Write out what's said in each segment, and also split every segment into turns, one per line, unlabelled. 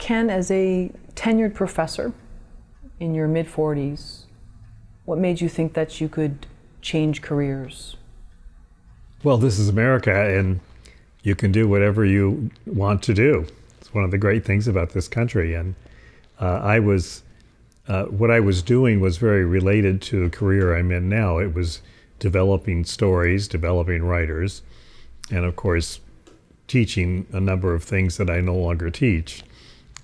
Ken, as a tenured professor in your mid-40s, what made you think that you could change careers?
Well, this is America, and you can do whatever you want to do. It's one of the great things about this country. And what I was doing was very related to the career I'm in now. It was developing stories, developing writers, and of course, teaching a number of things that I no longer teach,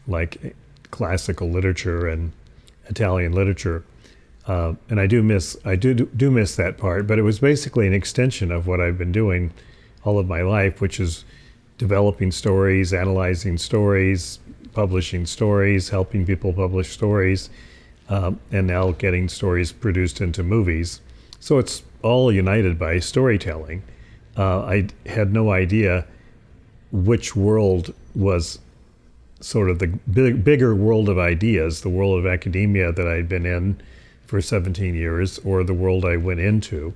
like classical literature and Italian literature. And I do miss that part, but it was basically an extension of what I've been doing all of my life, which is developing stories, analyzing stories, publishing stories, helping people publish stories, and now getting stories produced into movies. So it's all united by storytelling. I had no idea which world was sort of the bigger world of ideas, the world of academia that I'd been in for 17 years, or the world I went into.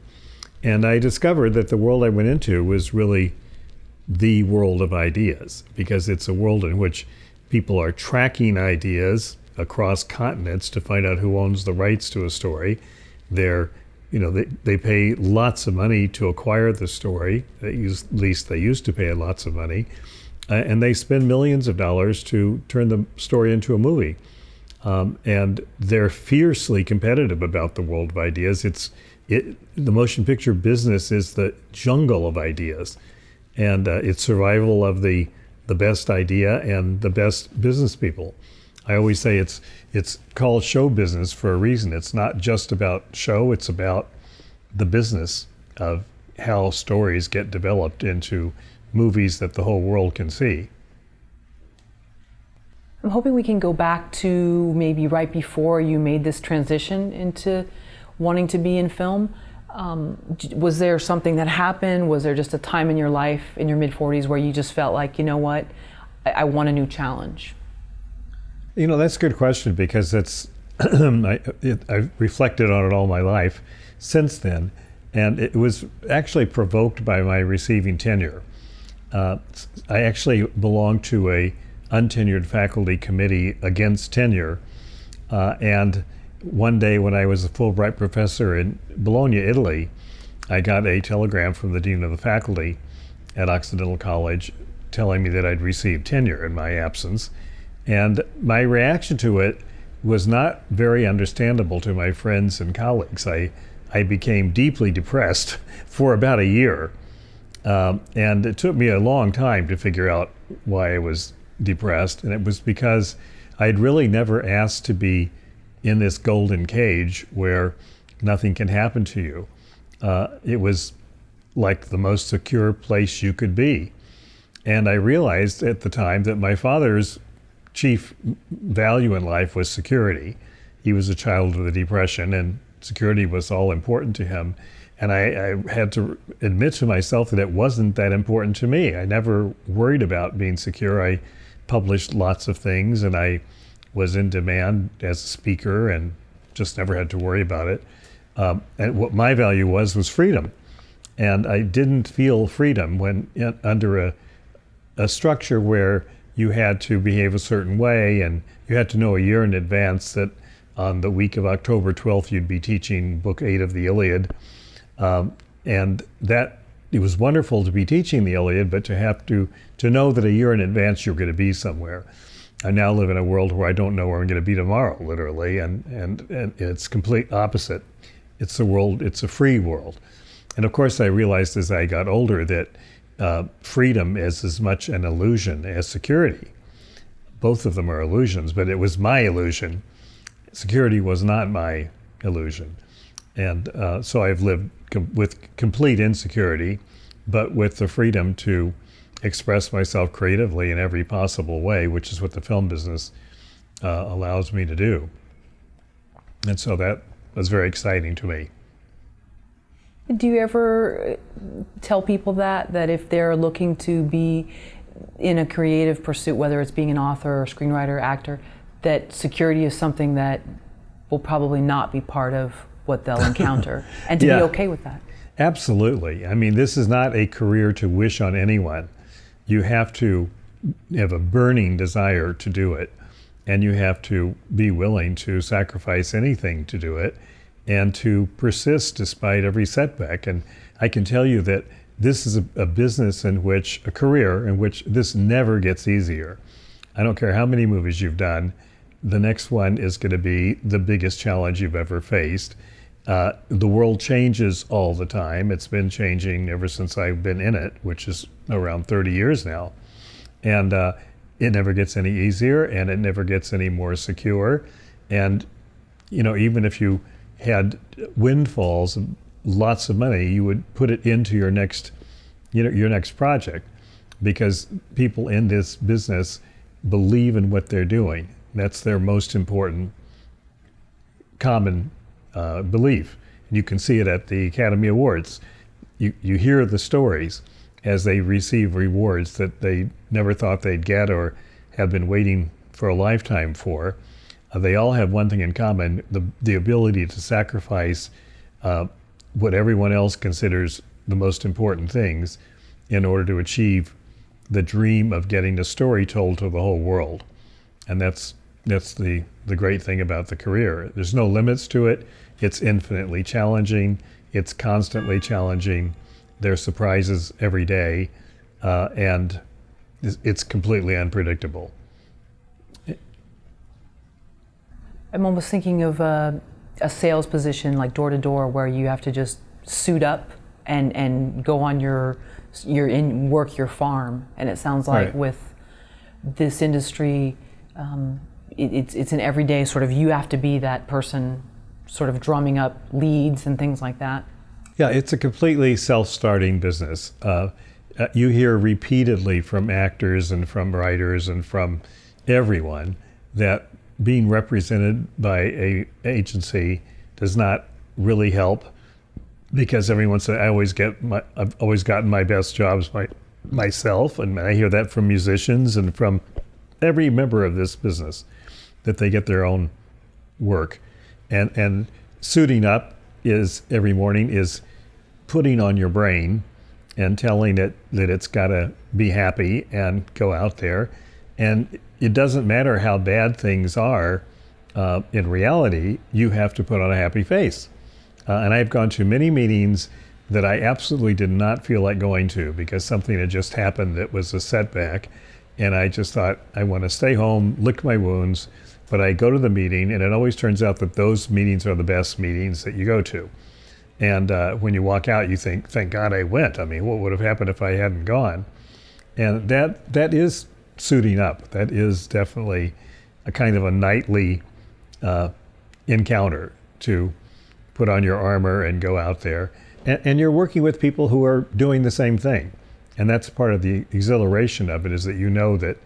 And I discovered that the world I went into was really the world of ideas, because it's a world in which people are tracking ideas across continents to find out who owns the rights to a story. They pay lots of money to acquire the story. At least they used to pay lots of money. And they spend millions of dollars to turn the story into a movie. And they're fiercely competitive about the world of ideas. The motion picture business is the jungle of ideas. And it's survival of the best idea and the best business people. I always say it's called show business for a reason. It's not just about show, it's about the business of how stories get developed into movies that the whole world can see.
I'm hoping we can go back to maybe right before you made this transition into wanting to be in film. Was there something that happened? Was there just a time in your life, in your mid-40s, where you just felt like, you know what, I want a new challenge?
That's a good question, because I've reflected on it all my life since then, and it was actually provoked by my receiving tenure. I actually belonged to a untenured faculty committee against tenure, and one day when I was a Fulbright professor in Bologna, Italy, I got a telegram from the dean of the faculty at Occidental College telling me that I'd received tenure in my absence. And my reaction to it was not very understandable to my friends and colleagues. I became deeply depressed for about a year. And it took me a long time to figure out why I was depressed. And it was because I'd really never asked to be in this golden cage where nothing can happen to you. It was like the most secure place you could be. And I realized at the time that my father's chief value in life was security. He was a child of the Depression, and security was all important to him. And I had to admit to myself that it wasn't that important to me. I never worried about being secure. I published lots of things, and I was in demand as a speaker and just never had to worry about it. And what my value was freedom. And I didn't feel freedom when under a structure where you had to behave a certain way, and you had to know a year in advance that on the week of October 12th, you'd be teaching Book 8 of the Iliad. And that, it was wonderful to be teaching the Iliad, but to have to know that a year in advance you're going to be somewhere. I now live in a world where I don't know where I'm going to be tomorrow, literally, and it's complete opposite. It's a free world. And of course I realized as I got older that freedom is as much an illusion as security. Both of them are illusions, but it was my illusion. Security was not my illusion. And so I've lived with complete insecurity, but with the freedom to express myself creatively in every possible way, which is what the film business allows me to do. And so that was very exciting to me.
Do you ever tell people that if they're looking to be in a creative pursuit, whether it's being an author or screenwriter, actor, that security is something that will probably not be part of what they'll encounter, and to be okay with that?
Absolutely. I mean, this is not a career to wish on anyone. You have to have a burning desire to do it, and you have to be willing to sacrifice anything to do it and to persist despite every setback. And I can tell you that this is a business in which, a career in which this never gets easier. I don't care how many movies you've done, the next one is going to be the biggest challenge you've ever faced. The world changes all the time. It's been changing ever since I've been in it, which is around 30 years now. And it never gets any easier, and it never gets any more secure. And, even if you had windfalls, lots of money, you would put it into your next, your next project, because people in this business believe in what they're doing. That's their most important common belief. You can see it at the Academy Awards. You hear the stories as they receive rewards that they never thought they'd get or have been waiting for a lifetime for. They all have one thing in common: the ability to sacrifice what everyone else considers the most important things in order to achieve the dream of getting a story told to the whole world. And that's the great thing about the career. There's no limits to it. It's infinitely challenging. It's constantly challenging. There are surprises every day, and it's completely unpredictable.
I'm almost thinking of a sales position like door to door, where you have to just suit up and go on work your farm. And it sounds like
Right.
with this industry, it's an everyday sort of, you have to be that person sort of drumming up leads and things like that.
Yeah, it's a completely self-starting business. You hear repeatedly from actors and from writers and from everyone that being represented by an agency does not really help, because everyone says, I've always gotten my best jobs myself, and I hear that from musicians and from every member of this business, that they get their own work. And suiting up every morning is putting on your brain and telling it that it's got to be happy and go out there. And it doesn't matter how bad things are. In reality, you have to put on a happy face. And I've gone to many meetings that I absolutely did not feel like going to, because something had just happened that was a setback. And I just thought, I want to stay home, lick my wounds. But I go to the meeting, and it always turns out that those meetings are the best meetings that you go to. And when you walk out, you think, thank God I went. I mean, what would have happened if I hadn't gone? And that is suiting up. That is definitely a kind of a nightly encounter, to put on your armor and go out there. And you're working with people who are doing the same thing. And that's part of the exhilaration of it, is that you know that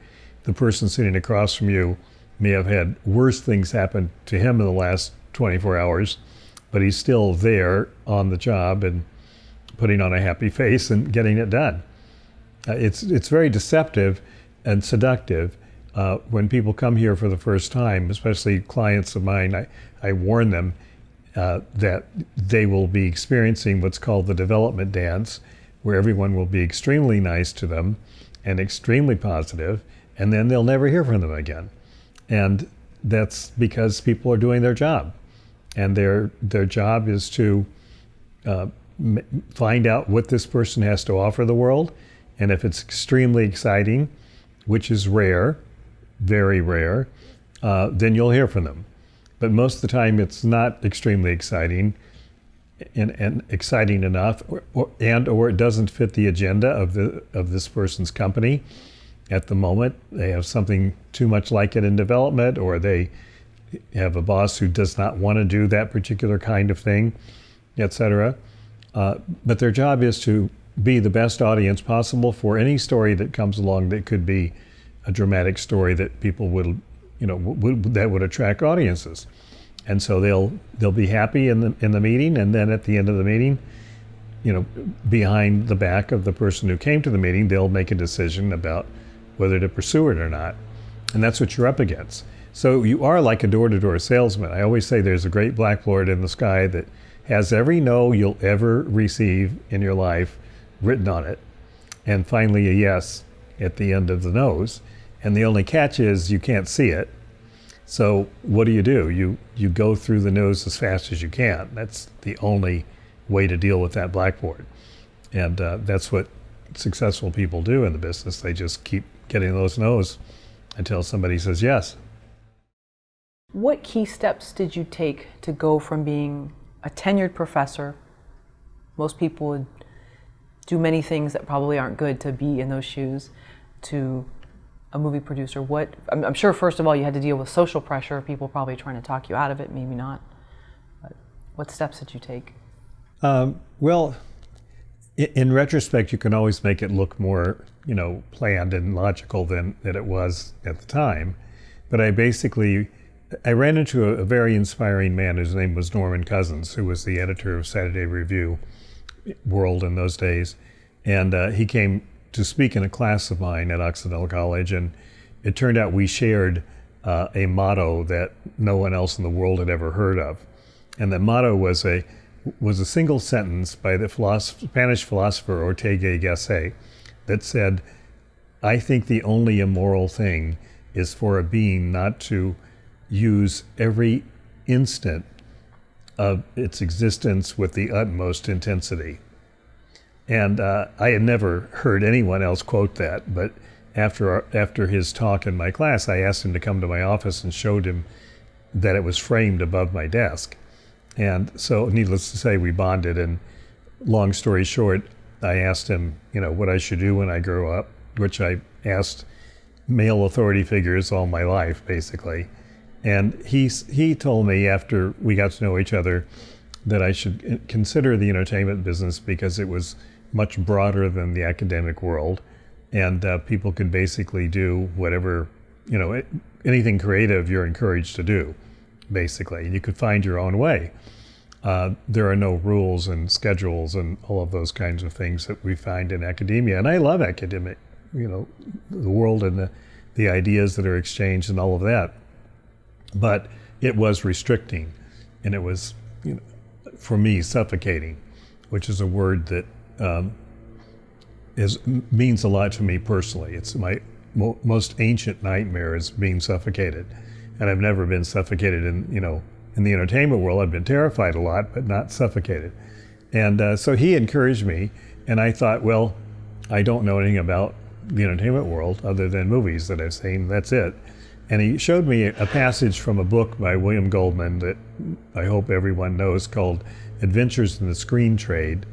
the person sitting across from you may have had worse things happen to him in the last 24 hours, but he's still there on the job and putting on a happy face and getting it done. It's very deceptive and seductive when people come here for the first time, especially clients of mine. I warn them that they will be experiencing what's called the development dance, where everyone will be extremely nice to them and extremely positive, and then they'll never hear from them again. And that's because people are doing their job. And their job is to find out what this person has to offer the world. And if it's extremely exciting, which is rare, very rare, then you'll hear from them. But most of the time it's not extremely exciting and exciting enough, or it doesn't fit the agenda of this person's company at the moment. They have something too much like it in development, or they have a boss who does not want to do that particular kind of thing, etc. But their job is to be the best audience possible for any story that comes along that could be a dramatic story that people that would attract audiences. And so they'll be happy in the meeting, and then at the end of the meeting, behind the back of the person who came to the meeting, they'll make a decision about whether to pursue it or not. And that's what you're up against. So you are like a door-to-door salesman. I always say there's a great blackboard in the sky that has every no you'll ever receive in your life written on it, and finally a yes at the end of the nose. And the only catch is you can't see it. So what do? You go through the nose as fast as you can. That's the only way to deal with that blackboard. And that's what successful people do in the business. They just keep getting those no's until somebody says yes.
What key steps did you take to go from being a tenured professor? Most people would do many things that probably aren't good to be in those shoes, to a movie producer. I'm sure first of all you had to deal with social pressure, people probably trying to talk you out of it, maybe not. But what steps did you take?
Well, in retrospect, you can always make it look more, planned and logical than it was at the time. But I ran into a very inspiring man whose name was Norman Cousins, who was the editor of Saturday Review World in those days. And he came to speak in a class of mine at Occidental College, and it turned out we shared a motto that no one else in the world had ever heard of. And the motto was a single sentence by the Spanish philosopher Ortega y Gasset that said, "I think the only immoral thing is for a being not to use every instant of its existence with the utmost intensity." And I had never heard anyone else quote that, but after his talk in my class, I asked him to come to my office and showed him that it was framed above my desk. And so, needless to say, we bonded, and long story short, I asked him, what I should do when I grow up, which I asked male authority figures all my life, basically. And he told me after we got to know each other that I should consider the entertainment business because it was much broader than the academic world, and people could basically do whatever, anything creative you're encouraged to do, basically. And you could find your own way. There are no rules and schedules and all of those kinds of things that we find in academia. And I love academic, the world and the ideas that are exchanged and all of that. But it was restricting, and it was, for me, suffocating, which is a word that means a lot to me personally. It's my most ancient nightmare is being suffocated, and I've never been suffocated in the entertainment world. I've been terrified a lot, but not suffocated. And so he encouraged me, and I thought, well, I don't know anything about the entertainment world other than movies that I've seen. That's it. And he showed me a passage from a book by William Goldman that I hope everyone knows called Adventures in the Screen Trade.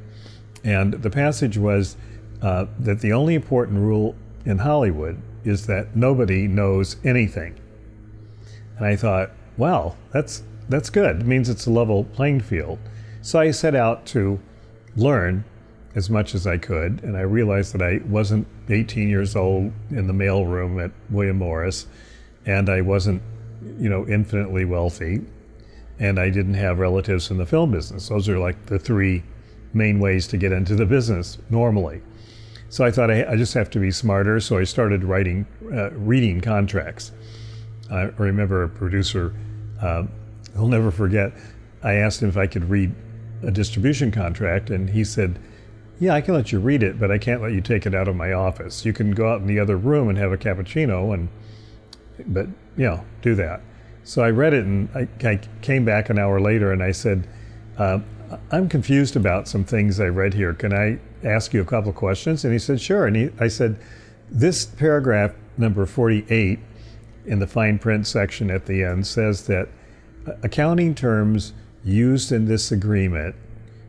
And the passage was that the only important rule in Hollywood is that nobody knows anything. And I thought, wow, that's good. It means it's a level playing field. So I set out to learn as much as I could, and I realized that I wasn't 18 years old in the mailroom at William Morris, and I wasn't, infinitely wealthy, and I didn't have relatives in the film business. Those are like the three main ways to get into the business normally. So I thought I just have to be smarter, so I started reading contracts. I remember a producer, I'll never forget, I asked him if I could read a distribution contract, and he said, "Yeah, I can let you read it, but I can't let you take it out of my office. You can go out in the other room and have a cappuccino, but do that." So I read it, and I came back an hour later, and I said, "I'm confused about some things I read here. Can I ask you a couple of questions?" And he said, "Sure." And I said, "This paragraph number 48 in the fine print section at the end says that accounting terms used in this agreement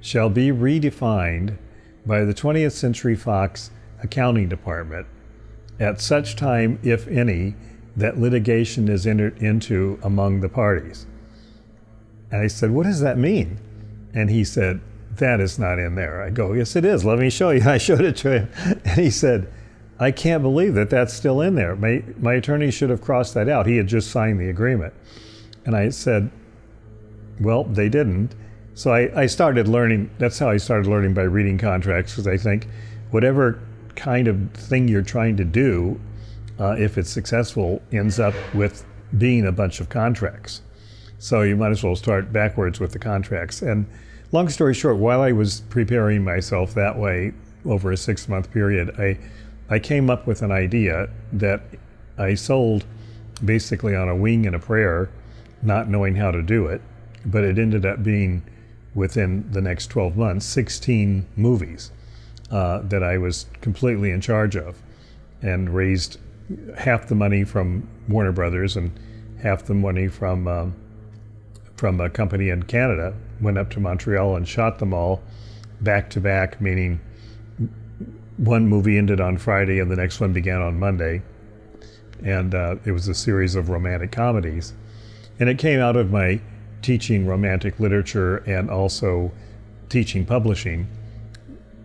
shall be redefined by the 20th Century Fox accounting department at such time, if any, that litigation is entered into among the parties." And I said, "What does that mean?" And he said, "That is not in there." I go, "Yes, it is. Let me show you." I showed it to him, and he said, "I can't believe that that's still in there. My attorney should have crossed that out. He had just signed the agreement." And I said, "Well, they didn't." So I started learning. That's how I started learning, by reading contracts, because I think whatever kind of thing you're trying to do, if it's successful, ends up with being a bunch of contracts. So you might as well start backwards with the contracts. And long story short, while I was preparing myself that way over a 6-month period, I came up with an idea that I sold basically on a wing and a prayer, not knowing how to do it, but it ended up being, within the next 12 months, 16 movies that I was completely in charge of, and raised half the money from Warner Brothers and half the money from a company in Canada. Went up to Montreal and shot them all back to back, meaning one movie ended on Friday and the next one began on Monday. And it was a series of romantic comedies. And it came out of my teaching romantic literature and also teaching publishing,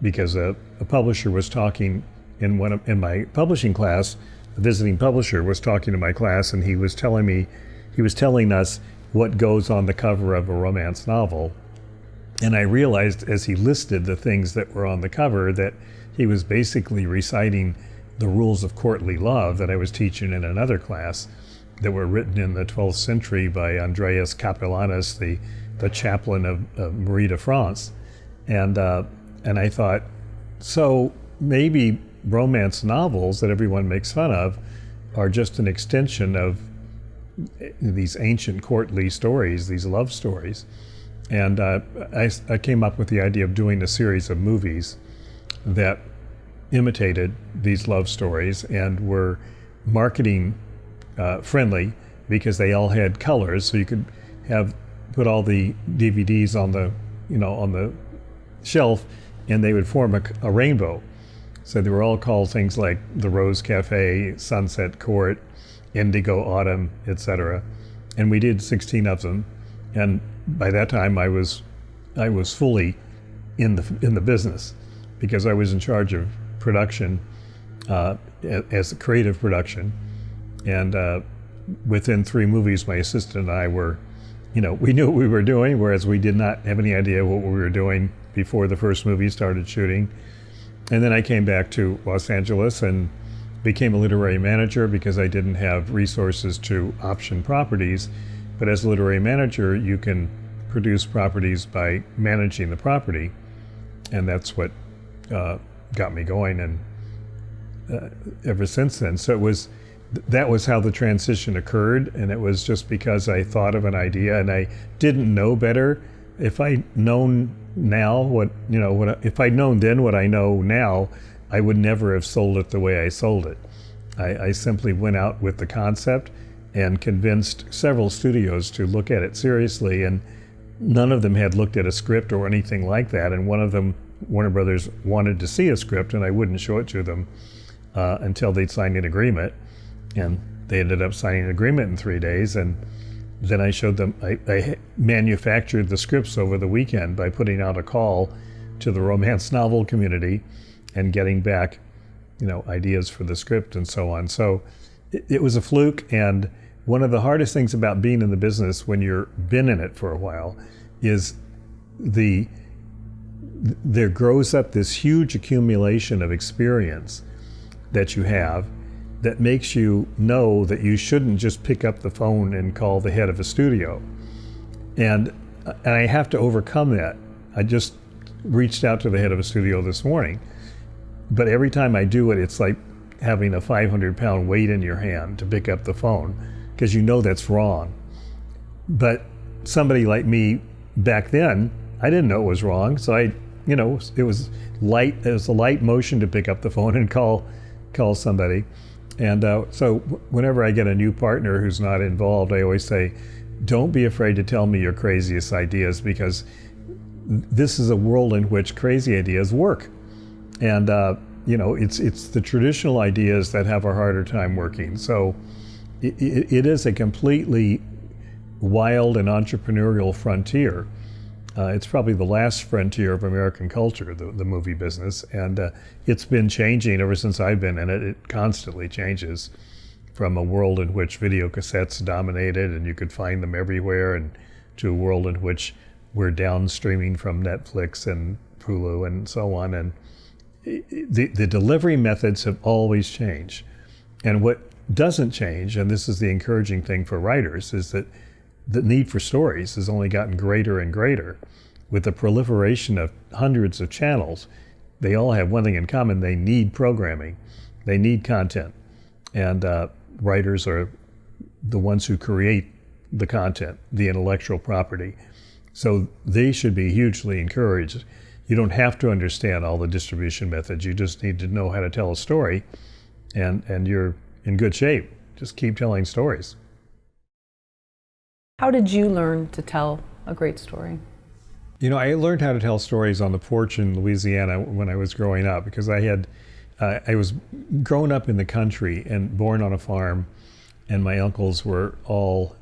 because a publisher was talking in my publishing class. A visiting publisher was talking to my class, and he was telling us what goes on the cover of a romance novel. And I realized as he listed the things that were on the cover that he was basically reciting the rules of courtly love that I was teaching in another class that were written in the 12th century by Andreas Capellanus, the chaplain of Marie de France. And I thought, so maybe romance novels that everyone makes fun of are just an extension of these ancient courtly stories, these love stories. And I came up with the idea of doing a series of movies that imitated these love stories and were marketing friendly, because they all had colors, so you could put all the DVDs on the shelf, and they would form a rainbow. So they were all called things like The Rose Cafe, Sunset Court, Indigo Autumn, etc. And we did 16 of them. And by that time, I was fully in the business, because I was in charge of production as a creative production. And within 3 movies, my assistant and I were, we knew what we were doing, whereas we did not have any idea what we were doing before the first movie started shooting. And then I came back to Los Angeles and became a literary manager, because I didn't have resources to option properties. But as a literary manager, you can produce properties by managing the property. And that's what got me going, and ever since then. So that was how the transition occurred, and it was just because I thought of an idea and I didn't know better. If I'd known now if I'd known then what I know now, I would never have sold it the way I sold it. I simply went out with the concept and convinced several studios to look at it seriously, and none of them had looked at a script or anything like that. And one of them, Warner Brothers, wanted to see a script, and I wouldn't show it to them until they'd signed an agreement. And they ended up signing an agreement in 3 days, and then I showed them, I manufactured the scripts over the weekend by putting out a call to the romance novel community and getting back, ideas for the script and so on. So it was a fluke, and one of the hardest things about being in the business when you've been in it for a while is there grows up this huge accumulation of experience that you have that makes you know that you shouldn't just pick up the phone and call the head of a studio. And I have to overcome that. I just reached out to the head of a studio this morning, but every time I do it, it's like having a 500-pound weight in your hand to pick up the phone, because that's wrong. But somebody like me back then, I didn't know it was wrong, so it was a light motion to pick up the phone and call somebody. And so whenever I get a new partner who's not involved, I always say, don't be afraid to tell me your craziest ideas, because this is a world in which crazy ideas work. And it's the traditional ideas that have a harder time working. So it is a completely wild and entrepreneurial frontier. It's probably the last frontier of American culture, the movie business, and it's been changing ever since I've been in it. It constantly changes, from a world in which video cassettes dominated and you could find them everywhere, and to a world in which we're downstreaming from Netflix and Hulu and so on. And the delivery methods have always changed. And what doesn't change, and this is the encouraging thing for writers, is that the need for stories has only gotten greater and greater. With the proliferation of hundreds of channels, they all have one thing in common: they need programming. They need content. And writers are the ones who create the content, the intellectual property. So they should be hugely encouraged. You don't have to understand all the distribution methods. You just need to know how to tell a story, and you're in good shape. Just keep telling stories.
How did you learn to tell a great story?
You know, I learned how to tell stories on the porch in Louisiana when I was growing up, because I was grown up in the country and born on a farm, and my uncles were all,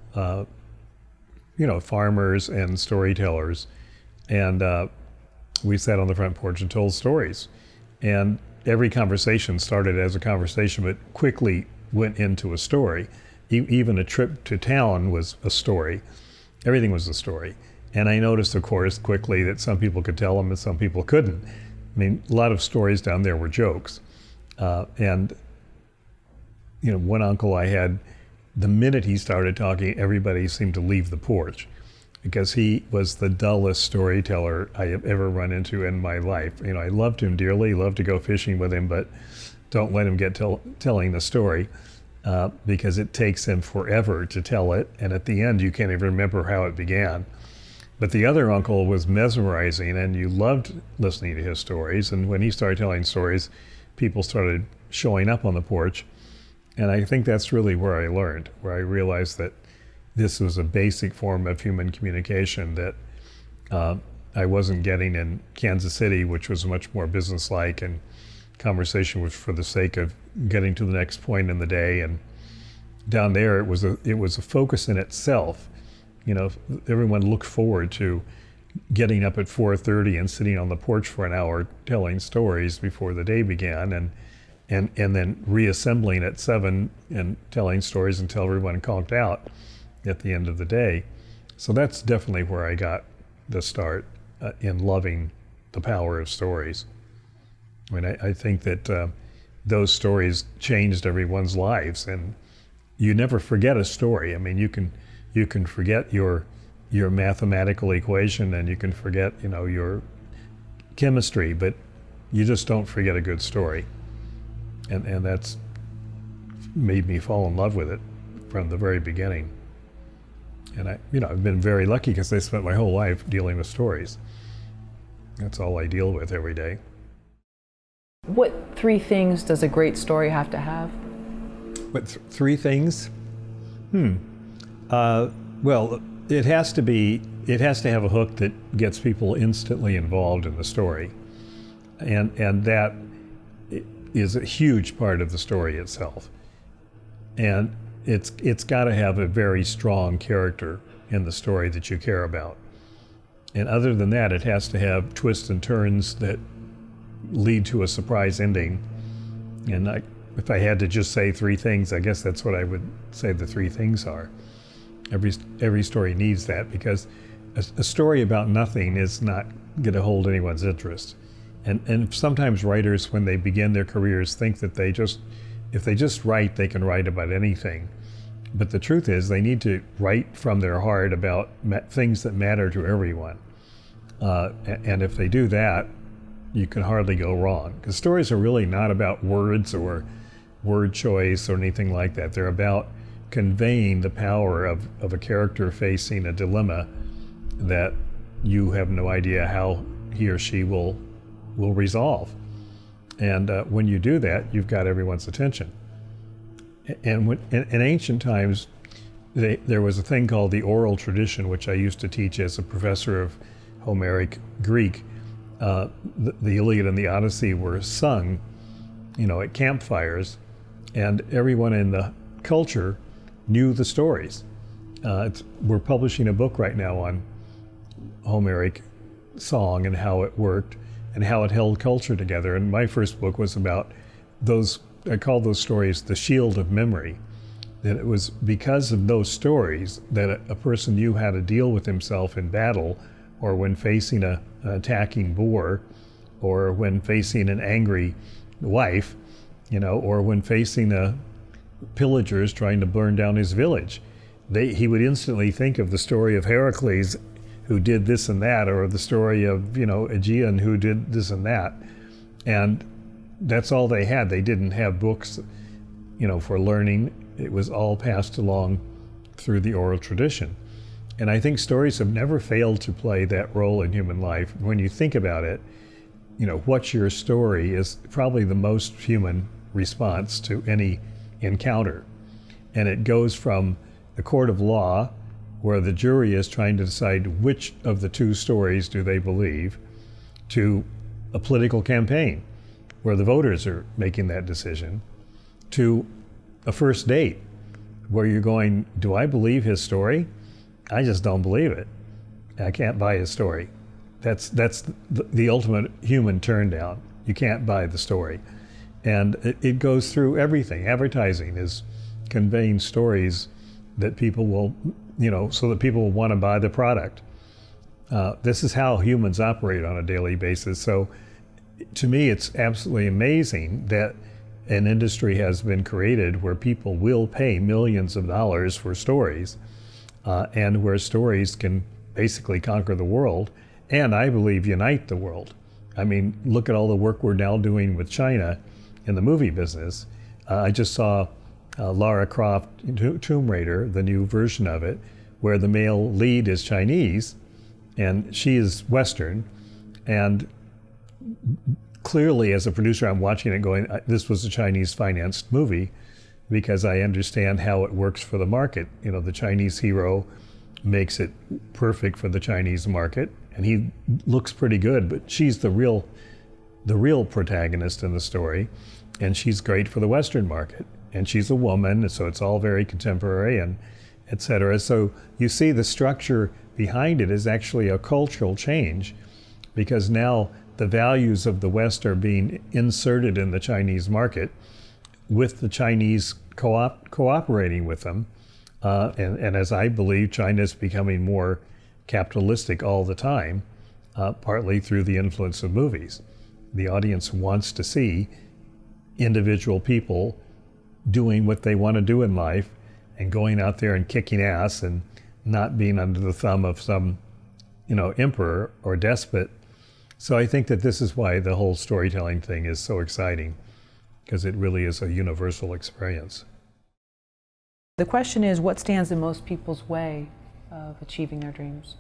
farmers and storytellers. And we sat on the front porch and told stories. And every conversation started as a conversation, but quickly went into a story. Even a trip to town was a story. Everything was a story. And I noticed, of course, quickly that some people could tell them and some people couldn't. I mean, a lot of stories down there were jokes. And one uncle I had, the minute he started talking, everybody seemed to leave the porch, because he was the dullest storyteller I have ever run into in my life. I loved him dearly, loved to go fishing with him, but don't let him get telling the story, because it takes him forever to tell it, and at the end you can't even remember how it began. But the other uncle was mesmerizing, and you loved listening to his stories, and when he started telling stories, people started showing up on the porch. And I think that's really where I learned, where I realized that this was a basic form of human communication that I wasn't getting in Kansas City, which was much more businesslike, and conversation was for the sake of getting to the next point in the day. And down there, it was a focus in itself. Everyone looked forward to getting up at 4:30 and sitting on the porch for an hour telling stories before the day began, and then reassembling at 7 and telling stories until everyone conked out at the end of the day. So that's definitely where I got the start in loving the power of stories. I mean, I think that those stories changed everyone's lives, and you never forget a story. I mean, you can forget your mathematical equation, and you can forget your chemistry, but you just don't forget a good story. And that's made me fall in love with it from the very beginning. And I've been very lucky, because I spent my whole life dealing with stories. That's all I deal with every day.
What 3 things does a great story have to have?
What 3 things? Well, it has to have a hook that gets people instantly involved in the story, and that is a huge part of the story itself. And it's got to have a very strong character in the story that you care about. And other than that, it has to have twists and turns that lead to a surprise ending. And if I had to just say 3 things, I guess that's what I would say the 3 things are. Every story needs that, because a story about nothing is not going to hold anyone's interest. And sometimes writers, when they begin their careers, think that if they just write, they can write about anything. But the truth is, they need to write from their heart about things that matter to everyone. And if they do that, you can hardly go wrong. Because stories are really not about words or word choice or anything like that. They're about conveying the power of a character facing a dilemma that you have no idea how he or she will resolve. And when you do that, you've got everyone's attention. And in ancient times, there was a thing called the oral tradition, which I used to teach as a professor of Homeric Greek. The Iliad and the Odyssey were sung, at campfires, and everyone in the culture knew the stories. We're publishing a book right now on Homeric song and how it worked and how it held culture together. And my first book was about those, I call those stories the shield of memory. That it was because of those stories that a person knew how to deal with himself in battle, or when facing an attacking boar, or when facing an angry wife, or when facing pillagers trying to burn down his village. He would instantly think of the story of Heracles, who did this and that, or the story of Aegean, who did this and that. And that's all they had. They didn't have books, for learning. It was all passed along through the oral tradition. And I think stories have never failed to play that role in human life. When you think about it, what's your story is probably the most human response to any encounter. And it goes from the court of law, where the jury is trying to decide which of the two stories do they believe, to a political campaign, where the voters are making that decision, to a first date, where you're going, do I believe his story? I just don't believe it. I can't buy his story. That's the ultimate human turn down. You can't buy the story. And it goes through everything. Advertising is conveying stories that people will, so that people will want to buy the product. This is how humans operate on a daily basis. So to me, it's absolutely amazing that an industry has been created where people will pay millions of dollars for stories, and where stories can basically conquer the world, and I believe unite the world. I mean, look at all the work we're now doing with China in the movie business. I just saw Lara Croft Tomb Raider, the new version of it, where the male lead is Chinese and she is Western. And clearly, as a producer, I'm watching it going, this was a Chinese financed movie, because I understand how it works for the market. The Chinese hero makes it perfect for the Chinese market, and he looks pretty good, but she's the real protagonist in the story, and she's great for the Western market. And she's a woman, so it's all very contemporary, and et cetera. So you see the structure behind it is actually a cultural change, because now the values of the West are being inserted in the Chinese market, with the Chinese cooperating with them. And as I believe, China is becoming more capitalistic all the time, partly through the influence of movies. The audience wants to see individual people doing what they want to do in life and going out there and kicking ass and not being under the thumb of some, emperor or despot. So I think that this is why the whole storytelling thing is so exciting, because it really is a universal experience.
The question is, what stands in most people's way of achieving their dreams?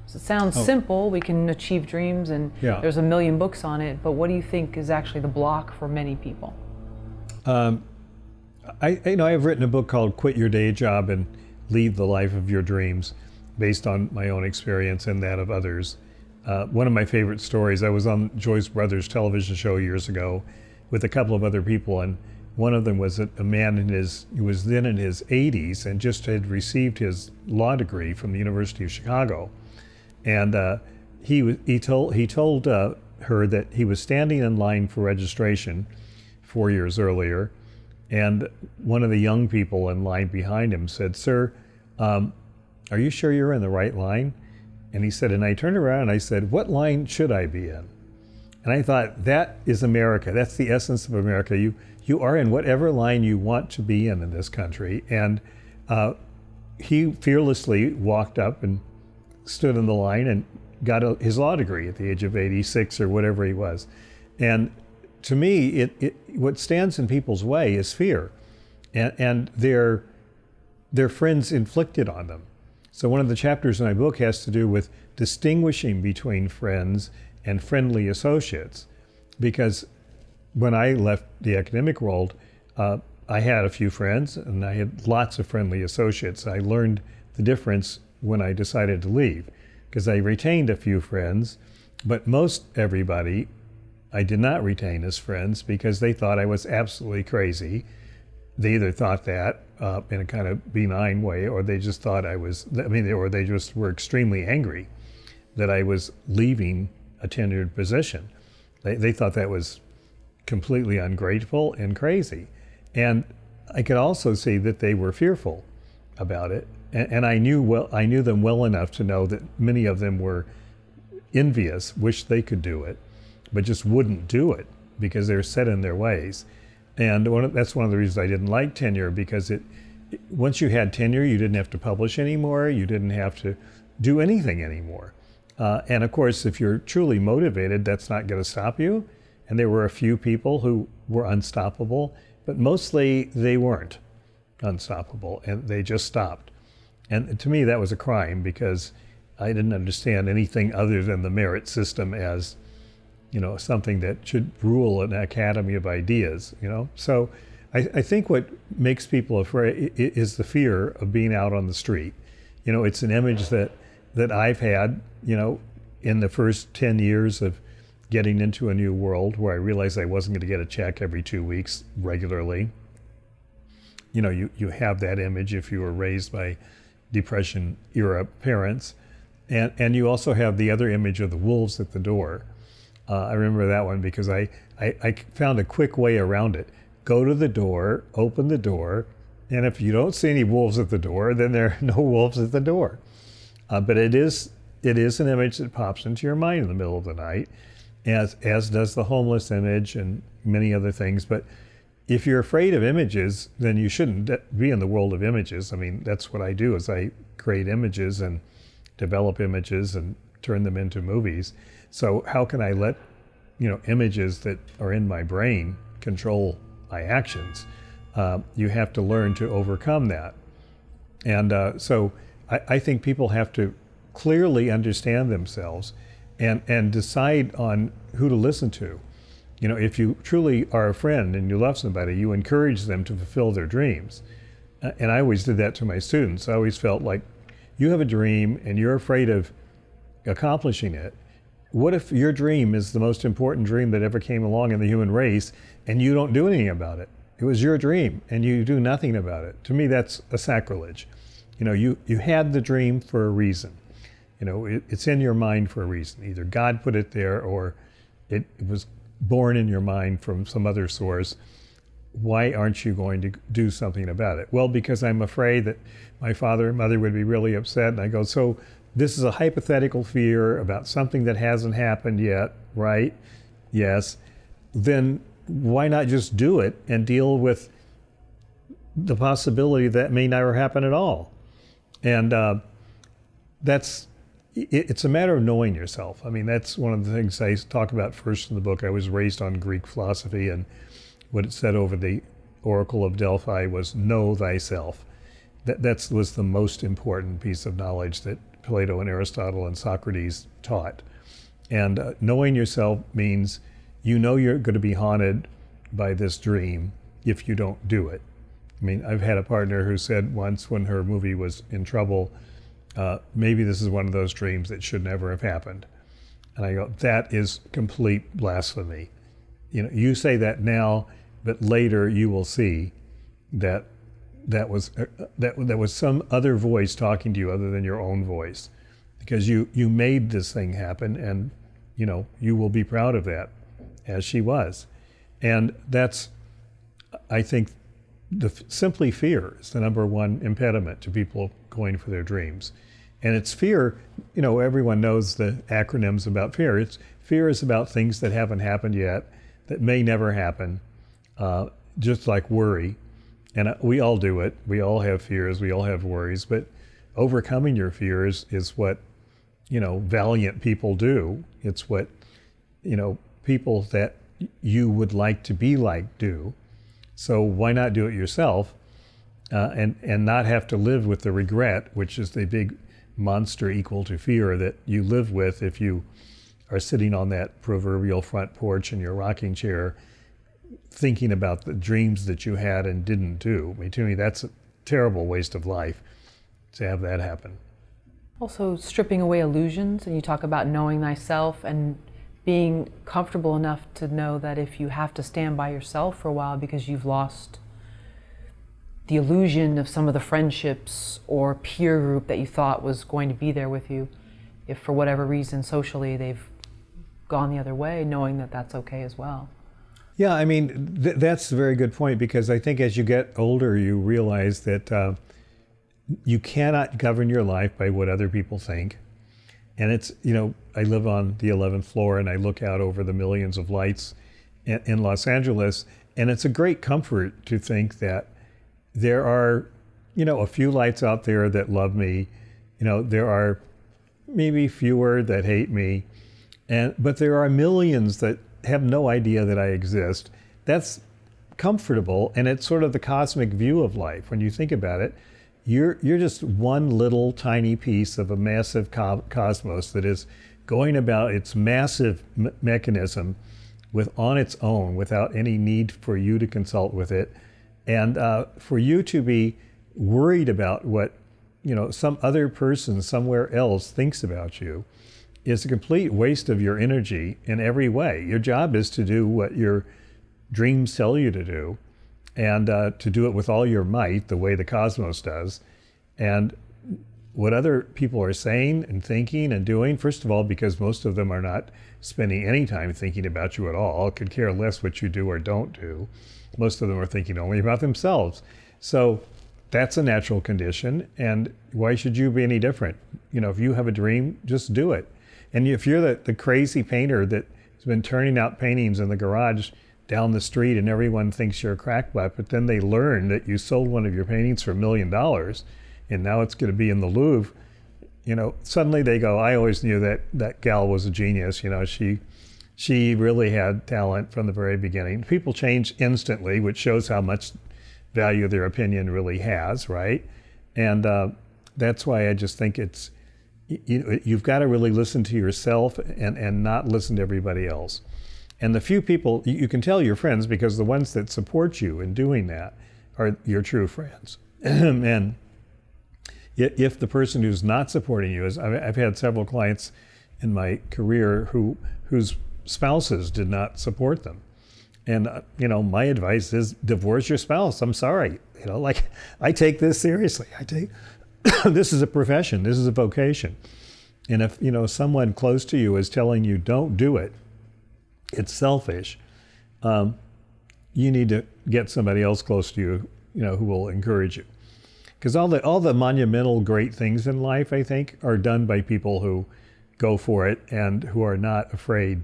So it sounds simple, we can achieve dreams, and there's a million books on it, but what do you think is actually the block for many people?
I've written a book called Quit Your Day Job and Lead the Life of Your Dreams, based on my own experience and that of others. One of my favorite stories, I was on Joyce Brothers television show years ago with a couple of other people, and one of them was a man who was then in his 80s and just had received his law degree from the University of Chicago. And he told her that he was standing in line for registration 4 years earlier, and one of the young people in line behind him said, "Sir, are you sure you're in the right line?" And he said, and I turned around and I said, "What line should I be in?" And I thought, that is America. That's the essence of America. You are in whatever line you want to be in this country. And he fearlessly walked up and stood in the line and got his law degree at the age of 86 or whatever he was. And to me, what stands in people's way is fear, and their friends inflicted on them. So one of the chapters in my book has to do with distinguishing between friends and friendly associates, because when I left the academic world, I had a few friends and I had lots of friendly associates. I learned the difference when I decided to leave, because I retained a few friends, but most everybody I did not retain as friends, because they thought I was absolutely crazy. They either thought that in a kind of benign way, or they just thought or they just were extremely angry that I was leaving a tenured position. They thought that was completely ungrateful and crazy. And I could also see that they were fearful about it. And I knew them well enough to know that many of them were envious, wished they could do it, but just wouldn't do it because they're set in their ways. And that's one of the reasons I didn't like tenure, because once you had tenure, you didn't have to publish anymore, you didn't have to do anything anymore. And of course, if you're truly motivated, that's not going to stop you. and there were a few people who were unstoppable, but mostly they weren't unstoppable, and they just stopped. And to me, that was a crime, because I didn't understand anything other than the merit system as, something that should rule an academy of ideas, So I think what makes people afraid is the fear of being out on the street. It's an image that I've had, in the first 10 years of getting into a new world, where I realized I wasn't going to get a check every 2 weeks regularly. You have that image if you were raised by Depression era parents. And you also have the other image of the wolves at the door. I remember that one because I found a quick way around it. Go to the door, open the door, and if you don't see any wolves at the door, then there are no wolves at the door. But it is an image that pops into your mind in the middle of the night, as does the homeless image and many other things. But if you're afraid of images, then you shouldn't be in the world of images. I mean, that's what I do, is I create images and develop images and turn them into movies. So how can I let, images that are in my brain control my actions? You have to learn to overcome that. And so I think people have to clearly understand themselves and decide on who to listen to. If you truly are a friend and you love somebody, you encourage them to fulfill their dreams. And I always did that to my students. I always felt like, you have a dream and you're afraid of accomplishing it. What if your dream is the most important dream that ever came along in the human race and you don't do anything about it? It was your dream and you do nothing about it. To me, that's a sacrilege. You had the dream for a reason. It's in your mind for a reason. Either God put it there or it was born in your mind from some other source. Why aren't you going to do something about it? Well, because I'm afraid that my father and mother would be really upset. And I go, so this is a hypothetical fear about something that hasn't happened yet, right? Yes. Then why not just do it and deal with the possibility that may never happen at all? And it's a matter of knowing yourself. I mean, that's one of the things I talk about first in the book. I was raised on Greek philosophy, and what it said over the Oracle of Delphi was know thyself. That was the most important piece of knowledge that Plato and Aristotle and Socrates taught. And knowing yourself means you're going to be haunted by this dream if you don't do it. I mean, I've had a partner who said once when her movie was in trouble, maybe this is one of those dreams that should never have happened. And I go, that is complete blasphemy. You say that now, but later you will see that was some other voice talking to you other than your own voice, because you made this thing happen, and you will be proud of that, as she was. And that's, I think, simply fear is the number one impediment to people going for their dreams. And it's fear, everyone knows the acronyms about fear. Fear is about things that haven't happened yet, that may never happen, just like worry. And we all do it. We all have fears. We all have worries. But overcoming your fears is what, valiant people do. It's what, people that you would like to be like do. So why not do it yourself and not have to live with the regret, which is the big monster equal to fear that you live with if you are sitting on that proverbial front porch in your rocking chair thinking about the dreams that you had and didn't do. I mean, to me, that's a terrible waste of life to have that happen.
Also, stripping away illusions, and you talk about knowing thyself and being comfortable enough to know that if you have to stand by yourself for a while because you've lost the illusion of some of the friendships or peer group that you thought was going to be there with you, if for whatever reason socially they've gone the other way, knowing that that's okay as well.
Yeah, I mean, that's a very good point, because I think as you get older, you realize that you cannot govern your life by what other people think. And it's, I live on the 11th floor and I look out over the millions of lights in Los Angeles, and it's a great comfort to think that there are, a few lights out there that love me. There are maybe fewer that hate me, but there are millions that have no idea that I exist. That's comfortable, and it's sort of the cosmic view of life. When you think about it, you're just one little tiny piece of a massive cosmos that is going about its massive mechanism on its own without any need for you to consult with it, and for you to be worried about what some other person somewhere else thinks about you is a complete waste of your energy in every way. Your job is to do what your dreams tell you to do, and to do it with all your might, the way the cosmos does. And what other people are saying and thinking and doing, first of all, because most of them are not spending any time thinking about you at all, could care less what you do or don't do. Most of them are thinking only about themselves. So that's a natural condition, and why should you be any different? If you have a dream, just do it. And if you're the crazy painter that has been turning out paintings in the garage down the street and everyone thinks you're a crackpot, but then they learn that you sold one of your paintings for $1 million and now it's going to be in the Louvre, suddenly they go, I always knew that gal was a genius. She really had talent from the very beginning. People change instantly, which shows how much value their opinion really has, right? And that's why I just think you've got to really listen to yourself and not listen to everybody else. And the few people, you can tell your friends, because the ones that support you in doing that are your true friends. And if the person who's not supporting you I've had several clients in my career whose spouses did not support them. And, my advice is divorce your spouse. I'm sorry. I take this seriously. This is a profession. This is a vocation. And if, someone close to you is telling you don't do it, it's selfish. You need to get somebody else close to you, who will encourage you. Because all the monumental great things in life, I think, are done by people who go for it and who are not afraid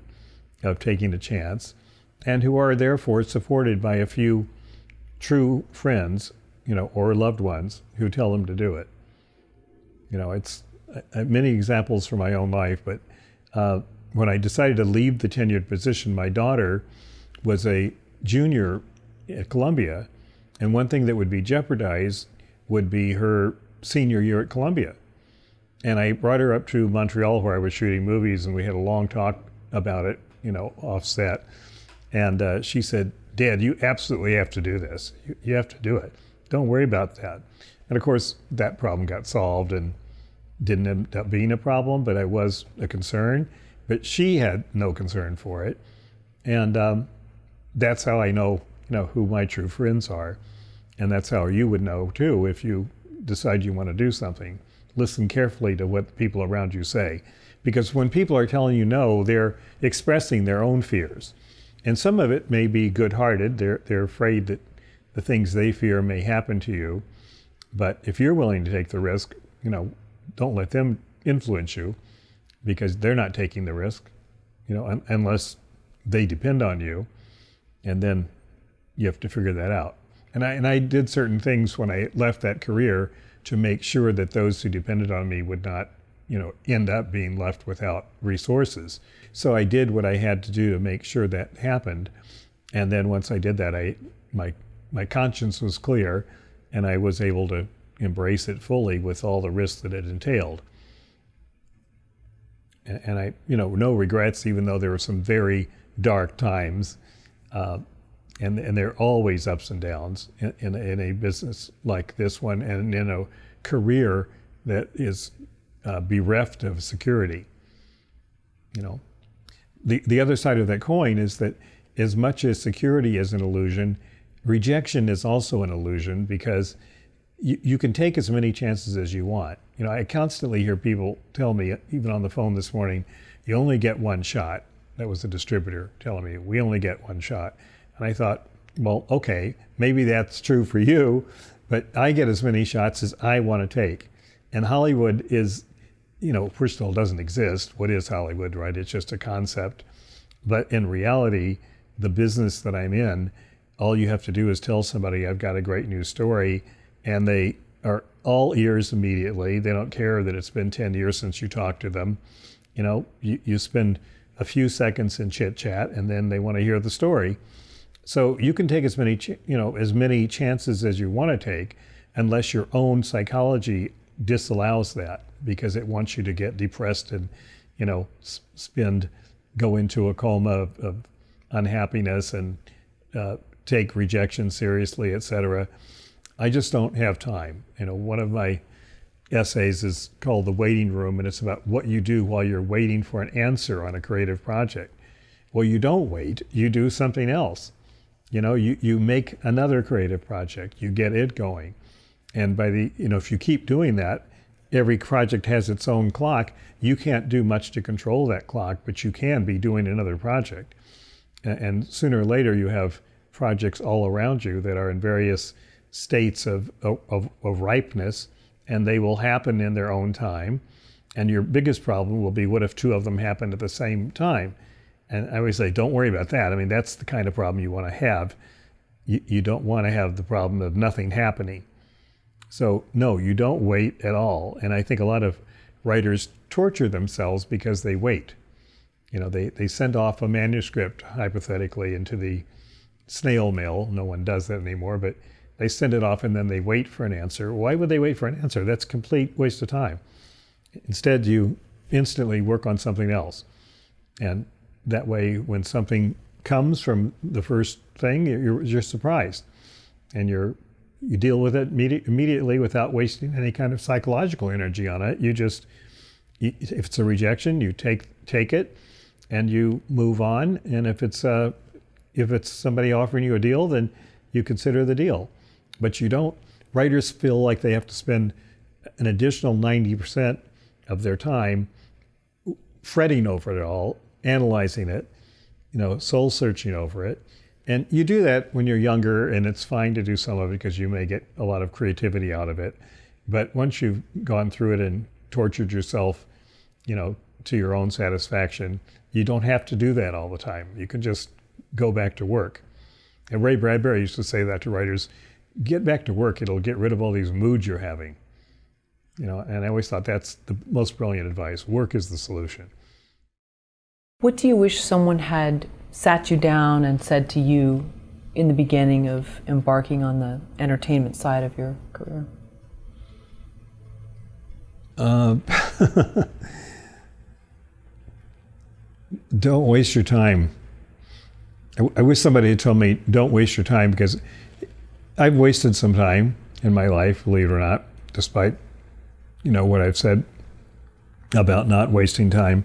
of taking a chance, and who are therefore supported by a few true friends, or loved ones who tell them to do it. It's I have many examples from my own life, but when I decided to leave the tenured position, my daughter was a junior at Columbia, and one thing that would be jeopardized would be her senior year at Columbia. And I brought her up to Montreal where I was shooting movies, and we had a long talk about it, off set. And she said, Dad, you absolutely have to do this. You have to do it. Don't worry about that. And of course, that problem got solved and didn't end up being a problem, but it was a concern. But she had no concern for it. And that's how I know, who my true friends are. And that's how you would know, too, if you decide you want to do something. Listen carefully to what the people around you say. Because when people are telling you no, they're expressing their own fears. And some of it may be good-hearted. They're afraid that the things they fear may happen to you. But if you're willing to take the risk, don't let them influence you, because they're not taking the risk, unless they depend on you. And then you have to figure that out. And I did certain things when I left that career to make sure that those who depended on me would not, end up being left without resources. So I did what I had to do to make sure that happened. And then once I did that, my conscience was clear, and I was able to embrace it fully with all the risks that it entailed. And I, no regrets, even though there were some very dark times. And there are always ups and downs in a business like this one, and in a career that is bereft of security. The other side of that coin is that as much as security is an illusion, rejection is also an illusion, because you can take as many chances as you want. I constantly hear people tell me, even on the phone this morning, you only get one shot. That was the distributor telling me, we only get one shot. And I thought, well, okay, maybe that's true for you, but I get as many shots as I want to take. And Hollywood is, first of all, doesn't exist. What is Hollywood, right? It's just a concept. But in reality, the business that I'm in, all you have to do is tell somebody, I've got a great news story, and they are all ears immediately. They don't care that it's been 10 years since you talked to them. You spend a few seconds in chit chat, and then they want to hear the story. So you can take as many as many chances as you want to take, unless your own psychology disallows that, because it wants you to get depressed and go into a coma of unhappiness and take rejection seriously, etc. I just don't have time. One of my essays is called The Waiting Room, and it's about what you do while you're waiting for an answer on a creative project. Well, you don't wait, you do something else. You make another creative project, you get it going. And if you keep doing that, every project has its own clock. You can't do much to control that clock, but you can be doing another project. And sooner or later, you have projects all around you that are in various states of ripeness, and they will happen in their own time. And your biggest problem will be, what if two of them happen at the same time? And I always say, don't worry about that. I mean, that's the kind of problem you want to have. You don't want to have the problem of nothing happening. So no, you don't wait at all. And I think a lot of writers torture themselves because they wait. They send off a manuscript, hypothetically, into the snail mail. No one does that anymore, but they send it off and then they wait for an answer. Why would they wait for an answer? That's a complete waste of time. Instead, you instantly work on something else. And that way, when something comes from the first thing, you're surprised. And you deal with it immediately without wasting any kind of psychological energy on it. If it's a rejection, you take it and you move on. And if it's somebody offering you a deal, then you consider the deal. But you don't. Writers feel like they have to spend an additional 90% of their time fretting over it all, analyzing it, soul searching over it. And you do that when you're younger, and it's fine to do some of it because you may get a lot of creativity out of it. But once you've gone through it and tortured yourself, to your own satisfaction, you don't have to do that all the time. You can just go back to work. And Ray Bradbury used to say that to writers: get back to work, it'll get rid of all these moods you're having. And I always thought that's the most brilliant advice. Work is the solution.
What do you wish someone had sat you down and said to you in the beginning of embarking on the entertainment side of your career?
Don't waste your time. I wish somebody had told me, don't waste your time, because I've wasted some time in my life, believe it or not, despite what I've said about not wasting time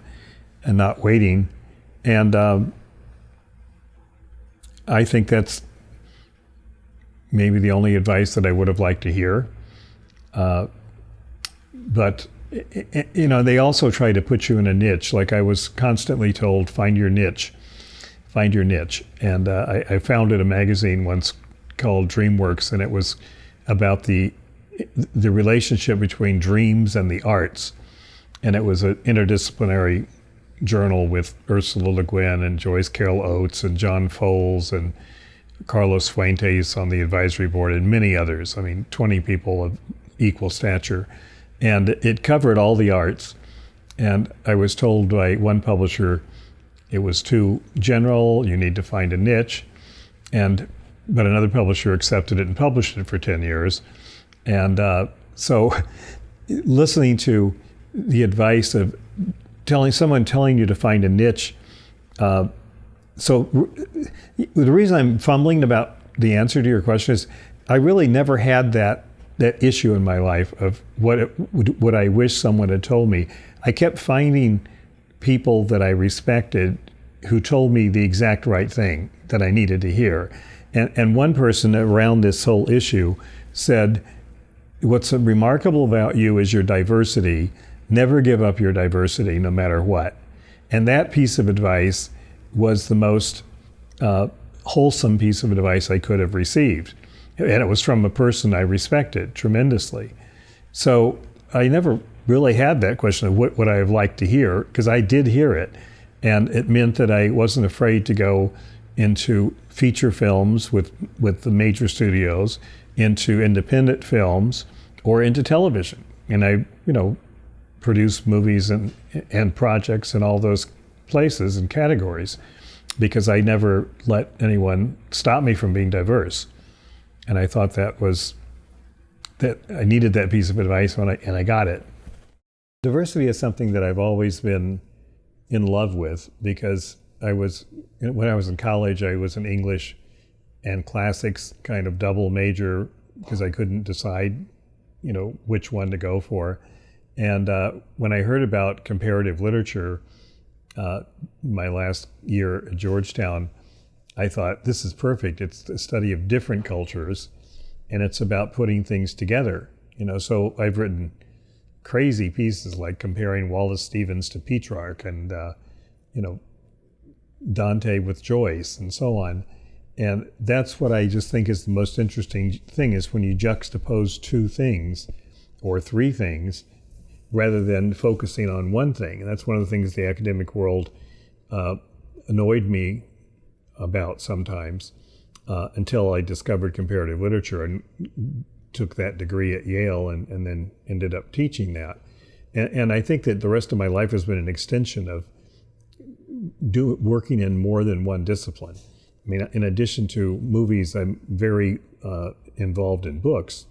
and not waiting. And I think that's maybe the only advice that I would have liked to hear. But they also try to put you in a niche. Like I was constantly told, find your niche. And I founded a magazine once called DreamWorks, and it was about the relationship between dreams and the arts. And it was an interdisciplinary journal with Ursula Le Guin and Joyce Carol Oates and John Foles and Carlos Fuentes on the advisory board and many others. 20 people of equal stature. And it covered all the arts. And I was told by one publisher it was too general, you need to find a niche. But another publisher accepted it and published it for 10 years. And so listening to the advice of someone telling you to find a niche. So the reason I'm fumbling about the answer to your question is I really never had that issue in my life of what I wish someone had told me. I kept finding people that I respected who told me the exact right thing that I needed to hear. And one person around this whole issue said, what's remarkable about you is your diversity. Never give up your diversity, no matter what. And that piece of advice was the most wholesome piece of advice I could have received. And it was from a person I respected tremendously. So I never really had that question of what would I have liked to hear, because I did hear it. And it meant that I wasn't afraid to go into feature films with the major studios, into independent films, or into television. And I, produced movies and projects and all those places and categories because I never let anyone stop me from being diverse. And I thought that I needed that piece of advice and I got it. Diversity is something that I've always been in love with because when I was in college, I was an English and classics kind of double major because I couldn't decide, which one to go for. And when I heard about comparative literature my last year at Georgetown, I thought, this is perfect. It's the study of different cultures, and it's about putting things together. So I've written crazy pieces like comparing Wallace Stevens to Petrarch and, Dante with Joyce and so on. And that's what I just think is the most interesting thing, is when you juxtapose two things or three things rather than focusing on one thing. And that's one of the things the academic world annoyed me about sometimes until I discovered comparative literature and took that degree at Yale and then ended up teaching that. And I think that the rest of my life has been an extension of working in more than one discipline. I mean, in addition to movies, I'm very involved in books.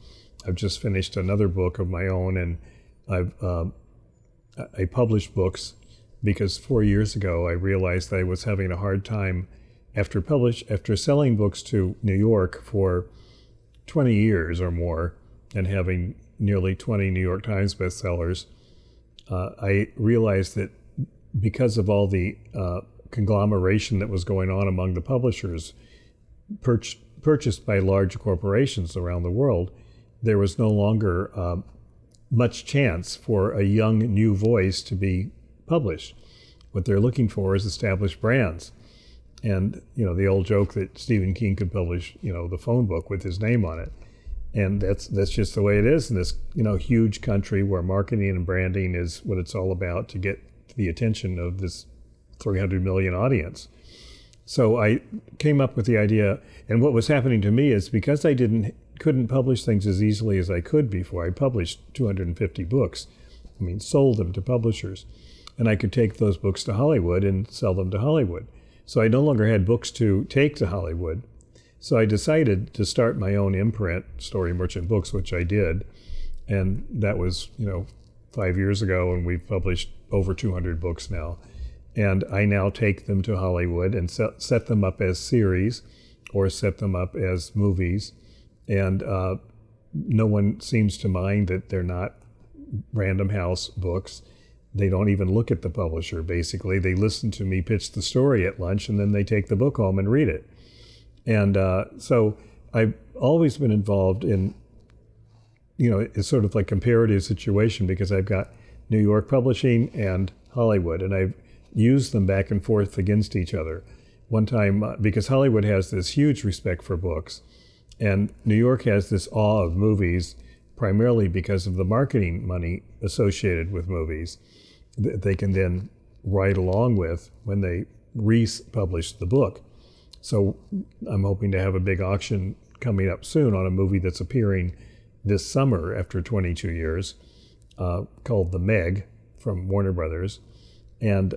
I've just finished another book of my own, and I publish books because 4 years ago I realized that I was having a hard time after selling books to New York for 20 years or more and having nearly 20 New York Times bestsellers. I realized that because of all the conglomeration that was going on among the publishers purchased by large corporations around the world, there was no longer much chance for a young new voice to be published. What they're looking for is established brands. And, the old joke that Stephen King could publish, the phone book with his name on it. And that's just the way it is in this, huge country where marketing and branding is what it's all about to get the attention of this 300 million audience. So I came up with the idea, and what was happening to me is because I couldn't publish things as easily as I could before. I published 250 books, sold them to publishers, and I could take those books to Hollywood and sell them to Hollywood. So I no longer had books to take to Hollywood. So I decided to start my own imprint, Story Merchant Books, which I did, and that was, 5 years ago, and we've published over 200 books now. And I now take them to Hollywood and set them up as series or set them up as movies. And no one seems to mind that they're not Random House books. They don't even look at the publisher, basically. They listen to me pitch the story at lunch, and then they take the book home and read it. And so I've always been involved in, it's sort of like comparative situation because I've got New York publishing and Hollywood, and I've used them back and forth against each other. One time, because Hollywood has this huge respect for books, and New York has this awe of movies, primarily because of the marketing money associated with movies that they can then ride along with when they republish the book. So I'm hoping to have a big auction coming up soon on a movie that's appearing this summer after 22 years, called The Meg from Warner Brothers. And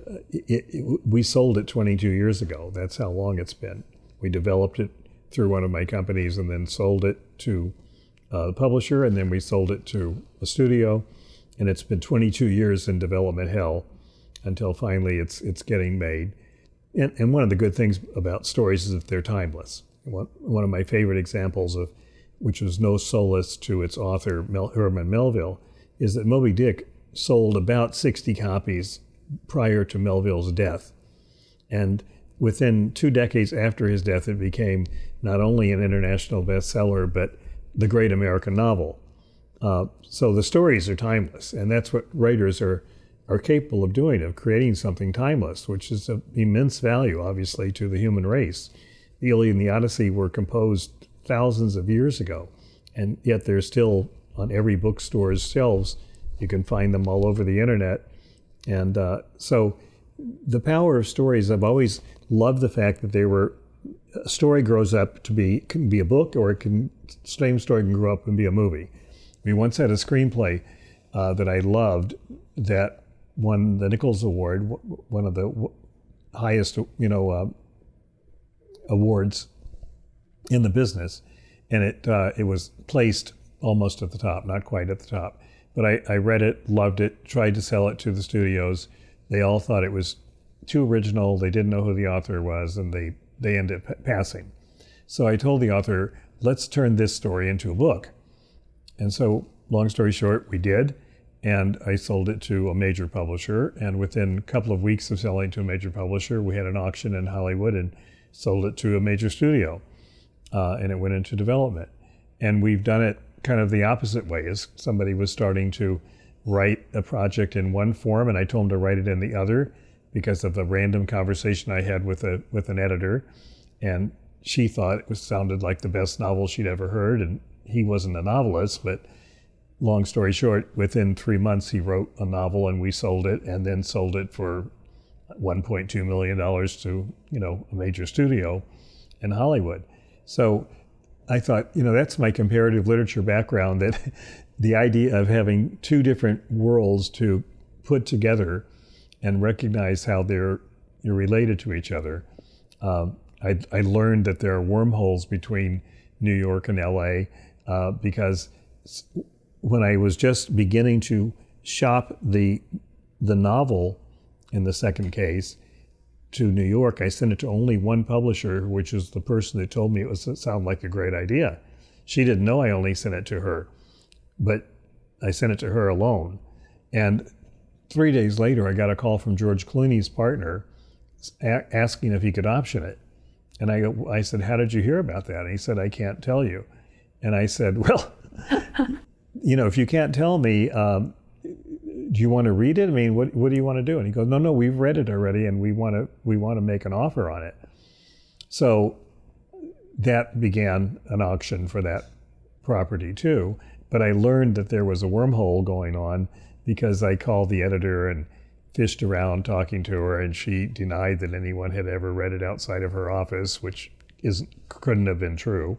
we sold it 22 years ago. That's how long it's been. We developed it through one of my companies and then sold it to the publisher, and then we sold it to a studio. And it's been 22 years in development hell until finally it's getting made. And one of the good things about stories is that they're timeless. One of my favorite examples of which was no solace to its author, Herman Melville, is that Moby Dick sold about 60 copies prior to Melville's death. And within 2 decades after his death, it became not only an international bestseller, but the great American novel. So the stories are timeless, and that's what writers are capable of doing, of creating something timeless, which is of immense value, obviously, to the human race. The Iliad and the Odyssey were composed thousands of years ago, and yet they're still on every bookstore's shelves. You can find them all over the internet. And so the power of stories, I've always loved the fact that a story grows up can be a book, or same story can grow up and be a movie. We once had a screenplay that I loved that won the Nichols Award, one of the highest, awards in the business, and it was placed almost at the top, not quite at the top. But I read it, loved it, tried to sell it to the studios. They all thought it was too original. They didn't know who the author was, and they ended up passing. So I told the author, let's turn this story into a book. And so, long story short, we did. And I sold it to a major publisher. And within a couple of weeks of selling to a major publisher, we had an auction in Hollywood and sold it to a major studio. And it went into development. And we've done it kind of the opposite way. As somebody was starting to write a project in one form, and I told him to write it in the other because of a random conversation I had with an editor. And she thought it sounded like the best novel she'd ever heard. And he wasn't a novelist, but long story short, within 3 months, he wrote a novel and we sold it, and then sold it for $1.2 million to, a major studio in Hollywood. So I thought, that's my comparative literature background, that the idea of having two different worlds to put together and recognize how you're related to each other. I learned that there are wormholes between New York and LA because when I was just beginning to shop the novel in the second case to New York, I sent it to only one publisher, which is the person that told me it sounded like a great idea. She didn't know I only sent it to her, but I sent it to her alone. And 3 days later, I got a call from George Clooney's partner asking if he could option it. And I said, how did you hear about that? And he said, I can't tell you. And I said, well, if you can't tell me, do you want to read it? I mean, what do you want to do? And he goes, no, we've read it already, and we want to make an offer on it. So that began an auction for that property too. But I learned that there was a wormhole going on because I called the editor and fished around talking to her, and she denied that anyone had ever read it outside of her office, which couldn't have been true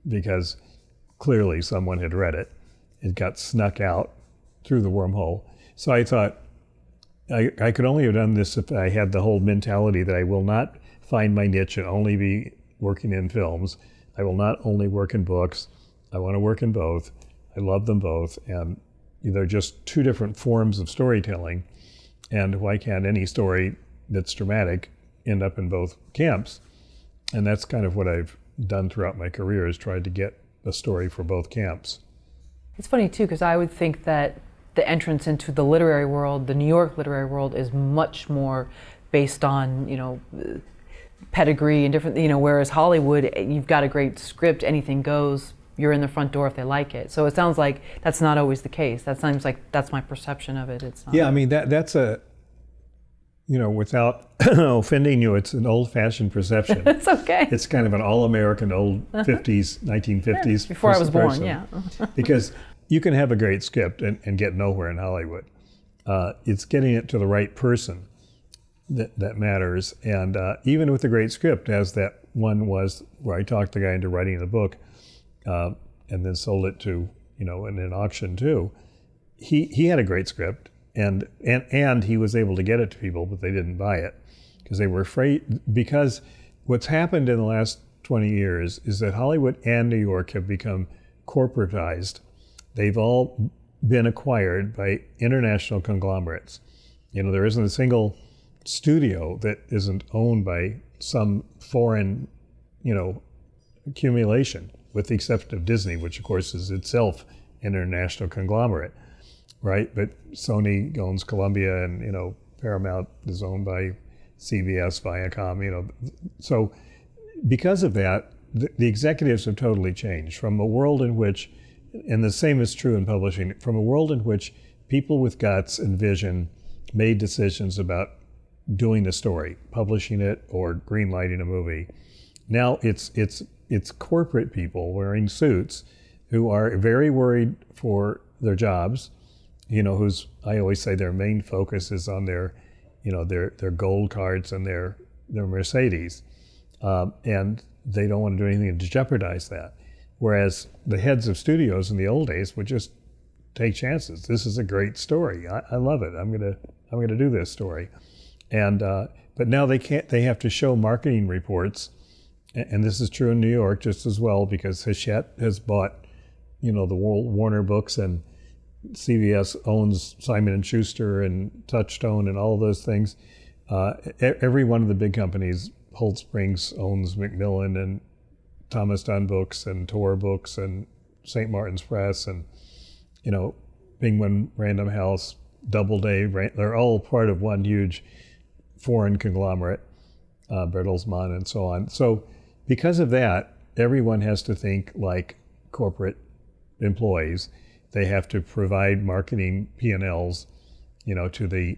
because clearly someone had read it. It got snuck out through the wormhole. So I thought I could only have done this if I had the whole mentality that I will not find my niche and only be working in films. I will not only work in books. I want to work in both. I love them both. And they're just two different forms of storytelling. And why can't any story that's dramatic end up in both camps? And that's kind of what I've done throughout my career, is tried to get a story for both camps.
It's funny too, because I would think that the entrance into the literary world, the New York literary world, is much more based on, pedigree and different, whereas Hollywood, you've got a great script, anything goes, you're in the front door if they like it. So it sounds like that's not always the case. That sounds like that's my perception of it. It's not.
Yeah, I mean, that's without offending you, it's an old-fashioned perception.
It's okay.
It's kind of an all-American old 50s, 1950s.
Before I was born, yeah.
Because you can have a great script and get nowhere in Hollywood. It's getting it to the right person that matters. And even with a great script, as that one was where I talked the guy into writing the book and then sold it to, in an auction too, he had a great script. And he was able to get it to people, but they didn't buy it because they were afraid. Because what's happened in the last 20 years is that Hollywood and New York have become corporatized. They've all been acquired by international conglomerates. There isn't a single studio that isn't owned by some foreign, accumulation, with the exception of Disney, which of course is itself an international conglomerate. Right, but Sony owns Columbia, and Paramount is owned by CBS, Viacom. So because of that, the executives have totally changed from a world in which, and the same is true in publishing, from a world in which people with guts and vision made decisions about doing a story, publishing it, or greenlighting a movie. Now it's corporate people wearing suits who are very worried for their jobs. Whose, I always say, their main focus is on their gold cards and their Mercedes, and they don't want to do anything to jeopardize that. Whereas the heads of studios in the old days would just take chances. This is a great story. I love it. I'm gonna do this story, and But now they can't. They have to show marketing reports, and this is true in New York just as well, because Hachette has bought, the Warner Books, and CBS owns Simon and Schuster and Touchstone and all of those things. Every one of the big companies, Holt Springs owns Macmillan and Thomas Dunn Books and Tor Books and St. Martin's Press and, Penguin Random House, Doubleday. They're all part of one huge foreign conglomerate, Bertelsmann and so on. So because of that, everyone has to think like corporate employees. They have to provide marketing P&Ls, to the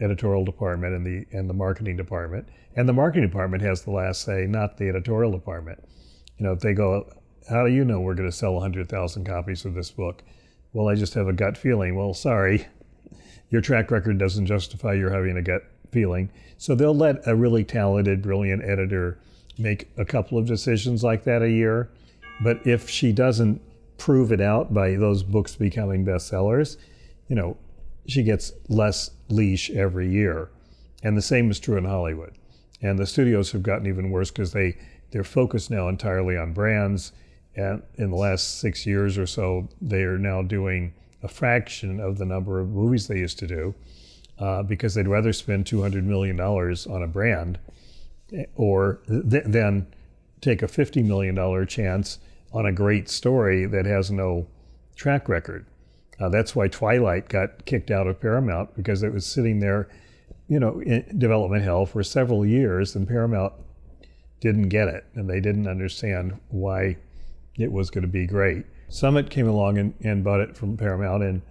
editorial department and the marketing department. And the marketing department has the last say, not the editorial department. If they go, how do you know we're going to sell 100,000 copies of this book? Well, I just have a gut feeling. Well, sorry, your track record doesn't justify your having a gut feeling. So they'll let a really talented, brilliant editor make a couple of decisions like that a year. But if she doesn't prove it out by those books becoming bestsellers, she gets less leash every year. And the same is true in Hollywood. And the studios have gotten even worse because they're focused now entirely on brands. And in the last 6 years or so, they are now doing a fraction of the number of movies they used to do, because they'd rather spend $200 million on a brand or than take a $50 million chance on a great story that has no track record. That's why Twilight got kicked out of Paramount, because it was sitting there, in development hell for several years, and Paramount didn't get it, and they didn't understand why it was going to be great. Summit came along and bought it from Paramount and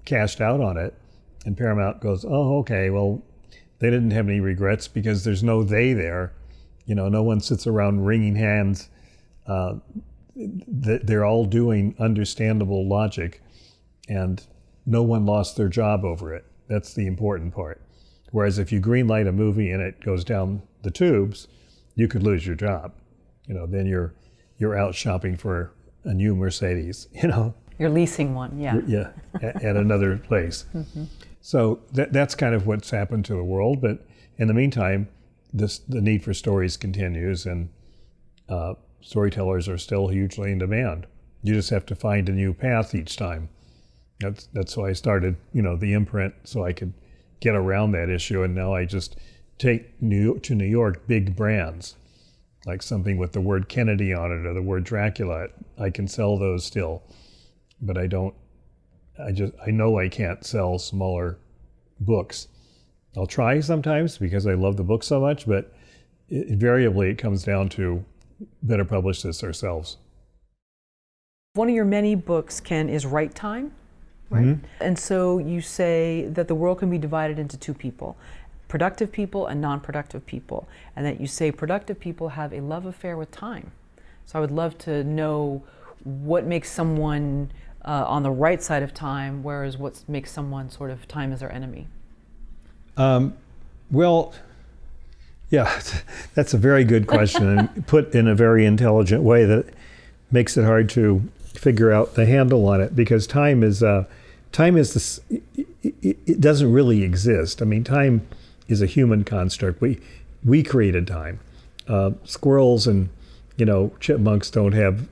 cashed out on it, and Paramount goes, oh, okay, well, they didn't have any regrets because there's no they there. No one sits around wringing hands. They're all doing understandable logic, and no one lost their job over it. That's the important part. Whereas if you greenlight a movie and it goes down the tubes, you could lose your job. Then you're out shopping for a new Mercedes.
You're leasing one, yeah.
Yeah, at another place. Mm-hmm. So that's kind of what's happened to the world. But in the meantime, the need for stories continues, and storytellers are still hugely in demand. You just have to find a new path each time. That's why I started, the imprint, so I could get around that issue. And now I just take to New York big brands, like something with the word Kennedy on it or the word Dracula. I can sell those still, but I know I can't sell smaller books. I'll try sometimes because I love the book so much, but invariably it comes down to better publish this ourselves.
One of your many books, Ken, is Right Time, right? Mm-hmm. And so you say that the world can be divided into two people, productive people and non-productive people, and that you say productive people have a love affair with time. So I would love to know what makes someone on the right side of time, whereas what makes someone sort of time as their enemy.
Well, yeah, that's a very good question, and put in a very intelligent way that makes it hard to figure out the handle on it, because time is this. It doesn't really exist. I mean, time is a human construct. We created time. Squirrels and chipmunks don't have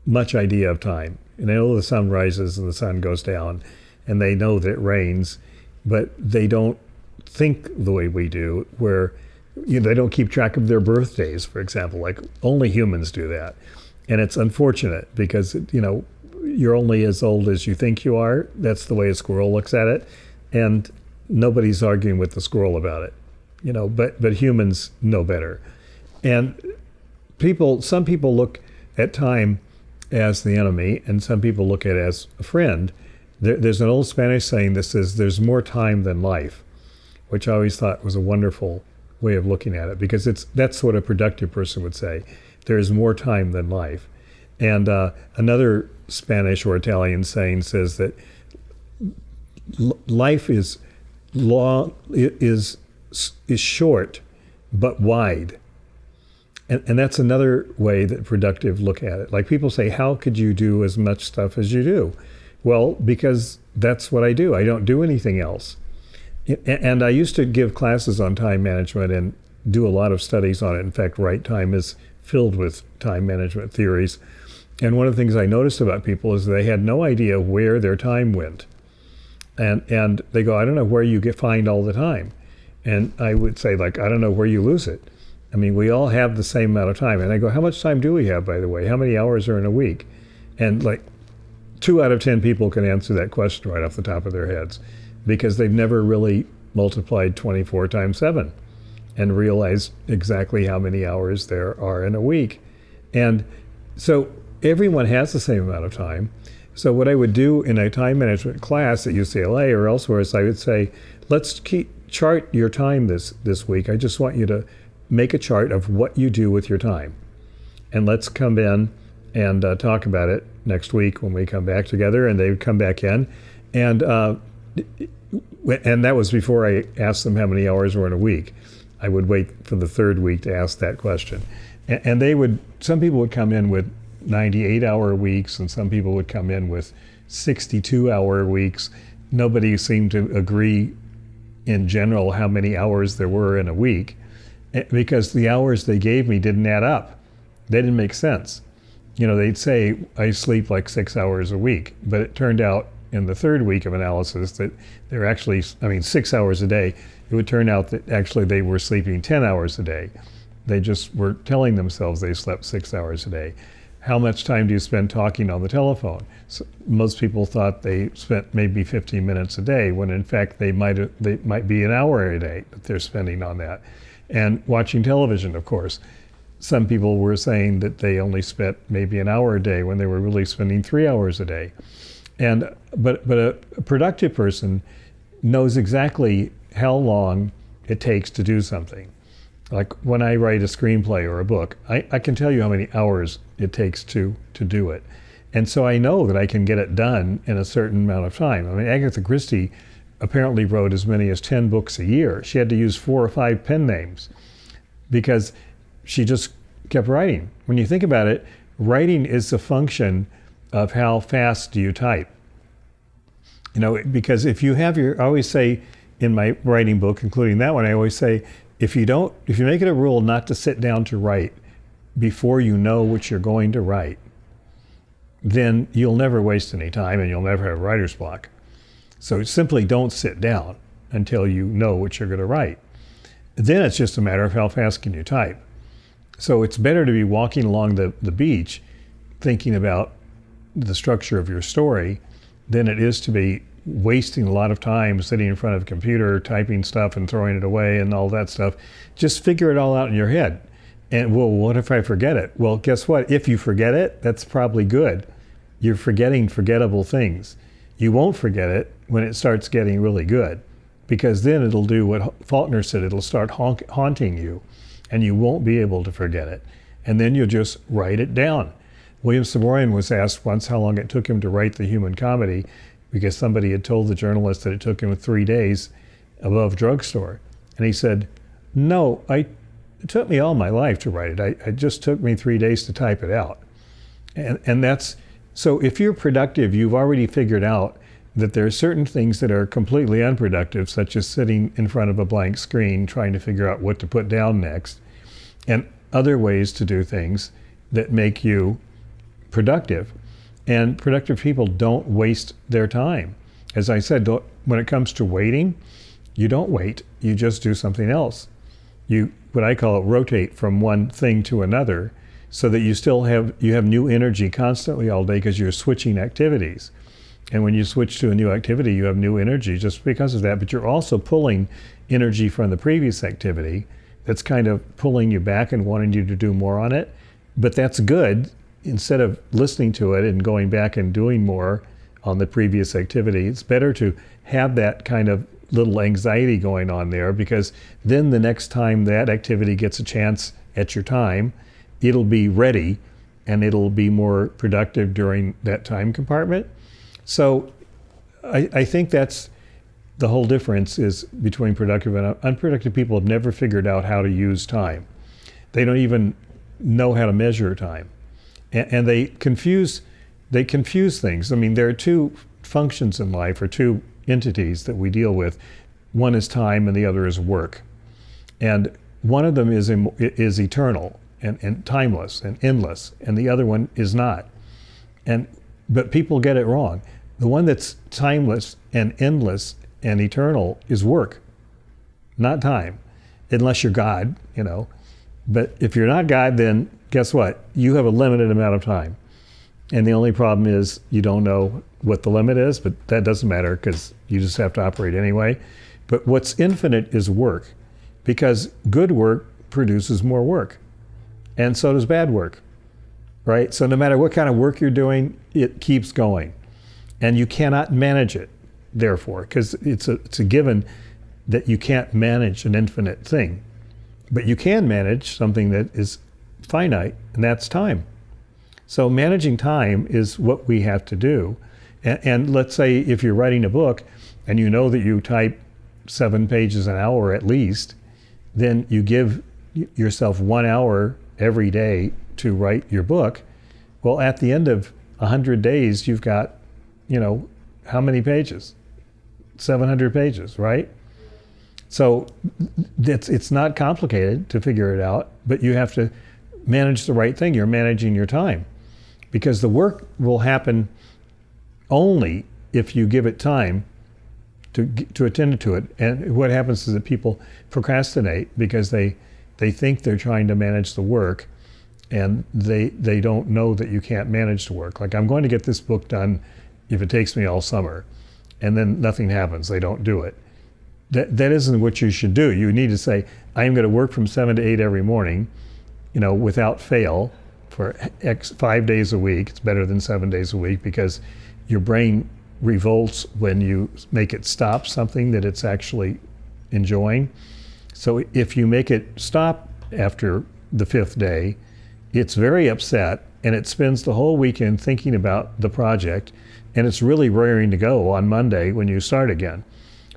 much idea of time, and they know the sun rises and the sun goes down, and they know that it rains, but they don't think the way we do, where they don't keep track of their birthdays, for example. Like, only humans do that. And it's unfortunate because, you're only as old as you think you are. That's the way a squirrel looks at it. And nobody's arguing with the squirrel about it, but humans know better. And some people look at time as the enemy, and some people look at it as a friend. There's an old Spanish saying that says there's more time than life, which I always thought was a wonderful way of looking at it, because that's what a productive person would say. There is more time than life. And another Spanish or Italian saying says that life is long, is short, but wide. And that's another way that productive look at it. Like, people say, how could you do as much stuff as you do? Well, because that's what I do. I don't do anything else. And I used to give classes on time management and do a lot of studies on it. In fact, Right Time is filled with time management theories. And one of the things I noticed about people is they had no idea where their time went. And they go, I don't know where you find all the time. And I would say, like, I don't know where you lose it. I mean, we all have the same amount of time. And I go, how much time do we have, by the way? How many hours are in a week? And like 2 out of 10 people can answer that question right off the top of their heads, because they've never really multiplied 24 times 7 and realized exactly how many hours there are in a week. And so everyone has the same amount of time. So what I would do in a time management class at UCLA or elsewhere is I would say, let's chart your time this week. I just want you to make a chart of what you do with your time. And let's come in and talk about it next week when we come back together. And they would come back in. And that was before I asked them how many hours were in a week. I would wait for the third week to ask that question. And some people would come in with 98-hour weeks, and some people would come in with 62-hour weeks. Nobody seemed to agree in general how many hours there were in a week, because the hours they gave me didn't add up. They didn't make sense. They'd say, I sleep like 6 hours a week, but it turned out in the third week of analysis that they're actually, 6 hours a day. It would turn out that actually they were sleeping 10 hours a day. They just were telling themselves they slept 6 hours a day. How much time do you spend talking on the telephone? So most people thought they spent maybe 15 minutes a day, when in fact they might be an hour a day that they're spending on that. And watching television, of course. Some people were saying that they only spent maybe an hour a day when they were really spending 3 hours a day. But a productive person knows exactly how long it takes to do something. Like when I write a screenplay or a book, I can tell you how many hours it takes to do it. And so I know that I can get it done in a certain amount of time. Agatha Christie apparently wrote as many as 10 books a year. She had to use 4 or 5 pen names because she just kept writing. When you think about it, writing is a function of how fast do you type. Because if you have I always say in my writing book, including that one, I always say, if you make it a rule not to sit down to write before you know what you're going to write, then you'll never waste any time and you'll never have writer's block. So simply don't sit down until you know what you're going to write. Then it's just a matter of how fast can you type. So it's better to be walking along the beach thinking about the structure of your story than it is to be wasting a lot of time sitting in front of a computer, typing stuff and throwing it away and all that stuff. Just figure it all out in your head. And well, what if I forget it? Well, guess what? If you forget it, that's probably good. You're forgetting forgettable things. You won't forget it when it starts getting really good, because then it'll do what Faulkner said, it'll start haunting you and you won't be able to forget it. And then you'll just write it down. William Samourian was asked once how long it took him to write The Human Comedy, because somebody had told the journalist that it took him 3 days above drugstore. And he said, no, it took me all my life to write it. It just took me 3 days to type it out. And that's, so if you're productive, you've already figured out that there are certain things that are completely unproductive, such as sitting in front of a blank screen trying to figure out what to put down next, and other ways to do things that make you productive. And productive people don't waste their time. As I said, when it comes to waiting, you don't wait, you just do something else. You, what I call it, rotate from one thing to another, so that you have new energy constantly all day because you're switching activities. And when you switch to a new activity, you have new energy just because of that, but you're also pulling energy from the previous activity that's kind of pulling you back and wanting you to do more on it. But that's good. Instead of listening to it and going back and doing more on the previous activity, it's better to have that kind of little anxiety going on there, because then the next time that activity gets a chance at your time, it'll be ready and it'll be more productive during that time compartment. So I think that's the whole difference is between productive and unproductive people have never figured out how to use time. They don't even know how to measure time. And they confuse things. There are two functions in life, or two entities that we deal with. one is time and the other is work. And one of them is eternal and timeless and endless, and the other one is not. But people get it wrong. The one that's timeless and endless and eternal is work, not time, unless you're God, But if you're not God, then guess what? You have a limited amount of time. And the only problem is you don't know what the limit is, but that doesn't matter because you just have to operate anyway. But what's infinite is work, because good work produces more work, and so does bad work, right? So no matter what kind of work you're doing, it keeps going, and you cannot manage it, therefore, because it's a given that you can't manage an infinite thing. But you can manage something that is finite, and that's time. So managing time is what we have to do. And let's say if you're writing a book and you know that you type 7 pages an hour at least, then you give yourself 1 hour every day to write your book. Well, at the end of 100 days, you've got, how many pages? 700 pages, right? So it's not complicated to figure it out, but you have to manage the right thing. You're managing your time, because the work will happen only if you give it time to attend to it. And what happens is that people procrastinate because they think they're trying to manage the work, and they don't know that you can't manage the work. Like, I'm going to get this book done if it takes me all summer, and then nothing happens. They don't do it. That isn't what you should do. You need to say, I'm going to work from 7 to 8 every morning, without fail for 5 days a week. It's better than 7 days a week, because your brain revolts when you make it stop something that it's actually enjoying. So if you make it stop after the 5th day, it's very upset, and it spends the whole weekend thinking about the project, and it's really raring to go on Monday when you start again.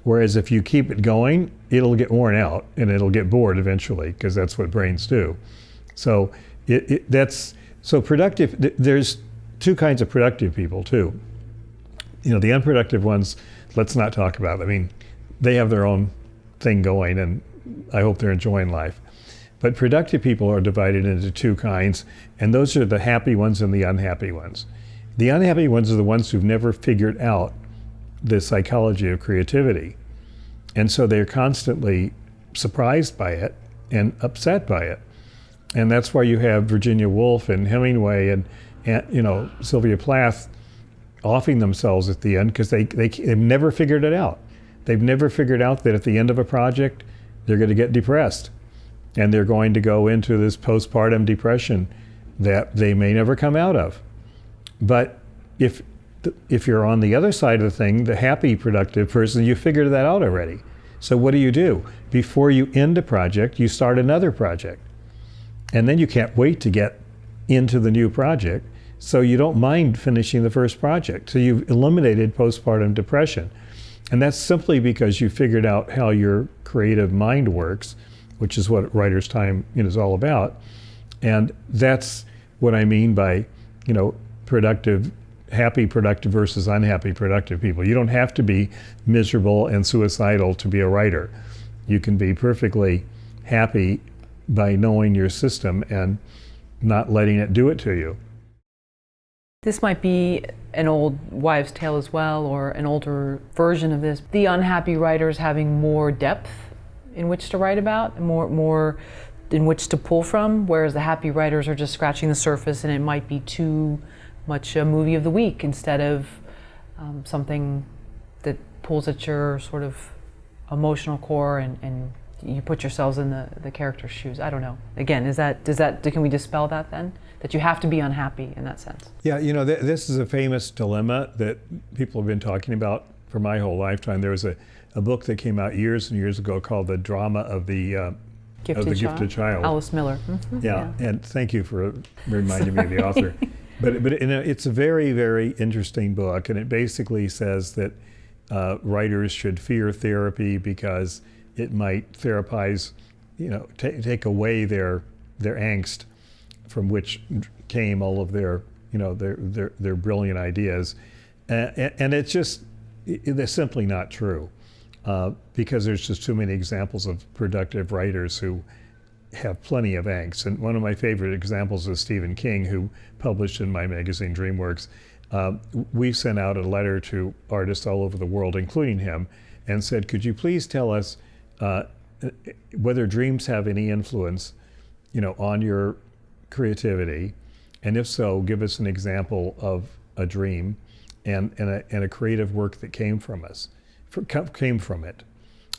Whereas if you keep it going, it'll get worn out and it'll get bored eventually, because that's what brains do. So that's so productive. There's 2 kinds of productive people too. The unproductive ones, let's not talk about. I mean, they have their own thing going, and I hope they're enjoying life. But productive people are divided into 2 kinds, and those are the happy ones and the unhappy ones. The unhappy ones are the ones who've never figured out the psychology of creativity. And so they're constantly surprised by it and upset by it. And that's why you have Virginia Woolf and Hemingway and Sylvia Plath offing themselves at the end, because they've never figured it out. They've never figured out that at the end of a project, they're going to get depressed. And they're going to go into this postpartum depression that they may never come out of. But if you're on the other side of the thing, the happy, productive person, you figured that out already. So what do? Before you end a project, you start another project. And then you can't wait to get into the new project, so you don't mind finishing the first project. So you've eliminated postpartum depression. And that's simply because you figured out how your creative mind works, which is what writer's time is all about. And that's what I mean by, productive, happy, productive versus unhappy, productive people. You don't have to be miserable and suicidal to be a writer. You can be perfectly happy by knowing your system and not letting it do it to you.
This might be an old wives' tale as well, or an older version of this. The unhappy writers having more depth in which to write about, more in which to pull from, whereas the happy writers are just scratching the surface, and it might be too much a movie of the week instead of something that pulls at your sort of emotional core, and you put yourselves in the character's shoes. I don't know. Again, can we dispel that then? That you have to be unhappy in that sense?
Yeah, this is a famous dilemma that people have been talking about for my whole lifetime. There was a book that came out years and years ago called The Drama of the Gifted Child.
Alice Miller. Mm-hmm.
Yeah, and thank you for reminding me of the author. But it's a very, very interesting book, and it basically says that writers should fear therapy because it might therapize, take away their angst, from which came all of their brilliant ideas, and it's simply not true. because there's just too many examples of productive writers who have plenty of angst. And one of my favorite examples is Stephen King, who published in my magazine DreamWorks. We sent out a letter to artists all over the world, including him, and said, could you please tell us whether dreams have any influence, on your creativity, and if so, give us an example of a dream and a creative work that came from it.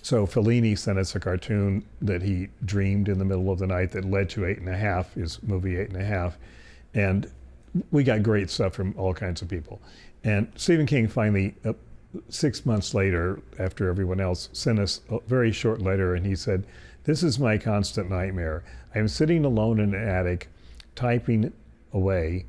So Fellini sent us a cartoon that he dreamed in the middle of the night that led to 8½, his movie 8½, and we got great stuff from all kinds of people. And Stephen King finally, 6 months later, after everyone else, sent us a very short letter, and he said, this is my constant nightmare. I'm sitting alone in an attic, typing away,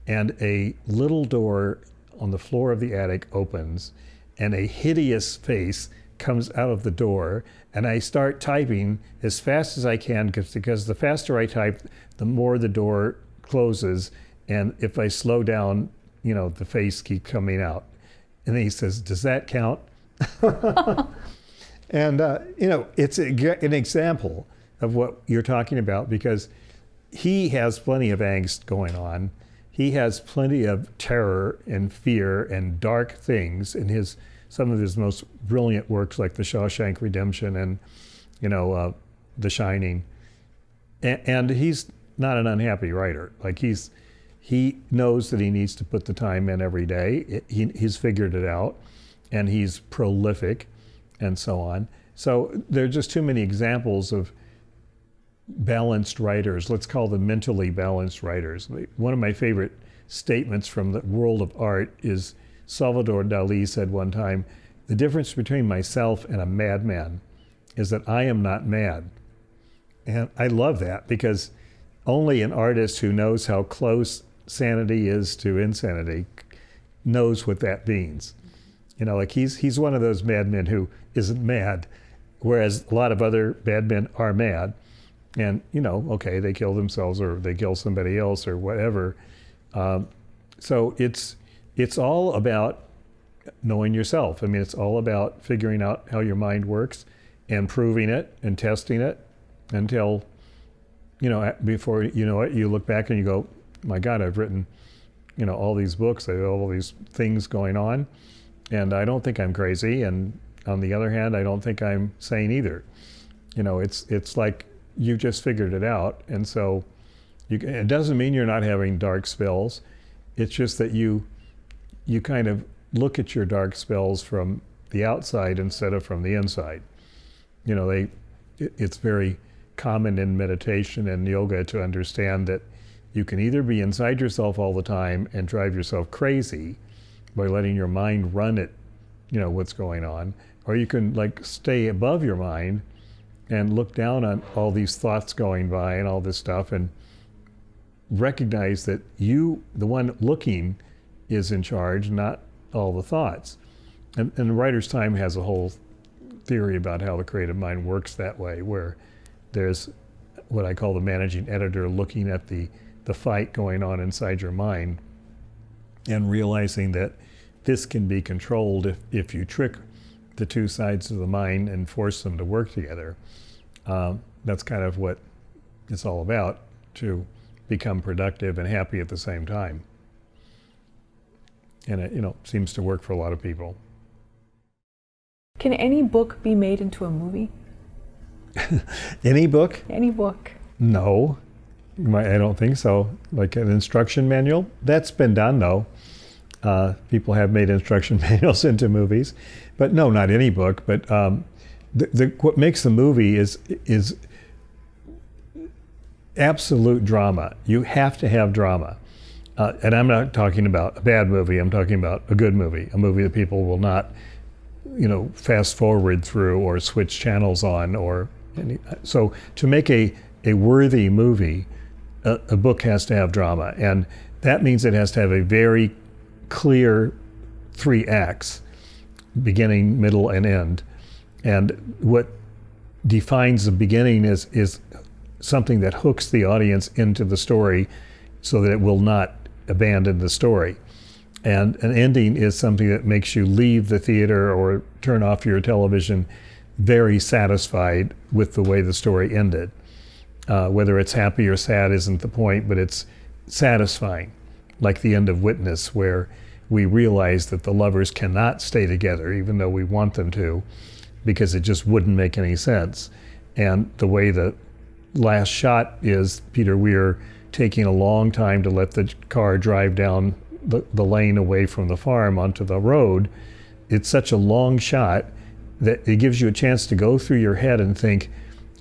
and a little door on the floor of the attic opens, and a hideous face comes out of the door, and I start typing as fast as I can, because the faster I type, the more the door closes, and if I slow down, the face keeps coming out. And then he says, does that count? And, it's an example of what you're talking about, because he has plenty of angst going on. He has plenty of terror and fear and dark things in some of his most brilliant works, like The Shawshank Redemption and, The Shining. And he's not an unhappy writer. Like he knows that he needs to put the time in every day. He's figured it out, and he's prolific, and so on. So there are just too many examples of balanced writers. Let's call them mentally balanced writers. One of my favorite statements from the world of art is Salvador Dali said one time, the difference between myself and a madman is that I am not mad. And I love that, because only an artist who knows how close sanity is to insanity knows what that means. Like he's one of those madmen who isn't mad, whereas a lot of other bad men are mad. And, okay, they kill themselves or they kill somebody else or whatever. So it's all about knowing yourself. I mean, it's all about figuring out how your mind works and proving it and testing it until, before you know it, you look back and you go, my God, I've written, all these books, I have all these things going on, and I don't think I'm crazy. And on the other hand, I don't think I'm sane either. It's like you just figured it out. And so it doesn't mean you're not having dark spells. It's just that you kind of look at your dark spells from the outside instead of from the inside. It's very common in meditation and yoga to understand that you can either be inside yourself all the time and drive yourself crazy by letting your mind run it, what's going on, or you can stay above your mind and look down on all these thoughts going by and all this stuff and recognize that you, the one looking, is in charge, not all the thoughts. And the Writer's Time has a whole theory about how the creative mind works that way, where there's what I call the managing editor looking at the fight going on inside your mind and realizing that this can be controlled if you trick the two sides of the mind and force them to work together. That's kind of what it's all about, to become productive and happy at the same time. And it seems to work for a lot of people.
Can any book be made into a movie?
Any book?
Any book.
No, I don't think so. Like an instruction manual? That's been done, though. People have made instruction manuals into movies. But no, not any book. But what makes the movie is absolute drama. You have to have drama. And I'm not talking about a bad movie. I'm talking about a good movie, a movie that people will not, fast forward through or switch channels on. So to make a worthy movie, a book has to have drama. And that means it has to have a very clear 3 acts, beginning, middle, and end. And what defines the beginning is something that hooks the audience into the story so that it will not abandon the story. And an ending is something that makes you leave the theater or turn off your television very satisfied with the way the story ended. Whether it's happy or sad isn't the point, but it's satisfying, like the end of Witness, where we realize that the lovers cannot stay together, even though we want them to, because it just wouldn't make any sense. And the way the last shot is Peter Weir taking a long time to let the car drive down the lane away from the farm onto the road, it's such a long shot that it gives you a chance to go through your head and think,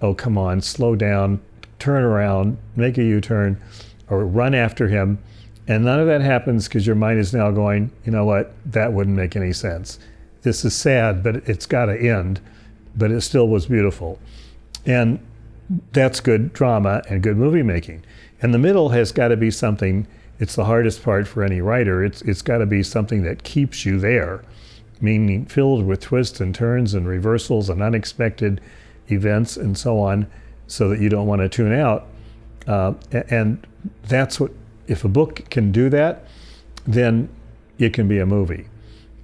oh, come on, slow down, turn around, make a U-turn, or run after him. And none of that happens because your mind is now going, you know what, that wouldn't make any sense. This is sad, but it's got to end. But it still was beautiful. And that's good drama and good movie making. And the middle has got to be something, it's the hardest part for any writer, it's got to be something that keeps you there, meaning filled with twists and turns and reversals and unexpected events and so on, so that you don't want to tune out. And that's what, if a book can do that, then it can be a movie.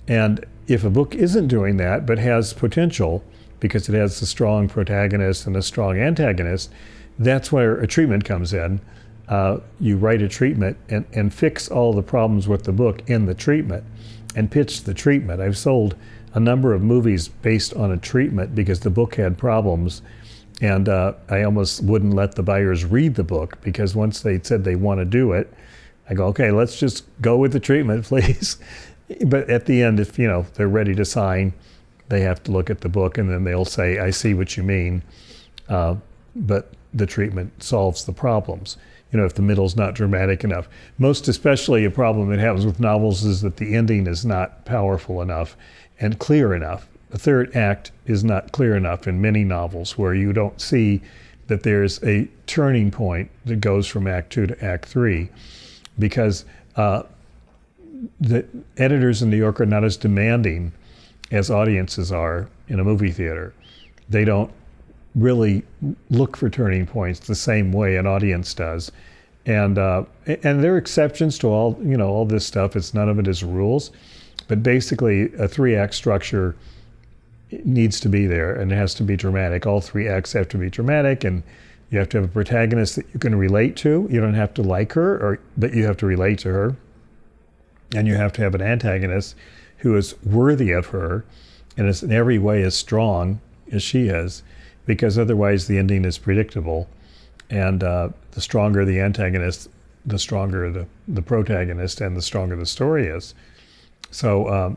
And if a book isn't doing that, but has potential, because it has a strong protagonist and a strong antagonist, that's where a treatment comes in. You write a treatment and fix all the problems with the book in the treatment and pitch the treatment. I've sold a number of movies based on a treatment because the book had problems, and I almost wouldn't let the buyers read the book, because once they said they want to do it, I go, okay, let's just go with the treatment, please. But at the end, if they're ready to sign, they have to look at the book, and then they'll say, I see what you mean, but the treatment solves the problems. If the middle's not dramatic enough. Most especially a problem that happens with novels is that the ending is not powerful enough and clear enough. The third act is not clear enough in many novels, where you don't see that there's a turning point that goes from Act 2 to Act 3, because the editors in New York are not as demanding as audiences are in a movie theater. They don't really look for turning points the same way an audience does. And there are exceptions to all this stuff. None of it is rules, but basically a 3-act structure needs to be there, and it has to be dramatic. All 3 acts have to be dramatic, and you have to have a protagonist that you can relate to. You don't have to like her, but you have to relate to her. And you have to have an antagonist who is worthy of her and is in every way as strong as she is, because otherwise the ending is predictable. And the stronger the antagonist, the stronger the protagonist, and the stronger the story is. So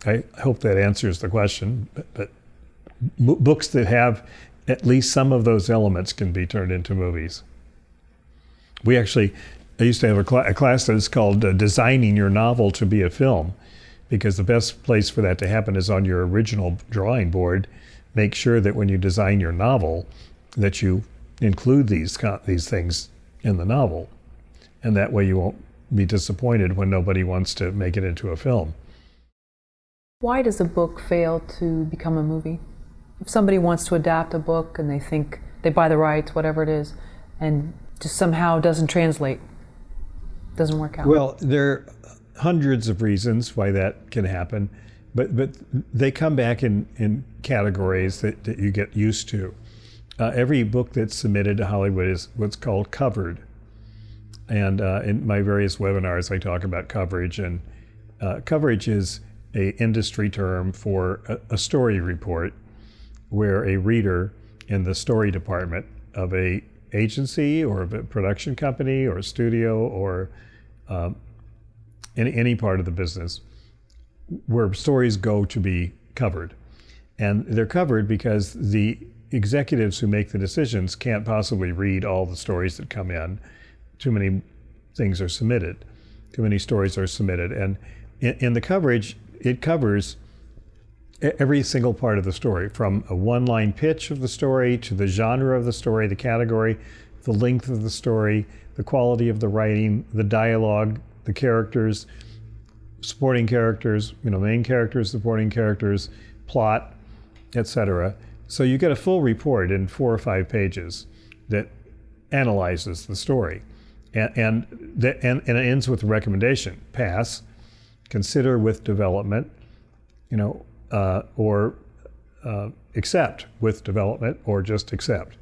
I hope that answers the question. But books that have at least some of those elements can be turned into movies. I used to have a class that is called Designing Your Novel to be a Film, because the best place for that to happen is on your original drawing board. Make sure that when you design your novel, that you include these things in the novel. And that way you won't be disappointed when nobody wants to make it into a film.
Why does a book fail to become a movie? If somebody wants to adapt a book and they think they buy the rights, whatever it is, and just somehow doesn't translate, doesn't work out.
Well, there are hundreds of reasons why that can happen, but they come back in categories that you get used to. Every book that's submitted to Hollywood is what's called covered. And in my various webinars, I talk about coverage, and coverage is an industry term for a story report, where a reader in the story department of a agency or of a production company or a studio or any part of the business, where stories go to be covered. And they're covered because the executives who make the decisions can't possibly read all the stories that come in. Too many things are submitted. Too many stories are submitted. And in the coverage, it covers every single part of the story, from a one-line pitch of the story to the genre of the story, the category, the length of the story, the quality of the writing, the dialogue, the characters, supporting characters, main characters, supporting characters, plot, etc. So you get a full report in 4 or 5 pages that analyzes the story, and it ends with a recommendation: pass, consider with development, or accept with development, or just accept.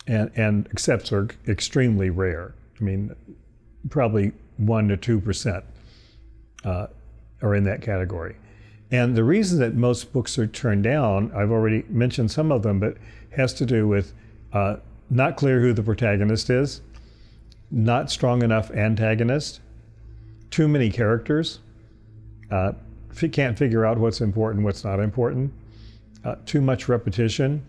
And accepts are extremely rare. I mean, probably 1% to 2% are in that category. And the reason that most books are turned down, I've already mentioned some of them, but has to do with not clear who the protagonist is, not strong enough antagonist, too many characters, if you can't figure out what's important, what's not important, too much repetition.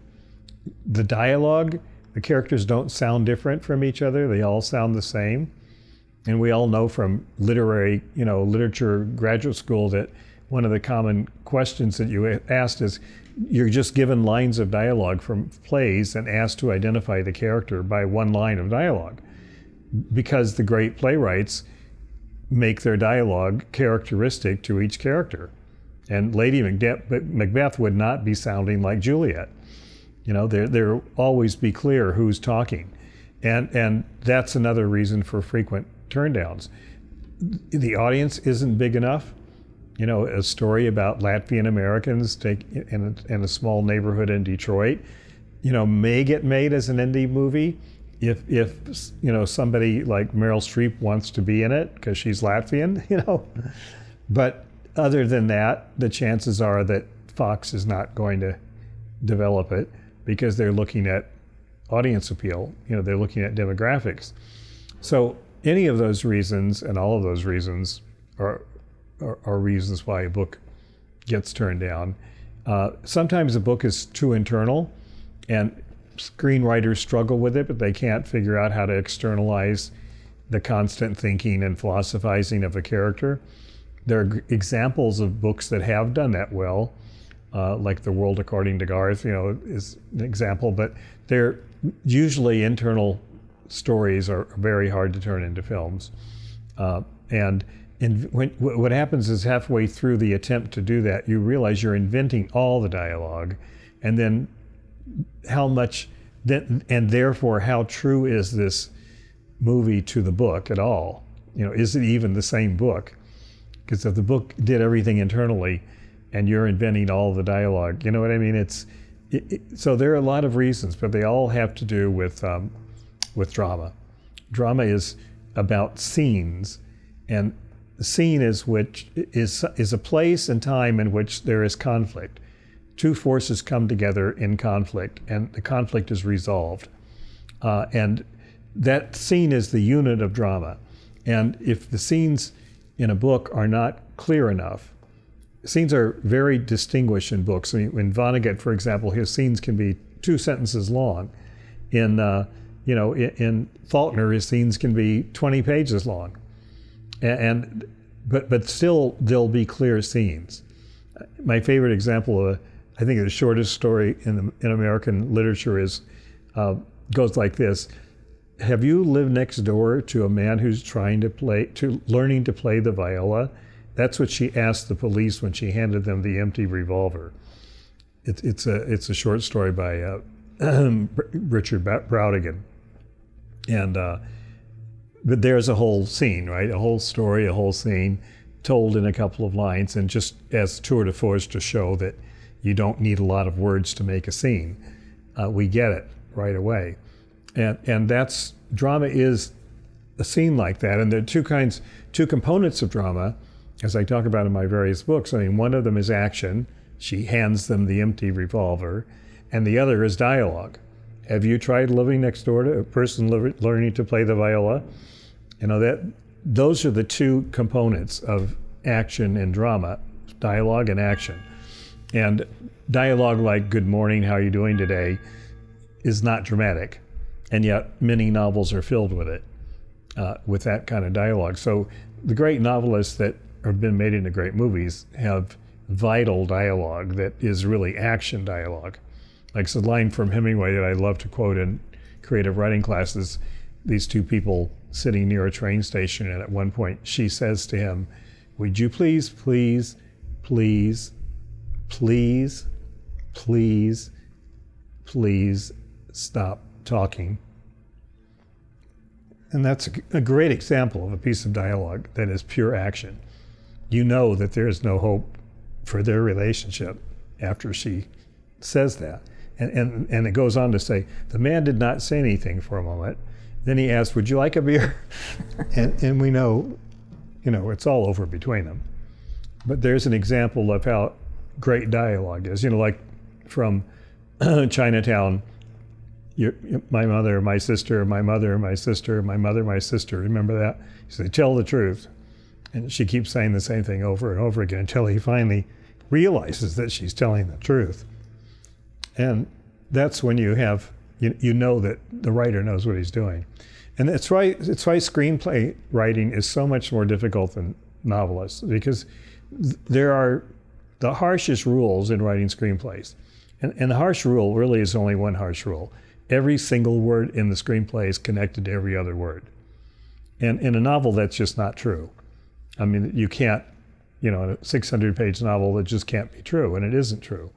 The dialogue, the characters don't sound different from each other, they all sound the same. And we all know from literature graduate school that one of the common questions that you asked is, you're just given lines of dialogue from plays and asked to identify the character by one line of dialogue. Because the great playwrights make their dialogue characteristic to each character. And Lady Macbeth would not be sounding like Juliet. There always be clear who's talking. And that's another reason for frequent turndowns. The audience isn't big enough. A story about Latvian Americans in a small neighborhood in Detroit, may get made as an indie movie if somebody like Meryl Streep wants to be in it because she's Latvian, But other than that, the chances are that Fox is not going to develop it because they're looking at audience appeal. They're looking at demographics. So any of those reasons and all of those reasons are reasons why a book gets turned down. Sometimes a book is too internal, and screenwriters struggle with it, but they can't figure out how to externalize the constant thinking and philosophizing of a character. There are examples of books that have done that well, like The World According to Garth, is an example, but they're usually internal stories are very hard to turn into films. And what happens is halfway through the attempt to do that, you realize you're inventing all the dialogue, and then and therefore how true is this movie to the book at all? Is it even the same book? Because if the book did everything internally and you're inventing all the dialogue, you know what I mean? So there are a lot of reasons, but they all have to do with drama. Drama is about scenes, and the scene is a place and time in which there is conflict. Two forces come together in conflict, and the conflict is resolved. And that scene is the unit of drama. And if the scenes in a book are not clear enough, scenes are very distinguished in books. I mean, in Vonnegut, for example, his scenes can be 2 sentences long. In Faulkner, his scenes can be 20 pages long. But still, there'll be clear scenes. My favorite example, I think the shortest story in American literature goes like this. Have you lived next door to a man who's learning to play the viola? That's what she asked the police when she handed them the empty revolver. It's a short story by Richard Brautigan. And but there's a whole scene, right? A whole story, a whole scene told in a couple of lines, and just as tour de force to show that you don't need a lot of words to make a scene. We get it right away. And that's, drama is a scene like that. And there are two components of drama, as I talk about in my various books. I mean, one of them is action. She hands them the empty revolver. And the other is dialogue. Have you tried living next door to a person learning to play the viola? Those are the two components of action and drama, dialogue and action. And dialogue like, good morning, how are you doing today, is not dramatic. And yet many novels are filled with it, with that kind of dialogue. So the great novelists that have been made into great movies have vital dialogue that is really action dialogue. Like it's a line from Hemingway that I love to quote in creative writing classes. These two people sitting near a train station, and at one point she says to him, would you please, please, please, please, please, please stop talking? And that's a great example of a piece of dialogue that is pure action. you know that there is no hope for their relationship after she says that. And it goes on to say, the man did not say anything for a moment. Then he asked, would you like a beer? and we know, it's all over between them. But there's an example of how great dialogue is, like from Chinatown, my mother, my sister, my mother, my sister, my mother, my sister. Remember that? You say, tell the truth. And she keeps saying the same thing over and over again until he finally realizes that she's telling the truth. And that's when you have, you know that the writer knows what he's doing. And it's why screenplay writing is so much more difficult than novelists, because there are the harshest rules in writing screenplays. And the harsh rule really is only one harsh rule. Every single word in the screenplay is connected to every other word. And in a novel, that's just not true. I mean, you can't, in a 600-page novel, that just can't be true, and it isn't true.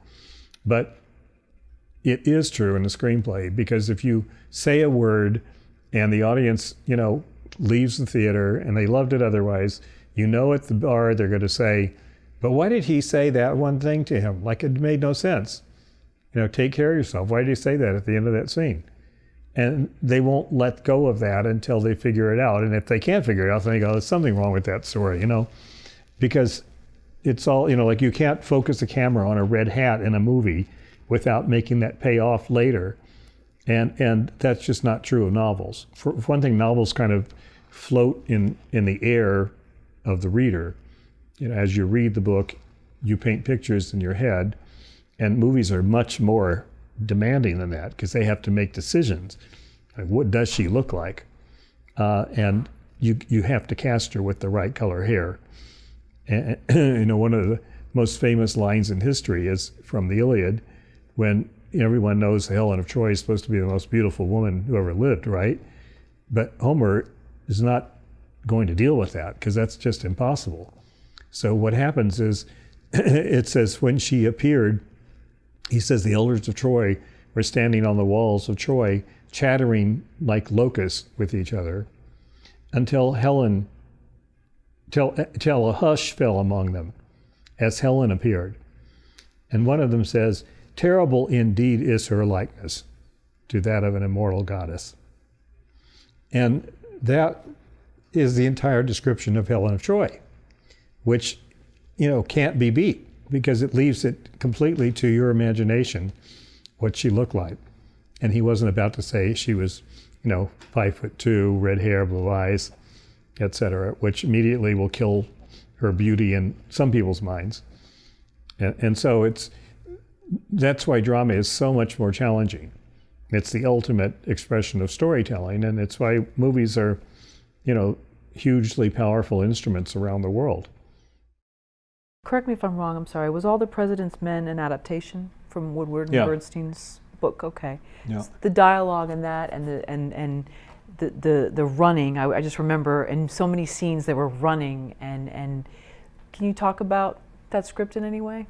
But it is true in a screenplay, because if you say a word and the audience, leaves the theater and they loved it otherwise, at the bar they're going to say, but why did he say that one thing to him? Like it made no sense. Take care of yourself. Why did he say that at the end of that scene? And they won't let go of that until they figure it out. And if they can't figure it out, then they go, there's something wrong with that story, because it's all, like you can't focus a camera on a red hat in a movie without making that pay off later. And that's just not true of novels. For one thing, novels kind of float in the air of the reader. As you read the book, you paint pictures in your head, and movies are much more demanding than that, because they have to make decisions. Like, what does she look like? And you have to cast her with the right color hair. And one of the most famous lines in history is from the Iliad, when everyone knows Helen of Troy is supposed to be the most beautiful woman who ever lived, right? But Homer is not going to deal with that, because that's just impossible. So what happens is, it says, when she appeared, he says the elders of Troy were standing on the walls of Troy, chattering like locusts with each other, until a hush fell among them as Helen appeared. And one of them says, terrible indeed is her likeness to that of an immortal goddess. And that is the entire description of Helen of Troy, which, can't be beat, because it leaves it completely to your imagination what she looked like. And he wasn't about to say she was, 5'2", red hair, blue eyes, etc., which immediately will kill her beauty in some people's minds. And so that's why drama is so much more challenging. It's the ultimate expression of storytelling, and it's why movies are, hugely powerful instruments around the world.
Correct me if I'm wrong, I'm sorry. Was All the President's Men an adaptation from Woodward and Bernstein's book? Okay.
Yeah.
The dialogue in that and the running, I just remember in so many scenes they were running, and can you talk about that script in any way?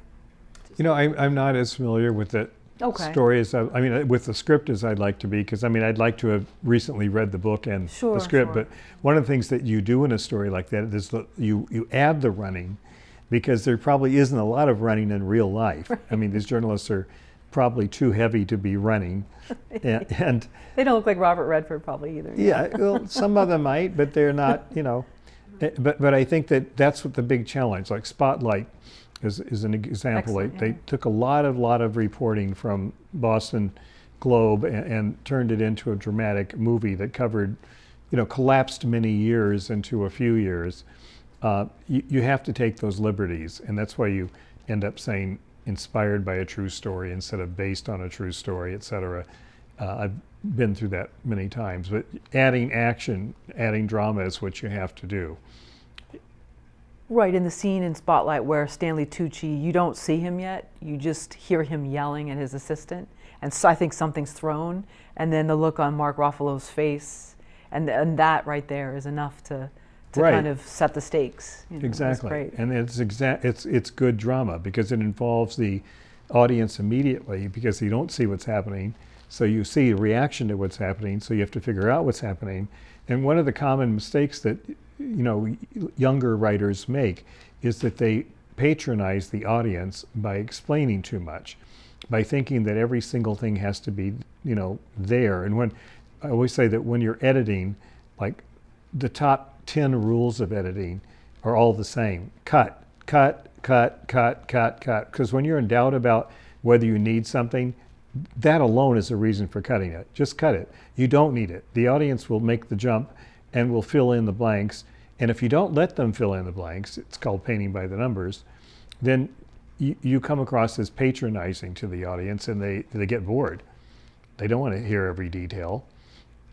I'm not as familiar with the story as with the script as I'd like to be, because I'd like to have recently read the book and the script. But one of the things that you do in a story like that is you add the running, because there probably isn't a lot of running in real life. Right. These journalists are probably too heavy to be running. and
they don't look like Robert Redford probably either.
Yeah, well, some of them might, but they're not, But I think that's what the big challenge, like Spotlight is an example. They took a lot of reporting from Boston Globe and turned it into a dramatic movie that covered, collapsed many years into a few years. You have to take those liberties, and that's why you end up saying inspired by a true story instead of based on a true story, etc. I've been through that many times, but adding action, adding drama is what you have to do.
Right, in the scene in Spotlight where Stanley Tucci, you don't see him yet, you just hear him yelling at his assistant, and so I think something's thrown, and then the look on Mark Ruffalo's face, and that right there is enough to kind of set the stakes.
Exactly,
great.
And it's good drama, because it involves the audience immediately, because you don't see what's happening, so you see a reaction to what's happening, so you have to figure out what's happening. And one of the common mistakes that younger writers make is that they patronize the audience by explaining too much, by thinking that every single thing has to be, there. And when I always say that when you're editing, like the top 10 rules of editing are all the same. Cut, cut, cut, cut, cut, cut. Because when you're in doubt about whether you need something, that alone is a reason for cutting it. Just cut it. You don't need it. The audience will make the jump and will fill in the blanks. And if you don't let them fill in the blanks, it's called painting by the numbers, then you come across as patronizing to the audience, and they get bored. They don't want to hear every detail.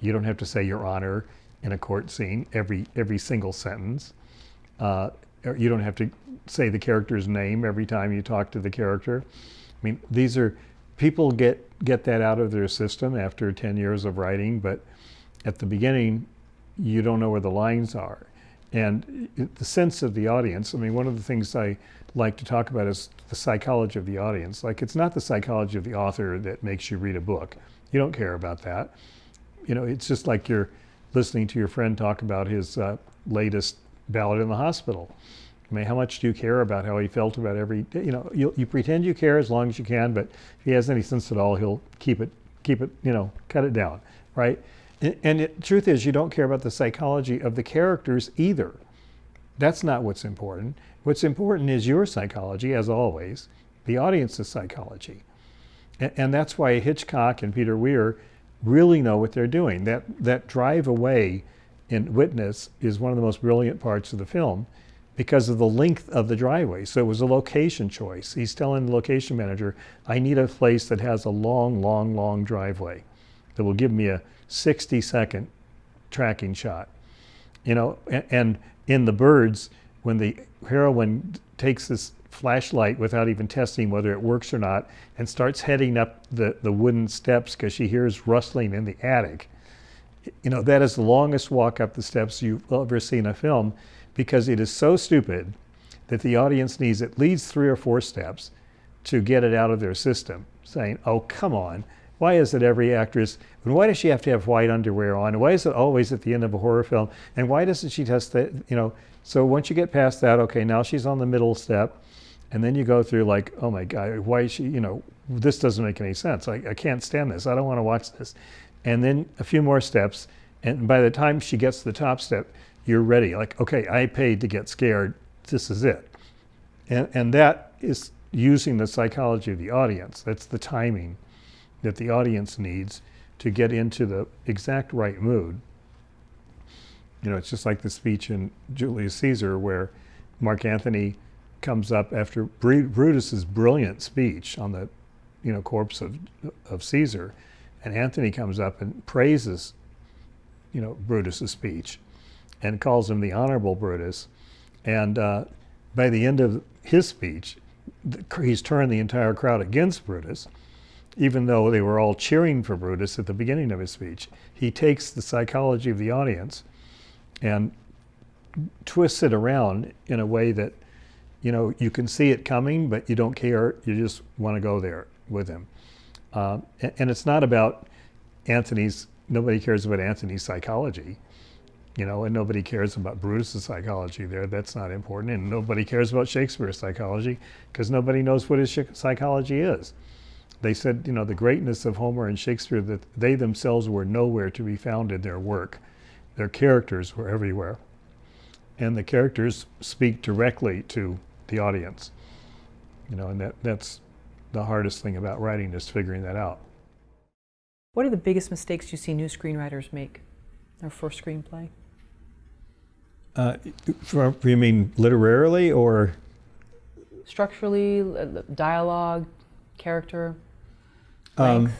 You don't have to say Your Honor in a court scene every single sentence. Or you don't have to say the character's name every time you talk to the character. I mean, people get that out of their system after 10 years of writing, but at the beginning, you don't know where the lines are. And the sense of the audience, I mean, one of the things I like to talk about is the psychology of the audience. Like, it's not the psychology of the author that makes you read a book. You don't care about that. It's just like you're listening to your friend talk about his latest ballad in the hospital. I mean, how much do you care about how he felt about every, you pretend you care as long as you can, but if he has any sense at all, he'll keep it, cut it down, right? And the truth is, you don't care about the psychology of the characters either. That's not what's important. What's important is your psychology, as always, the audience's psychology. And that's why Hitchcock and Peter Weir really know what they're doing. That drive away in Witness is one of the most brilliant parts of the film because of the length of the driveway. So it was a location choice. He's telling the location manager, I need a place that has a long, long, long driveway that will give me a 60-second tracking shot. And in The Birds, when the heroine takes this flashlight without even testing whether it works or not and starts heading up the wooden steps because she hears rustling in the attic, that is the longest walk up the steps you've ever seen in a film, because it is so stupid that the audience needs at least 3 or 4 steps to get it out of their system, saying, oh, come on. Why is it every actress, and why does she have to have white underwear on? And why is it always at the end of a horror film? And why doesn't she test that, So once you get past that, okay, now she's on the middle step. And then you go through like, oh my God, why is she, this doesn't make any sense. I can't stand this. I don't want to watch this. And then a few more steps. And by the time she gets to the top step, you're ready. Like, okay, I paid to get scared. This is it. And that is using the psychology of the audience. That's the timing that the audience needs to get into the exact right mood. It's just like the speech in Julius Caesar where Mark Antony comes up after Brutus's brilliant speech on the corpse of Caesar, and Antony comes up and praises Brutus's speech and calls him the Honorable Brutus. And by the end of his speech, he's turned the entire crowd against Brutus, even though they were all cheering for Brutus at the beginning of his speech. He takes the psychology of the audience and twists it around in a way that, you can see it coming, but you don't care. You just want to go there with him. And it's not about nobody cares about Antony's psychology, and nobody cares about Brutus's psychology there. That's not important. And nobody cares about Shakespeare's psychology because nobody knows what his psychology is. They said, the greatness of Homer and Shakespeare, that they themselves were nowhere to be found in their work. Their characters were everywhere. And the characters speak directly to the audience. And that's the hardest thing about writing, is figuring that out.
What are the biggest mistakes you see new screenwriters make their first screenplay?
You mean literarily or?
Structurally, dialogue, character, length?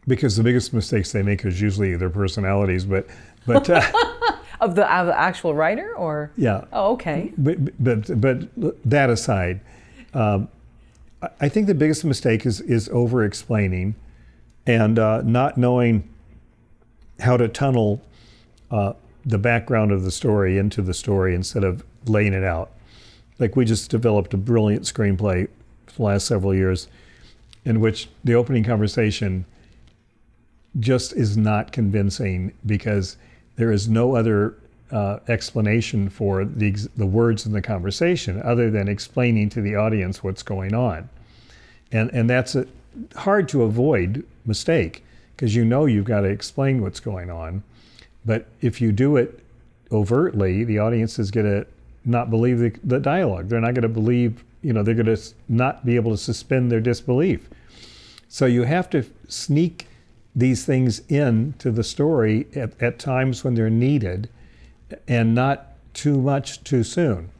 Because the biggest mistakes they make is usually their personalities, but
of the actual writer, or?
Yeah.
Oh, okay.
But that aside, I think the biggest mistake is over-explaining and not knowing how to tunnel the background of the story into the story instead of laying it out. Like, we just developed a brilliant screenplay for the last several years in which the opening conversation just is not convincing because there is no other explanation for the words in the conversation other than explaining to the audience what's going on. And that's a hard to avoid mistake, because you know you've got to explain what's going on. But if you do it overtly, the audience is going to not believe the dialogue. They're not going to believe, they're going to not be able to suspend their disbelief. So you have to sneak these things into the story at times when they're needed, and not too much too soon.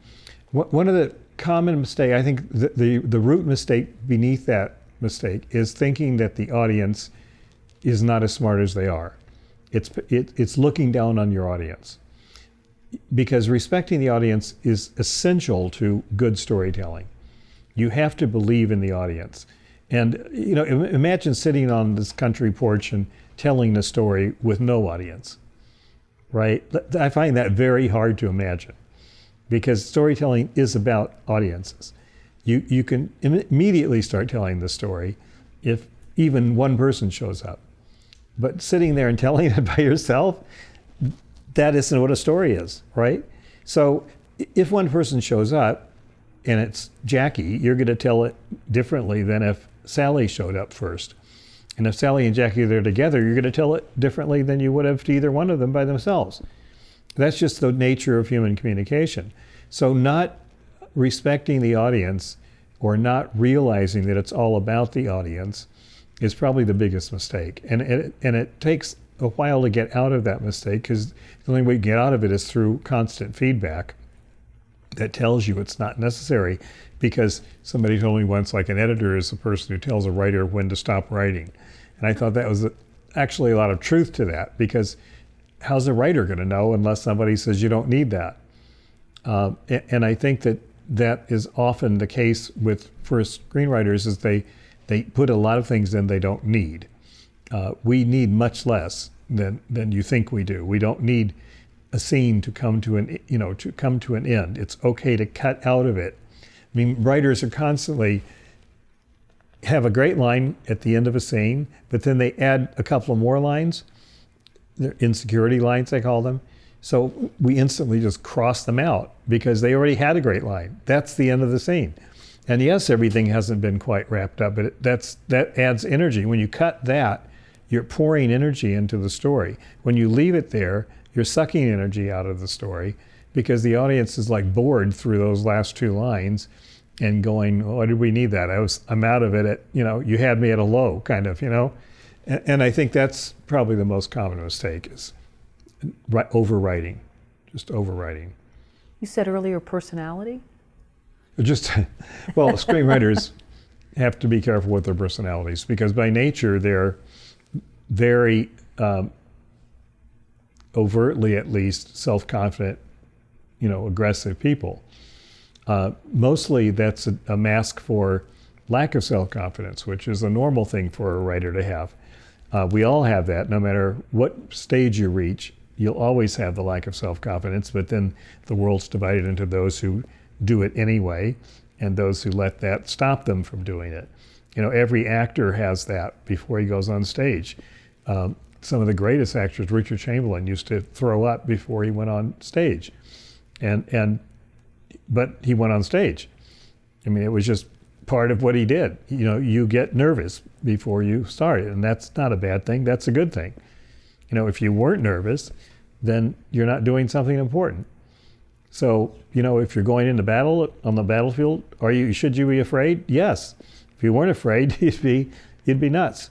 One of the common mistakes, I think the root mistake beneath that mistake is thinking that the audience is not as smart as they are. It's looking down on your audience. Because respecting the audience is essential to good storytelling. You have to believe in the audience. And imagine sitting on this country porch and telling the story with no audience, right? I find that very hard to imagine, because storytelling is about audiences. You can immediately start telling the story if even one person shows up. But sitting there and telling it by yourself, that isn't what a story is, right? So if one person shows up and it's Jackie, you're going to tell it differently than if Sally showed up first. And if Sally and Jackie are there together, you're going to tell it differently than you would have to either one of them by themselves. That's just the nature of human communication. So not respecting the audience or not realizing that it's all about the audience is probably the biggest mistake. And it takes a while to get out of that mistake, because the only way to get out of it is through constant feedback that tells you it's not necessary. Because somebody told me once, like, an editor is the person who tells a writer when to stop writing. And I thought that was actually a lot of truth to that, because how's a writer going to know unless somebody says you don't need that? And I think that is often the case with first screenwriters, is they put a lot of things in they don't need. We need much less than you think we do. We don't need a scene to come to an end. It's okay to cut out of it. I mean, writers are constantly have a great line at the end of a scene, but then they add a couple of more lines. They're insecurity lines, they call them. So we instantly just cross them out because they already had a great line. That's the end of the scene. And yes, everything hasn't been quite wrapped up, but that adds energy. When you cut that, you're pouring energy into the story. When you leave it there, you're sucking energy out of the story, because the audience is like bored through those last two lines and going, why did we need that? I'm out of it at, you had me at a low, kind of, And I think that's probably the most common mistake, is overwriting, just overwriting.
You said earlier personality?
Well, screenwriters have to be careful with their personalities, because by nature they're very overtly, at least, self-confident, aggressive people. Mostly that's a mask for lack of self-confidence, which is a normal thing for a writer to have. We all have that. No matter what stage you reach, you'll always have the lack of self-confidence, but then the world's divided into those who do it anyway and those who let that stop them from doing it. Every actor has that before he goes on stage. Some of the greatest actors, Richard Chamberlain, used to throw up before he went on stage. But he went on stage. I mean, it was just part of what he did. You get nervous before you start, and that's not a bad thing. That's a good thing. If you weren't nervous, then you're not doing something important. So, if you're going into battle on the battlefield, should you be afraid? Yes. If you weren't afraid, you'd be nuts.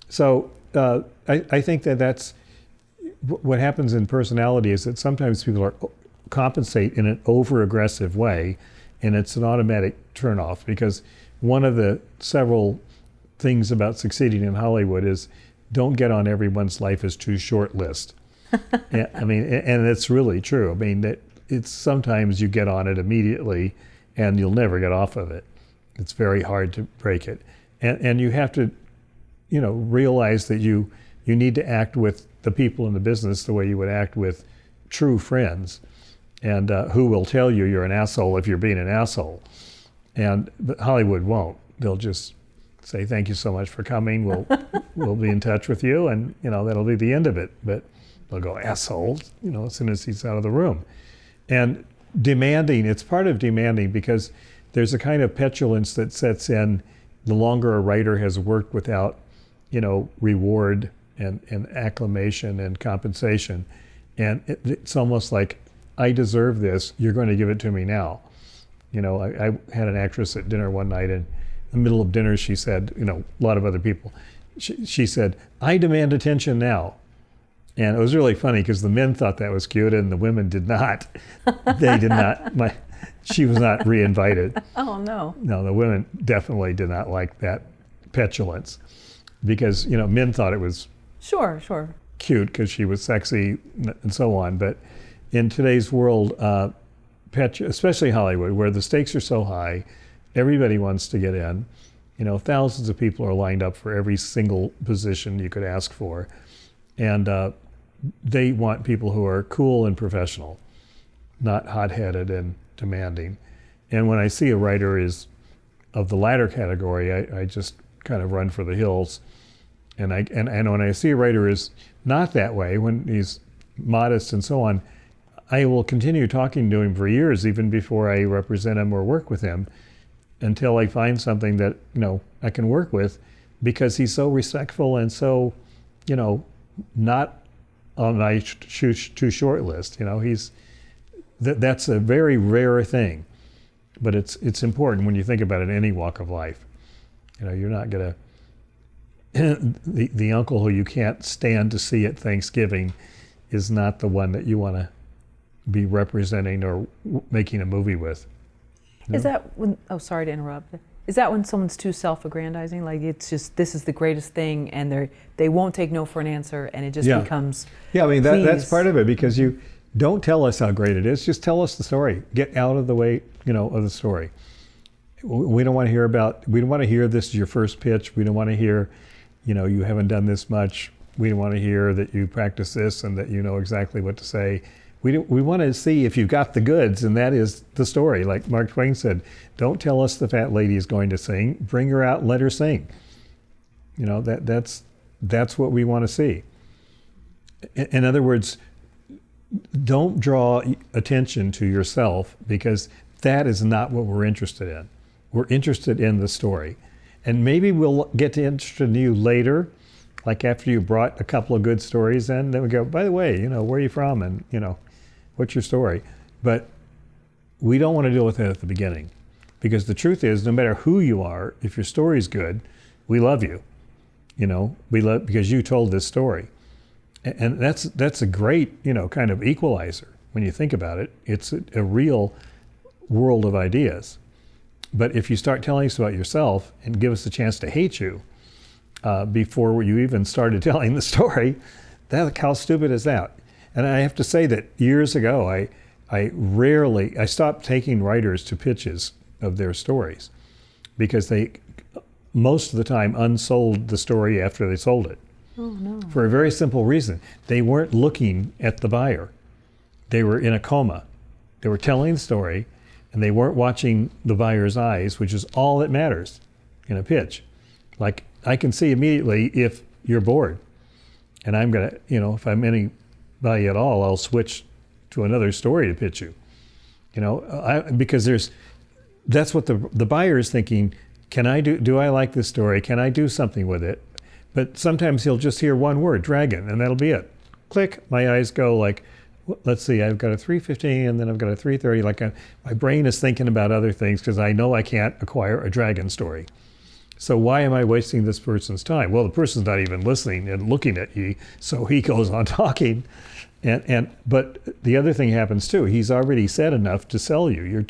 So I think that's what happens in personality, is that sometimes people compensate in an over-aggressive way, and it's an automatic turnoff, because one of the several things about succeeding in Hollywood is don't get on everyone's life is too short list. And it's really true. I mean, it's sometimes you get on it immediately and you'll never get off of it. It's very hard to break it. And you have to, realize that you need to act with the people in the business the way you would act with true friends, and who will tell you you're an asshole if you're being an asshole. But Hollywood won't. They'll just say, thank you so much for coming. We'll be in touch with you, and that'll be the end of it. But they'll go, asshole, as soon as he's out of the room. And demanding, it's part of demanding because there's a kind of petulance that sets in the longer a writer has worked without, reward and acclamation and compensation. And it's almost like, I deserve this, you're going to give it to me now. I had an actress at dinner one night, and in the middle of dinner she said, a lot of other people, she said, I demand attention now. And it was really funny because the men thought that was cute and the women did not. They did not. She was not re-invited.
Oh, no.
No, the women definitely did not like that petulance because, men thought it was
Sure.
cute because she was sexy and so on. But in today's world, especially Hollywood, where the stakes are so high, everybody wants to get in. Thousands of people are lined up for every single position you could ask for. And they want people who are cool and professional, not hot-headed and demanding. And when I see a writer is of the latter category, I just kind of run for the hills. And when I see a writer is not that way, when he's modest and so on, I will continue talking to him for years, even before I represent him or work with him, until I find something that I can work with, because he's so respectful and so not on my too short list. That's a very rare thing, but it's important when you think about it in any walk of life. You're not gonna the uncle who you can't stand to see at Thanksgiving is not the one that you want to be representing or making a movie with.
Is that when, sorry to interrupt. Is that when someone's too self-aggrandizing? Like it's just, this is the greatest thing, and they won't take no for an answer, and it just becomes,
yeah, I mean, that's
please.
part of it, because you don't tell us how great it is, just tell us the story. Get out of the way, of the story. We don't want to hear this is your first pitch. We don't want to hear, you haven't done this much. We don't want to hear that you practice this and that you know exactly what to say. We want to see if you've got the goods, and that is the story. Like Mark Twain said, don't tell us the fat lady is going to sing. Bring her out and let her sing. That's what we want to see. In other words, don't draw attention to yourself, because that is not what we're interested in. We're interested in the story. And maybe we'll get interested in you later, like after you brought a couple of good stories in, then we go, by the way, where are you from? And, what's your story? But we don't want to deal with that at the beginning, because the truth is, no matter who you are, if your story's good, we love you. We love because you told this story. And that's a great, kind of equalizer when you think about it. It's a real world of ideas. But if you start telling us about yourself and give us a chance to hate you before you even started telling the story, how stupid is that? And I have to say that years ago, I stopped taking writers to pitches of their stories, because they, most of the time, unsold the story after they sold it.
Oh, no.
For a very simple reason. They weren't looking at the buyer. They were in a coma. They were telling the story, and they weren't watching the buyer's eyes, which is all that matters in a pitch. Like, I can see immediately if you're bored, and I'm gonna, if I'm anybody at all, I'll switch to another story to pitch you. Because that's what the buyer is thinking. Do I like this story? Can I do something with it? But sometimes he'll just hear one word, dragon, and that'll be it. Click, my eyes go like, let's see, I've got a 3:15 and then I've got a 3:30. My brain is thinking about other things because I know I can't acquire a dragon story. So why am I wasting this person's time? Well, the person's not even listening and looking at you, so he goes on talking. But the other thing happens too. He's already said enough to sell you.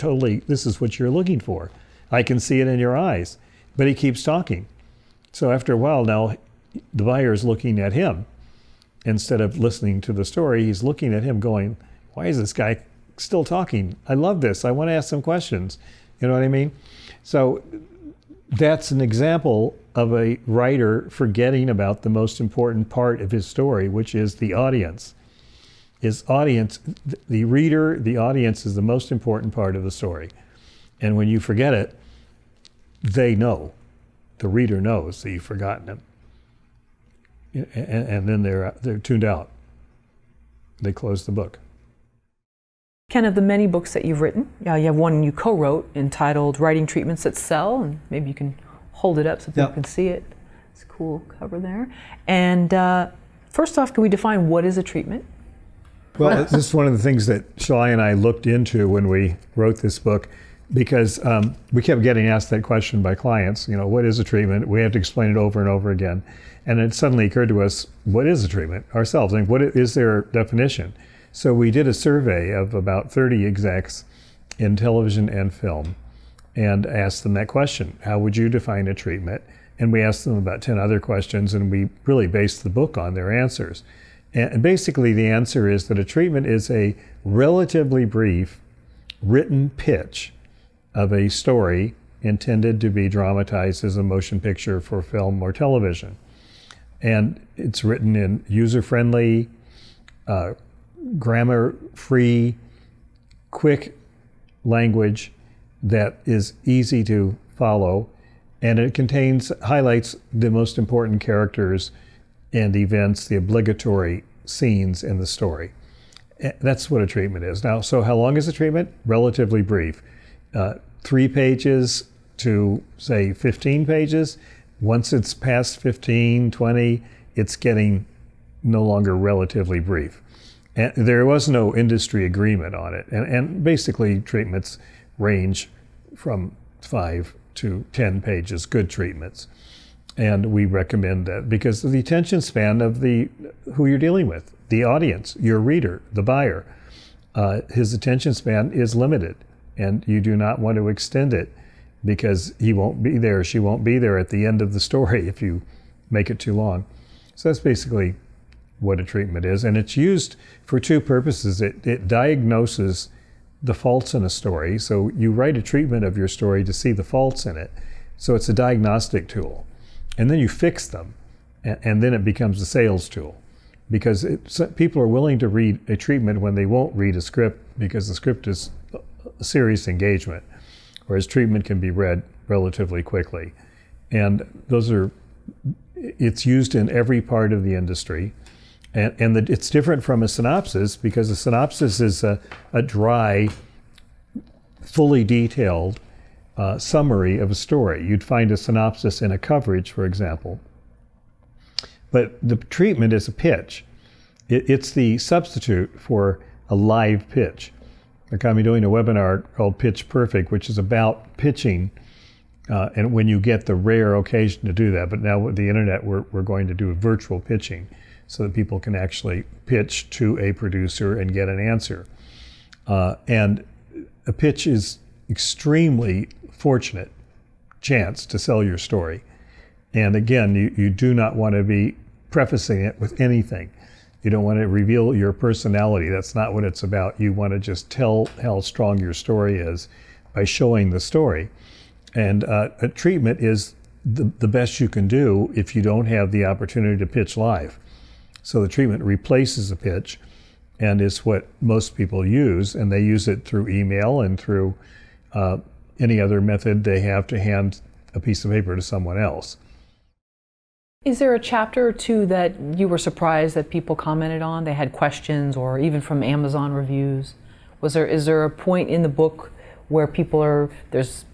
This is what you're looking for. I can see it in your eyes. But he keeps talking. So after a while now, the buyer is looking at him. Instead of listening to the story, he's looking at him going, why is this guy still talking? I love this. I want to ask some questions. You know what I mean? So that's an example of a writer forgetting about the most important part of his story, which is the audience. His audience, the reader, the audience is the most important part of the story. And when you forget it, they know. The reader knows that you've forgotten them. And then they're tuned out. they close the book.
Ken, of the many books that you've written, you have one you co-wrote entitled Writing Treatments That Sell, and maybe you can hold it up so people can see it. It's a cool cover there. And first off, can we define what is a treatment?
Well, this is one of the things that Shalai and I looked into when we wrote this book, because we kept getting asked that question by clients, what is a treatment? We have to explain it over and over again. And it suddenly occurred to us, what is a treatment ourselves? And what is their definition? So we did a survey of about 30 execs in television and film and asked them that question. How would you define a treatment? And we asked them about 10 other questions, and we really based the book on their answers. And basically the answer is that a treatment is a relatively brief written pitch of a story intended to be dramatized as a motion picture for film or television. And it's written in user-friendly, grammar-free, quick language that is easy to follow, and it highlights the most important characters and events, the obligatory scenes in the story. That's what a treatment is. Now, so how long is a treatment? Relatively brief. 3 pages to, say, 15 pages. Once it's past 15, 20, it's getting no longer relatively brief. And there was no industry agreement on it. And basically, treatments range from 5 to 10 pages, good treatments. And we recommend that because of the attention span of who you're dealing with, the audience, your reader, the buyer. His attention span is limited, and you do not want to extend it because he won't be there, she won't be there at the end of the story if you make it too long. So that's basically what a treatment is, and it's used for 2 purposes. It diagnoses the faults in a story, so you write a treatment of your story to see the faults in it. So it's a diagnostic tool. And then you fix them, and then it becomes a sales tool. Because people are willing to read a treatment when they won't read a script, because the script is a serious engagement, whereas treatment can be read relatively quickly. And it's used in every part of the industry. And it's different from a synopsis, because a synopsis is a dry, fully detailed summary of a story. You'd find a synopsis in a coverage, for example. But the treatment is a pitch. It's the substitute for a live pitch. Like I'm doing a webinar called Pitch Perfect, which is about pitching, and when you get the rare occasion to do that. But now with the internet, we're going to do a virtual pitching so that people can actually pitch to a producer and get an answer. And a pitch is extremely fortunate chance to sell your story. And again, you do not want to be prefacing it with anything. You don't want to reveal your personality. That's not what it's about. You want to just tell how strong your story is by showing the story. And a treatment is the best you can do if you don't have the opportunity to pitch live. So the treatment replaces a pitch and is what most people use, and they use it through email and through any other method they have to hand a piece of paper to someone else.
Is there a chapter or 2 that you were surprised that people commented on? They had questions, or even from Amazon reviews. Is there a point in the book where it's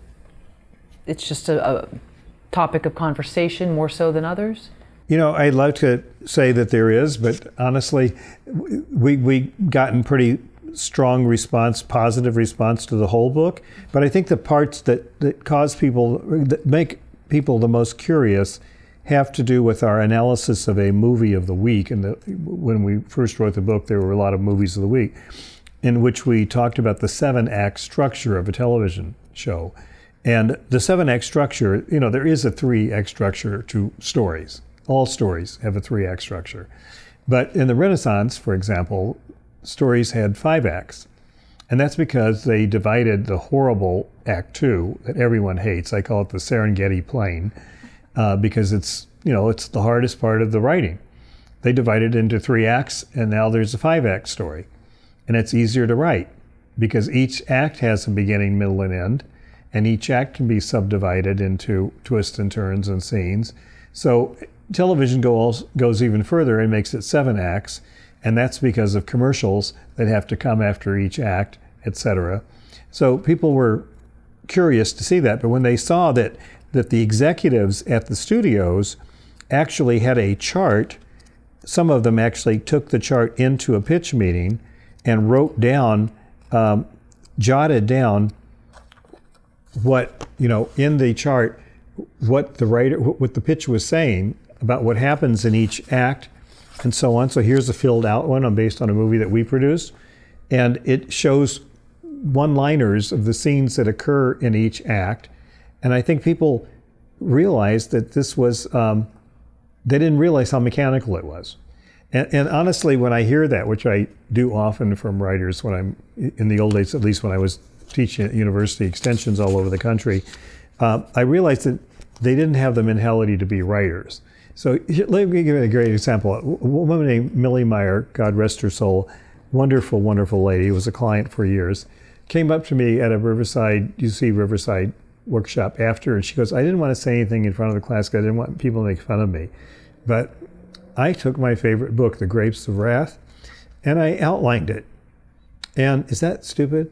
just a topic of conversation more so than others?
I'd like to say that there is, but honestly, we gotten pretty strong response, positive response to the whole book. But I think the parts that make people the most curious have to do with our analysis of a movie of the week. And when we first wrote the book, there were a lot of movies of the week in which we talked about the 7-act structure of a television show. And the 7-act structure, there is a 3-act structure to stories. All stories have a 3-act structure. But in the Renaissance, for example, stories had 5 acts. And that's because they divided the horrible Act 2 that everyone hates. I call it the Serengeti Plain. Because it's the hardest part of the writing. They divided it into 3 acts, and now there's a 5-act story. And it's easier to write because each act has a beginning, middle, and end, and each act can be subdivided into twists and turns and scenes. So television goes even further and makes it 7 acts, And that's because of commercials that have to come after each act, etc. So people were curious to see that, but when they saw that the executives at the studios actually had a chart, some of them actually took the chart into a pitch meeting and wrote down, jotted down what, in the chart, what the pitch was saying about what happens in each act and so on. So here's a filled out one based on a movie that we produced. And it shows one-liners of the scenes that occur in each act. And I think people realized that this was, they didn't realize how mechanical it was. And honestly, when I hear that, which I do often from writers when I'm, in the old days, at least when I was teaching at university extensions all over the country, I realized that they didn't have the mentality to be writers. So let me give you a great example. A woman named Millie Meyer, God rest her soul, wonderful, wonderful lady, was a client for years, came up to me at a UC Riverside workshop after, and she goes, I didn't want to say anything in front of the class because I didn't want people to make fun of me. But I took my favorite book, The Grapes of Wrath, and I outlined it. And is that stupid?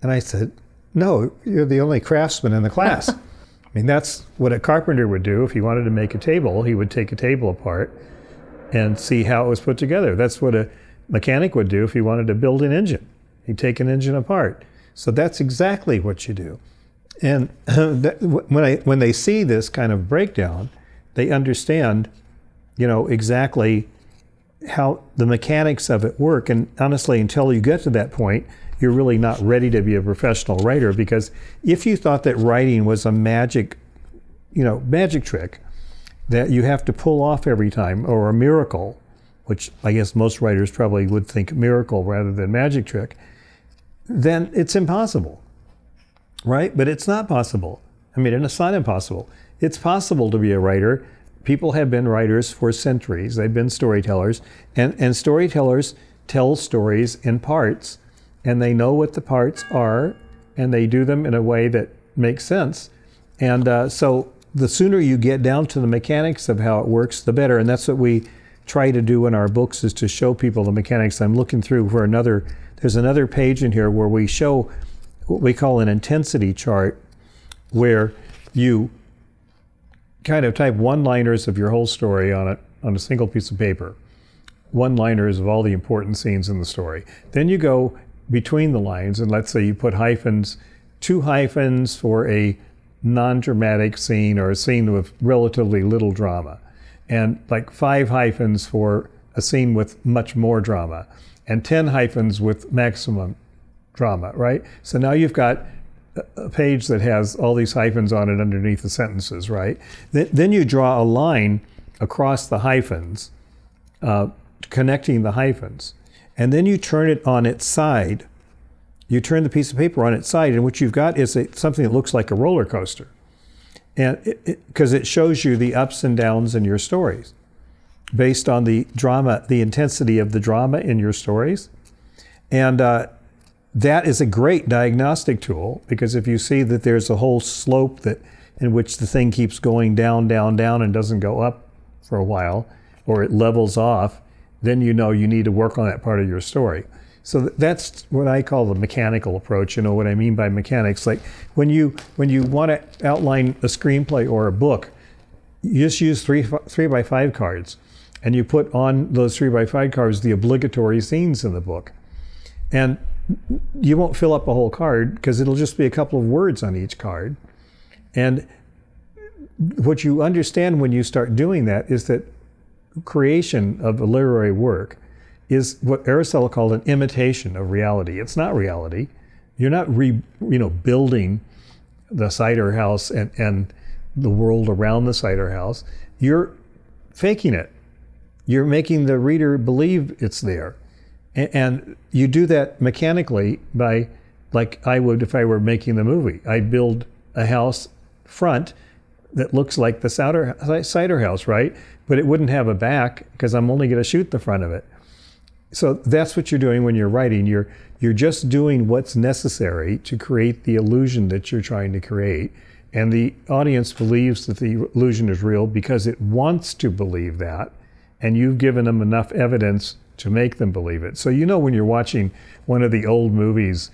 And I said, no, you're the only craftsman in the class. I mean, that's what a carpenter would do. If he wanted to make a table, he would take a table apart and see how it was put together. That's what a mechanic would do if he wanted to build an engine. He'd take an engine apart. So that's exactly what you do. And when they see this kind of breakdown, they understand, exactly how the mechanics of it work. And honestly, until you get to that point, you're really not ready to be a professional writer, because if you thought that writing was a magic trick that you have to pull off every time, or a miracle, which I guess most writers probably would think miracle rather than magic trick, then it's impossible, right? But it's not possible. I mean, it's not impossible. It's possible to be a writer. People have been writers for centuries. They've been storytellers, and storytellers tell stories in parts, and they know what the parts are, and they do them in a way that makes sense. And so the sooner you get down to the mechanics of how it works, the better. And that's what we try to do in our books, is to show people the mechanics. I'm looking through for there's another page in here where we show what we call an intensity chart, where you kind of type one-liners of your whole story on a single piece of paper. One-liners of all the important scenes in the story. Then you go between the lines, and let's say you put hyphens, 2 hyphens for a non-dramatic scene or a scene with relatively little drama, and like 5 hyphens for a scene with much more drama, and 10 hyphens with maximum drama, right? So now you've got a page that has all these hyphens on it underneath the sentences, right? Then you draw a line across the hyphens, connecting the hyphens. And then you turn it on its side. You turn the piece of paper on its side, and what you've got is something that looks like a roller coaster. And because it shows you the ups and downs in your stories based on the drama, the intensity of the drama in your stories. And that is a great diagnostic tool, because if you see that there's a whole slope in which the thing keeps going down, down, down, and doesn't go up for a while, or it levels off, then you know you need to work on that part of your story. So that's what I call the mechanical approach. You know what I mean by mechanics? Like when you want to outline a screenplay or a book, you just use 3x5 cards, and you put on those 3x5 cards the obligatory scenes in the book. And you won't fill up a whole card, because it'll just be a couple of words on each card. And what you understand when you start doing that is that creation of a literary work is what Aristotle called an imitation of reality. It's not reality. You're not building the cider house and the world around the cider house. You're faking it. You're making the reader believe it's there. And you do that mechanically by, like I would if I were making the movie. I'd build a house front that looks like the cider house, right? But it wouldn't have a back, because I'm only going to shoot the front of it. So that's what you're doing when you're writing. You're just doing what's necessary to create the illusion that you're trying to create. And the audience believes that the illusion is real because it wants to believe that. And you've given them enough evidence to make them believe it. So when you're watching one of the old movies,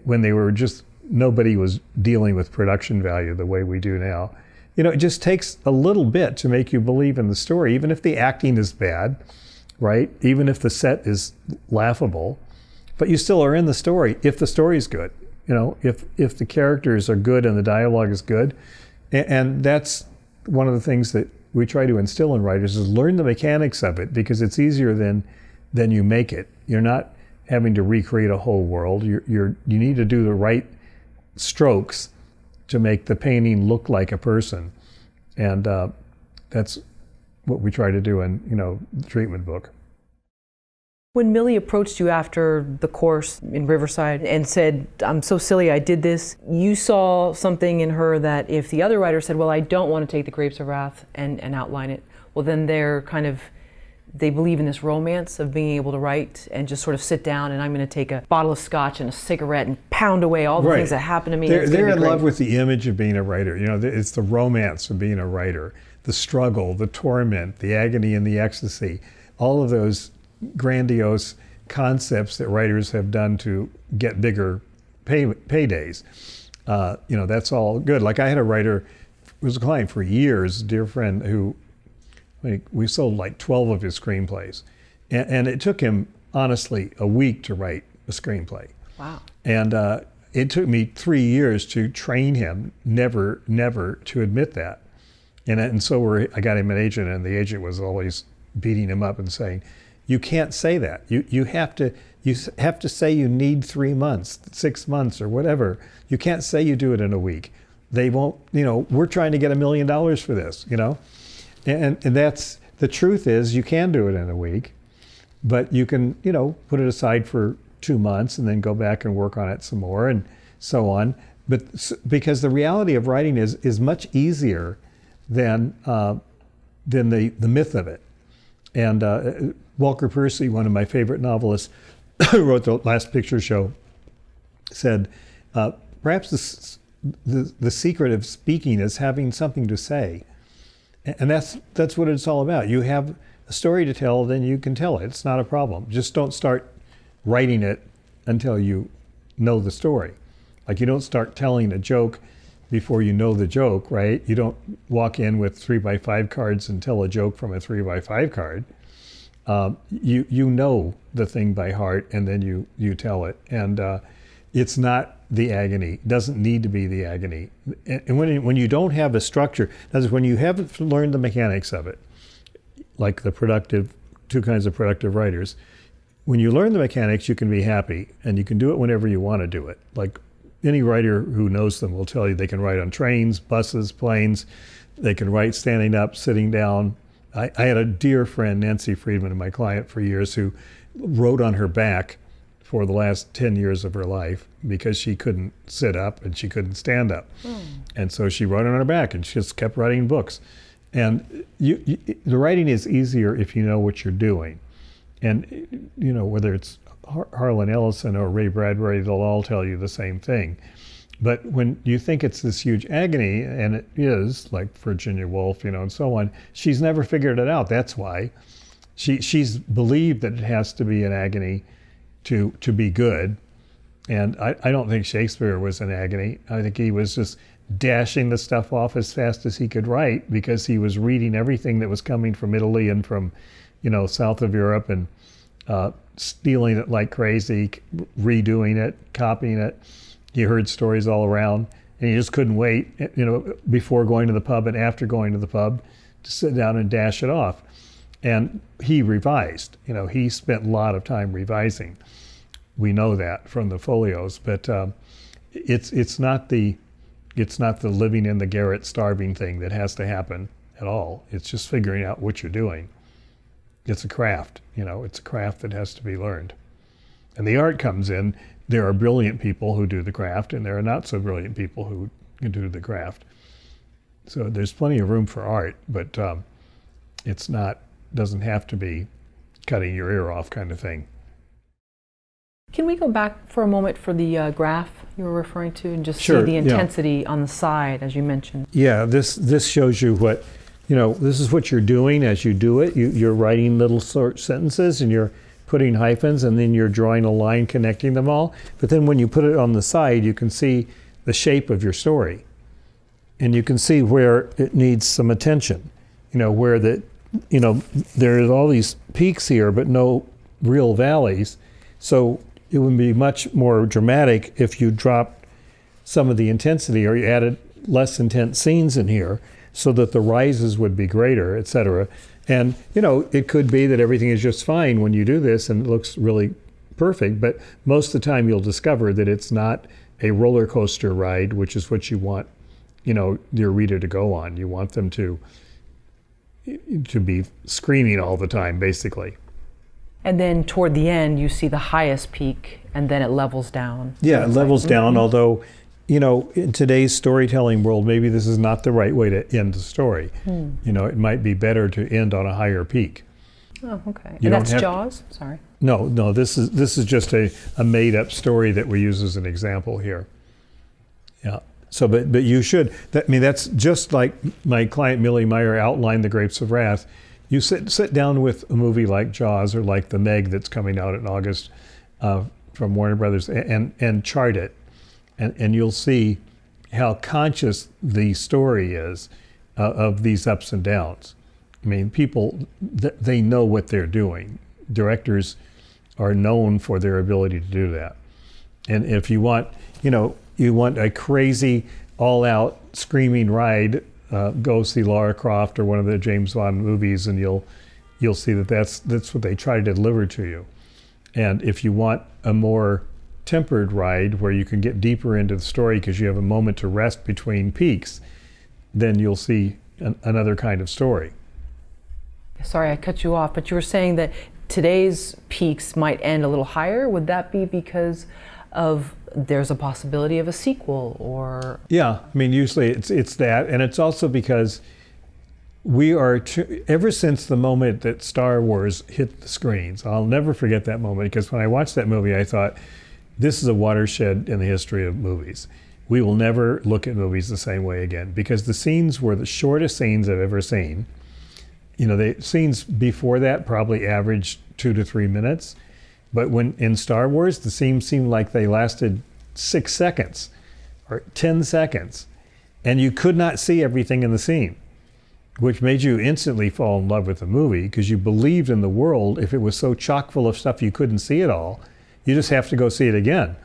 when they were just, nobody was dealing with production value the way we do now, it just takes a little bit to make you believe in the story, even if the acting is bad, right? Even if the set is laughable, but you still are in the story if the story is good. If the characters are good and the dialogue is good. And that's one of the things that we try to instill in writers, is learn the mechanics of it, because it's easier than you make it. You're not having to recreate a whole world. You need to do the right strokes to make the painting look like a person. And that's what we try to do in the treatment book.
When Millie approached you after the course in Riverside and said, "I'm so silly, I did this," you saw something in her that if the other writer said, "Well, I don't want to take the Grapes of Wrath and outline it," well, then they believe in this romance of being able to write and just sort of sit down and I'm going to take a bottle of scotch and a cigarette and pound away all the things that happen to me.
They're in love with the image of being a writer. It's the romance of being a writer, the struggle, the torment, the agony and the ecstasy, all of those grandiose concepts that writers have done to get bigger paydays. That's all good. Like I had a writer who was a client for years, a dear friend, who we sold like 12 of his screenplays. And it took him, honestly, a week to write a screenplay.
Wow.
And it took me 3 years to train him never to admit that. And so I got him an agent, and the agent was always beating him up and saying, "You can't say that. You have to say you need 3 months, 6 months, or whatever. You can't say you do it in a week. They won't. We're trying to get $1 million for this. And that's the truth. Is you can do it in a week, but you can put it aside for 2 months and then go back and work on it some more and so on. But because the reality of writing is much easier than the myth of it. And Walker Percy, one of my favorite novelists, who wrote The Last Picture Show, said, perhaps the secret of speaking is having something to say. And that's what it's all about. You have a story to tell, then you can tell it. It's not a problem. Just don't start writing it until you know the story. Like you don't start telling a joke before you know the joke, right? You don't walk in with 3x5 cards and tell a joke from a 3x5 card. You know the thing by heart, and then you tell it. And it's not the agony. It doesn't need to be the agony. And when you don't have a structure, that is when you haven't learned the mechanics of it, like the two kinds of productive writers. When you learn the mechanics, you can be happy, and you can do it whenever you want to do it. Like any writer who knows them will tell you they can write on trains, buses, planes. They can write standing up, sitting down. I had a dear friend, Nancy Friedman, my client for years, who wrote on her back for the last 10 years of her life because she couldn't sit up and she couldn't stand up. And so she wrote on her back and she just kept writing books. And the writing is easier if you know what you're doing. And whether it's Harlan Ellison or Ray Bradbury, they'll all tell you the same thing. But when you think it's this huge agony, and it is, like Virginia Woolf, and so on, she's never figured it out. That's why. She's believed that it has to be an agony to be good. And I don't think Shakespeare was in agony. I think he was just dashing the stuff off as fast as he could write because he was reading everything that was coming from Italy and from, south of Europe and stealing it like crazy, redoing it, copying it. He heard stories all around, and he just couldn't wait, before going to the pub and after going to the pub to sit down and dash it off. And he revised. He spent a lot of time revising. We know that from the folios, but it's not the living in the garret starving thing that has to happen at all. It's just figuring out what you're doing. It's a craft. It's a craft that has to be learned. And the art comes in. There are brilliant people who do the craft, and there are not so brilliant people who can do the craft. So there's plenty of room for art, but doesn't have to be cutting your ear off kind of thing.
Can we go back for a moment for the graph you were referring to and just
Sure,
see the intensity on the side, as you mentioned?
Yeah, this shows you what, this is what you're doing as you do it. You're writing little short sentences, and you're putting hyphens, and then you're drawing a line connecting them all. But then when you put it on the side, you can see the shape of your story. And you can see where it needs some attention. Where there's all these peaks here, but no real valleys. So it would be much more dramatic if you dropped some of the intensity or you added less intense scenes in here so that the rises would be greater, etc. And, it could be that everything is just fine when you do this and it looks really perfect, but most of the time you'll discover that it's not a roller coaster ride, which is what you want, your reader to go on. You want them to be screaming all the time, basically.
And then toward the end, you see the highest peak, and then it levels down.
Yeah, it levels down, although, in today's storytelling world, maybe this is not the right way to end the story. It might be better to end on a higher peak.
Oh, okay. And that's Jaws? Sorry.
No, this is just a made-up story that we use as an example here. Yeah. So, but you should. That's just like my client Millie Meyer outlined The Grapes of Wrath. You sit down with a movie like Jaws or like The Meg that's coming out in August from Warner Brothers and chart it, and you'll see how conscious the story is of these ups and downs. People, they know what they're doing. Directors are known for their ability to do that. And if you want, you want a crazy, all-out screaming ride, go see Lara Croft or one of the James Bond movies, and you'll see that's what they try to deliver to you. And if you want a more tempered ride where you can get deeper into the story because you have a moment to rest between peaks, then you'll see another kind of story.
Sorry, I cut you off, but you were saying that today's peaks might end a little higher. Would that be because of there's a possibility of a sequel, or? Yeah,
usually it's that, and it's also because we are ever since the moment that Star Wars hit the screens. I'll never forget that moment, because when I watched that movie, I thought, this is a watershed in the history of movies. We will never look at movies the same way again, because the scenes were the shortest scenes I've ever seen. The scenes before that probably averaged 2 to 3 minutes. But when in Star Wars, the scenes seemed like they lasted 6 seconds or 10 seconds. And you could not see everything in the scene, which made you instantly fall in love with the movie because you believed in the world. If it was so chock full of stuff you couldn't see it all, you just have to go see it again.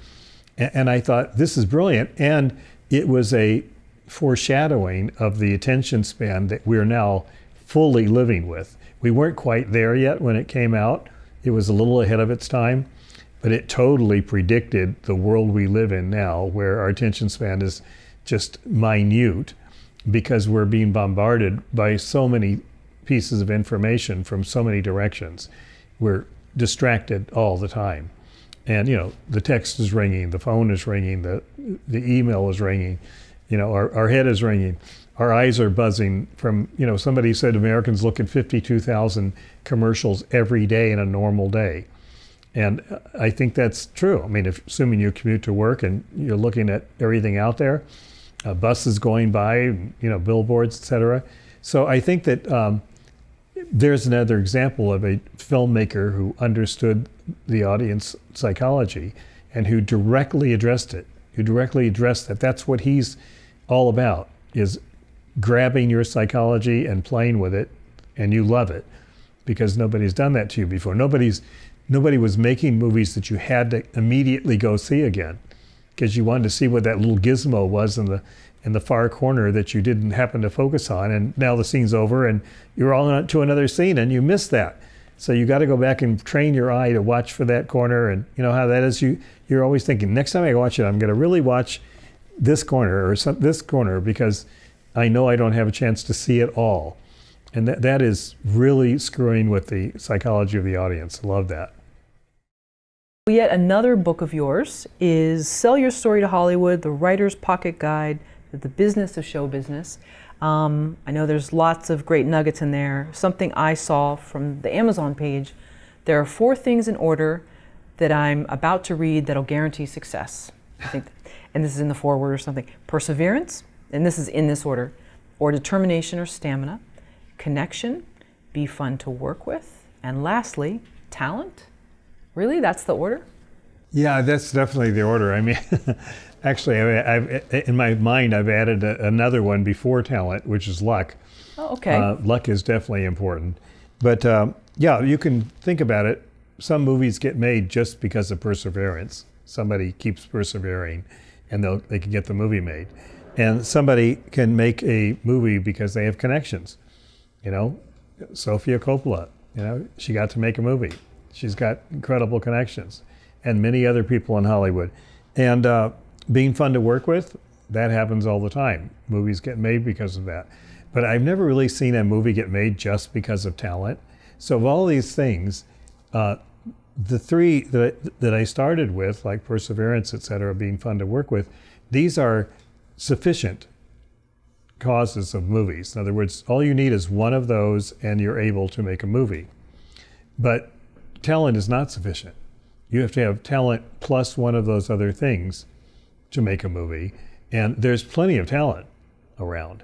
And I thought, this is brilliant. And it was a foreshadowing of the attention span that we're now fully living with. We weren't quite there yet when it came out. It was a little ahead of its time, but it totally predicted the world we live in now, where our attention span is just minute because we're being bombarded by so many pieces of information from so many directions. We're distracted all the time. And the text is ringing, the phone is ringing, the email is ringing, our head is ringing. Our eyes are buzzing from, somebody said Americans look at 52,000 commercials every day in a normal day. And I think that's true. Assuming you commute to work and you're looking at everything out there, buses going by, billboards, et cetera. So I think that there's another example of a filmmaker who understood the audience psychology and who directly addressed it, that that's what he's all about, is grabbing your psychology and playing with it, and you love it because nobody's done that to you before. Nobody was making movies that you had to immediately go see again because you wanted to see what that little gizmo was in the far corner that you didn't happen to focus on, and now the scene's over and you're on to another scene and you missed that. So you got to go back and train your eye to watch for that corner, and you know how that is. You're always thinking, next time I watch it, I'm going to really watch this corner or this corner because I know I don't have a chance to see it all. And that is really screwing with the psychology of the audience. I love that.
Yet another book of yours is Sell Your Story to Hollywood, The Writer's Pocket Guide to the Business of Show Business. I know there's lots of great nuggets in there. Something I saw from the Amazon page, there are 4 things in order that I'm about to read that'll guarantee success. I think, and this is in the foreword or something. Perseverance, and this is in this order, or determination or stamina, connection, be fun to work with, and lastly, talent Really? That's the order?
Yeah, that's definitely the order. I mean, actually, in my mind, I've added another one before talent, which is luck.
Oh, okay.
Luck is definitely important. But yeah, you can think about it. Some movies get made just because of perseverance. Somebody keeps persevering and they can get the movie made. And somebody can make a movie because they have connections. You know, Sofia Coppola, she got to make a movie. She's got incredible connections. And many other people in Hollywood. And being fun to work with, that happens all the time. Movies get made because of that. But I've never really seen a movie get made just because of talent. So of all these things, the three that I started with, like perseverance, et cetera, being fun to work with, these are sufficient causes of movies. In other words, all you need is one of those and you're able to make a movie. But talent is not sufficient. You have to have talent plus one of those other things to make a movie. And there's plenty of talent around.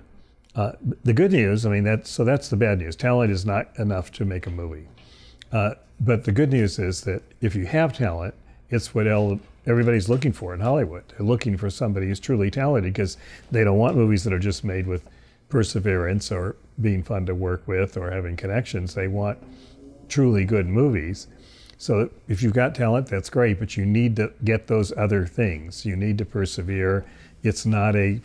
The good news, I mean, that's the bad news. Talent is not enough to make a movie. But the good news is that if you have talent, it's what everybody's looking for in Hollywood. They're looking for somebody who's truly talented because they don't want movies that are just made with perseverance or being fun to work with or having connections. They want truly good movies. So if you've got talent, that's great, but you need to get those other things. You need to persevere. It's not a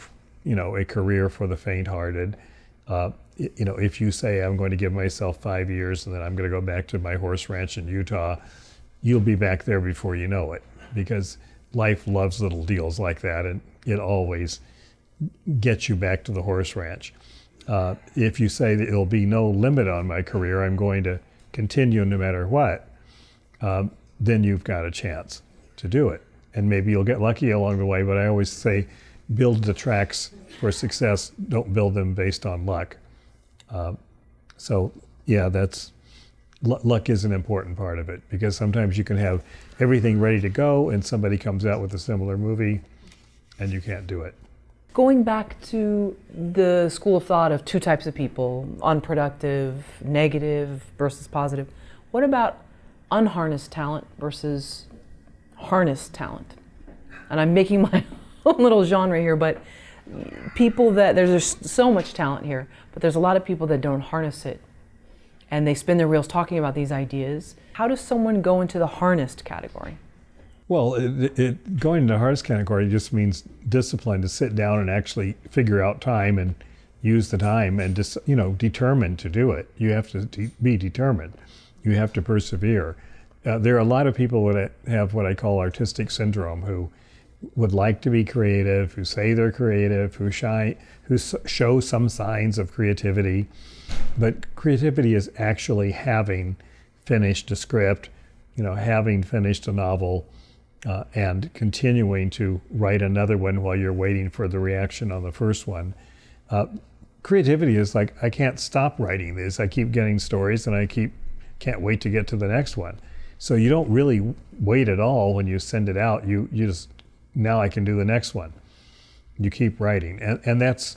career for the faint-hearted. If you say, I'm going to give myself 5 years and then I'm going to go back to my horse ranch in Utah, you'll be back there before you know it, because life loves little deals like that, and it always gets you back to the horse ranch. If you say that there'll be no limit on my career, I'm going to continue no matter what, then you've got a chance to do it. And maybe you'll get lucky along the way, but I always say, build the tracks for success, don't build them based on luck. So yeah, luck is an important part of it, because sometimes you can have everything ready to go and somebody comes out with a similar movie and you can't do it.
Going back to the school of thought of two types of people, unproductive, negative versus positive, what about unharnessed talent versus harnessed talent? And I'm making my own little genre here, but people that, there's so much talent here, but there's a lot of people that don't harness it. And they spin their wheels talking about these ideas. How does someone go into the harnessed category?
Well, going into the harnessed category just means discipline, to sit down and actually figure out time and use the time and just, determined to do it. You have to be determined. You have to persevere. There are a lot of people that have what I call artistic syndrome, who would like to be creative, who say they're creative, who show some signs of creativity. But creativity is actually having finished a script, having finished a novel, and continuing to write another one while you're waiting for the reaction on the first one. Creativity is like, I can't stop writing this. I keep getting stories and I can't wait to get to the next one. So you don't really wait at all when you send it out. You just, now I can do the next one. You keep writing. And that's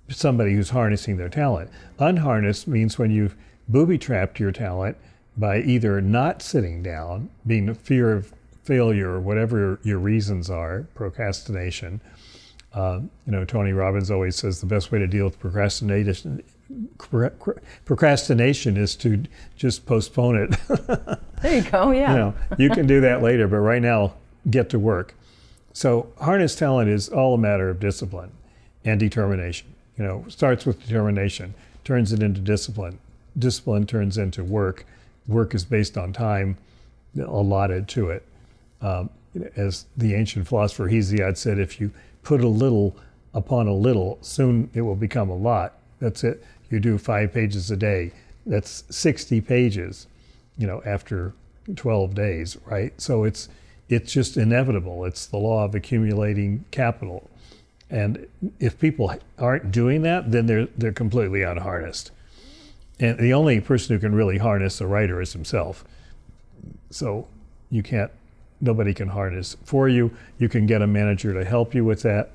somebody who's harnessing their talent. Unharnessed means when you've booby-trapped your talent by either not sitting down, being a fear of failure or whatever your reasons are, procrastination. Tony Robbins always says the best way to deal with procrastination is to just postpone it.
There you go, yeah.
You can do that later, but right now, get to work. So harnessed talent is all a matter of discipline and determination. Starts with determination, turns it into discipline. Discipline turns into work. Work is based on time allotted to it. As the ancient philosopher Hesiod said, if you put a little upon a little, soon it will become a lot. That's it. You do 5 pages a day. That's 60 pages, after 12 days, right? So it's just inevitable. It's the law of accumulating capital. And if people aren't doing that, then they're completely unharnessed. And the only person who can really harness a writer is himself. So nobody can harness for you. You can get a manager to help you with that.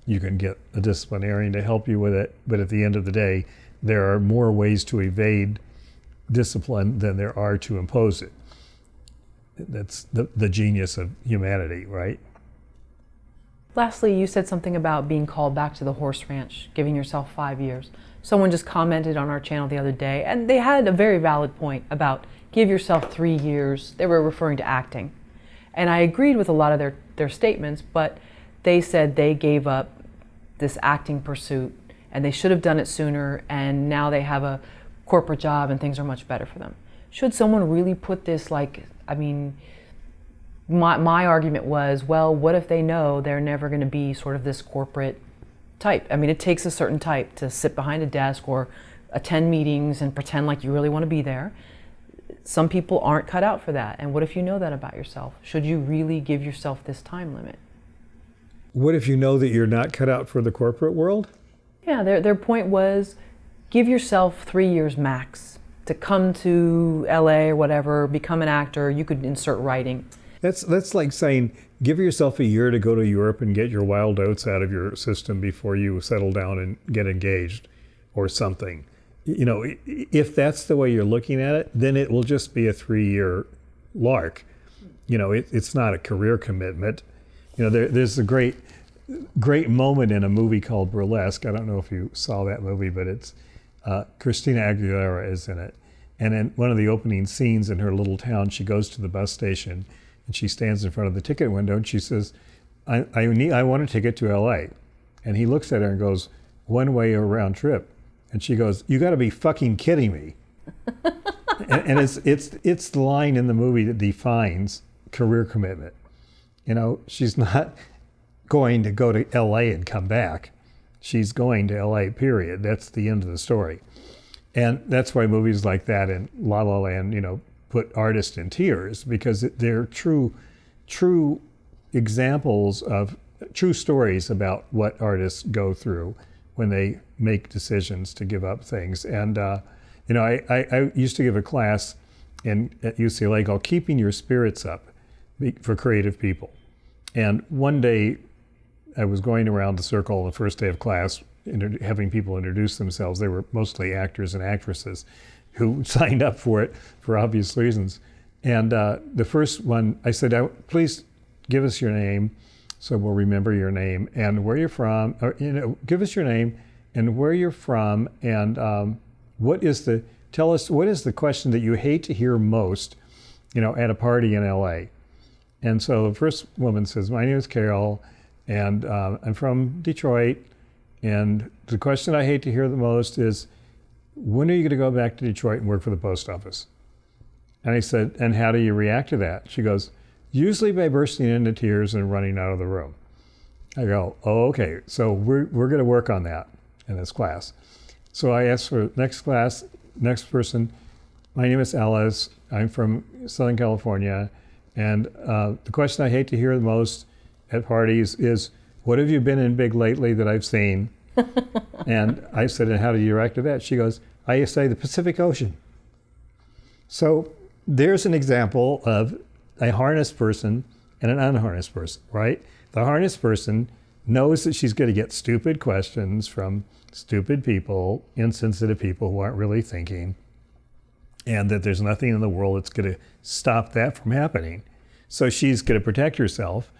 You can get a disciplinarian to help you with it. But at the end of the day, there are more ways to evade discipline than there are to impose it. That's the genius of humanity, right?
Lastly, you said something about being called back to the horse ranch, giving yourself 5 years. Someone just commented on our channel the other day, and they had a very valid point about give yourself 3 years. They were referring to acting. And I agreed with a lot of their statements, but they said they gave up this acting pursuit and they should have done it sooner, and now they have a corporate job and things are much better for them. Should someone really put this, like, I mean, my argument was, well, what if they know they're never going to be sort of this corporate type? I mean, it takes a certain type to sit behind a desk or attend meetings and pretend like you really want to be there. Some people aren't cut out for that. And what if you know that about yourself? Should you really give yourself this time limit?
What if you know that you're not cut out for the corporate world?
Yeah, their point was give yourself 3 years max to come to LA or whatever, become an actor. You could insert writing.
That's like saying, give yourself a year to go to Europe and get your wild oats out of your system before you settle down and get engaged or something. You know, if that's the way you're looking at it, then it will just be a 3-year lark. You know, it's not a career commitment. You know, there's a great moment in a movie called Burlesque. I don't know if you saw that movie, but it's Christina Aguilera is in it. And in one of the opening scenes in her little town, she goes to the bus station and she stands in front of the ticket window and she says, I want a ticket to LA. And he looks at her and goes, one way or round trip. And she goes, you gotta be fucking kidding me. and it's the line in the movie that defines career commitment. You know, she's not going to go to LA and come back. She's going to LA, period. That's the end of the story. And that's why movies like that and La La Land, you know, put artists in tears, because they're true examples of true stories about what artists go through when they make decisions to give up things. And, you know, I used to give a class at UCLA called Keeping Your Spirits Up for creative people. And one day I was going around the circle on the first day of class, having people introduce themselves. They were mostly actors and actresses who signed up for it for obvious reasons. And the first one, I said, please give us your name so we'll remember your name and where you're from. Or, you know, give us your name and where you're from, and tell us what is the question that you hate to hear most, you know, at a party in LA. And so the first woman says, my name is Carol, and I'm from Detroit, and the question I hate to hear the most is, when are you going to go back to Detroit and work for the post office? And I said, and how do you react to that? She goes, usually by bursting into tears and running out of the room. I go, oh, okay, so we're going to work on that in this class. So I asked for next person, my name is Alice, I'm from Southern California, and the question I hate to hear the most at parties is, what have you been in big lately that I've seen? And I said, and how do you react to that? She goes, I say the Pacific Ocean. So there's an example of a harnessed person and an unharnessed person, right? The harnessed person knows that she's going to get stupid questions from stupid people, insensitive people who aren't really thinking, and that there's nothing in the world that's going to stop that from happening. So she's going to protect herself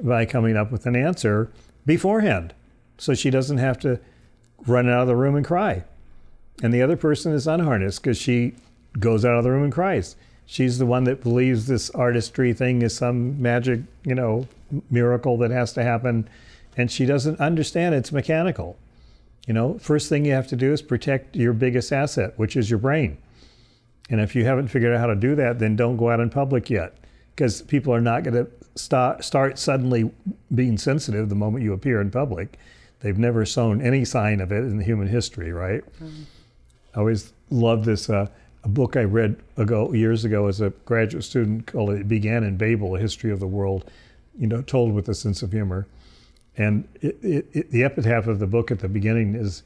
by coming up with an answer beforehand, so she doesn't have to run out of the room and cry. And the other person is unharnessed because she goes out of the room and cries. She's the one that believes this artistry thing is some magic, you know, miracle that has to happen, and she doesn't understand it's mechanical. You know, first thing you have to do is protect your biggest asset, which is your brain. And if you haven't figured out how to do that, then don't go out in public yet, because people are not going to start suddenly being sensitive the moment you appear in public. They've never shown any sign of it in human history, right? Mm-hmm. I always loved this, a book I read years ago as a graduate student called It Began in Babel, A History of the World, you know, told with a sense of humor. And the epitaph of the book at the beginning is,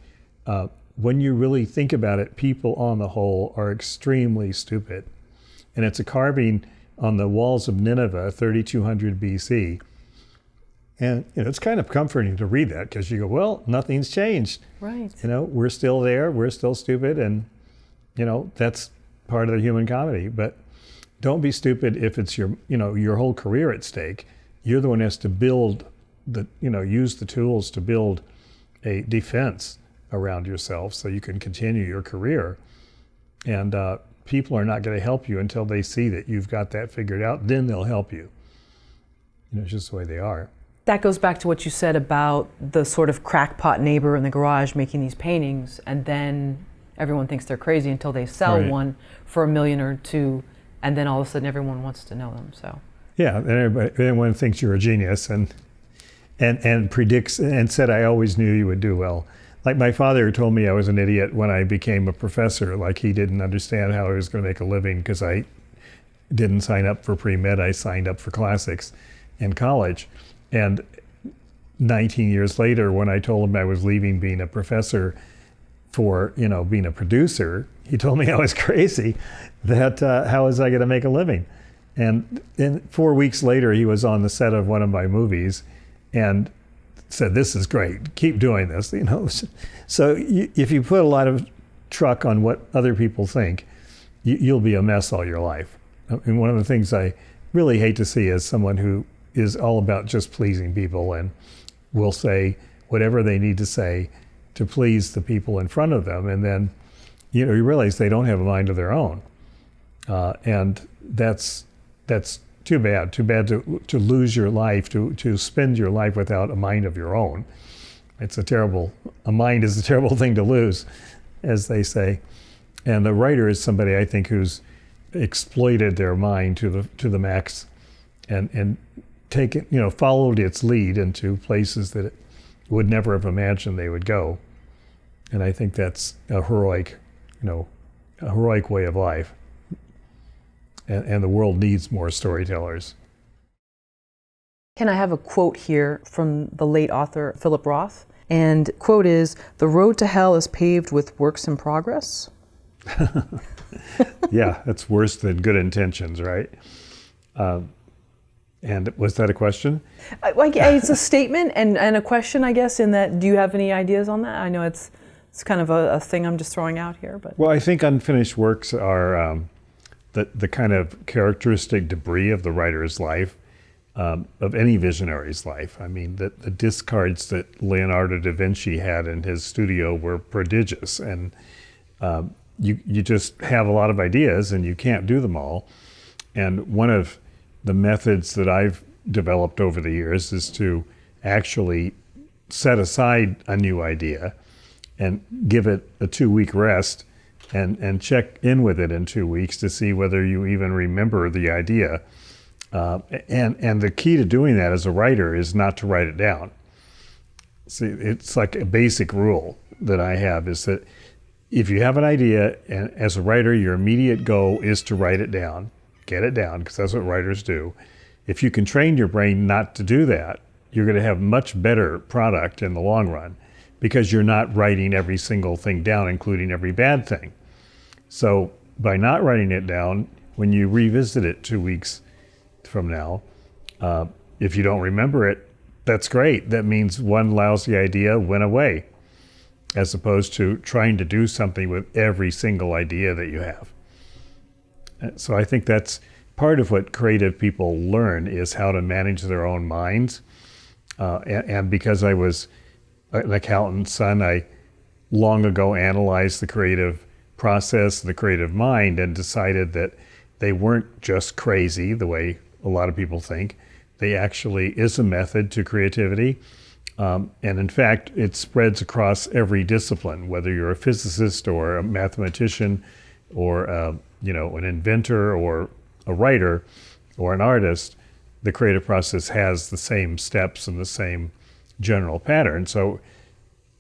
when you really think about it, people on the whole are extremely stupid. And it's a carving on the walls of Nineveh, 3200 BC. And you know, it's kind of comforting to read that, because you go, well, nothing's changed.
Right.
You know, we're still there, we're still stupid, and you know, that's part of the human comedy. But don't be stupid if it's your whole career at stake. You're the one who has to build use the tools to build a defense around yourself so you can continue your career. And people are not going to help you until they see that you've got that figured out. Then they'll help you. It's just the way they are.
That goes back to what you said about the sort of crackpot neighbor in the garage making these paintings, and then everyone thinks they're crazy until they sell one for $1 million or $2 million, and then all of a sudden everyone wants to know them. So
yeah, and everyone thinks you're a genius and predicts and said, I always knew you would do well. Like my father told me I was an idiot when I became a professor. Like he didn't understand how I was going to make a living because I didn't sign up for pre-med. I signed up for classics in college. And 19 years later, when I told him I was leaving being a professor for, being a producer, he told me I was crazy, that how was I going to make a living? And then 4 weeks later, he was on the set of one of my movies and said, this is great, keep doing this, So if you put a lot of truck on what other people think, you'll be a mess all your life. And one of the things I really hate to see is someone who is all about just pleasing people and will say whatever they need to say to please the people in front of them. And then, you realize they don't have a mind of their own. And that's too bad to lose your life, to spend your life without a mind of your own. A mind is a terrible thing to lose, as they say. And the writer is somebody, I think, who's exploited their mind to the max and taken, followed its lead into places that it would never have imagined they would go. And I think that's a heroic way of life. And the world needs more storytellers.
Can I have a quote here from the late author Philip Roth? And quote is, "The road to hell is paved with works in progress."
Yeah, that's worse than good intentions, right? And was that a question?
It's a statement and a question, I guess, in that, do you have any ideas on that? I know it's kind of a thing I'm just throwing out here. But
well, I think unfinished works are the kind of characteristic debris of the writer's life, of any visionary's life. I mean, the discards that Leonardo da Vinci had in his studio were prodigious, and you just have a lot of ideas and you can't do them all. And one of the methods that I've developed over the years is to actually set aside a new idea and give it a 2-week rest and check in with it in 2 weeks to see whether you even remember the idea. And the key to doing that as a writer is not to write it down. See, it's like a basic rule that I have is that if you have an idea, and as a writer, your immediate goal is to write it down, get it down, because that's what writers do. If you can train your brain not to do that, you're going to have much better product in the long run, because you're not writing every single thing down, including every bad thing. So by not writing it down, when you revisit it 2 weeks from now, if you don't remember it, that's great. That means one lousy idea went away, as opposed to trying to do something with every single idea that you have. So I think that's part of what creative people learn, is how to manage their own minds. And because I was an accountant's son, I long ago analyzed the creative process, the creative mind, and decided that they weren't just crazy the way a lot of people think. They actually is a method to creativity. And in fact, it spreads across every discipline, whether you're a physicist or a mathematician or an inventor or a writer or an artist. The creative process has the same steps and the same general pattern. So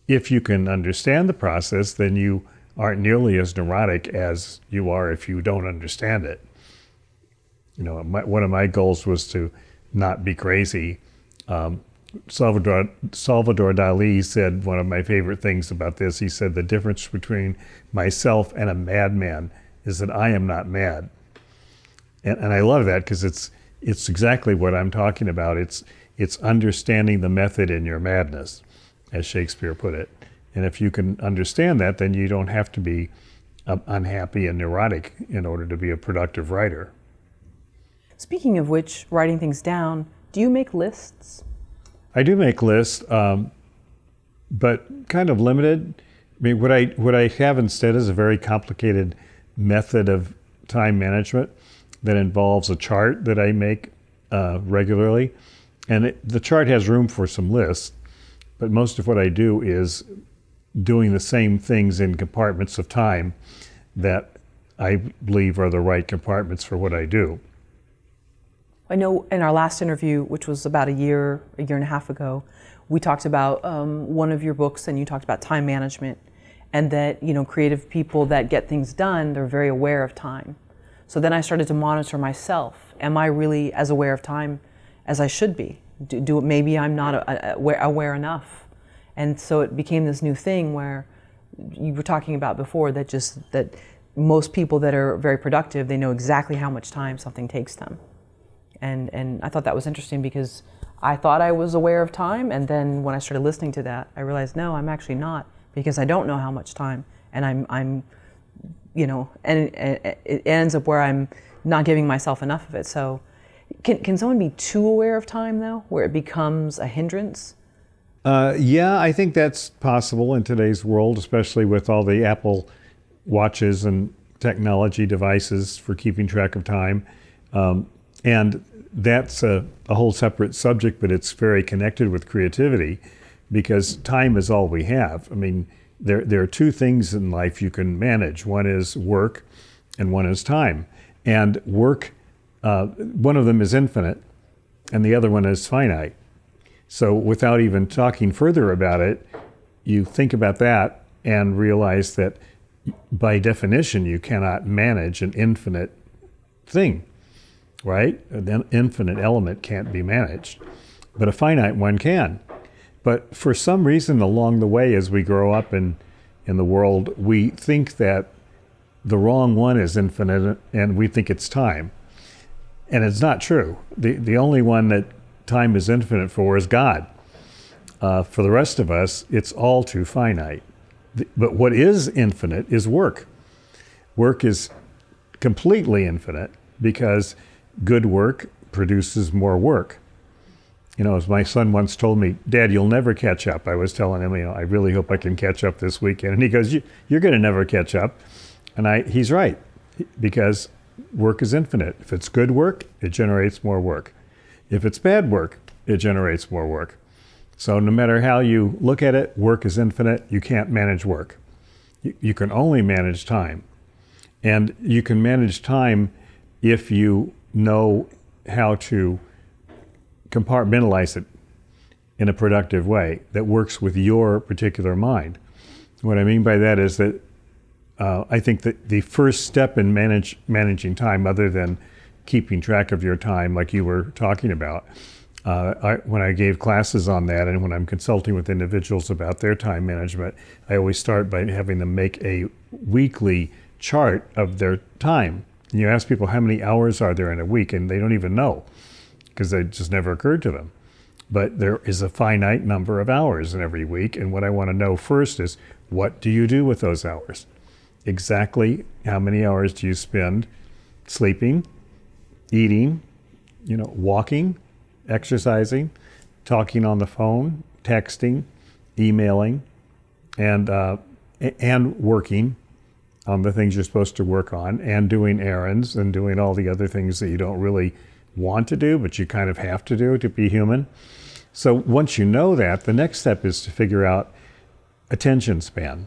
if you can understand the process, then you aren't nearly as neurotic as you are if you don't understand it. One of my goals was to not be crazy. Salvador Dali said one of my favorite things about this. He said, the difference between myself and a madman is that I am not mad. And I love that, because it's exactly what I'm talking about. It's understanding the method in your madness, as Shakespeare put it. And if you can understand that, then you don't have to be unhappy and neurotic in order to be a productive writer.
Speaking of which, writing things down, do you make lists?
I do make lists, but kind of limited. I mean, what I have instead is a very complicated method of time management that involves a chart that I make regularly. And the chart has room for some lists, but most of what I do is doing the same things in compartments of time that I believe are the right compartments for what I do.
I know in our last interview, which was about a year and a half ago, we talked about one of your books, and you talked about time management, and that, you know, creative people that get ththings done, they're very aware of time. So then I started to monitor myself. Am I really as aware of time as I should be? Maybe I'm not aware enough. And so it became this new thing where you were talking about before, that most people that are very productive, they know exactly how much time something takes them. And I thought that was interesting because I thought I was aware of time, and then when I started listening to that, I realized, no, I'm actually not, because I don't know how much time, and I'm you know, and it ends up where I'm not giving myself enough of it. So can someone be too aware of time, though, where it becomes a hindrance?
Yeah, I think that's possible in today's world, especially with all the Apple watches and technology devices for keeping track of time. And that's a whole separate subject, but it's very connected with creativity because time is all we have. I mean, there are two things in life you can manage. One is work and one is time. And work, one of them is infinite and the other one is finite. So without even talking further about it, you think about that and realize that by definition, you cannot manage an infinite thing, right? An infinite element can't be managed, but a finite one can. But for some reason along the way, as we grow up in the world, we think that the wrong one is infinite and we think it's time. And it's not true. The only one that time is infinite for is God. For the rest of us, it's all too finite. But what is infinite is work. Work is completely infinite because good work produces more work. You know, as my son once told me, Dad, you'll never catch up. I was telling him, you know, I really hope I can catch up this weekend. And he goes, you're going to never catch up. And he's right, because work is infinite. If it's good work, it generates more work. If it's bad work, it generates more work. So no matter how you look at it, work is infinite. You can't manage work. You can only manage time. And you can manage time if you know how to compartmentalize it in a productive way that works with your particular mind. What I mean by that is that I think that the first step in managing time, other than keeping track of your time like you were talking about, when I gave classes on that and when I'm consulting with individuals about their time management, I always start by having them make a weekly chart of their time. And you ask people how many hours are there in a week, and they don't even know because it just never occurred to them. But there is a finite number of hours in every week, and what I want to know first is, what do you do with those hours? Exactly how many hours do you spend sleeping, eating, walking, exercising, talking on the phone, texting, emailing, and working on the things you're supposed to work on, and doing errands and doing all the other things that you don't really want to do, but you kind of have to do to be human. So once you know that, the next step is to figure out attention span.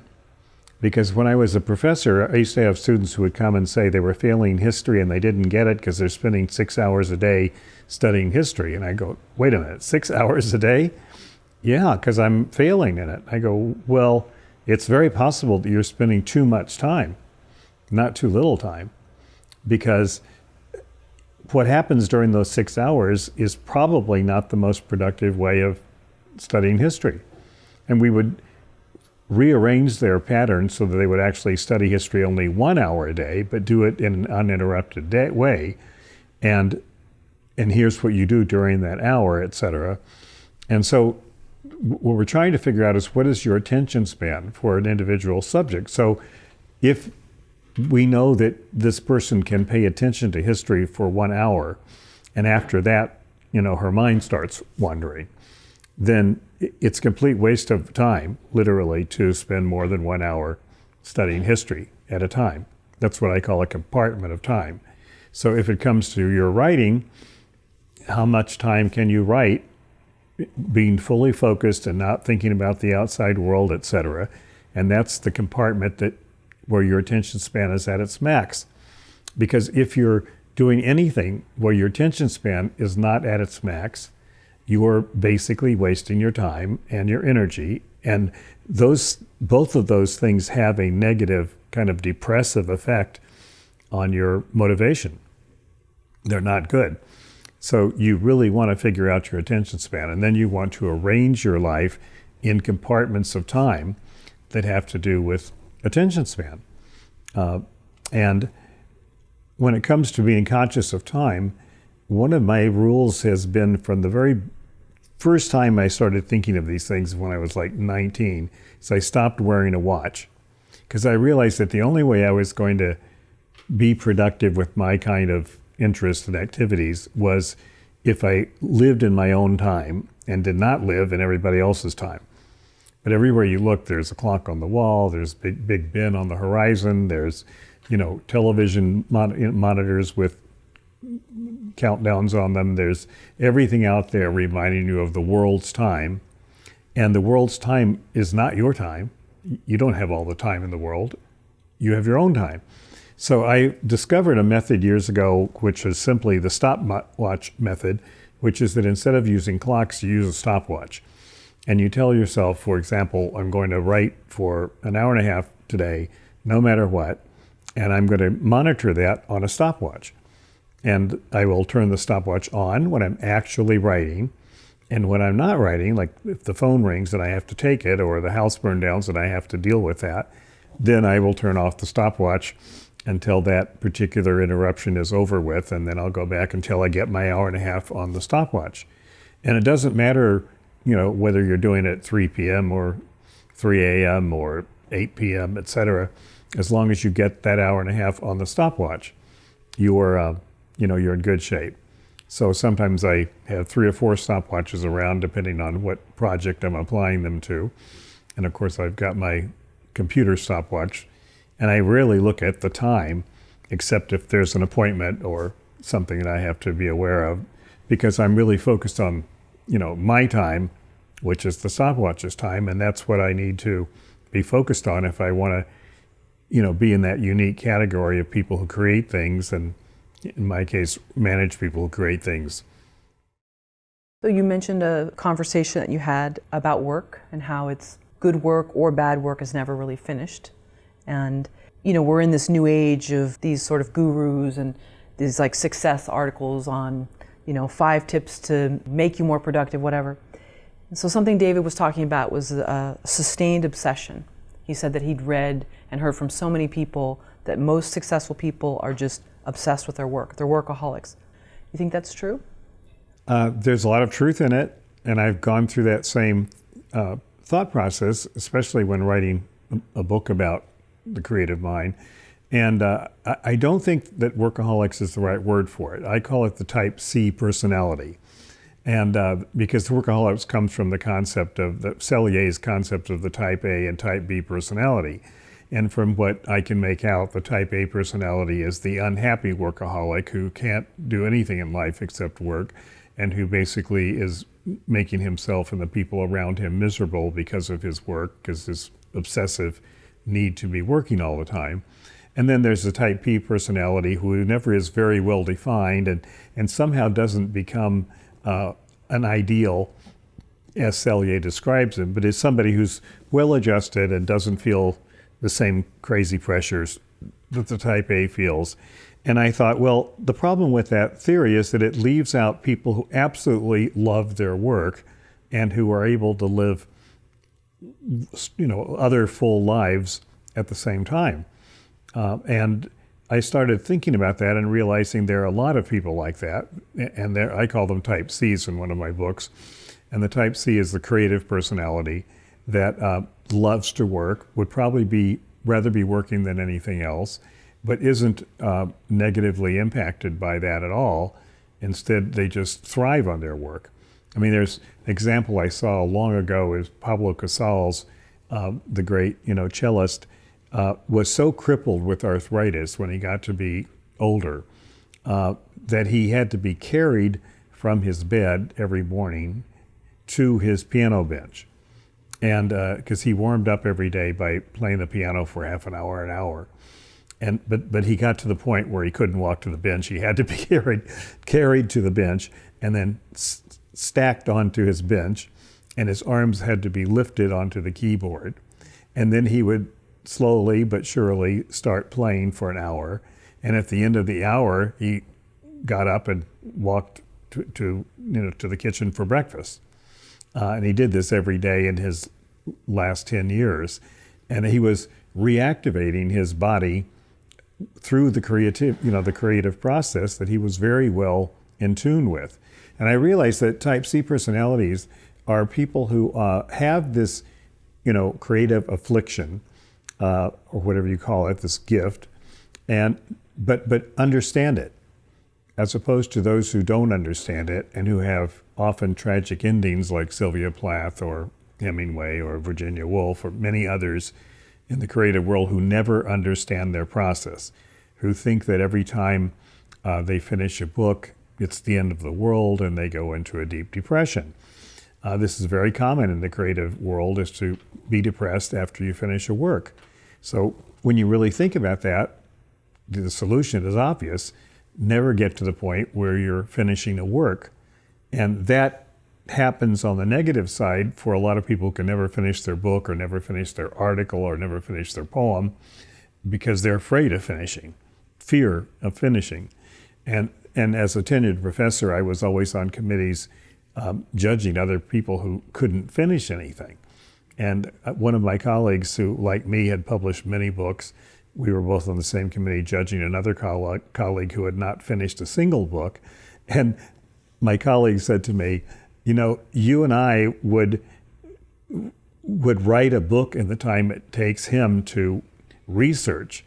Because when I was a professor, I used to have students who would come and say they were failing history and they didn't get it because they're spending 6 hours a day studying history. And I go, wait a minute, 6 hours a day? Yeah, because I'm failing in it. I go, well, it's very possible that you're spending too much time, not too little time, because what happens during those 6 hours is probably not the most productive way of studying history. And we would rearrange their patterns so that they would actually study history only 1 hour a day, but do it in an uninterrupted way. And here's what you do during that hour, et cetera. And so what we're trying to figure out is, what is your attention span for an individual subject? So if we know that this person can pay attention to history for 1 hour, and after that, her mind starts wandering, then it's a complete waste of time, literally, to spend more than 1 hour studying history at a time. That's what I call a compartment of time. So if it comes to your writing, how much time can you write being fully focused and not thinking about the outside world, etc.? And that's the compartment where your attention span is at its max. Because if you're doing anything where your attention span is not at its max, you are basically wasting your time and your energy. And both of those things have a negative kind of depressive effect on your motivation. They're not good. So you really want to figure out your attention span, and then you want to arrange your life in compartments of time that have to do with attention span. And when it comes to being conscious of time, one of my rules has been from the very first time I started thinking of these things when I was like 19, is I stopped wearing a watch. Because I realized that the only way I was going to be productive with my kind of interests and activities was if I lived in my own time and did not live in everybody else's time. But everywhere you look, there's a clock on the wall, there's Big Ben on the horizon, there's television monitors with countdowns on them. There's everything out there reminding you of the world's time. And the world's time is not your time. You don't have all the time in the world. You have your own time. So I discovered a method years ago, which is simply the stopwatch method, which is that instead of using clocks, you use a stopwatch. And you tell yourself, for example, I'm going to write for an hour and a half today, no matter what, and I'm going to monitor that on a stopwatch. And I will turn the stopwatch on when I'm actually writing. And when I'm not writing, like if the phone rings and I have to take it, or the house burned down and I have to deal with that, then I will turn off the stopwatch until that particular interruption is over with, and then I'll go back until I get my hour and a half on the stopwatch. And it doesn't matter, whether you're doing it at 3 p.m. or 3 a.m. or 8 p.m., etc., as long as you get that hour and a half on the stopwatch, you're in good shape. So sometimes I have 3 or 4 stopwatches around, depending on what project I'm applying them to. And of course, I've got my computer stopwatch, and I rarely look at the time, except if there's an appointment or something that I have to be aware of, because I'm really focused on, my time, which is the stopwatch's time, and that's what I need to be focused on if I want to, be in that unique category of people who create things, and in my case, manage people who create things.
So you mentioned a conversation that you had about work and how it's good work or bad work is never really finished. And, we're in this new age of these sort of gurus and these like success articles on, 5 tips to make you more productive, whatever. And so something David was talking about was a sustained obsession. He said that he'd read and heard from so many people that most successful people are just obsessed with their work. They're workaholics. You think that's true?
There's a lot of truth in it, and I've gone through that same thought process, especially when writing a book about the creative mind. And I don't think that workaholics is the right word for it. I call it the type C personality. And because the workaholics comes from the concept of Sellier's concept of the type A and type B personality. And from what I can make out, the type A personality is the unhappy workaholic who can't do anything in life except work, and who basically is making himself and the people around him miserable because of his work, because his obsessive need to be working all the time. And then there's the type P personality who never is very well defined and somehow doesn't become an ideal, as Sellier describes him, but is somebody who's well adjusted and doesn't feel the same crazy pressures that the type A feels. And I thought, well, the problem with that theory is that it leaves out people who absolutely love their work and who are able to live, other full lives at the same time. And I started thinking about that and realizing there are a lot of people like that. And I call them type Cs in one of my books. And the type C is the creative personality that loves to work, would probably rather be working than anything else, but isn't negatively impacted by that at all. Instead, they just thrive on their work. I mean, there's an example I saw long ago is Pablo Casals, the great, cellist, was so crippled with arthritis when he got to be older that he had to be carried from his bed every morning to his piano bench. And because he warmed up every day by playing the piano for half an hour. But he got to the point where he couldn't walk to the bench. He had to be carried to the bench and then stacked onto his bench, and his arms had to be lifted onto the keyboard. And then he would slowly but surely start playing for an hour. And at the end of the hour, he got up and walked to the kitchen for breakfast. And he did this every day in his last 10 years. And he was reactivating his body through the creative process that he was very well in tune with. And I realized that type C personalities are people who have this, creative affliction, or whatever you call it, this gift, but understand it, as opposed to those who don't understand it and who have often tragic endings like Sylvia Plath or Hemingway or Virginia Woolf or many others in the creative world who never understand their process, who think that every time they finish a book, it's the end of the world and they go into a deep depression. This is very common in the creative world, is to be depressed after you finish a work. So when you really think about that, the solution is obvious. Never get to the point where you're finishing a work. And that happens on the negative side for a lot of people who can never finish their book or never finish their article or never finish their poem because they're afraid of finishing, fear of finishing. And as a tenured professor, I was always on committees judging other people who couldn't finish anything. And one of my colleagues who, like me, had published many books, we were both on the same committee judging another colleague who had not finished a single book. And my colleague said to me, you and I would write a book in the time it takes him to research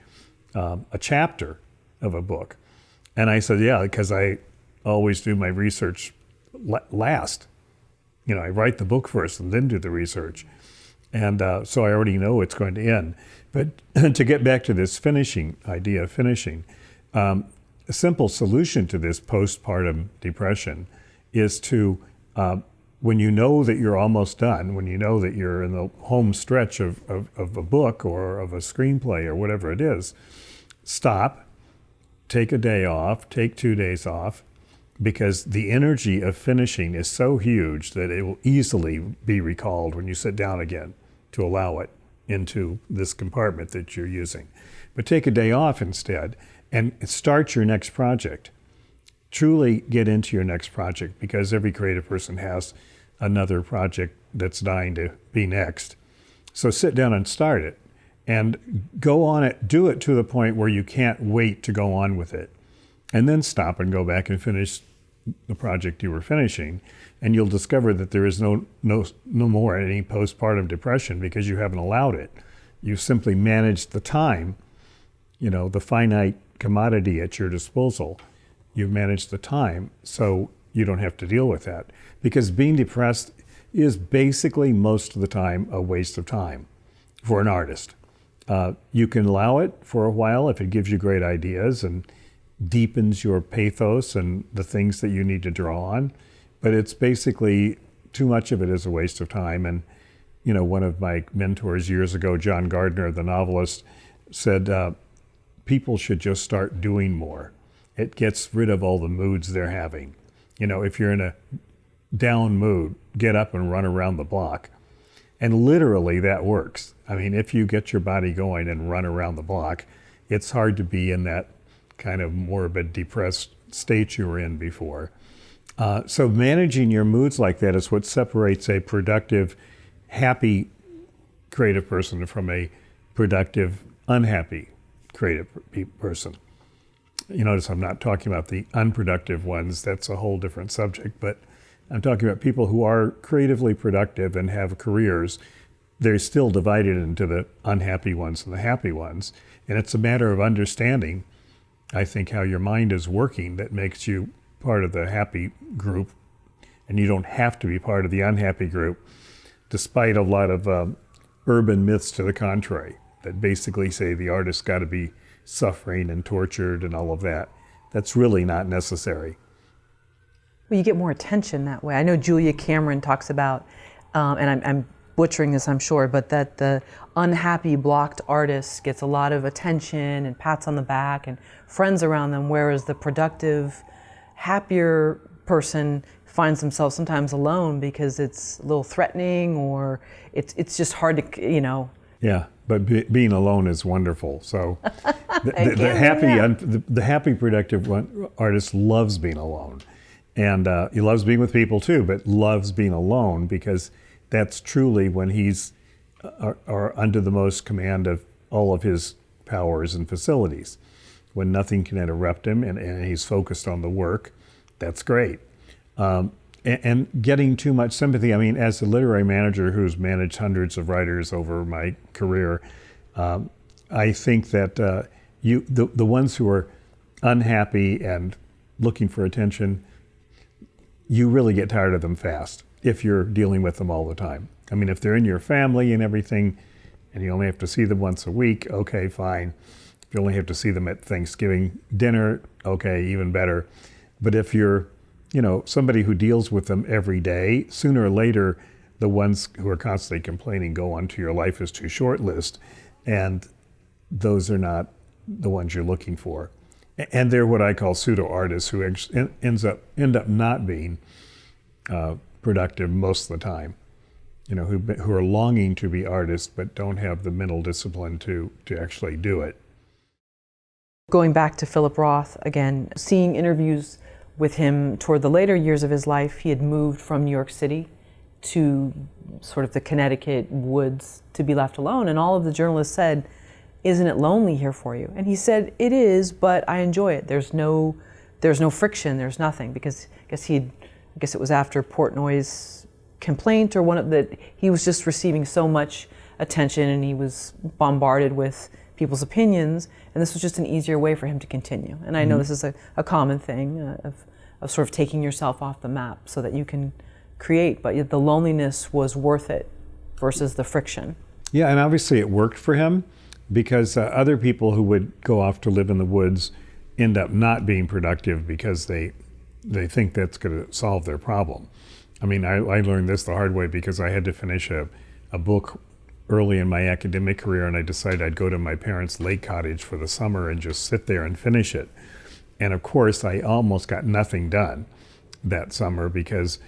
a chapter of a book. And I said, yeah, because I always do my research last. I write the book first and then do the research. And so I already know it's going to end. But to get back to this idea of finishing, a simple solution to this postpartum depression is to, when you know that you're almost done, when you know that you're in the home stretch of a book or of a screenplay or whatever it is, stop, take a day off, take 2 days off, because the energy of finishing is so huge that it will easily be recalled when you sit down again to allow it into this compartment that you're using. But take a day off instead and start your next project. Truly get into your next project, because every creative person has another project that's dying to be next. So sit down and start it and go on it, do it to the point where you can't wait to go on with it. And then stop and go back and finish the project you were finishing, and you'll discover that there is no more any postpartum depression because you haven't allowed it. You simply managed the time, the finite commodity at your disposal. You've managed the time, so you don't have to deal with that. Because being depressed is basically most of the time a waste of time for an artist. You can allow it for a while if it gives you great ideas and deepens your pathos and the things that you need to draw on, but it's basically, too much of it is a waste of time. And one of my mentors years ago, John Gardner, the novelist, said people should just start doing more. It gets rid of all the moods they're having. If you're in a down mood, get up and run around the block. And literally that works. I mean, if you get your body going and run around the block, it's hard to be in that kind of morbid, depressed state you were in before. So managing your moods like that is what separates a productive, happy creative person from a productive, unhappy creative person. You notice I'm not talking about the unproductive ones. That's a whole different subject. But I'm talking about people who are creatively productive and have careers they're still divided into the unhappy ones and the happy ones. And it's a matter of understanding, I think, how your mind is working that makes you part of the happy group, and you don't have to be part of the unhappy group, despite a lot of urban myths to the contrary that basically say the artist's got to be suffering and tortured and all of that. That's really not necessary.
Well, you get more attention that way. I know Julia Cameron talks about, and I'm butchering this, I'm sure, but that the unhappy blocked artist gets a lot of attention and pats on the back and friends around them, whereas the productive, happier person finds themselves sometimes alone because it's a little threatening, or it's just hard to, you know.
Yeah, but being alone is wonderful. So the happy productive artist loves being alone. And he loves being with people too, but loves being alone, because that's truly when he's are under the most command of all of his powers and facilities. When nothing can interrupt him and he's focused on the work, that's great. And getting too much sympathy, I mean, as a literary manager who's managed hundreds of writers over my career, I think that the ones who are unhappy and looking for attention, you really get tired of them fast if you're dealing with them all the time. I mean, if they're in your family and everything, and you only have to see them once a week, okay, fine. If you only have to see them at Thanksgiving dinner, okay, even better. But if you're, somebody who deals with them every day, sooner or later, the ones who are constantly complaining go onto your life is too short list, and those are not the ones you're looking for. And they're what I call pseudo artists who end up not being productive most of the time. Who are longing to be artists but don't have the mental discipline to actually do it.
Going back to Philip Roth again, seeing interviews with him toward the later years of his life, he had moved from New York City to sort of the Connecticut woods to be left alone, and all of the journalists said, "Isn't it lonely here for you?" And he said, "It is, but I enjoy it. There's no friction. There's nothing." Because I guess it was after Portnoy's complaint or one of that, he was just receiving so much attention and he was bombarded with people's opinions, and this was just an easier way for him to continue. And I know this is a common thing of sort of taking yourself off the map so that you can create, but yet the loneliness was worth it versus the friction.
Yeah, and obviously it worked for him, because other people who would go off to live in the woods end up not being productive because they think that's going to solve their problem. I mean, I learned this the hard way because I had to finish a book early in my academic career, and I decided I'd go to my parents' lake cottage for the summer and just sit there and finish it. And of course, I almost got nothing done that summer because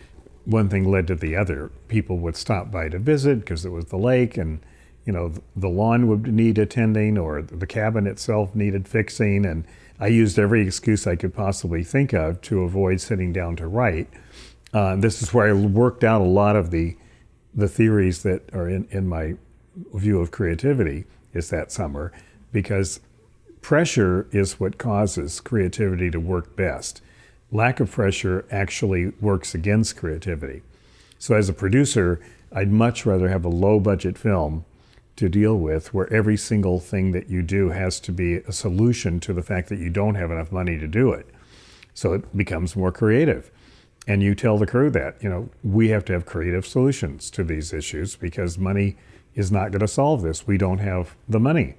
one thing led to the other. People would stop by to visit because it was the lake, and the lawn would need attending, or the cabin itself needed fixing, and I used every excuse I could possibly think of to avoid sitting down to write. This is where I worked out a lot of the theories that are in my view of creativity is that summer, because pressure is what causes creativity to work best. Lack of pressure actually works against creativity. So as a producer, I'd much rather have a low budget film to deal with where every single thing that you do has to be a solution to the fact that you don't have enough money to do it. So it becomes more creative. And you tell the crew that, we have to have creative solutions to these issues because money is not going to solve this. We don't have the money.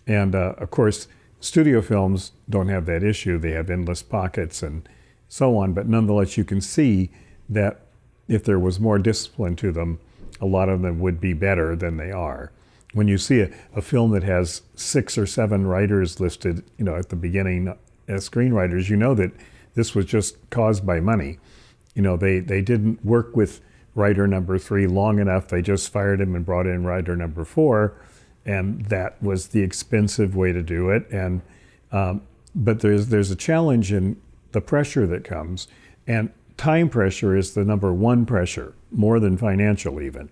And of course, studio films don't have that issue. They have endless pockets and so on. But nonetheless, you can see that if there was more discipline to them, a lot of them would be better than they are. When you see a film that has 6 or 7 writers listed, at the beginning as screenwriters, that this was just caused by money. They didn't work with writer number 3 long enough. They just fired him and brought in writer number 4, and that was the expensive way to do it. And but there's a challenge in the pressure that comes, and time pressure is the number one pressure, more than financial even,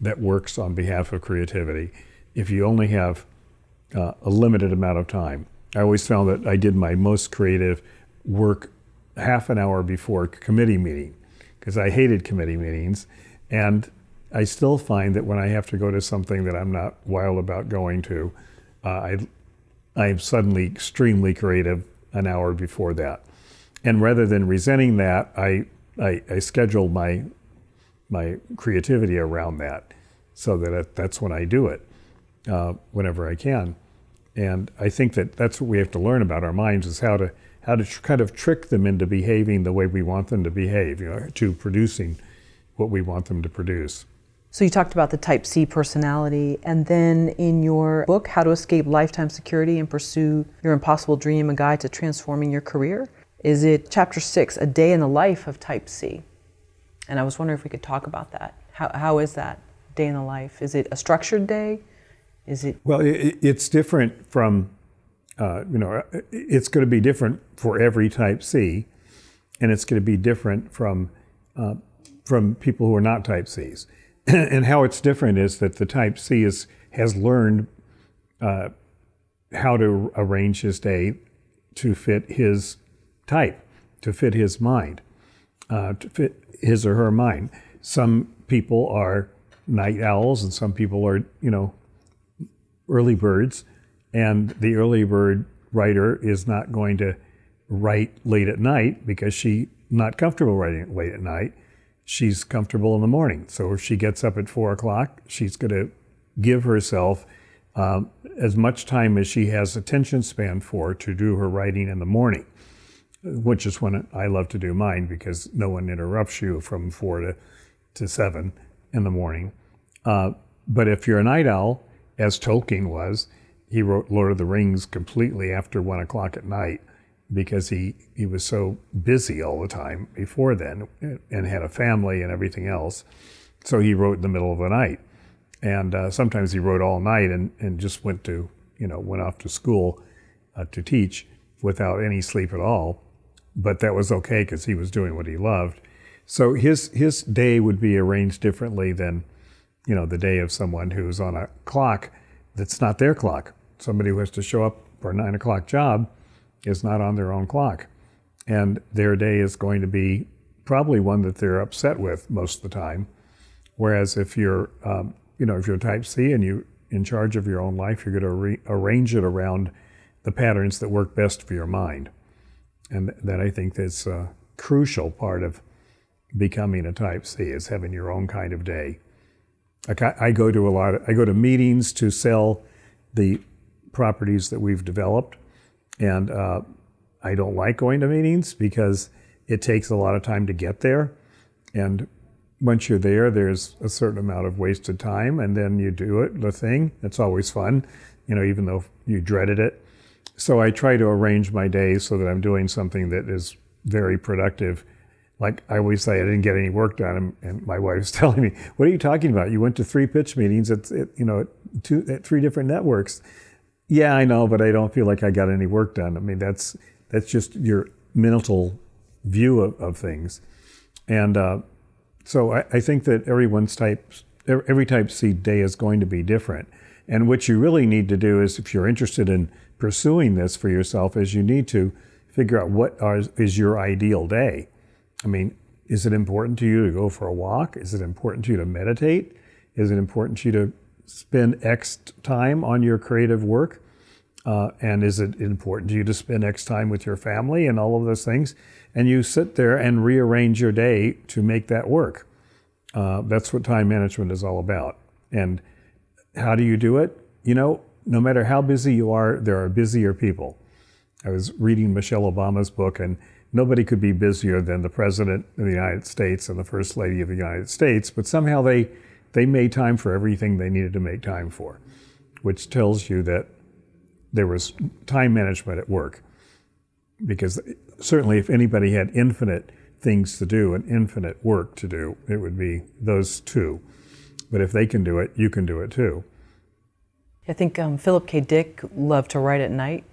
that works on behalf of creativity. If you only have a limited amount of time, I always found that I did my most creative work half an hour before committee meeting, because I hated committee meetings, and I still find that when I have to go to something that I'm not wild about going to, I'm suddenly extremely creative an hour before that. And rather than resenting that, I schedule my creativity around that, so that that's when I do it, whenever I can. And I think that that's what we have to learn about our minds, is how to kind of trick them into behaving the way we want them to behave, to producing what we want them to produce.
So you talked about the Type C personality, and then in your book, How to Escape Lifetime Security and Pursue Your Impossible Dream, a Guide to Transforming Your Career, is it chapter 6, A Day in the Life of Type C? And I was wondering if we could talk about that. How is that day in the life? Is it a structured day? Is it?
Well, it's different from, it's going to be different for every Type C, and it's going to be different from people who are not Type Cs. And how it's different is that the Type C has learned how to arrange his day to fit his type, to fit his mind, to fit his or her mind. Some people are night owls, and some people are, early birds. And the early bird writer is not going to write late at night because she's not comfortable writing late at night. She's comfortable in the morning. So if she gets up at 4 o'clock, she's going to give herself as much time as she has attention span for to do her writing in the morning, which is when I love to do mine, because no one interrupts you from 4 to 7 in the morning. But if you're a night owl, as Tolkien was, he wrote Lord of the Rings completely after 1 o'clock at night, because he was so busy all the time before then and had a family and everything else. So he wrote in the middle of the night. And sometimes he wrote all night and just went off to school to teach without any sleep at all. But that was okay because he was doing what he loved. So his day would be arranged differently than, the day of someone who's on a clock that's not their clock. Somebody who has to show up for a 9 o'clock job is not on their own clock. And their day is going to be probably one that they're upset with most of the time. Whereas if you're, if you're Type C and you're in charge of your own life, you're going to arrange it around the patterns that work best for your mind. And that, I think, is a crucial part of becoming a Type C, is having your own kind of day. Like I go to meetings to sell the properties that we've developed. And I don't like going to meetings because it takes a lot of time to get there. And once you're there, there's a certain amount of wasted time, and then you do the thing. It's always fun, even though you dreaded it. So I try to arrange my day so that I'm doing something that is very productive. Like I always say, I didn't get any work done, and my wife's telling me, "What are you talking about? You went to 3 pitch meetings at 3 different networks." Yeah, I know, but I don't feel like I got any work done. I mean, that's just your mental view of things. And so I think that every Type C day is going to be different. And what you really need to do is, if you're interested in pursuing this for yourself, is you need to figure out what is your ideal day. I mean, is it important to you to go for a walk? Is it important to you to meditate? Is it important to you to spend X time on your creative work? And is it important to you to spend X time with your family and all of those things? And you sit there and rearrange your day to make that work. That's what time management is all about. And how do you do it? No matter how busy you are, there are busier people. I was reading Michelle Obama's book, and nobody could be busier than the President of the United States and the First Lady of the United States, but somehow they made time for everything they needed to make time for, which tells you that there was time management at work. Because certainly if anybody had infinite things to do and infinite work to do, it would be those two. But if they can do it, you can do it too.
I think Philip K. Dick loved to write at night,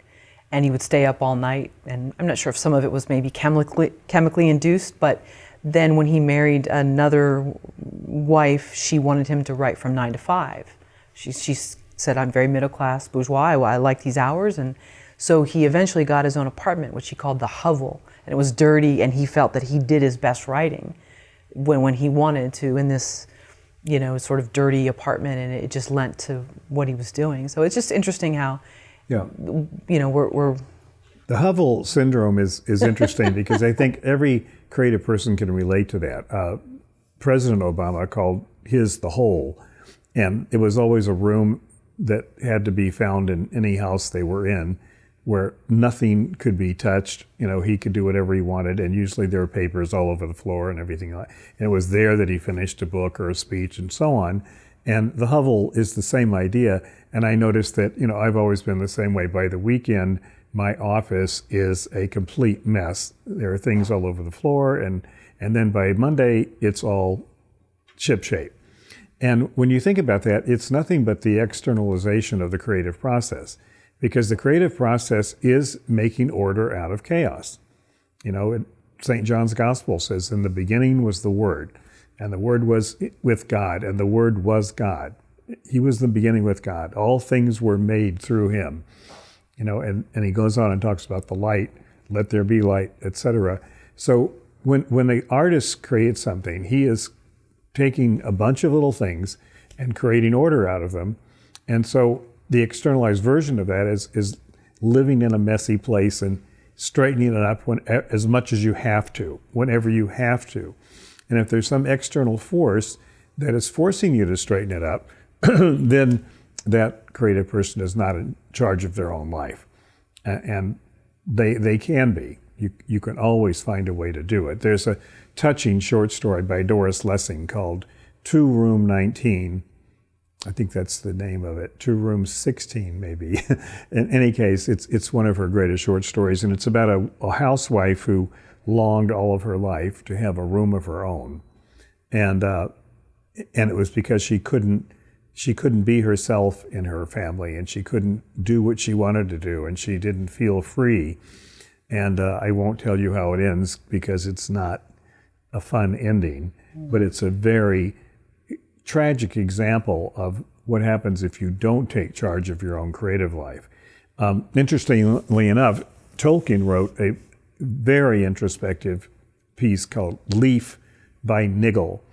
and he would stay up all night. And I'm not sure if some of it was maybe chemically induced, but then when he married another wife, she wanted him to write from 9 to 5. She said, "I'm very middle class bourgeois. I like these hours." And so he eventually got his own apartment, which he called the hovel. And it was dirty, and he felt that he did his best writing when he wanted to in this sort of dirty apartment, and it just lent to what he was doing. So it's just interesting how,
Yeah.
we're
The Hubble syndrome is interesting because I think every creative person can relate to that. President Obama called his the hole, and it was always a room that had to be found in any house they were in where nothing could be touched. He could do whatever he wanted, and usually there were papers all over the floor and everything. And it was there that he finished a book or a speech and so on. And the Hubble is the same idea. And I noticed that, I've always been the same way. By the weekend, my office is a complete mess. There are things all over the floor, and then by Monday, it's all shipshape. And when you think about that, it's nothing but the externalization of the creative process, because the creative process is making order out of chaos. St. John's Gospel says, in the beginning was the Word, and the Word was with God, and the Word was God. He was the beginning with God. All things were made through him. And he goes on and talks about the light, let there be light, etc. So when the artist creates something, he is taking a bunch of little things and creating order out of them. And so the externalized version of that is living in a messy place and straightening it up as much as you have to, whenever you have to. And if there's some external force that is forcing you to straighten it up, then that creative person is not in charge of their own life. And they can be. You can always find a way to do it. There's a touching short story by Doris Lessing called 2 Room 19. I think that's the name of it. 2 Room 16, maybe. In any case, it's one of her greatest short stories, and it's about a housewife who longed all of her life to have a room of her own. And it was because she couldn't be herself in her family, and she couldn't do what she wanted to do, and she didn't feel free. And I won't tell you how it ends because it's not a fun ending, but it's a very tragic example of what happens if you don't take charge of your own creative life. Interestingly enough, Tolkien wrote a very introspective piece called Leaf by Nigel.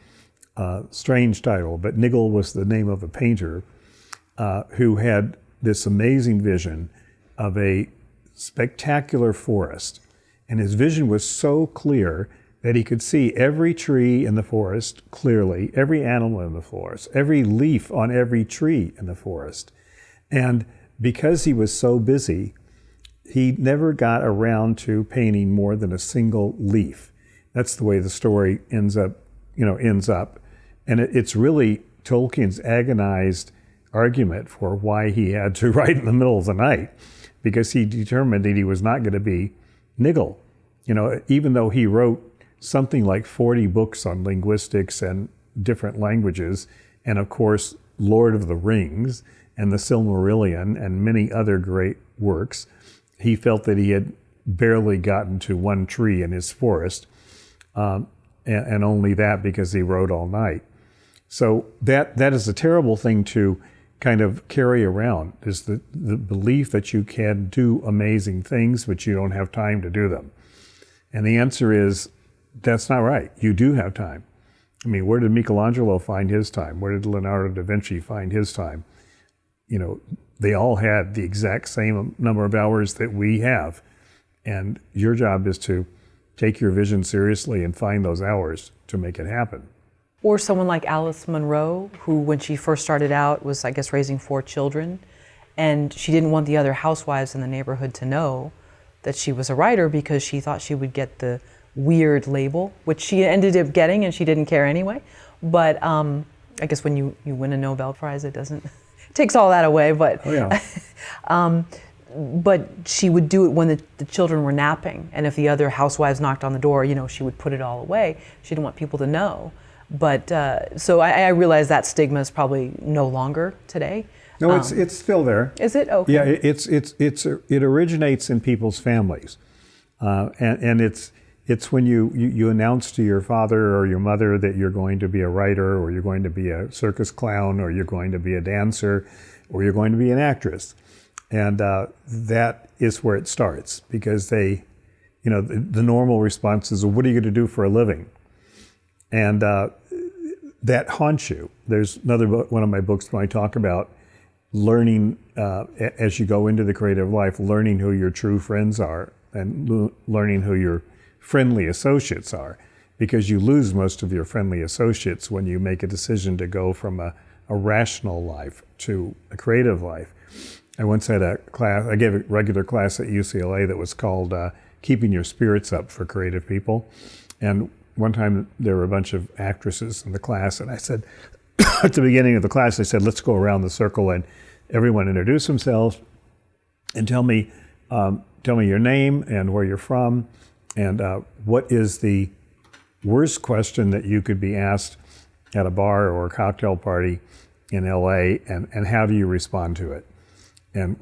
Strange title, but Nigel was the name of a painter who had this amazing vision of a spectacular forest. And his vision was so clear that he could see every tree in the forest clearly, every animal in the forest, every leaf on every tree in the forest. And because he was so busy, he never got around to painting more than a single leaf. That's the way the story ends up. And it's really Tolkien's agonized argument for why he had to write in the middle of the night, because he determined that he was not going to be Nigel. Even though he wrote something like 40 books on linguistics and different languages, and of course, Lord of the Rings and the Silmarillion and many other great works, he felt that he had barely gotten to one tree in his forest, and only that because he wrote all night. So that is a terrible thing to kind of carry around, is the belief that you can do amazing things, but you don't have time to do them. And the answer is, that's not right. You do have time. I mean, where did Michelangelo find his time? Where did Leonardo da Vinci find his time? They all had the exact same number of hours that we have. And your job is to take your vision seriously and find those hours to make it happen.
Or someone like Alice Munro, who when she first started out was, I guess, raising 4 children, and she didn't want the other housewives in the neighborhood to know that she was a writer because she thought she would get the weird label, which she ended up getting, and she didn't care anyway. But I guess when you win a Nobel Prize, it takes all that away. But
oh, yeah.
But she would do it when the children were napping, and if the other housewives knocked on the door, she would put it all away. She didn't want people to know. But so I realize that stigma is probably no longer today.
No, it's still there.
Is it? Okay.
Yeah, it originates in people's families, and it's when you announce to your father or your mother that you're going to be a writer, or you're going to be a circus clown, or you're going to be a dancer, or you're going to be an actress, and that is where it starts, because the normal response is, well, what are you going to do for a living? And that haunts you. There's another book, one of my books, when I talk about learning as you go into the creative life, learning who your true friends are and learning who your friendly associates are, because you lose most of your friendly associates when you make a decision to go from a rational life to a creative life. I once had a class, I gave a regular class at UCLA that was called Keeping Your Spirits Up for Creative People. And one time there were a bunch of actresses in the class, and I said, at the beginning of the class, I said, let's go around the circle and everyone introduce themselves and tell me your name and where you're from, and what is the worst question that you could be asked at a bar or a cocktail party in LA, and how do you respond to it? And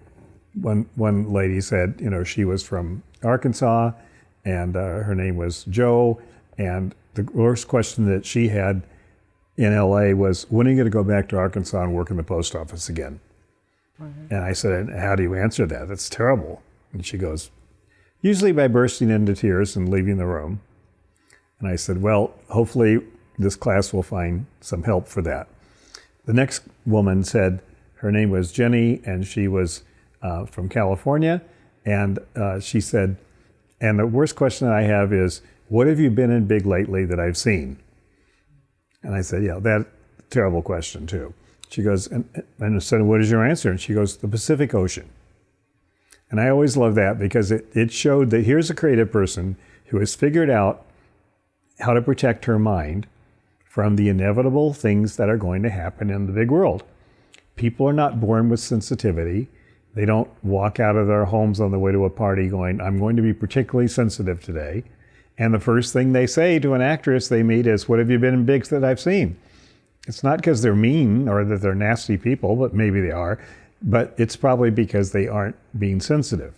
one lady said, she was from Arkansas, and her name was Joe, and the worst question that she had in LA was, when are you going to go back to Arkansas and work in the post office again? Mm-hmm. And I said, how do you answer that? That's terrible. And she goes, usually by bursting into tears and leaving the room. And I said, well, hopefully this class will find some help for that. The next woman said, her name was Jenny, and she was from California. And she said, and the worst question I have is, what have you been in big lately that I've seen? And I said, yeah, that terrible question too. She goes, and I said, what is your answer? And she goes, the Pacific Ocean. And I always love that, because it showed that here's a creative person who has figured out how to protect her mind from the inevitable things that are going to happen in the big world. People are not born with sensitivity. They don't walk out of their homes on the way to a party going, I'm going to be particularly sensitive today. And the first thing they say to an actress they meet is, what have you been in bigs that I've seen? It's not because they're mean or that they're nasty people, but maybe they are, but it's probably because they aren't being sensitive.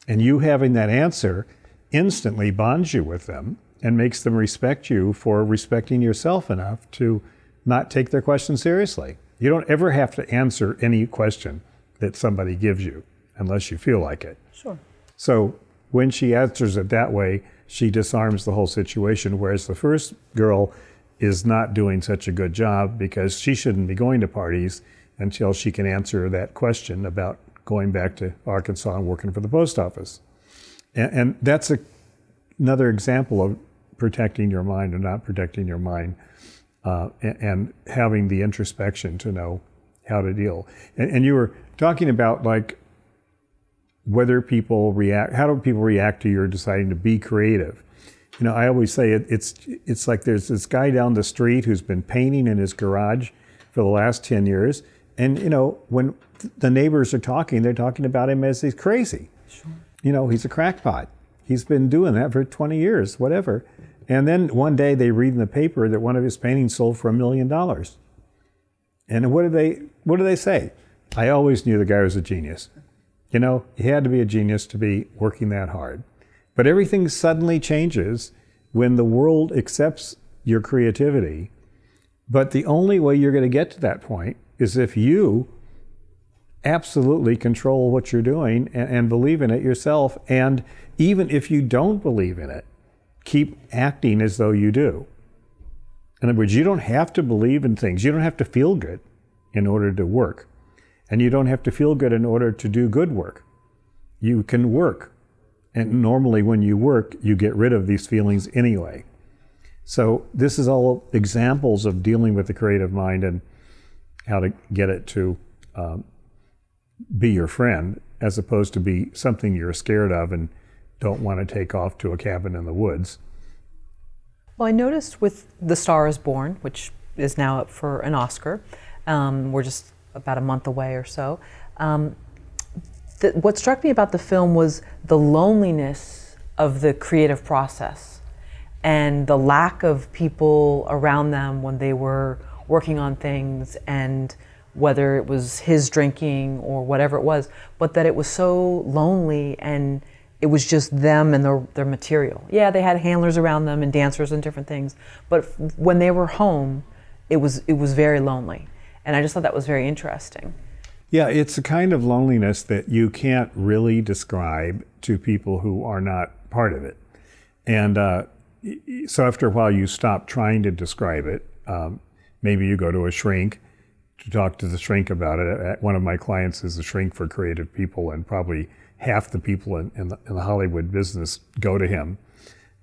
And you having that answer instantly bonds you with them and makes them respect you for respecting yourself enough to not take their question seriously. You don't ever have to answer any question that somebody gives you unless you feel like it.
Sure.
So when she answers it that way, she disarms the whole situation, whereas the first girl is not doing such a good job because she shouldn't be going to parties until she can answer that question about going back to Arkansas and working for the post office. And that's another example of protecting your mind or not protecting your mind, and having the introspection to know how to deal. And you were talking about like whether people react, how do people react to your deciding to be creative? I always say it's like there's this guy down the street who's been painting in his garage for the last 10 years. And, when the neighbors are talking, they're talking about him as he's crazy. Sure. He's a crackpot. He's been doing that for 20 years, whatever. And then one day they read in the paper that one of his paintings sold for $1 million. And what do they say? I always knew the guy was a genius. He had to be a genius to be working that hard. But everything suddenly changes when the world accepts your creativity. But the only way you're going to get to that point is if you absolutely control what you're doing and believe in it yourself. And even if you don't believe in it, keep acting as though you do. In other words, you don't have to believe in things. You don't have to feel good in order to work. And you don't have to feel good in order to do good work. You can work. And normally when you work, you get rid of these feelings anyway. So this is all examples of dealing with the creative mind and how to get it to be your friend, as opposed to be something you're scared of and don't want to take off to a cabin in the woods.
Well, I noticed with The Star is Born, which is now up for an Oscar, we're just about a month away or so, what struck me about the film was the loneliness of the creative process and the lack of people around them when they were working on things, and whether it was his drinking or whatever it was, but that it was so lonely and it was just them and their material. Yeah, they had handlers around them and dancers and different things, but when they were home, it was very lonely. And I just thought that was very interesting.
Yeah, it's a kind of loneliness that you can't really describe to people who are not part of it. And so after a while, you stop trying to describe it. maybe you go to a shrink to talk to the shrink about it. One of my clients is a shrink for creative people, and probably half the people in the Hollywood business go to him.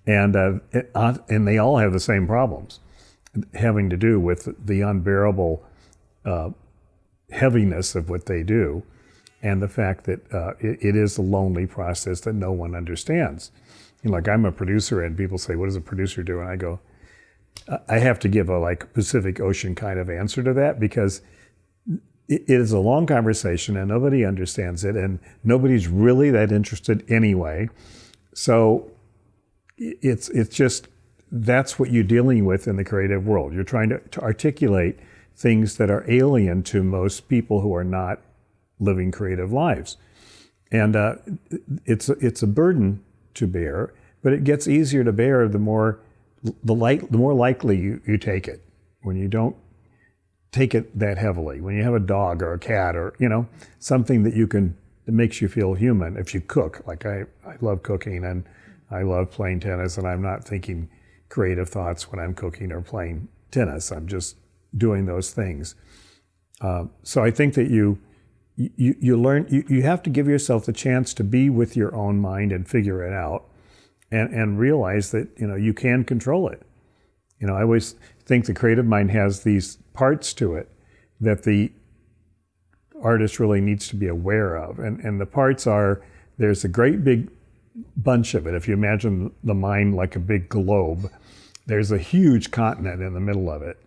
And they all have the same problems, having to do with the unbearable heaviness of what they do, and the fact that it is a lonely process that no one understands. Like, I'm a producer, and people say, "What does a producer do?" And I go, I have to give a Pacific Ocean kind of answer to that, because it is a long conversation and nobody understands it, and nobody's really that interested anyway. So it's just, that's what you're dealing with in the creative world. You're trying to articulate things that are alien to most people who are not living creative lives. And it's a burden to bear, but it gets easier to bear the more likely you take it. When you don't take it that heavily, when you have a dog or a cat or something that makes you feel human. If you cook, like I love cooking and I love playing tennis, and I'm not thinking creative thoughts when I'm cooking or playing tennis. I'm just doing those things. So I think that you learn, you have to give yourself the chance to be with your own mind and figure it out, and realize that you can control it. I always think the creative mind has these parts to it that the artist really needs to be aware of. And the parts are, there's a great big bunch of it. If you imagine the mind like a big globe, there's a huge continent in the middle of it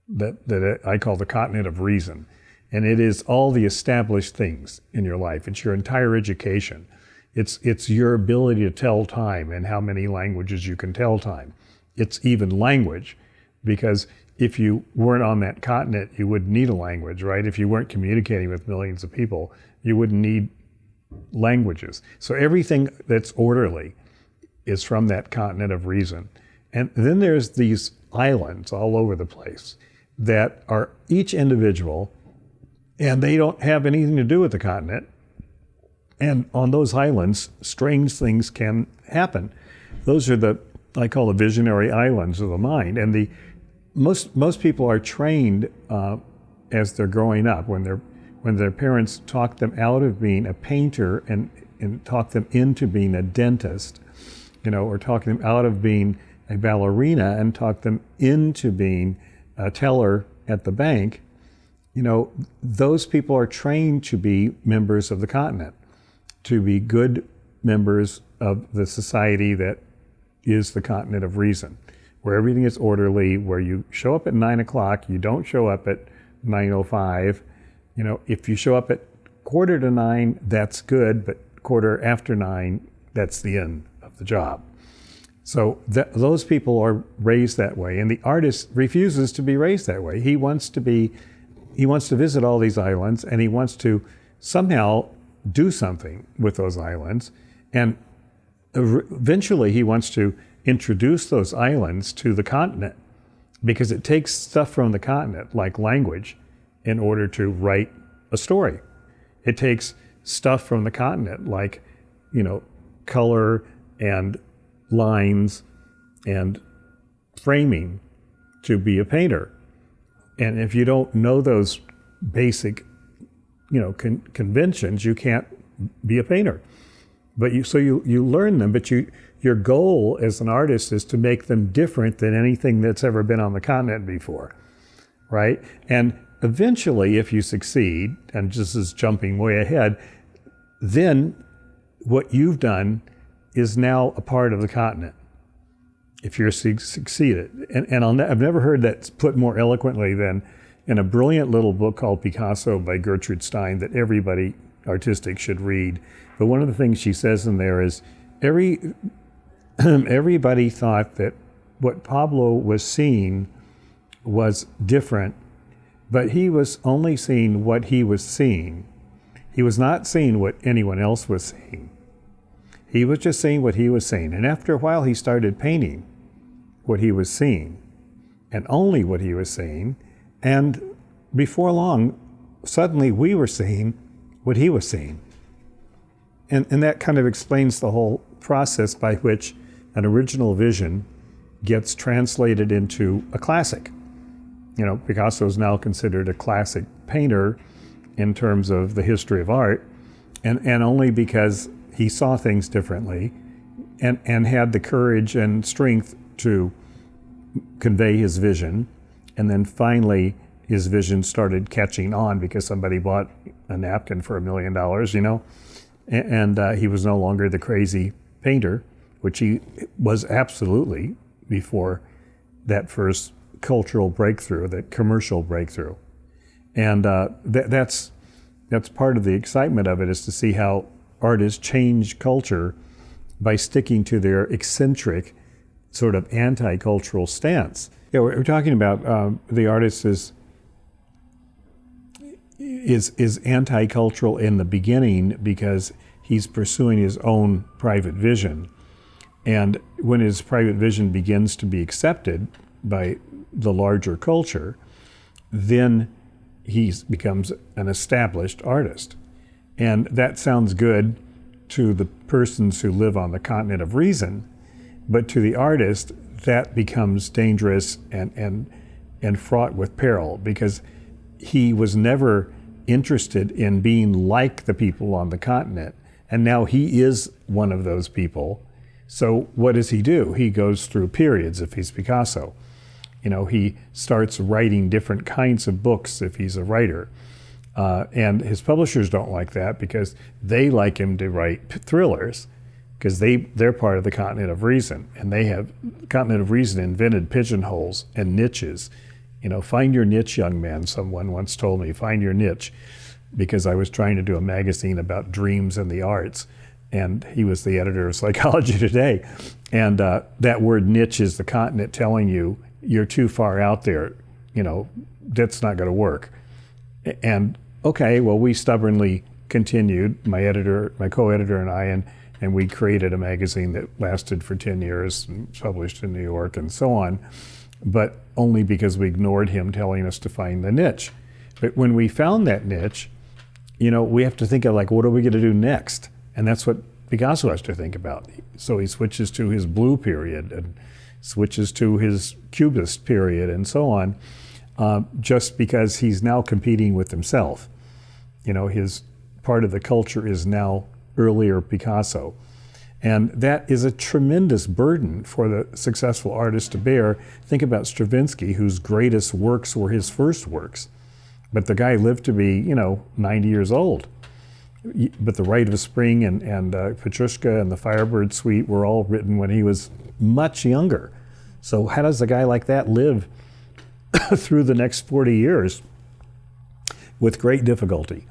that I call the continent of reason. And it is all the established things in your life. It's your entire education. It's your ability to tell time and how many languages you can tell time. It's even language, because if you weren't on that continent, you wouldn't need a language, right? If you weren't communicating with millions of people, you wouldn't need languages. So everything that's orderly is from that continent of reason. And then there's these islands all over the place that are each individual, and they don't have anything to do with the continent. And on those islands, strange things can happen. Those are I call the visionary islands of the mind. And most people are trained as they're growing up, when their parents talk them out of being a painter and talk them into being a dentist, or talk them out of being a ballerina and talk them into being a teller at the bank. Those people are trained to be members of the continent, to be good members of the society that is the continent of reason, where everything is orderly, where you show up at 9 o'clock, you don't show up at 9:05. If you show up at 8:45, that's good, but 9:15, that's the end of the job. So those people are raised that way, and the artist refuses to be raised that way. He wants to visit all these islands, and he wants to somehow do something with those islands, and eventually he wants to introduce those islands to the continent, because it takes stuff from the continent, like language, in order to write a story. It takes stuff from the continent, like color and lines and framing, to be a painter. And if you don't know those basic conventions, you can't be a painter. But you learn them, but your goal as an artist is to make them different than anything that's ever been on the continent before, right? And eventually, if you succeed, and just as jumping way ahead, then what you've done is now a part of the continent, if you're succeeded. And I've never heard that put more eloquently than in a brilliant little book called Picasso by Gertrude Stein that everybody artistic should read. But one of the things she says in there is everybody thought that what Pablo was seeing was different, but he was only seeing what he was seeing. He was not seeing what anyone else was seeing. He was just seeing what he was seeing. And after a while, he started painting what he was seeing, and only what he was seeing. And before long, suddenly we were seeing what he was seeing. And that kind of explains the whole process by which an original vision gets translated into a classic. Picasso is now considered a classic painter in terms of the history of art, and only because he saw things differently and had the courage and strength to convey his vision. And then finally, his vision started catching on because somebody bought a napkin for $1 million, and he was no longer the crazy painter, which he was absolutely before that first cultural breakthrough, that commercial breakthrough. And that's part of the excitement of it, is to see how artists change culture by sticking to their eccentric sort of anti-cultural stance. Yeah, we're talking about the artist is anti-cultural in the beginning because he's pursuing his own private vision. And when his private vision begins to be accepted by the larger culture, then he becomes an established artist. And that sounds good to the persons who live on the continent of reason, but to the artist, that becomes dangerous and fraught with peril, because he was never interested in being like the people on the continent. And now he is one of those people. So what does he do? He goes through periods if he's Picasso. He starts writing different kinds of books if he's a writer. And his publishers don't like that because they like him to write thrillers, because they're part of the continent of reason. And continent of reason invented pigeonholes and niches. Find your niche, young man, someone once told me, find your niche, because I was trying to do a magazine about dreams and the arts. And he was the editor of Psychology Today. And that word niche is the continent telling you you're too far out there, that's not going to work. And okay, well, we stubbornly continued, my co-editor and I, and we created a magazine that lasted for 10 years and published in New York and so on, but only because we ignored him telling us to find the niche. But when we found that niche, we have to think of what are we going to do next? And that's what Picasso has to think about. So he switches to his blue period and switches to his cubist period and so on, just because he's now competing with himself. His part of the culture is now earlier Picasso. And that is a tremendous burden for the successful artist to bear. Think about Stravinsky, whose greatest works were his first works. But the guy lived to be, 90 years old. But The Rite of Spring and Petrushka and the Firebird Suite were all written when he was much younger. So how does a guy like that live through the next 40 years? With great difficulty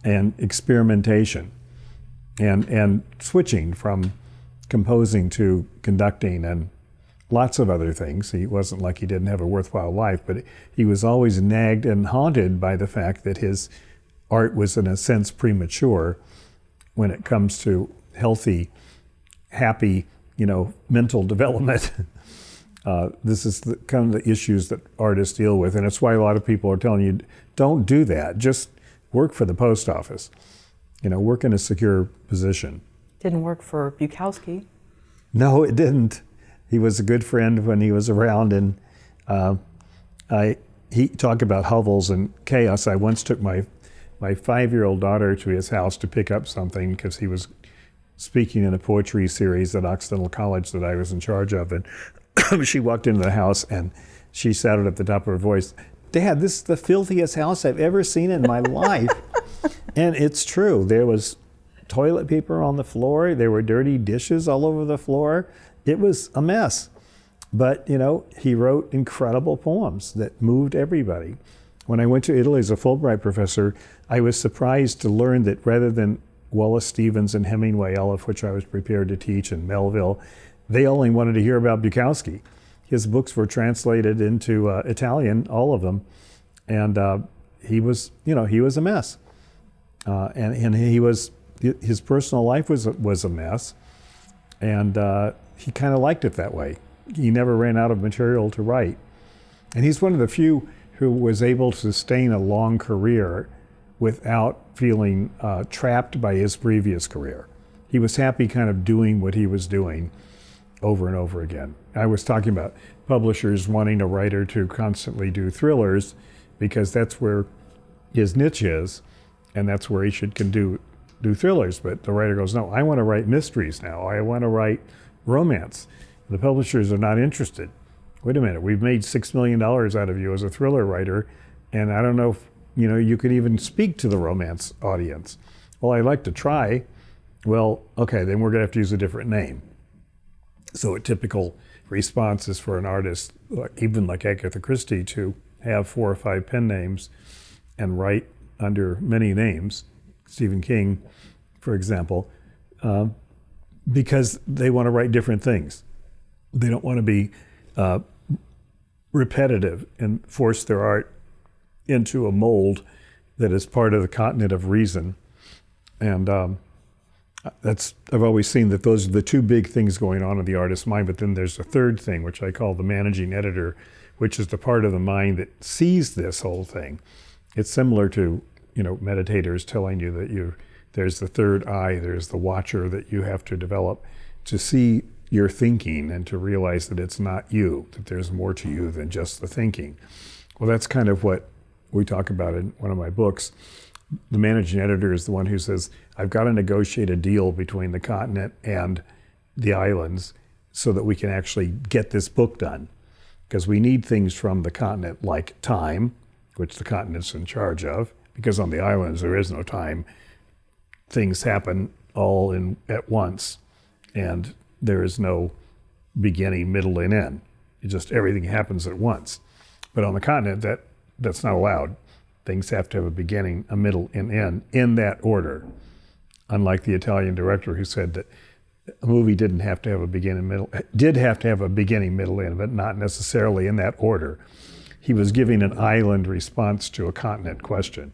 and experimentation and switching from composing to conducting and lots of other things. He wasn't like he didn't have a worthwhile life, but he was always nagged and haunted by the fact that his art was in a sense premature when it comes to healthy, happy, mental development. This is kind of the issues that artists deal with, and it's why a lot of people are telling you, don't do that. Just work for the post office. Work in a secure position.
Didn't work for Bukowski.
No, it didn't. He was a good friend when he was around, and he talked about hovels and chaos. I once took my 5-year-old daughter to his house to pick up something because he was speaking in a poetry series at Occidental College that I was in charge of, and she walked into the house and she shouted at the top of her voice, "Dad, this is the filthiest house I've ever seen in my life." And it's true. There was toilet paper on the floor. There were dirty dishes all over the floor. It was a mess. But, he wrote incredible poems that moved everybody. When I went to Italy as a Fulbright professor, I was surprised to learn that rather than Wallace Stevens and Hemingway, all of which I was prepared to teach, and Melville, they only wanted to hear about Bukowski. His books were translated into Italian, all of them, and he was a mess. And his personal life was a mess, and he kind of liked it that way. He never ran out of material to write. And he's one of the few who was able to sustain a long career without feeling trapped by his previous career. He was happy kind of doing what he was doing. over and over again. I was talking about publishers wanting a writer to constantly do thrillers because that's where his niche is, and that's where he can do thrillers. But the writer goes, no, I want to write mysteries now. I want to write romance. The publishers are not interested. Wait a minute, we've made $6 million out of you as a thriller writer, and I don't know if you could even speak to the romance audience. Well, I'd like to try. Well, okay, then we're going to have to use a different name. So a typical response is for an artist, even like Agatha Christie, to have 4 or 5 pen names and write under many names, Stephen King, for example, because they want to write different things. They don't want to be repetitive and force their art into a mold that is part of the continent of reason. And I've always seen that those are the 2 big things going on in the artist's mind, but then there's a third thing, which I call the managing editor, which is the part of the mind that sees this whole thing. It's similar to, meditators telling you that there's the third eye, there's the watcher that you have to develop to see your thinking and to realize that it's not you, that there's more to you than just the thinking. Well, that's kind of what we talk about in one of my books. The managing editor is the one who says, I've got to negotiate a deal between the continent and the islands so that we can actually get this book done. Because we need things from the continent like time, which the continent's in charge of, because on the islands there is no time. Things happen all at once, and there is no beginning, middle, and end. Everything happens at once. But on the continent, that's not allowed. Things have to have a beginning, a middle, and end in that order. Unlike the Italian director who said that a movie did have to have a beginning, middle, end, but not necessarily in that order. He was giving an island response to a continent question.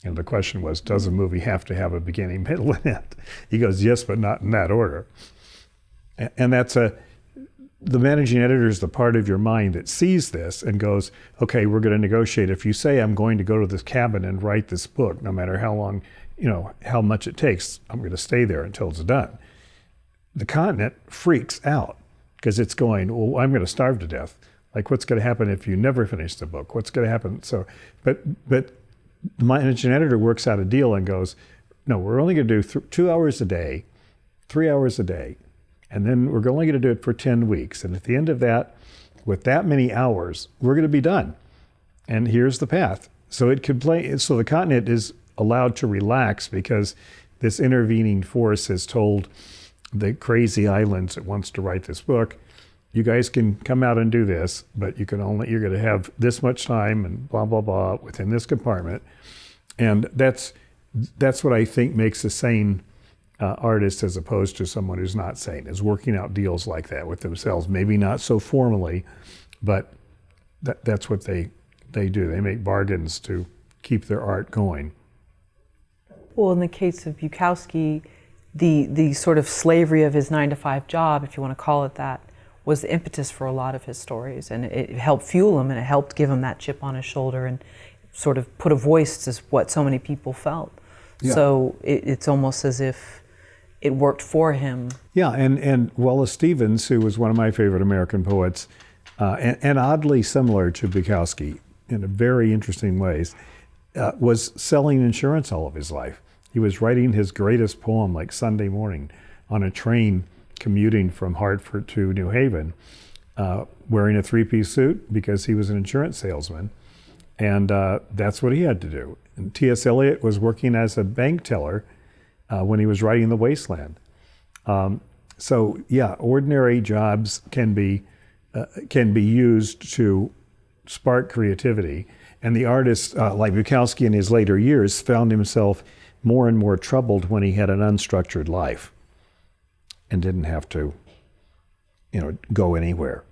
And the question was, does a movie have to have a beginning, middle, and end? He goes, yes, but not in that order. And the managing editor is the part of your mind that sees this and goes, okay, we're going to negotiate. If you say I'm going to go to this cabin and write this book, no matter how long, how much it takes, I'm going to stay there until it's done. The continent freaks out because it's going, well, I'm going to starve to death. Like, what's going to happen if you never finish the book? What's going to happen? So, but the managing editor works out a deal and goes, no, we're only going to do 2 hours a day, 3 hours a day. And then we're only going to do it for 10 weeks. And at the end of that, with that many hours, we're going to be done. And here's the path. So the continent is allowed to relax because this intervening force has told the crazy islands that wants to write this book, you guys can come out and do this, but you're going to have this much time and blah, blah, blah within this compartment. And that's what I think makes a sane artist as opposed to someone who's not sane, is working out deals like that with themselves. Maybe not so formally, but that's what they do. They make bargains to keep their art going.
Well, in the case of Bukowski, the sort of slavery of his 9-to-5 job, if you want to call it that, was the impetus for a lot of his stories, and it helped fuel him, and it helped give him that chip on his shoulder and sort of put a voice to what so many people felt. Yeah. So it's almost as if it worked for him. Yeah,
and Wallace Stevens, who was one of my favorite American poets, and oddly similar to Bukowski in very interesting ways, was selling insurance all of his life. He was writing his greatest poem like Sunday morning on a train commuting from Hartford to New Haven, wearing a 3-piece suit because he was an insurance salesman. And that's what he had to do. And T.S. Eliot was working as a bank teller when he was writing The Wasteland. So yeah, ordinary jobs can be used to spark creativity. And the artist, like Bukowski in his later years, found himself more and more troubled when he had an unstructured life and didn't have to, go anywhere.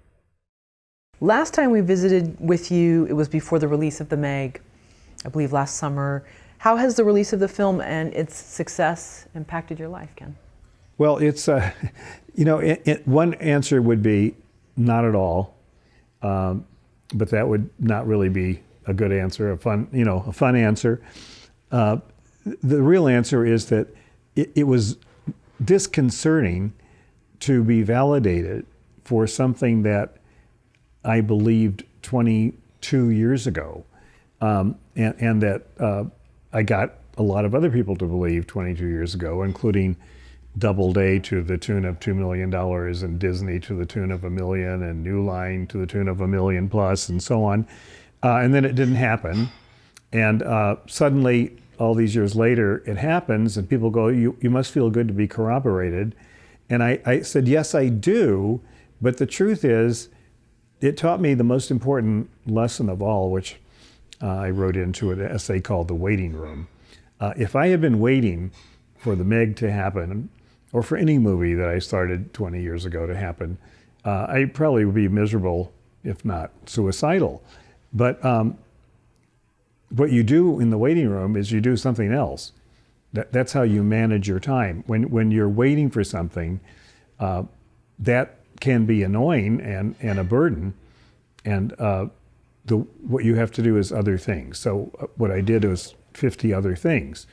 Last time we visited with you, it was before the release of The Meg, I believe last summer. How has the release of the film and its success impacted your life, Ken?
Well, it's, one answer would be not at all, but that would not really be a good answer, a fun answer. The real answer is that it was disconcerting to be validated for something that I believed 22 years ago, and that I got a lot of other people to believe 22 years ago, including Doubleday to the tune of $2 million, and Disney to the tune of $1 million, and New Line to the tune of $1 million plus, and so on. And then it didn't happen. And suddenly, all these years later, it happens, and people go, you must feel good to be corroborated. And I said, yes, I do. But the truth is, it taught me the most important lesson of all, which I wrote into an essay called The Waiting Room. If I had been waiting for the Meg to happen, or for any movie that I started 20 years ago to happen, I probably would be miserable, if not suicidal. But what you do in the waiting room is you do something else. That's how you manage your time. When you're waiting for something, that can be annoying and a burden. And what you have to do is other things. So what I did was 50 other things.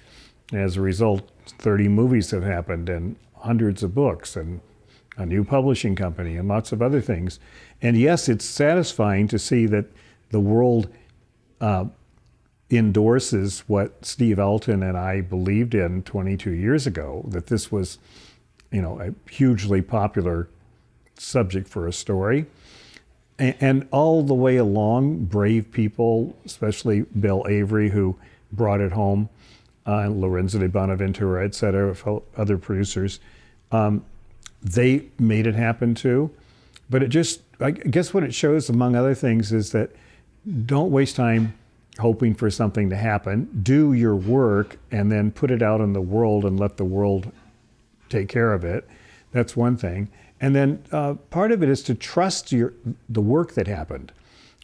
And as a result, 30 movies have happened, and hundreds of books, and a new publishing company, and lots of other things. And yes, it's satisfying to see that the world endorses what Steve Elton and I believed in 22 years ago, that this was, a hugely popular subject for a story. And all the way along, brave people, especially Bill Avery, who brought it home, Lorenzo de Bonaventura, et cetera, other producers, they made it happen too. But I guess what it shows, among other things, is that don't waste time hoping for something to happen. Do your work and then put it out in the world and let the world take care of it. That's one thing. And then part of it is to trust the work that happened.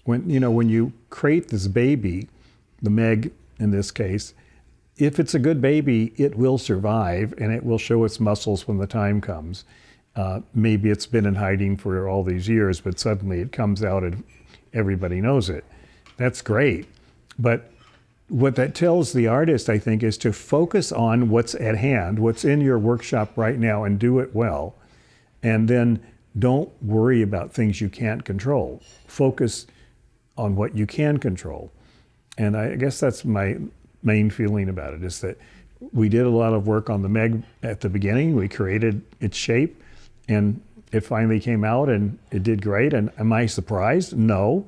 When you create this baby, the Meg in this case, if it's a good baby, it will survive and it will show its muscles when the time comes. Maybe it's been in hiding for all these years, but suddenly it comes out and everybody knows it. That's great. But what that tells the artist, I think, is to focus on what's at hand, what's in your workshop right now, and do it well. And then don't worry about things you can't control. Focus on what you can control. And I guess that's my main feeling about it, is that we did a lot of work on the Meg at the beginning. We created its shape, and it finally came out, and it did great. And am I surprised? No.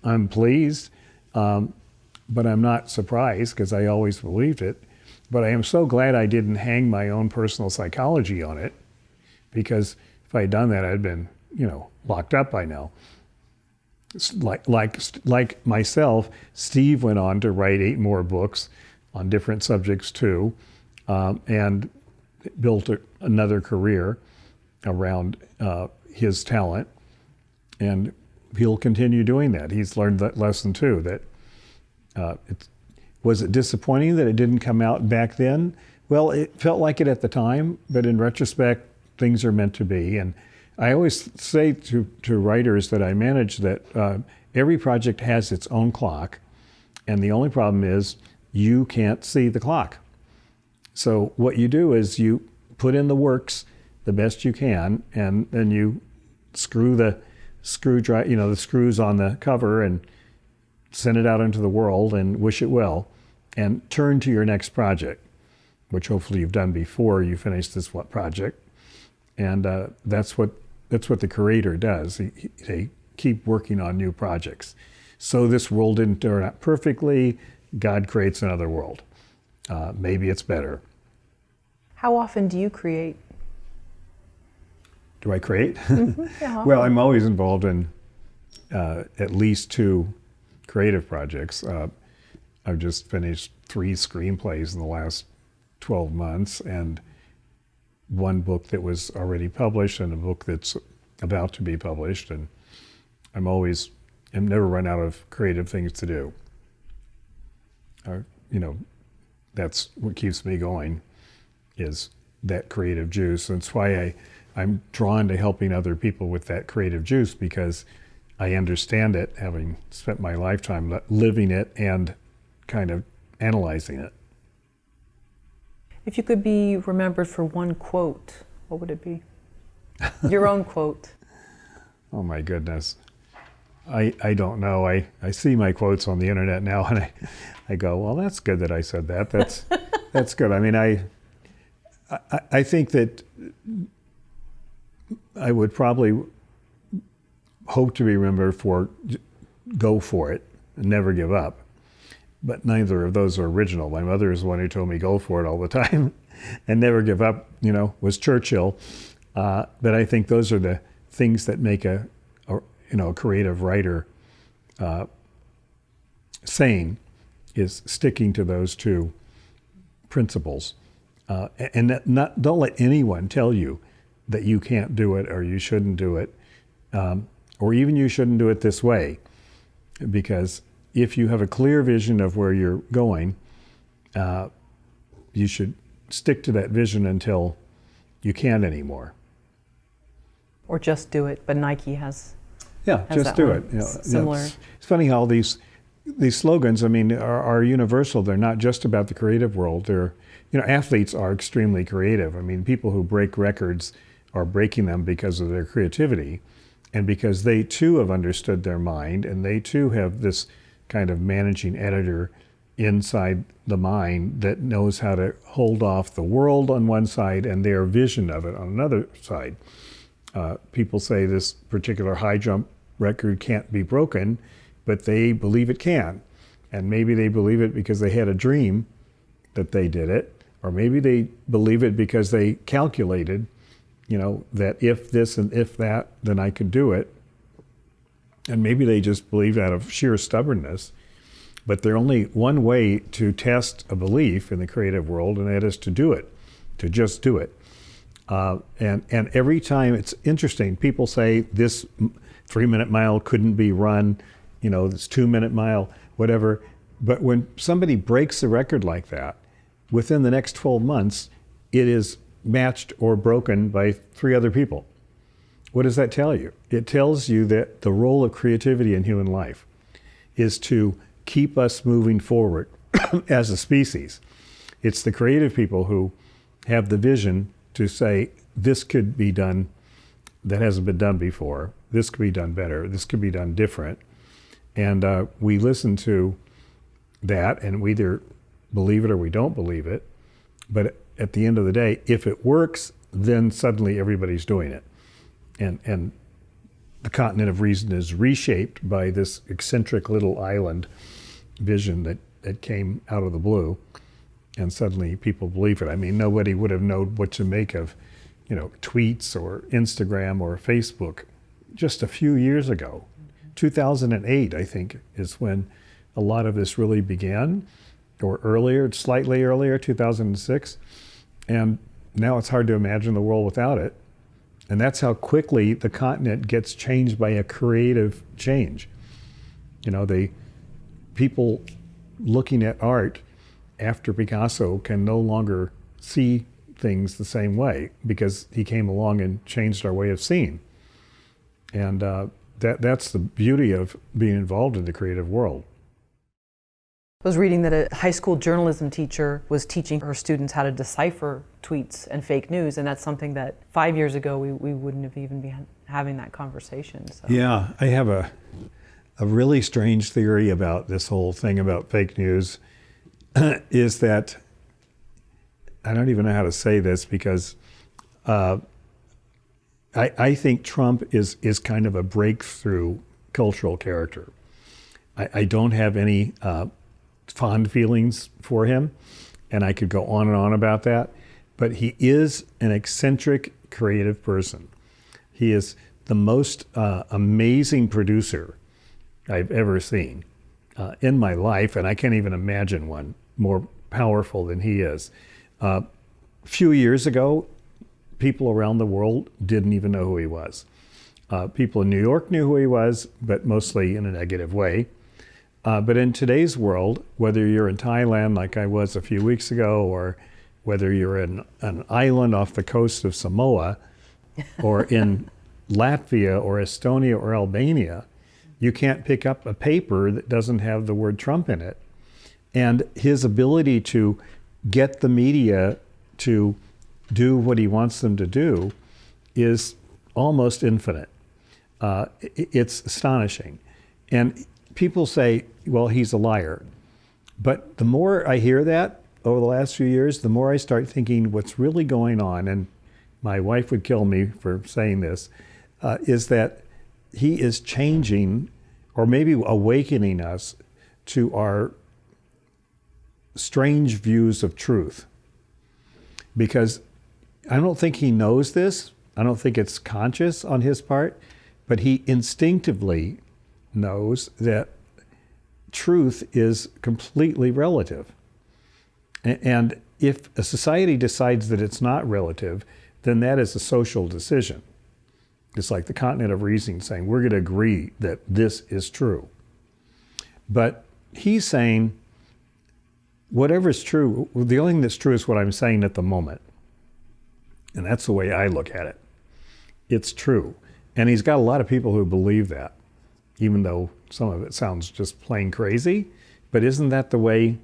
I'm pleased, but I'm not surprised because I always believed it. But I am so glad I didn't hang my own personal psychology on it, because if I had done that, I'd been, locked up by now. Like myself, Steve went on to write 8 more books on different subjects too, and built another career around his talent, and he'll continue doing that. He's learned that lesson too, that was it disappointing that it didn't come out back then? Well, it felt like it at the time, but in retrospect, things are meant to be. And I always say to writers that I manage that every project has its own clock, and the only problem is you can't see the clock. So what you do is you put in the works the best you can, and then you screw the screws on the cover and send it out into the world and wish it well, and turn to your next project, which hopefully you've done before you finish this project. And that's what the creator does. They keep working on new projects. So this world didn't turn out perfectly. God creates another world. Maybe it's better.
How often do you create?
Do I create?
Mm-hmm. Yeah.
Well, I'm always involved in at least 2 creative projects. I've just finished 3 screenplays in the last 12 months, and 1 book that was already published and a book that's about to be published. And I'm never run out of creative things to do. That's what keeps me going, is that creative juice. And it's why I'm drawn to helping other people with that creative juice, because I understand it, having spent my lifetime living it and kind of analyzing it.
If you could be remembered for 1 quote, what would it be?
Your own quote.
Oh my goodness. I don't know. I see my quotes on the internet now and I go, well, that's good that I said that. That's good. I mean, I think that I would probably hope to be remembered for go for it and never give up. But neither of those are original. My mother is the one who told me go for it all the time and never give up, was Churchill. But I think those are the things that make a creative writer sane, is sticking to those two principles. And don't let anyone tell you that you can't do it or you shouldn't do it, or even you shouldn't do it this way. Because if you have a clear vision of where you're going, you should stick to that vision until you can't anymore.
Or just do it, but Nike has
just do it.
Similar.
It's funny how these slogans, are universal. They're not just about the creative world. They're, athletes are extremely creative. People who break records are breaking them because of their creativity and because they too have understood their mind, and they too have this kind of managing editor inside the mind that knows how to hold off the world on one side and their vision of it on another side. People say this particular high jump record can't be broken, but they believe it can. And maybe they believe it because they had a dream that they did it, or maybe they believe it because they calculated, that if this and if that, then I could do it. And maybe they just believe out of sheer stubbornness. But there's only one way to test a belief in the creative world, and that is to do it, to just do it. And every time, it's interesting, people say this 3-minute mile couldn't be run, this 2-minute mile, whatever. But when somebody breaks the record like that, within the next 12 months, it is matched or broken by 3 other people. What does that tell you? It tells you that the role of creativity in human life is to keep us moving forward as a species. It's the creative people who have the vision to say, this could be done that hasn't been done before. This could be done better. This could be done different. And we listen to that, and we either believe it or we don't believe it. But at the end of the day, if it works, then suddenly everybody's doing it. And the continent of reason is reshaped by this eccentric little island vision that came out of the blue. And suddenly people believe it. Nobody would have known what to make of, tweets or Instagram or Facebook just a few years ago. 2008, I think, is when a lot of this really began, or earlier, slightly earlier, 2006. And now it's hard to imagine the world without it. And that's how quickly the continent gets changed by a creative change. People looking at art after Picasso can no longer see things the same way because he came along and changed our way of seeing. And that's the beauty of being involved in the creative world.
I was reading that a high school journalism teacher was teaching her students how to decipher tweets and fake news, and that's something that 5 years ago we wouldn't have even been having that conversation. So.
Yeah, I have a really strange theory about this whole thing about fake news. Is that, I don't even know how to say this because I think Trump is kind of a breakthrough cultural character. I don't have any fond feelings for him, and I could go on and on about that, but he is an eccentric creative person. He is the most amazing producer I've ever seen in my life, and I can't even imagine one more powerful than he is. A few years ago, people around the world didn't even know who he was. People in New York knew who he was, but mostly in a negative way. But in today's world, whether you're in Thailand like I was a few weeks ago, or whether you're in an island off the coast of Samoa, or in Latvia or Estonia or Albania, you can't pick up a paper that doesn't have the word Trump in it. And his ability to get the media to do what he wants them to do is almost infinite. It's astonishing. And people say, well, he's a liar. But the more I hear that over the last few years, the more I start thinking what's really going on, and my wife would kill me for saying this, is that he is changing or maybe awakening us to our strange views of truth. Because I don't think he knows this. I don't think it's conscious on his part, but he instinctively knows that truth is completely relative. And if a society decides that it's not relative, then that is a social decision. It's like the continent of reason saying, we're going to agree that this is true. But he's saying, whatever is true, the only thing that's true is what I'm saying at the moment. And that's the way I look at it. It's true. And he's got a lot of people who believe that, even though some of it sounds just plain crazy. But isn't that the way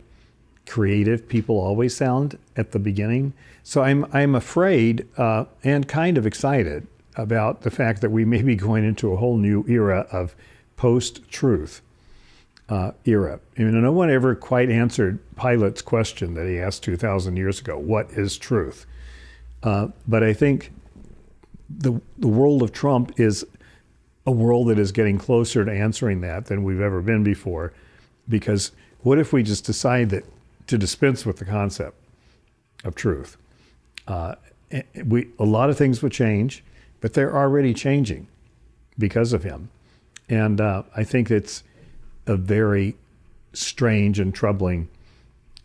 creative people always sound at the beginning? So I'm afraid and kind of excited about the fact that we may be going into a whole new era of post-truth era. I mean, no one ever quite answered Pilate's question that he asked 2,000 years ago, what is truth? But I think the world of Trump is a world that is getting closer to answering that than we've ever been before. Because what if we just decide that to dispense with the concept of truth? A lot of things would change, but they're already changing because of him. And I think it's a very strange and troubling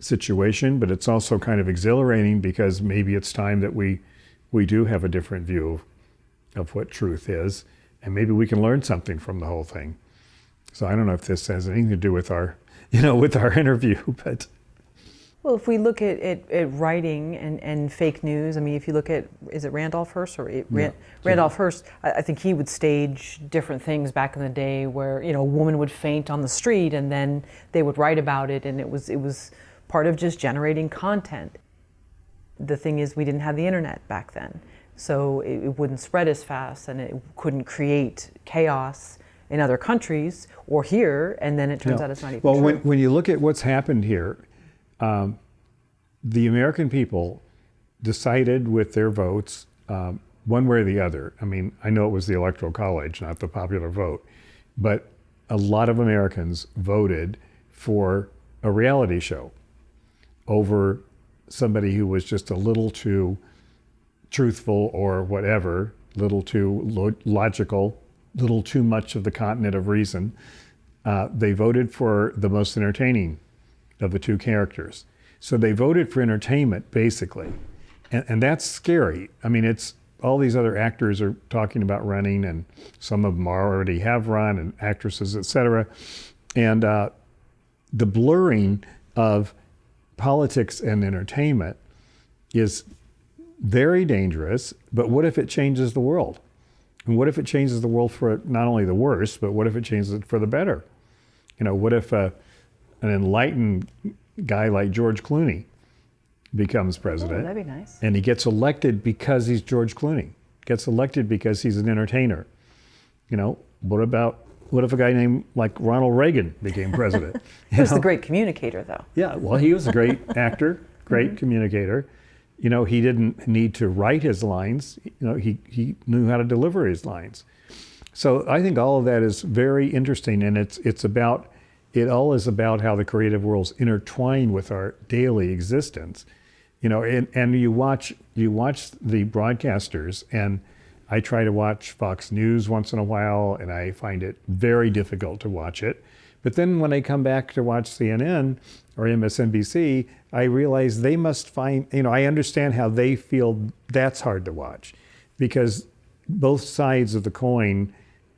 situation, but it's also kind of exhilarating because maybe it's time that we do have a different view of what truth is, and maybe we can learn something from the whole thing. So I don't know if this has anything to do with our, with our interview, but.
Well, if we look at writing and fake news, I mean, if you look at, is it Randolph Hearst Randolph Hearst, I think he would stage different things back in the day where, a woman would faint on the street and then they would write about it, and it was part of just generating content. The thing is, we didn't have the internet back then, so it wouldn't spread as fast and it couldn't create chaos in other countries or here, and then it turns out it's not even true.
Well, when you look at what's happened here, the American people decided with their votes, one way or the other. I mean, I know it was the Electoral College, not the popular vote, but a lot of Americans voted for a reality show over somebody who was just a little too truthful or whatever, little too logical, little too much of the continent of reason. They voted for the most entertaining of the two characters. So they voted for entertainment, basically. And that's scary. I mean, it's all these other actors are talking about running, and some of them already have run, and actresses, et cetera. And the blurring of politics and entertainment is very dangerous, but what if it changes the world? And what if it changes the world for not only the worse, but what if it changes it for the better? What if an enlightened guy like George Clooney becomes president?
Oh, that'd be nice.
And he gets elected because he's George Clooney. Gets elected because he's an entertainer. What if a guy named like Ronald Reagan became president?
He was the great communicator, though.
Yeah, well, he was a great actor, great communicator. He didn't need to write his lines. He knew how to deliver his lines. So I think all of that is very interesting, and it all is about how the creative worlds intertwine with our daily existence. And you watch the broadcasters, and I try to watch Fox News once in a while, and I find it very difficult to watch it. But then when I come back to watch CNN or MSNBC, I realize they must find, I understand how they feel that's hard to watch, because both sides of the coin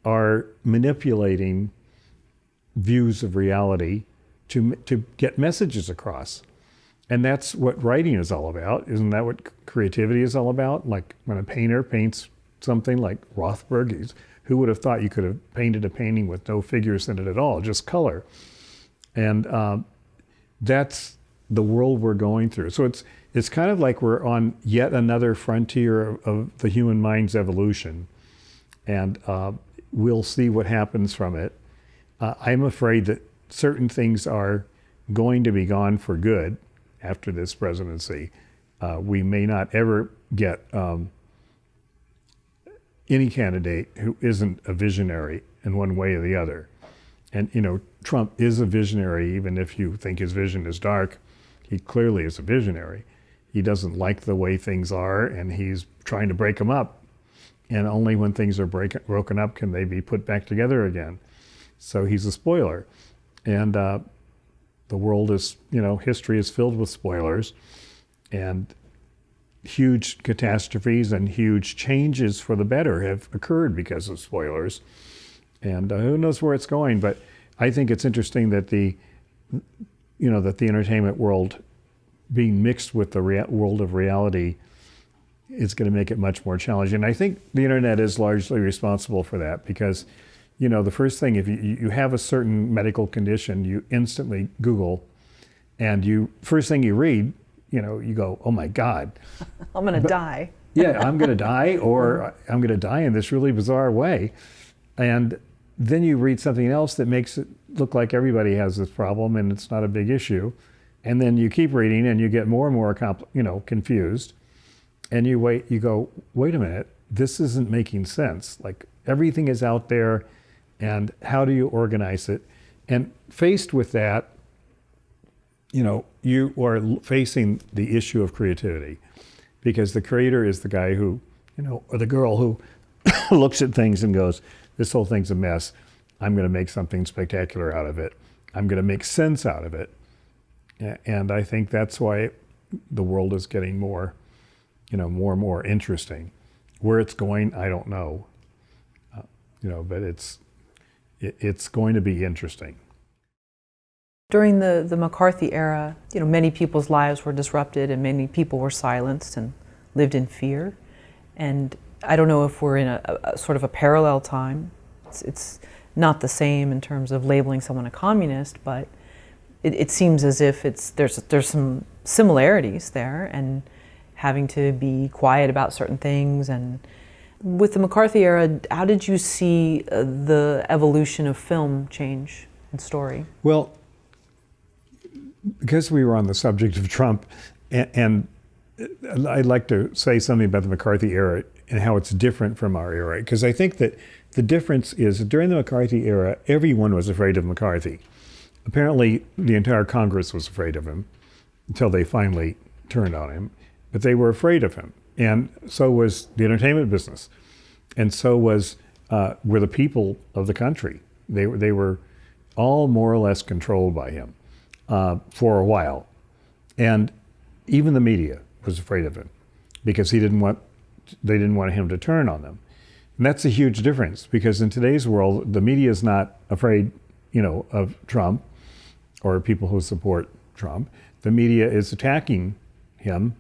are manipulating views of reality to get messages across. And that's what writing is all about. Isn't that what creativity is all about? Like when a painter paints something like Rothberg, who would have thought you could have painted a painting with no figures in it at all, just color? And that's the world we're going through. So it's kind of like we're on yet another frontier of the human mind's evolution. and we'll see what happens from it. I'm afraid that certain things are going to be gone for good after this presidency. We may not ever get any candidate who isn't a visionary in one way or the other. And Trump is a visionary, even if you think his vision is dark. He clearly is a visionary. He doesn't like the way things are, and he's trying to break them up. And only when things are broken up can they be put back together again. So he's a spoiler. And the world is, history is filled with spoilers. And huge catastrophes and huge changes for the better have occurred because of spoilers. And who knows where it's going, but I think it's interesting that the entertainment world being mixed with the world of reality is going to make it much more challenging. And I think the internet is largely responsible for that because, the first thing, if you have a certain medical condition, you instantly Google, and first thing you read, you go, oh my God.
I'm going to die.
Yeah, I'm going to die, or I'm going to die in this really bizarre way. And then you read something else that makes it look like everybody has this problem and it's not a big issue. And then you keep reading and you get more and more confused. And you go, wait a minute, this isn't making sense. Like, everything is out there, and how do you organize it? And faced with that, you are facing the issue of creativity, because the creator is the guy who, or the girl who looks at things and goes, this whole thing's a mess. I'm going to make something spectacular out of it. I'm going to make sense out of it. And I think that's why the world is getting more and more interesting. Where it's going, I don't know. But it's going to be interesting.
During the McCarthy era, many people's lives were disrupted and many people were silenced and lived in fear. And I don't know if we're in a sort of a parallel time. It's not the same in terms of labeling someone a communist, but it seems as if there's some similarities there, and having to be quiet about certain things. And with the McCarthy era, how did you see the evolution of film change and story?
Well, because we were on the subject of Trump, and I'd like to say something about the McCarthy era and how it's different from our era, because I think that the difference is during the McCarthy era, everyone was afraid of McCarthy. Apparently, the entire Congress was afraid of him until they finally turned on him, but they were afraid of him. And so was the entertainment business, and so were the people of the country. They were all more or less controlled by him for a while, and even the media was afraid of him because they didn't want him to turn on them. And that's a huge difference, because in today's world, the media is not afraid, of Trump or people who support Trump. The media is attacking him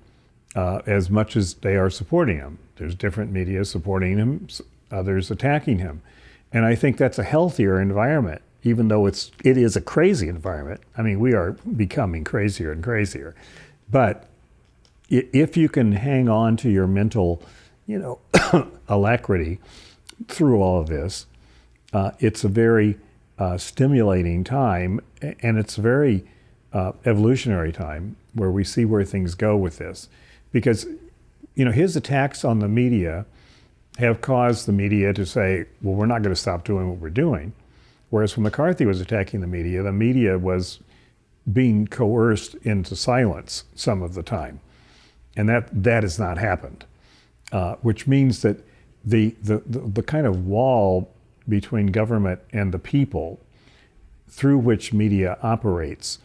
as much as they are supporting him. There's different media supporting him, others attacking him. And I think that's a healthier environment, even though it is a crazy environment. I mean, we are becoming crazier and crazier. But if you can hang on to your mental, alacrity through all of this, it's a very stimulating time, and it's a very evolutionary time where we see where things go with this. Because, his attacks on the media have caused the media to say, well, we're not going to stop doing what we're doing. Whereas when McCarthy was attacking the media was being coerced into silence some of the time. And that has not happened, which means that the kind of wall between government and the people through which media operates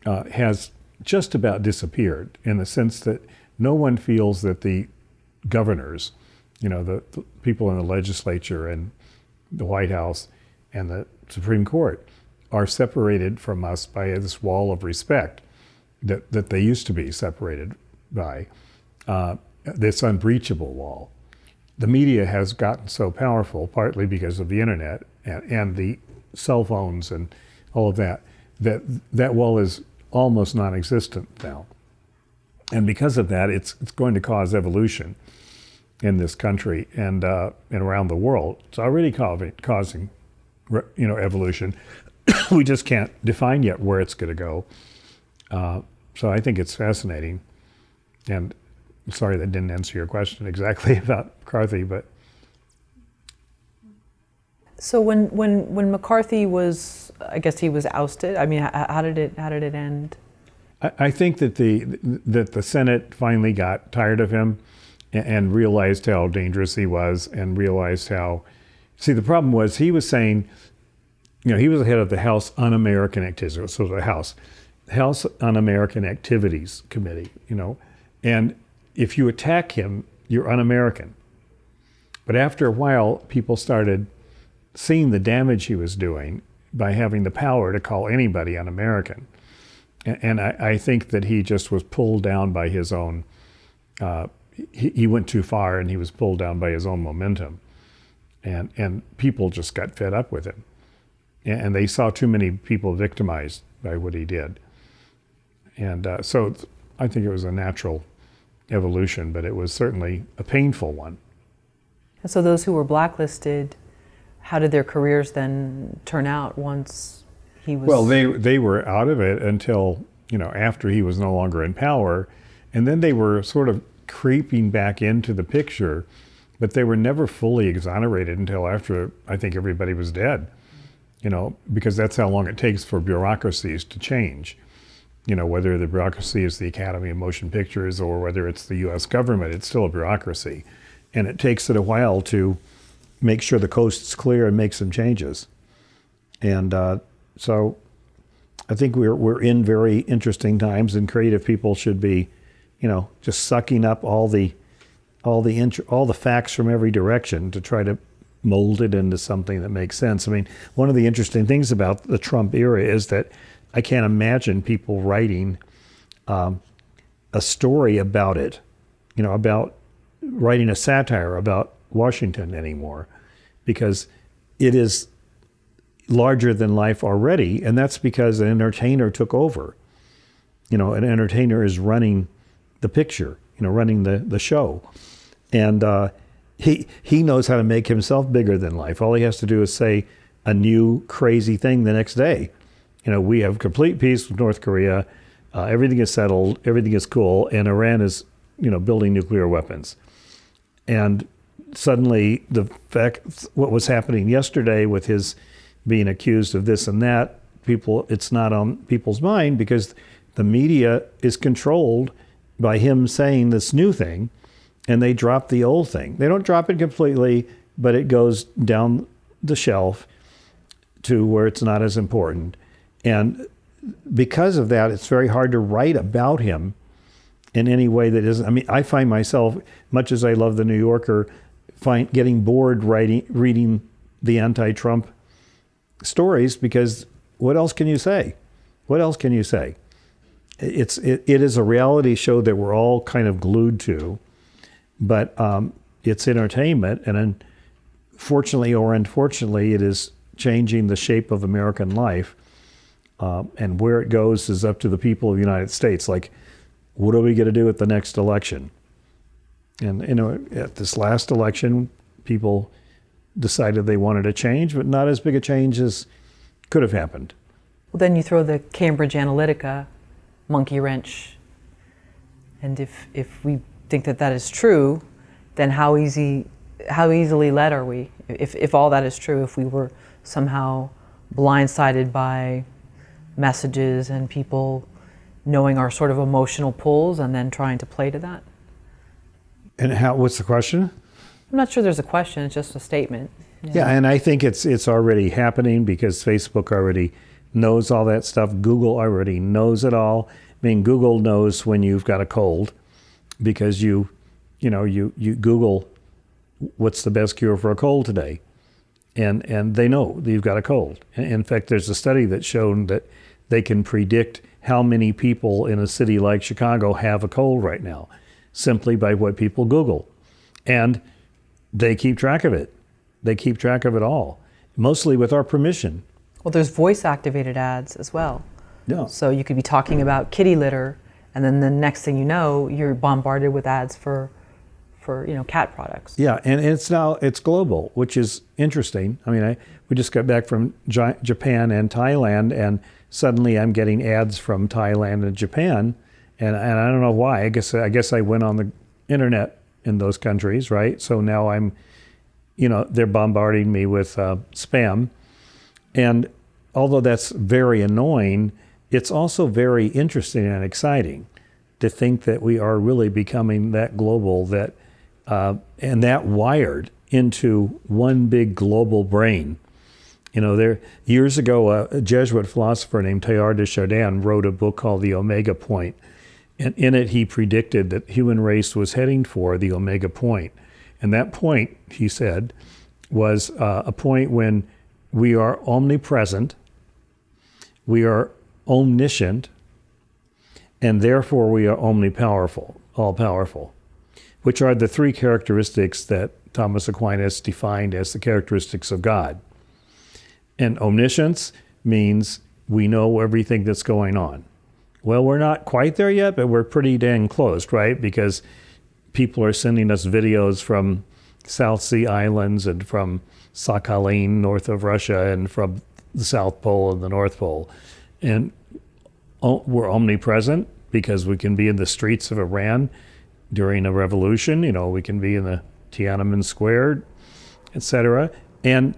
has just about disappeared, in the sense that no one feels that the governors, the people in the legislature and the White House and the Supreme Court are separated from us by this wall of respect that they used to be separated by, this unbreachable wall. The media has gotten so powerful, partly because of the internet and the cell phones and all of that wall is almost non-existent now. And because of that, it's going to cause evolution. in this country and around the world. It's already causing evolution. We just can't define yet where it's going to go. So I think it's fascinating. And I'm sorry that didn't answer your question exactly about McCarthy, but.
So when McCarthy was, I guess he was ousted. I mean, how did it end?
I think that the Senate finally got tired of him and realized how dangerous he was, and realized how. See, the problem was he was saying, he was the head of the House Un-American Activities, so the House Un-American Activities Committee, and if you attack him, you're un-American. But after a while, people started seeing the damage he was doing by having the power to call anybody un-American. And I think that he just was pulled down by his own, he went too far and he was pulled down by his own momentum. And people just got fed up with him. And they saw too many people victimized by what he did. And so I think it was a natural evolution, but it was certainly a painful one.
And so those who were blacklisted, how did their careers then turn out once he was?
Well, they were out of it until, after he was no longer in power. And then they were sort of creeping back into the picture, but they were never fully exonerated until after, I think, everybody was dead, because that's how long it takes for bureaucracies to change. Whether the bureaucracy is the Academy of Motion Pictures or whether it's the U.S. government, it's still a bureaucracy. And it takes it a while to make sure the coast's clear and make some changes. And so I think we're in very interesting times, and creative people should be, just sucking up all the facts from every direction to try to mold it into something that makes sense. I mean, one of the interesting things about the Trump era is that I can't imagine people writing a story about it, about writing a satire about Washington anymore, because it is larger than life already, and that's because an entertainer took over. An entertainer is running the picture, running the show, and he knows how to make himself bigger than life. All he has to do is say a new crazy thing the next day. We have complete peace with North Korea. Everything is settled. Everything is cool. And Iran is, building nuclear weapons. And suddenly what was happening yesterday with his being accused of this and that, it's not on people's mind because the media is controlled by him saying this new thing, and they drop the old thing. They don't drop it completely, but it goes down the shelf to where it's not as important. And because of that, it's very hard to write about him in any way that isn't. I mean, I find myself, much as I love the New Yorker, getting bored reading the anti-Trump stories, because what else can you say? What else can you say? It is a reality show that we're all kind of glued to, but it's entertainment, and fortunately or unfortunately, it is changing the shape of American life. And where it goes is up to the people of the United States. Like, what are we going to do at the next election? And, at this last election, people decided they wanted a change, but not as big a change as could have happened.
Well, then you throw the Cambridge Analytica monkey wrench. And if we think that is true, then how easily led are we? If all that is true, if we were somehow blindsided by messages and people knowing our sort of emotional pulls and then trying to play to that.
And what's the question?
I'm not sure there's a question, it's just a statement.
Yeah, and I think it's already happening because Facebook already knows all that stuff. Google already knows it all. I mean, Google knows when you've got a cold because you Google what's the best cure for a cold today. And they know that you've got a cold. In fact, there's a study that's shown that they can predict how many people in a city like Chicago have a cold right now, simply by what people Google. And they keep track of it. They keep track of it all, mostly with our permission.
Well, there's voice-activated ads as well.
Yeah.
So you could be talking about kitty litter, and then the next thing you know, you're bombarded with ads for for, cat products.
Yeah, and it's global, which is interesting. I mean, we just got back from Japan and Thailand, and suddenly I'm getting ads from Thailand and Japan, and I don't know why. I guess I went on the internet in those countries, right? So now I'm, they're bombarding me with spam, and although that's very annoying, it's also very interesting and exciting to think that we are really becoming that global, that and that wired into one big global brain. Years ago, a Jesuit philosopher named Teilhard de Chardin wrote a book called The Omega Point, and in it he predicted that the human race was heading for the Omega Point. And that point, he said, was a point when we are omnipresent, we are omniscient, and therefore we are omnipowerful, all-powerful, which are the three characteristics that Thomas Aquinas defined as the characteristics of God. And omniscience means we know everything that's going on. Well, we're not quite there yet, but we're pretty dang close, right? Because people are sending us videos from South Sea Islands and from Sakhalin, north of Russia, and from the South Pole and the North Pole. And we're omnipresent because we can be in the streets of Iran during a revolution. We can be in the Tiananmen Square, etc. And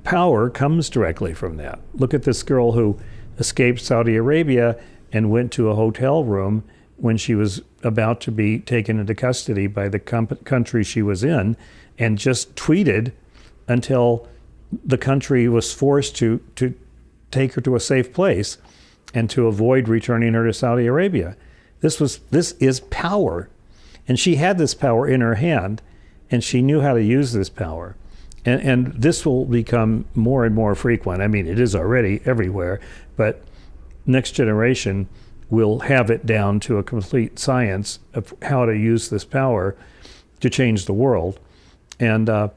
power comes directly from that. Look at this girl who escaped Saudi Arabia and went to a hotel room when she was about to be taken into custody by the country she was in, and just tweeted until the country was forced to take her to a safe place and to avoid returning her to Saudi Arabia. This is power. And she had this power in her hand, and she knew how to use this power. And this will become more and more frequent. I mean, it is already everywhere, but next generation will have it down to a complete science of how to use this power to change the world. And Teilhard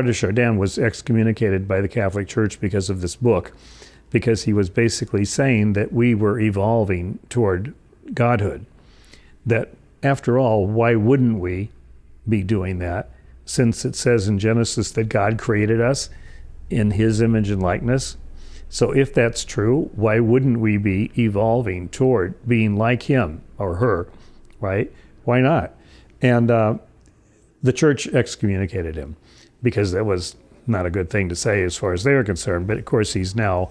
de Chardin was excommunicated by the Catholic Church because of this book, because he was basically saying that we were evolving toward godhood. That, after all, why wouldn't we be doing that, since it says in Genesis that God created us in his image and likeness? So if that's true, why wouldn't we be evolving toward being like him or her, right? Why not? And the church excommunicated him because that was not a good thing to say as far as they were concerned. But of course, he's now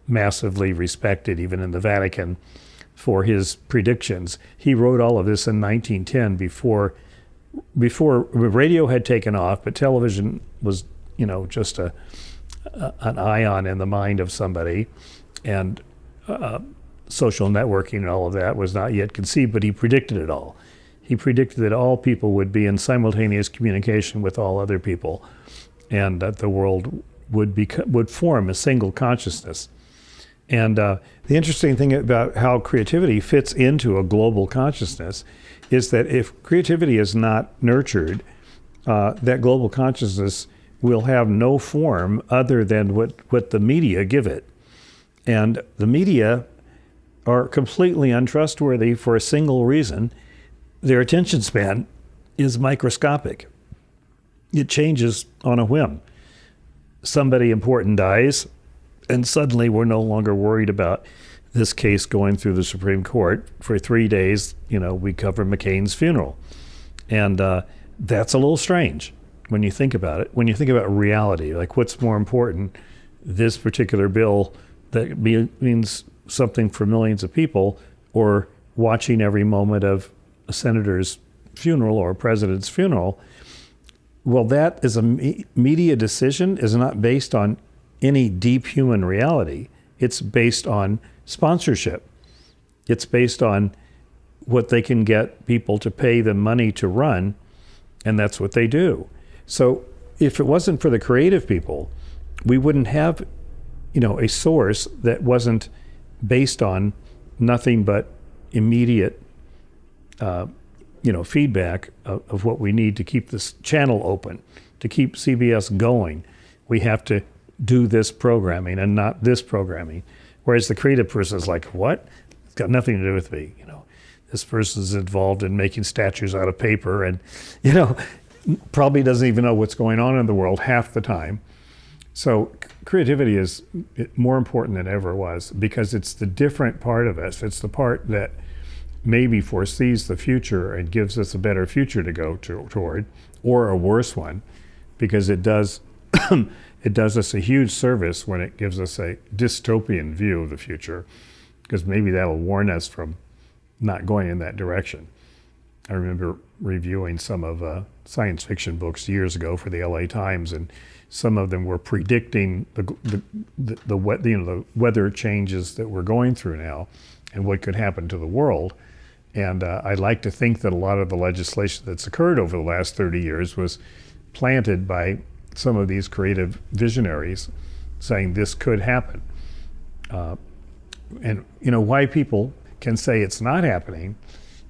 massively respected, even in the Vatican, for his predictions. He wrote all of this in 1910 before radio had taken off, but television was, just an ion in the mind of somebody, and social networking and all of that was not yet conceived, but he predicted it all. He predicted that all people would be in simultaneous communication with all other people, and that the world would form a single consciousness. And the interesting thing about how creativity fits into a global consciousness is that if creativity is not nurtured, that global consciousness will have no form other than what the media give it. And the media are completely untrustworthy for a single reason. Their attention span is microscopic. It changes on a whim. Somebody important dies, and suddenly we're no longer worried about this case going through the Supreme Court. For 3 days, we cover McCain's funeral. And that's a little strange when you think about it. When you think about reality, like what's more important, this particular bill that means something for millions of people, or watching every moment of a senator's funeral or a president's funeral. Well, that is a media decision, is not based on any deep human reality. It's based on sponsorship. It's based on what they can get people to pay them money to run, and that's what they do. So if it wasn't for the creative people, we wouldn't have, a source that wasn't based on nothing but immediate, feedback of what we need to keep this channel open, to keep CBS going. We have to do this programming and not this programming. Whereas the creative person is like, what? It's got nothing to do with me. this person's involved in making statues out of paper and, you know, probably doesn't even know what's going on in the world half the time. So creativity is more important than ever was, because it's the different part of us. It's the part that maybe foresees the future and gives us a better future to go toward, or a worse one, because it does it does us a huge service when it gives us a dystopian view of the future, because maybe that'll warn us from not going in that direction. I remember reviewing some of science fiction books years ago for the LA Times, and some of them were predicting the weather changes that we're going through now and what could happen to the world. And I'd like to think that a lot of the legislation that's occurred over the last 30 years was planted by some of these creative visionaries saying this could happen. And you know, why people can say it's not happening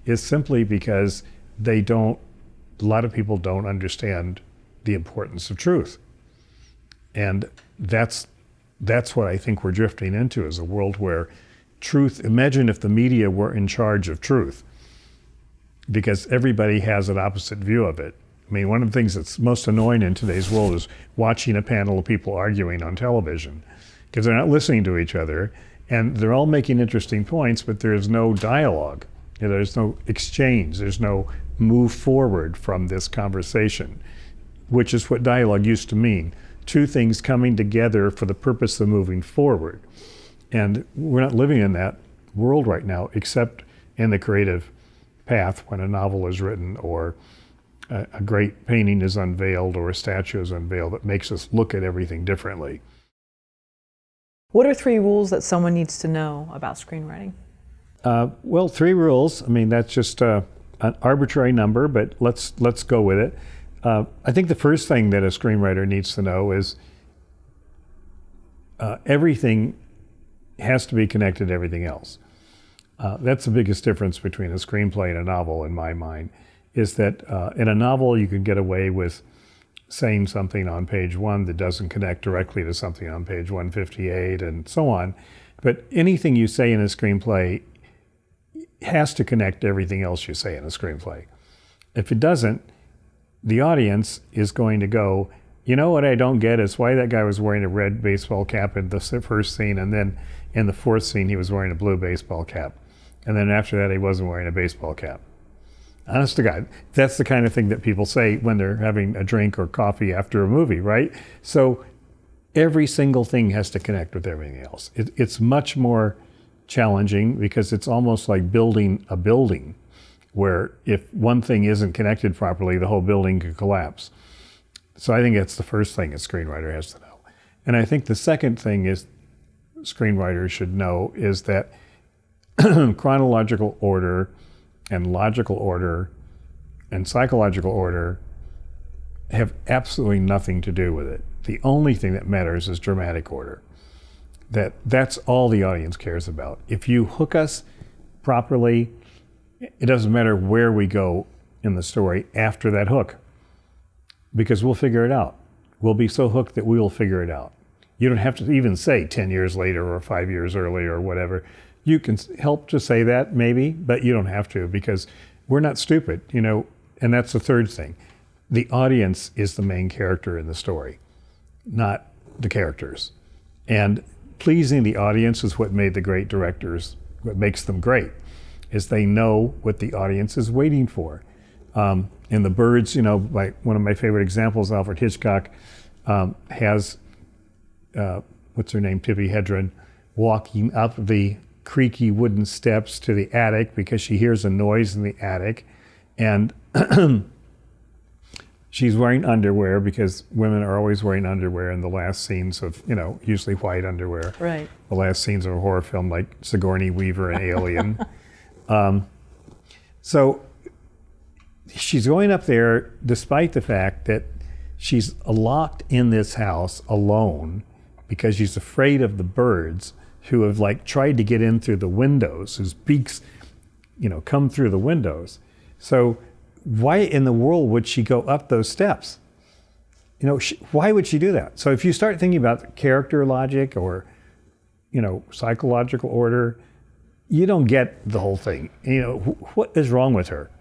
is simply because a lot of people don't understand the importance of truth. And that's what I think we're drifting into, is a world where truth, imagine if the media were in charge of truth, because everybody has an opposite view of it. I mean, one of the things that's most annoying in today's world is watching a panel of people arguing on television, because they're not listening to each other, and they're all making interesting points, but there's no dialogue. You know, there's no exchange. There's no move forward from this conversation, which is what dialogue used to mean. Two things coming together for the purpose of moving forward. And we're not living in that world right now, except in the creative path, when a novel is written, or a great painting is unveiled, or a statue is unveiled, that makes us look at everything differently.
What are 3 rules that someone needs to know about screenwriting?
Well, 3 rules. I mean, that's just an arbitrary number, but let's go with it. I think the first thing that a screenwriter needs to know is everything has to be connected to everything else. That's the biggest difference between a screenplay and a novel, in my mind, is that in a novel you can get away with saying something on page 1 that doesn't connect directly to something on page 158 and so on. But anything you say in a screenplay has to connect to everything else you say in a screenplay. If it doesn't, the audience is going to go, you know what I don't get is why that guy was wearing a red baseball cap in the first scene, and then in the 4th scene he was wearing a blue baseball cap. And then after that he wasn't wearing a baseball cap. Honest to God, that's the kind of thing that people say when they're having a drink or coffee after a movie, right? So every single thing has to connect with everything else. It's much more challenging, because it's almost like building a building, where if one thing isn't connected properly, the whole building could collapse. So I think that's the first thing a screenwriter has to know. And I think the second thing is screenwriters should know is that chronological order and logical order and psychological order have absolutely nothing to do with it. The only thing that matters is dramatic order. That's all the audience cares about. If you hook us properly, it doesn't matter where we go in the story after that hook, because we'll figure it out. We'll be so hooked that we will figure it out. You don't have to even say 10 years later or 5 years earlier or whatever. You can help to say that maybe, but you don't have to, because we're not stupid, you know. And that's the third thing. The audience is the main character in the story, not the characters. And pleasing the audience is what made the great directors, what makes them great, is they know what the audience is waiting for. In The Birds, you know, like one of my favorite examples, Alfred Hitchcock has, what's her name, Tippi Hedren, walking up the creaky wooden steps to the attic because she hears a noise in the attic, and she's wearing underwear, because women are always wearing underwear in the last scenes of, you know, usually white underwear.
Right.
The last scenes of a horror film like Sigourney Weaver and Alien. So she's going up there despite the fact that she's locked in this house alone, because she's afraid of the birds who have like tried to get in through the windows, whose beaks, you know, come through the windows. So why in the world would she go up those steps? You know, why would she do that? So if you start thinking about character logic or, you know, psychological order, you don't get the whole thing. You know, what is wrong with her?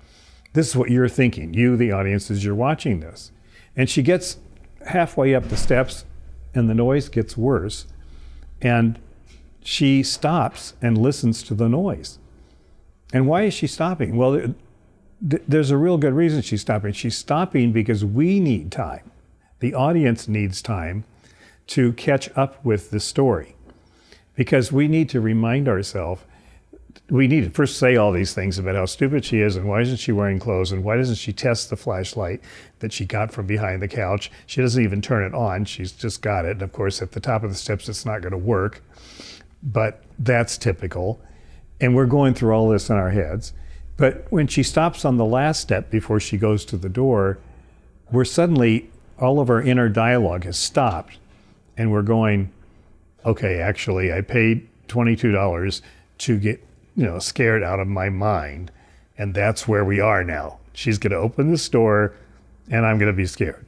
This is what you're thinking, you, the audience, as you're watching this. And she gets halfway up the steps and the noise gets worse. And she stops and listens to the noise. And why is she stopping? Well, there's a real good reason she's stopping. She's stopping because we need time. The audience needs time to catch up with the story. Because we need to remind ourselves, we need to first say all these things about how stupid she is and why isn't she wearing clothes and why doesn't she test the flashlight that she got from behind the couch. She doesn't even turn it on, she's just got it. And of course, at the top of the steps, it's not going to work, but that's typical. And we're going through all this in our heads. But when she stops on the last step before she goes to the door, we're suddenly, all of our inner dialogue has stopped and we're going, okay, actually, I paid $22 to get, scared out of my mind. And that's where we are now. She's going to open this door and I'm going to be scared.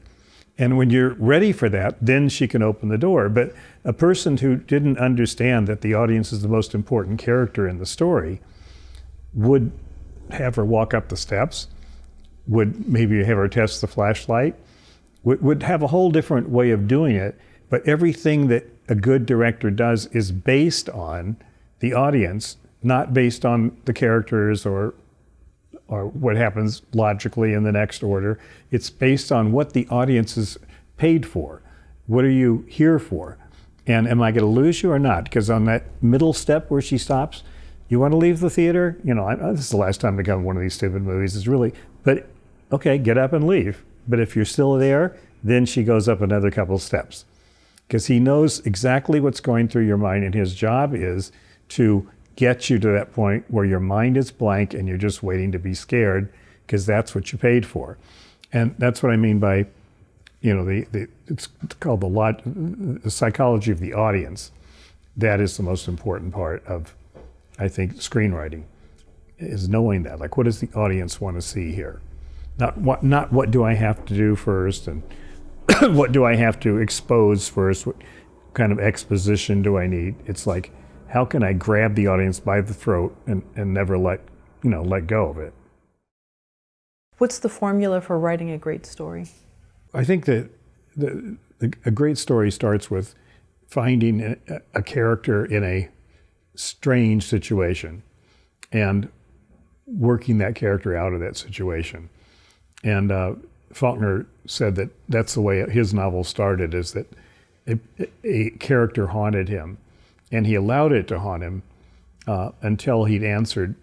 And when you're ready for that, then she can open the door. But a person who didn't understand that the audience is the most important character in the story would have her walk up the steps, would maybe have her test the flashlight, would have a whole different way of doing it. But everything that a good director does is based on the audience, not based on the characters or what happens logically in the next order. It's based on what the audience is paid for. What are you here for? And am I going to lose you or not? Because on that middle step where she stops, you want to leave the theater? This is the last time to come to one of these stupid movies. It's really, but okay, get up and leave. But if you're still there, then she goes up another couple steps. Because he knows exactly what's going through your mind, and his job is to get you to that point where your mind is blank and you're just waiting to be scared, because that's what you paid for. And that's what I mean by, it's called the psychology of the audience. That is the most important part of, I think, screenwriting, is knowing that. Like, what does the audience want to see here? Not what do I have to do first, and what do I have to expose first? What kind of exposition do I need? It's like, how can I grab the audience by the throat and never let go of it?
What's the formula for writing a great story?
I think that a great story starts with finding a character in a strange situation and working that character out of that situation. And Faulkner said that that's the way his novel started, is that a character haunted him, and he allowed it to haunt him until he'd answered,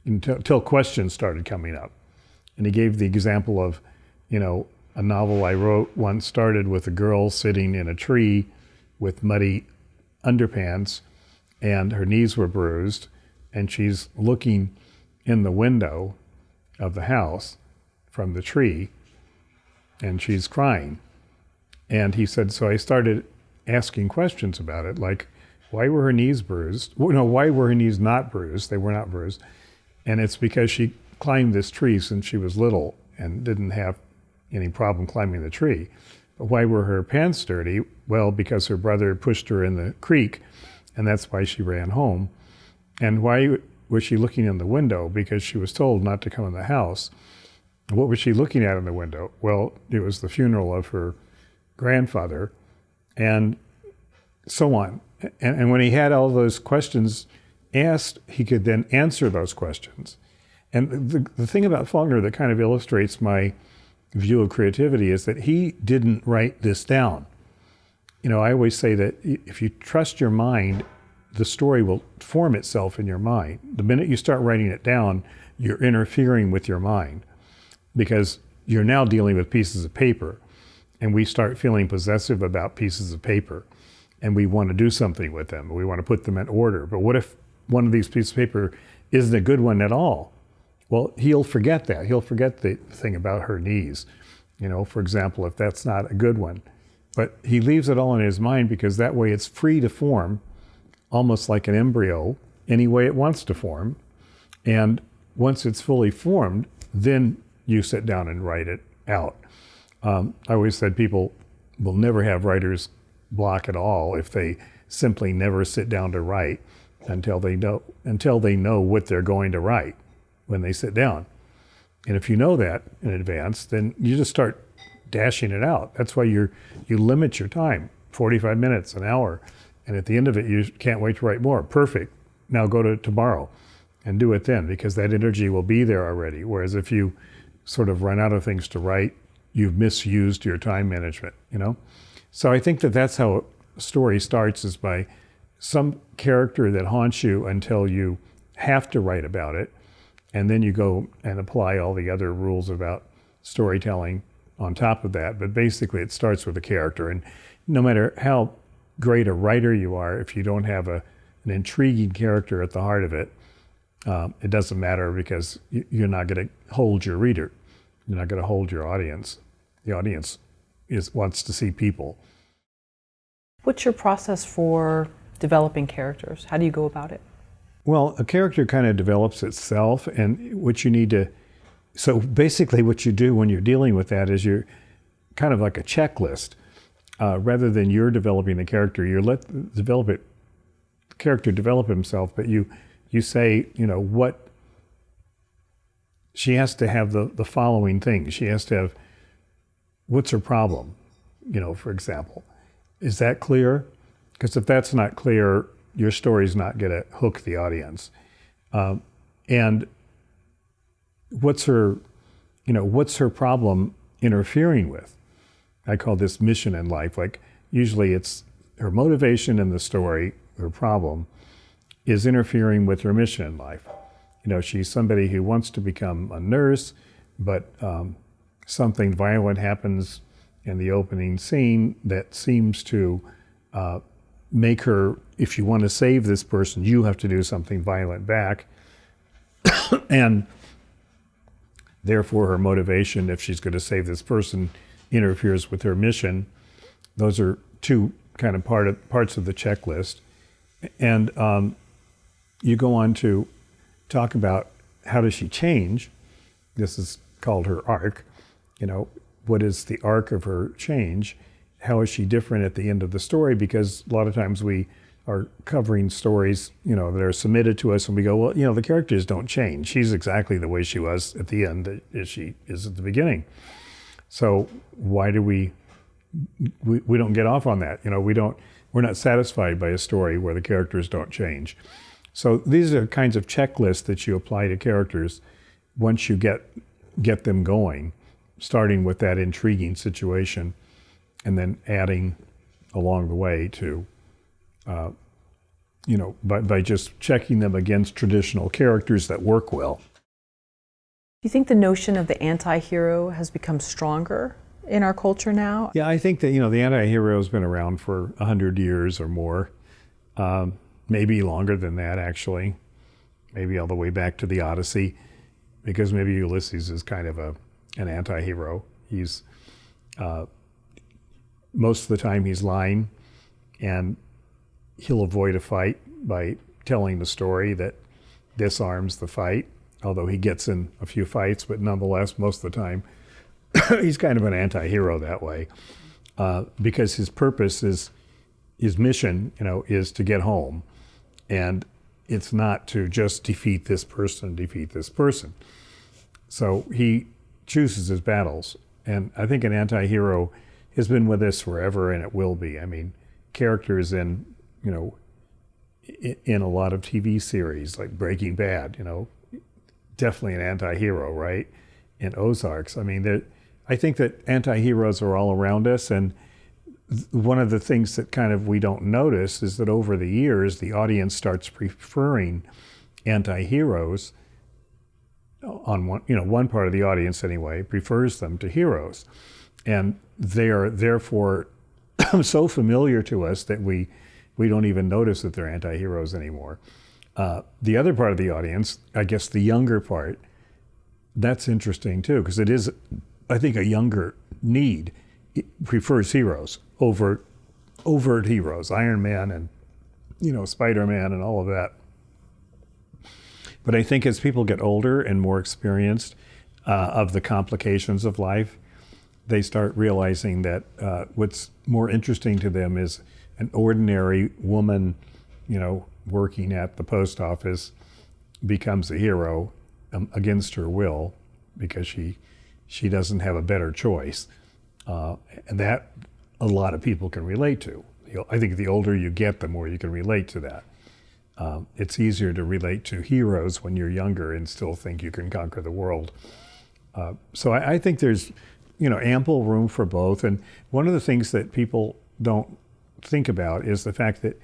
until questions started coming up. And he gave the example of, a novel I wrote once started with a girl sitting in a tree with muddy underpants, and her knees were bruised, and she's looking in the window of the house from the tree, and she's crying. And he said, so I started asking questions about it, like, why were her knees bruised? Well, no, why were her knees not bruised? They were not bruised. And it's because she climbed this tree since she was little and didn't have any problem climbing the tree. But why were her pants dirty? Well, because her brother pushed her in the creek, and that's why she ran home. And why was she looking in the window? Because she was told not to come in the house. What was she looking at in the window? Well, it was the funeral of her grandfather, and so on. And when he had all those questions asked, he could then answer those questions. And the thing about Faulkner that kind of illustrates my view of creativity is that he didn't write this down. I always say that if you trust your mind, the story will form itself in your mind. The minute you start writing it down, you're interfering with your mind, because you're now dealing with pieces of paper, and we start feeling possessive about pieces of paper, and we want to do something with them. We want to put them in order. But what if one of these pieces of paper isn't a good one at all? Well, he'll forget that. He'll forget the thing about her knees, for example, if that's not a good one. But he leaves it all in his mind, because that way it's free to form, almost like an embryo, any way it wants to form. And once it's fully formed, then you sit down and write it out. I always said people will never have writer's block at all if they simply never sit down to write. until they know what they're going to write when they sit down. And if you know that in advance, then you just start dashing it out. That's why you limit your time, 45 minutes, an hour. And at the end of it, you can't wait to write more. Perfect. Now go to tomorrow and do it then, because that energy will be there already. Whereas if you sort of run out of things to write, you've misused your time management, So I think that that's how a story starts, is by some character that haunts you until you have to write about it. And then you go and apply all the other rules about storytelling on top of that. But basically it starts with a character. And no matter how great a writer you are, if you don't have an intriguing character at the heart of it, it doesn't matter, because you're not going to hold your reader. You're not going to hold your audience. The audience wants to see people.
What's your process for developing characters? How do you go about it?
Well, a character kind of develops itself, and what you need to, so basically what you do when you're dealing with that is you're kind of like a checklist. Rather than you're developing the character, you let the character develop himself, but you say, what, she has to have the following things. She has to have, what's her problem, for example. Is that clear? Because if that's not clear, your story's not going to hook the audience. And what's her problem interfering with? I call this mission in life. Like, usually it's her motivation in the story, her problem, is interfering with her mission in life. She's somebody who wants to become a nurse, but something violent happens in the opening scene that seems to make her, if you want to save this person, you have to do something violent back. And therefore her motivation, if she's going to save this person, interferes with her mission. Those are two kind of parts of the checklist. And you go on to talk about how does she change. This is called her arc. What is the arc of her change? How is she different at the end of the story? Because a lot of times we are covering stories, that are submitted to us, and we go, well, the characters don't change. She's exactly the way she was at the end as she is at the beginning. So why do we don't get off on that? We're not satisfied by a story where the characters don't change. So these are kinds of checklists that you apply to characters once you get them going, starting with that intriguing situation, and then adding along the way to, by just checking them against traditional characters that work well.
Do you think the notion of the anti-hero has become stronger in our culture now?
Yeah, I think that, the anti-hero has been around for 100 years or more, maybe longer than that, actually, maybe all the way back to the Odyssey, because maybe Ulysses is kind of an anti-hero. He's most of the time he's lying, and he'll avoid a fight by telling the story that disarms the fight, although he gets in a few fights, but nonetheless, most of the time, he's kind of an anti-hero that way, because his purpose is, his mission, is to get home, and it's not to just defeat this person. So he chooses his battles, and I think an anti-hero has been with us forever, and it will be. I mean, characters in a lot of TV series like Breaking Bad, definitely an anti-hero, right? In Ozarks, I think that anti-heroes are all around us, and one of the things that kind of we don't notice is that over the years, the audience starts preferring anti-heroes. On one part of the audience anyway, prefers them to heroes. And they are therefore so familiar to us that we don't even notice that they're anti-heroes anymore. The other part of the audience, I guess the younger part, that's interesting too, because it is, I think, a younger need. It prefers heroes, overt heroes, Iron Man and Spider-Man and all of that. But I think as people get older and more experienced of the complications of life, they start realizing that what's more interesting to them is an ordinary woman, working at the post office becomes a hero against her will because she doesn't have a better choice. And that a lot of people can relate to. I think the older you get, the more you can relate to that. It's easier to relate to heroes when you're younger and still think you can conquer the world. So I think there's, ample room for both. And one of the things that people don't think about is the fact that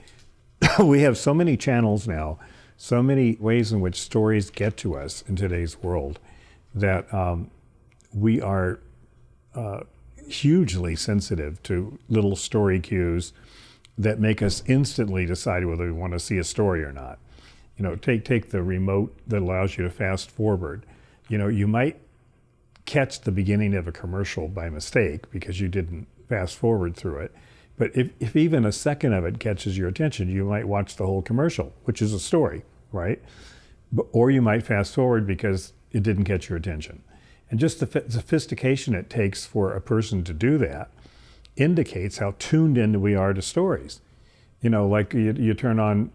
we have so many channels now, so many ways in which stories get to us in today's world, that we are hugely sensitive to little story cues that make us instantly decide whether we want to see a story or not. Take the remote that allows you to fast forward. You might catch the beginning of a commercial by mistake because you didn't fast forward through it. But if even a second of it catches your attention, you might watch the whole commercial, which is a story, right? Or you might fast forward because it didn't catch your attention. And just the sophistication it takes for a person to do that indicates how tuned in we are to stories. Like you turn on,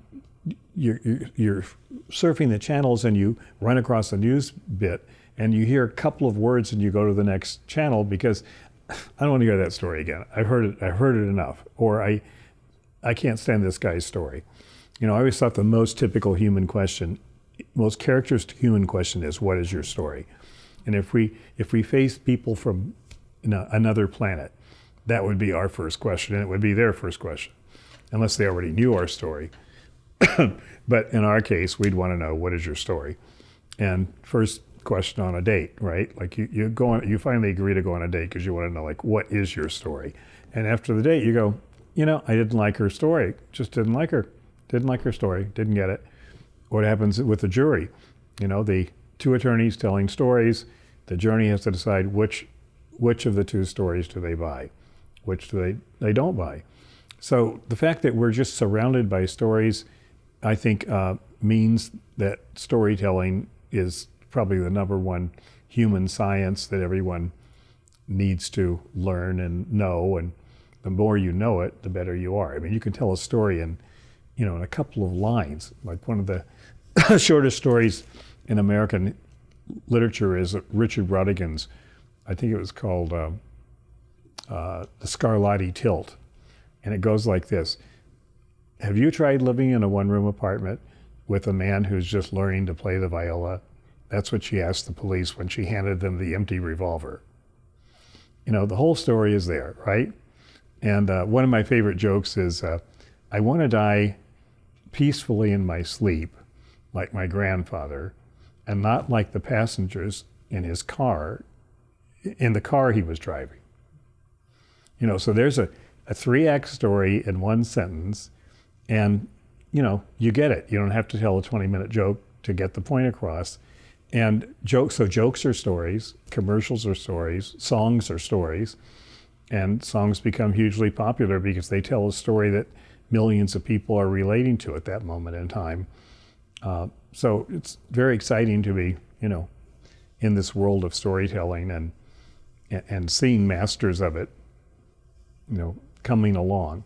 you're surfing the channels and you run across a news bit and you hear a couple of words and you go to the next channel because I don't want to hear that story again. I've heard it enough. Or I can't stand this guy's story. I always thought the most typical human question, most characteristic human question is, what is your story? And if we face people from another planet, that would be our first question, and it would be their first question, unless they already knew our story. But in our case, we'd want to know, what is your story? And first question on a date, right? Like you finally agree to go on a date because you want to know, like, what is your story? And after the date, you go, I didn't like her story. Just didn't like her. Didn't like her story. Didn't get it. What happens with the jury? The two attorneys telling stories. The jury has to decide which of the two stories do they buy, which do they don't buy. So the fact that we're just surrounded by stories, I think, means that storytelling is probably the number one human science that everyone needs to learn and know. And the more you know it, the better you are. I mean, you can tell a story in a couple of lines. Like one of the shortest stories in American literature is Richard Brautigan's, I think it was called The Scarlatti Tilt. And it goes like this. Have you tried living in a one-room apartment with a man who's just learning to play the viola? That's what she asked the police when she handed them the empty revolver. The whole story is there, right? And one of my favorite jokes is, I want to die peacefully in my sleep, like my grandfather, and not like the passengers in his car, in the car he was driving. So there's a 3-act story in one sentence, and you get it. You don't have to tell a 20-minute joke to get the point across. And jokes are stories, commercials are stories, songs are stories, and songs become hugely popular because they tell a story that millions of people are relating to at that moment in time. So it's very exciting to be, in this world of storytelling and seeing masters of it, coming along.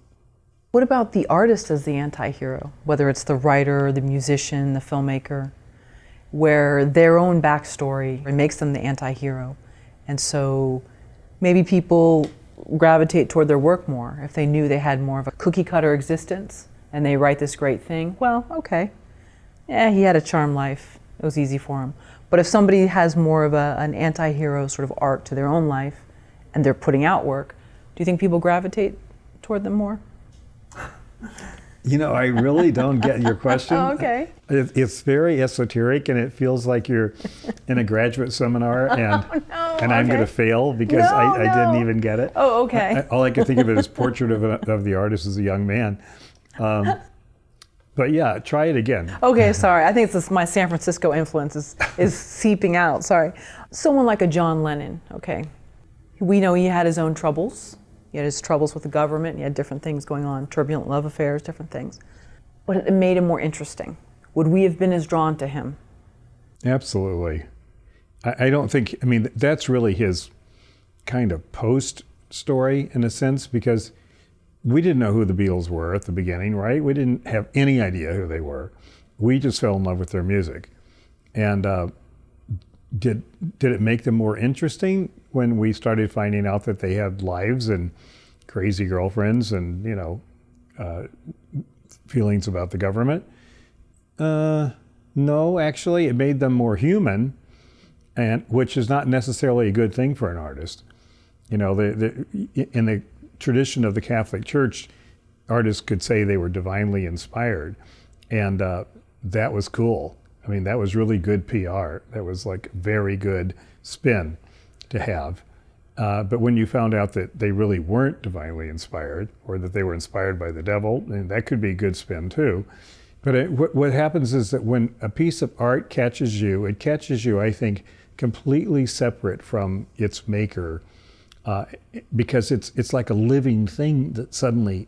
What about the artist as the anti-hero, whether it's the writer, the musician, the filmmaker, where their own backstory makes them the anti-hero? And so maybe people gravitate toward their work more if they knew they had more of a cookie-cutter existence and they write this great thing. Well, okay, yeah, he had a charmed life. It was easy for him. But if somebody has more of an anti-hero sort of arc to their own life and they're putting out work, do you think people gravitate toward them more?
I really don't get your question.
Oh, okay.
It's very esoteric, and it feels like you're in a graduate seminar, and I'm going to fail because I didn't even get it.
Oh, okay.
All I could think of it is portrait of the artist as a young man. But yeah, try it again.
Okay, sorry. I think it's my San Francisco influence is seeping out. Sorry. Someone like a John Lennon, okay. We know he had his own troubles. He had his troubles with the government. He had different things going on, turbulent love affairs, different things. But it made him more interesting. Would we have been as drawn to him?
Absolutely. I don't think, that's really his kind of post story in a sense, because we didn't know who the Beatles were at the beginning, right? We didn't have any idea who they were. We just fell in love with their music. And did it make them more interesting when we started finding out that they had lives and crazy girlfriends and, feelings about the government? No, actually, it made them more human, and which is not necessarily a good thing for an artist. In the tradition of the Catholic Church, artists could say they were divinely inspired, and that was cool. I mean, that was really good PR. That was like very good spin to have. But when you found out that they really weren't divinely inspired, or that they were inspired by the devil, and that could be a good spin too. But what happens is that when a piece of art catches you, it catches you, I think, completely separate from its maker, because it's like a living thing that suddenly,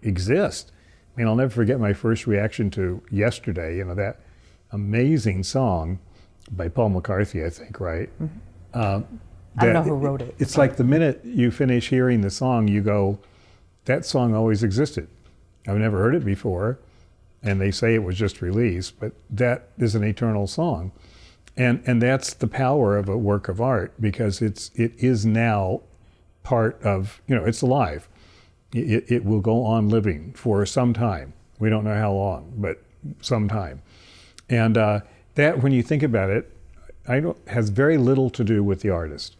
exists. I mean, I'll never forget my first reaction to Yesterday, that amazing song by Paul McCartney, I think, right?
Mm-hmm. I don't know who wrote it.
It's like the minute you finish hearing the song, you go, that song always existed. I've never heard it before, and they say it was just released, but that is an eternal song. And that's the power of a work of art, because it is now part of, it's alive. It will go on living for some time. We don't know how long, but some time. And that, when you think about it, has very little to do with the artist,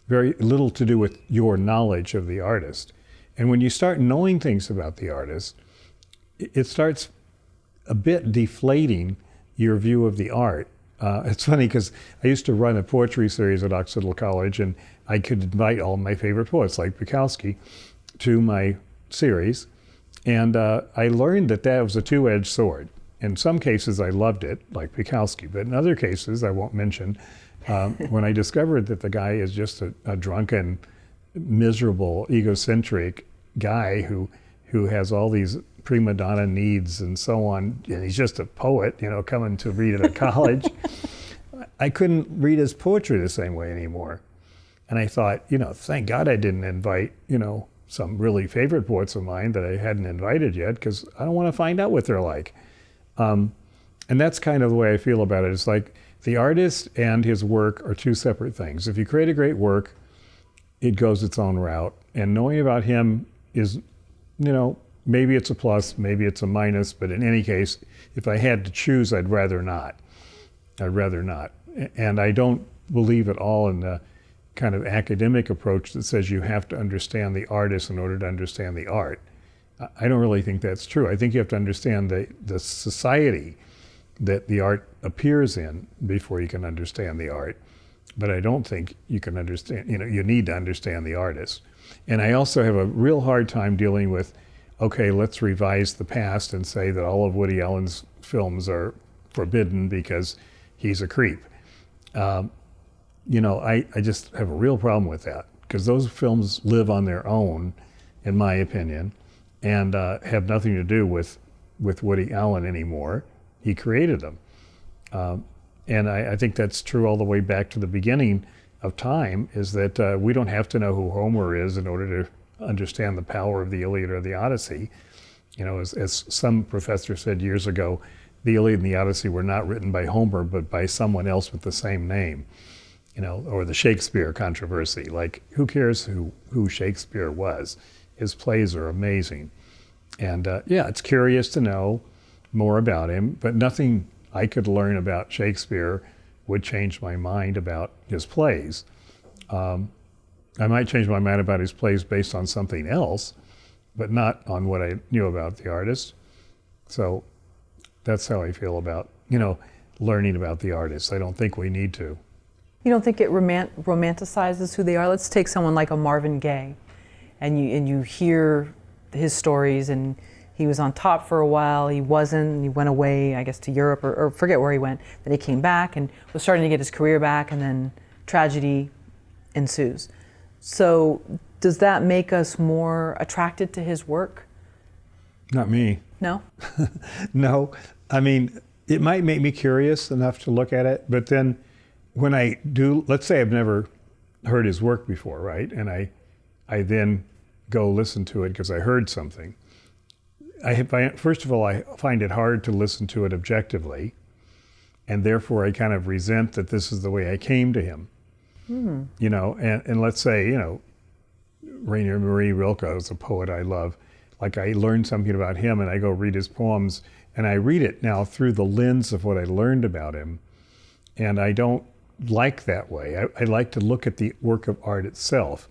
very little to do with your knowledge of the artist. And when you start knowing things about the artist, it starts a bit deflating your view of the art. It's funny because I used to run a poetry series at Occidental College, and I could invite all my favorite poets, like Bukowski, to my series. And I learned that was a two-edged sword. In some cases, I loved it, like Bukowski, but in other cases, I won't mention, when I discovered that the guy is just a drunken, miserable, egocentric guy who has all these prima donna needs and so on, and he's just a poet, coming to read at a college. I couldn't read his poetry the same way anymore. And I thought, thank God I didn't invite, some really favorite poets of mine that I hadn't invited yet, because I don't want to find out what they're like. And that's kind of the way I feel about it. It's like the artist and his work are two separate things. If you create a great work, it goes its own route. And knowing about him is, maybe it's a plus, maybe it's a minus, but in any case, if I had to choose, I'd rather not. And I don't believe at all in the kind of academic approach that says you have to understand the artist in order to understand the art. I don't really think that's true. I think you have to understand the society that the art appears in before you can understand the art. But I don't think you can understand, you need to understand the artist. And I also have a real hard time dealing with, okay, let's revise the past and say that all of Woody Allen's films are forbidden because he's a creep. I just have a real problem with that, because those films live on their own, in my opinion, and have nothing to do with Woody Allen anymore. He created them. And I think that's true all the way back to the beginning of time, is that we don't have to know who Homer is in order to understand the power of the Iliad or the Odyssey. As some professor said years ago, the Iliad and the Odyssey were not written by Homer, but by someone else with the same name. Or the Shakespeare controversy. Like, who cares who Shakespeare was? His plays are amazing. And it's curious to know more about him, but nothing I could learn about Shakespeare would change my mind about his plays. I might change my mind about his plays based on something else, but not on what I knew about the artist. So that's how I feel about, learning about the artist. I don't think we need to.
You don't think it romanticizes who they are? Let's take someone like a Marvin Gaye, and you hear his stories, and he was on top for a while, he wasn't, he went away, I guess, to Europe, or forget where he went. Then he came back and was starting to get his career back, and then tragedy ensues. So does that make us more attracted to his work?
Not me.
No?
No. I mean, it might make me curious enough to look at it, but then when I do, let's say I've never heard his work before, right? And I then go listen to it because I heard something. First of all, I find it hard to listen to it objectively, and therefore I kind of resent that this is the way I came to him. You know, and let's say, you know, Rainer Maria Rilke is a poet I love. Like, I learned something about him and I go read his poems, and I read it now through the lens of what I learned about him. And I don't like that way. I like to look at the work of art itself.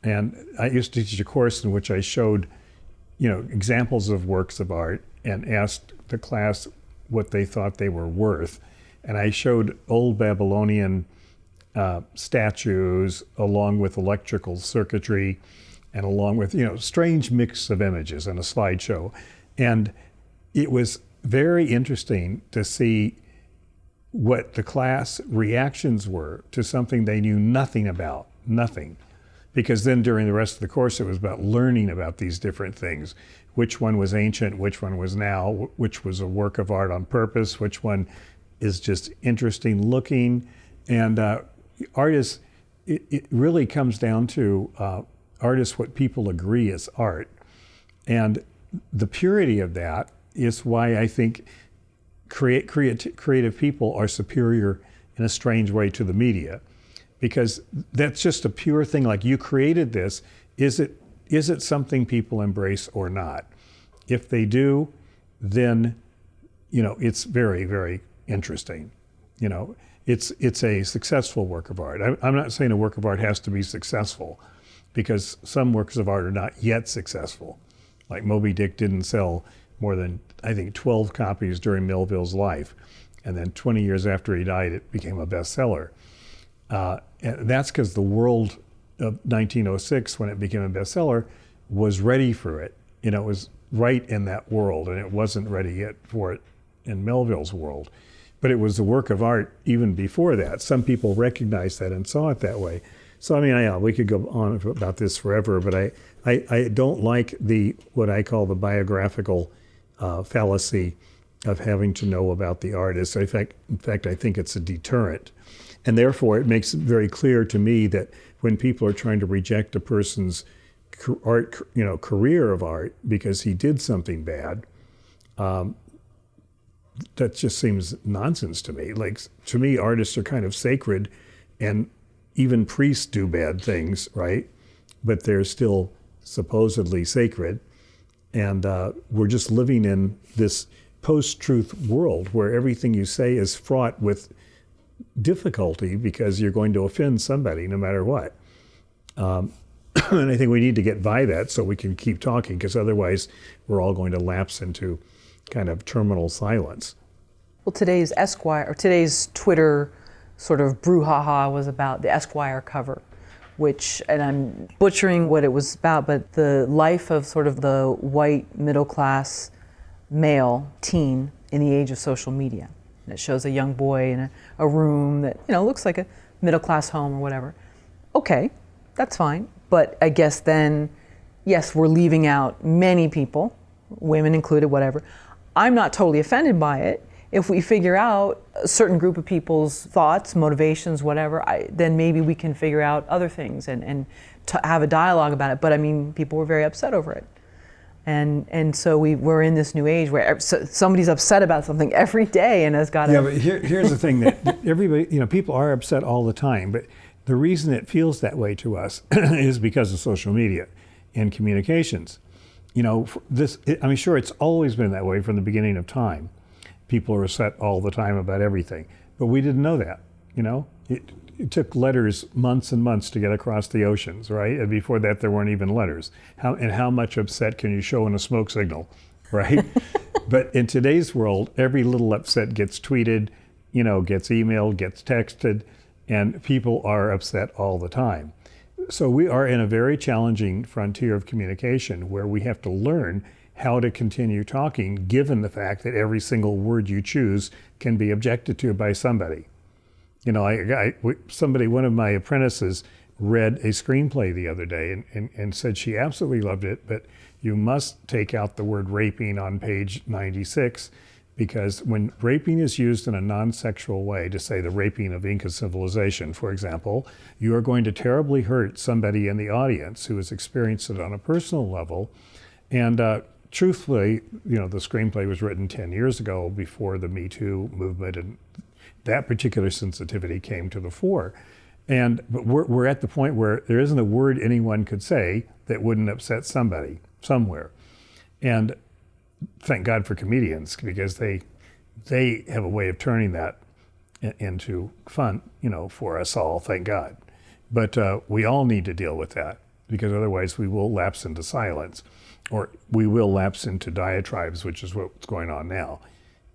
And I used to teach a course in which I showed, you know, examples of works of art and asked the class what they thought they were worth. And I showed old Babylonian statues along with electrical circuitry and along with, you know, strange mix of images in a slideshow. And it was very interesting to see what the class reactions were to something they knew nothing about, nothing. Because then during the rest of the course, it was about learning about these different things. Which one was ancient, which one was now, which was a work of art on purpose, which one is just interesting looking. And art is, it really comes down to art is what people agree is art. And the purity of that is why I think creative people are superior in a strange way to the media. Because that's just a pure thing, like, you created this, is it something people embrace or not? If they do, then, you know, it's very, very interesting. You know, it's a successful work of art. I'm not saying a work of art has to be successful, because some works of art are not yet successful. Like Moby Dick didn't sell more than, I think, 12 copies during Melville's life. And then 20 years after he died, it became a bestseller. And that's because the world of 1906, when it became a bestseller, was ready for it. You know, it was right in that world, and it wasn't ready yet for it in Melville's world. But it was a work of art even before that. Some people recognized that and saw it that way. So, I mean, we could go on about this forever, but I don't like what I call the biographical fallacy of having to know about the artist. In fact, I think it's a deterrent. And therefore, it makes it very clear to me that when people are trying to reject a person's career of art because he did something bad, that just seems nonsense to me. Like, to me, artists are kind of sacred, and even priests do bad things, right? But they're still supposedly sacred. And we're just living in this post-truth world where everything you say is fraught with difficulty because you're going to offend somebody no matter what. And I think we need to get by that so we can keep talking, because otherwise we're all going to lapse into kind of terminal silence.
Well, today's Twitter sort of brouhaha was about the Esquire cover, which, and I'm butchering what it was about, but the life of sort of the white middle-class male teen in the age of social media. And it shows a young boy in a room that, you know, looks like a middle-class home or whatever. Okay, that's fine. But I guess then, yes, we're leaving out many people, women included, whatever. I'm not totally offended by it. If we figure out a certain group of people's thoughts, motivations, whatever, then maybe we can figure out other things and have a dialogue about it. But I mean, people were very upset over it. And so we're in this new age where somebody's upset about something every day and has got to...
Yeah, but here's the thing, that everybody, you know, people are upset all the time, but the reason it feels that way to us is because of social media and communications. You know, I'm sure it's always been that way from the beginning of time. People are upset all the time about everything, but we didn't know that, you know? It took letters months and months to get across the oceans, right? And before that, there weren't even letters. How much upset can you show in a smoke signal, right? But in today's world, every little upset gets tweeted, you know, gets emailed, gets texted, and people are upset all the time. So we are in a very challenging frontier of communication where we have to learn how to continue talking, given the fact that every single word you choose can be objected to by somebody. You know, one of my apprentices read a screenplay the other day and said she absolutely loved it, but you must take out the word raping on page 96 because when raping is used in a non-sexual way, to say the raping of Inca civilization, for example, you are going to terribly hurt somebody in the audience who has experienced it on a personal level. And truthfully, the screenplay was written 10 years ago, before the Me Too movement, and that particular sensitivity came to the fore. But we're at the point where there isn't a word anyone could say that wouldn't upset somebody somewhere. And thank God for comedians, because they have a way of turning that into fun, for us all, thank God. But we all need to deal with that, because otherwise we will lapse into silence, or we will lapse into diatribes, which is what's going on now,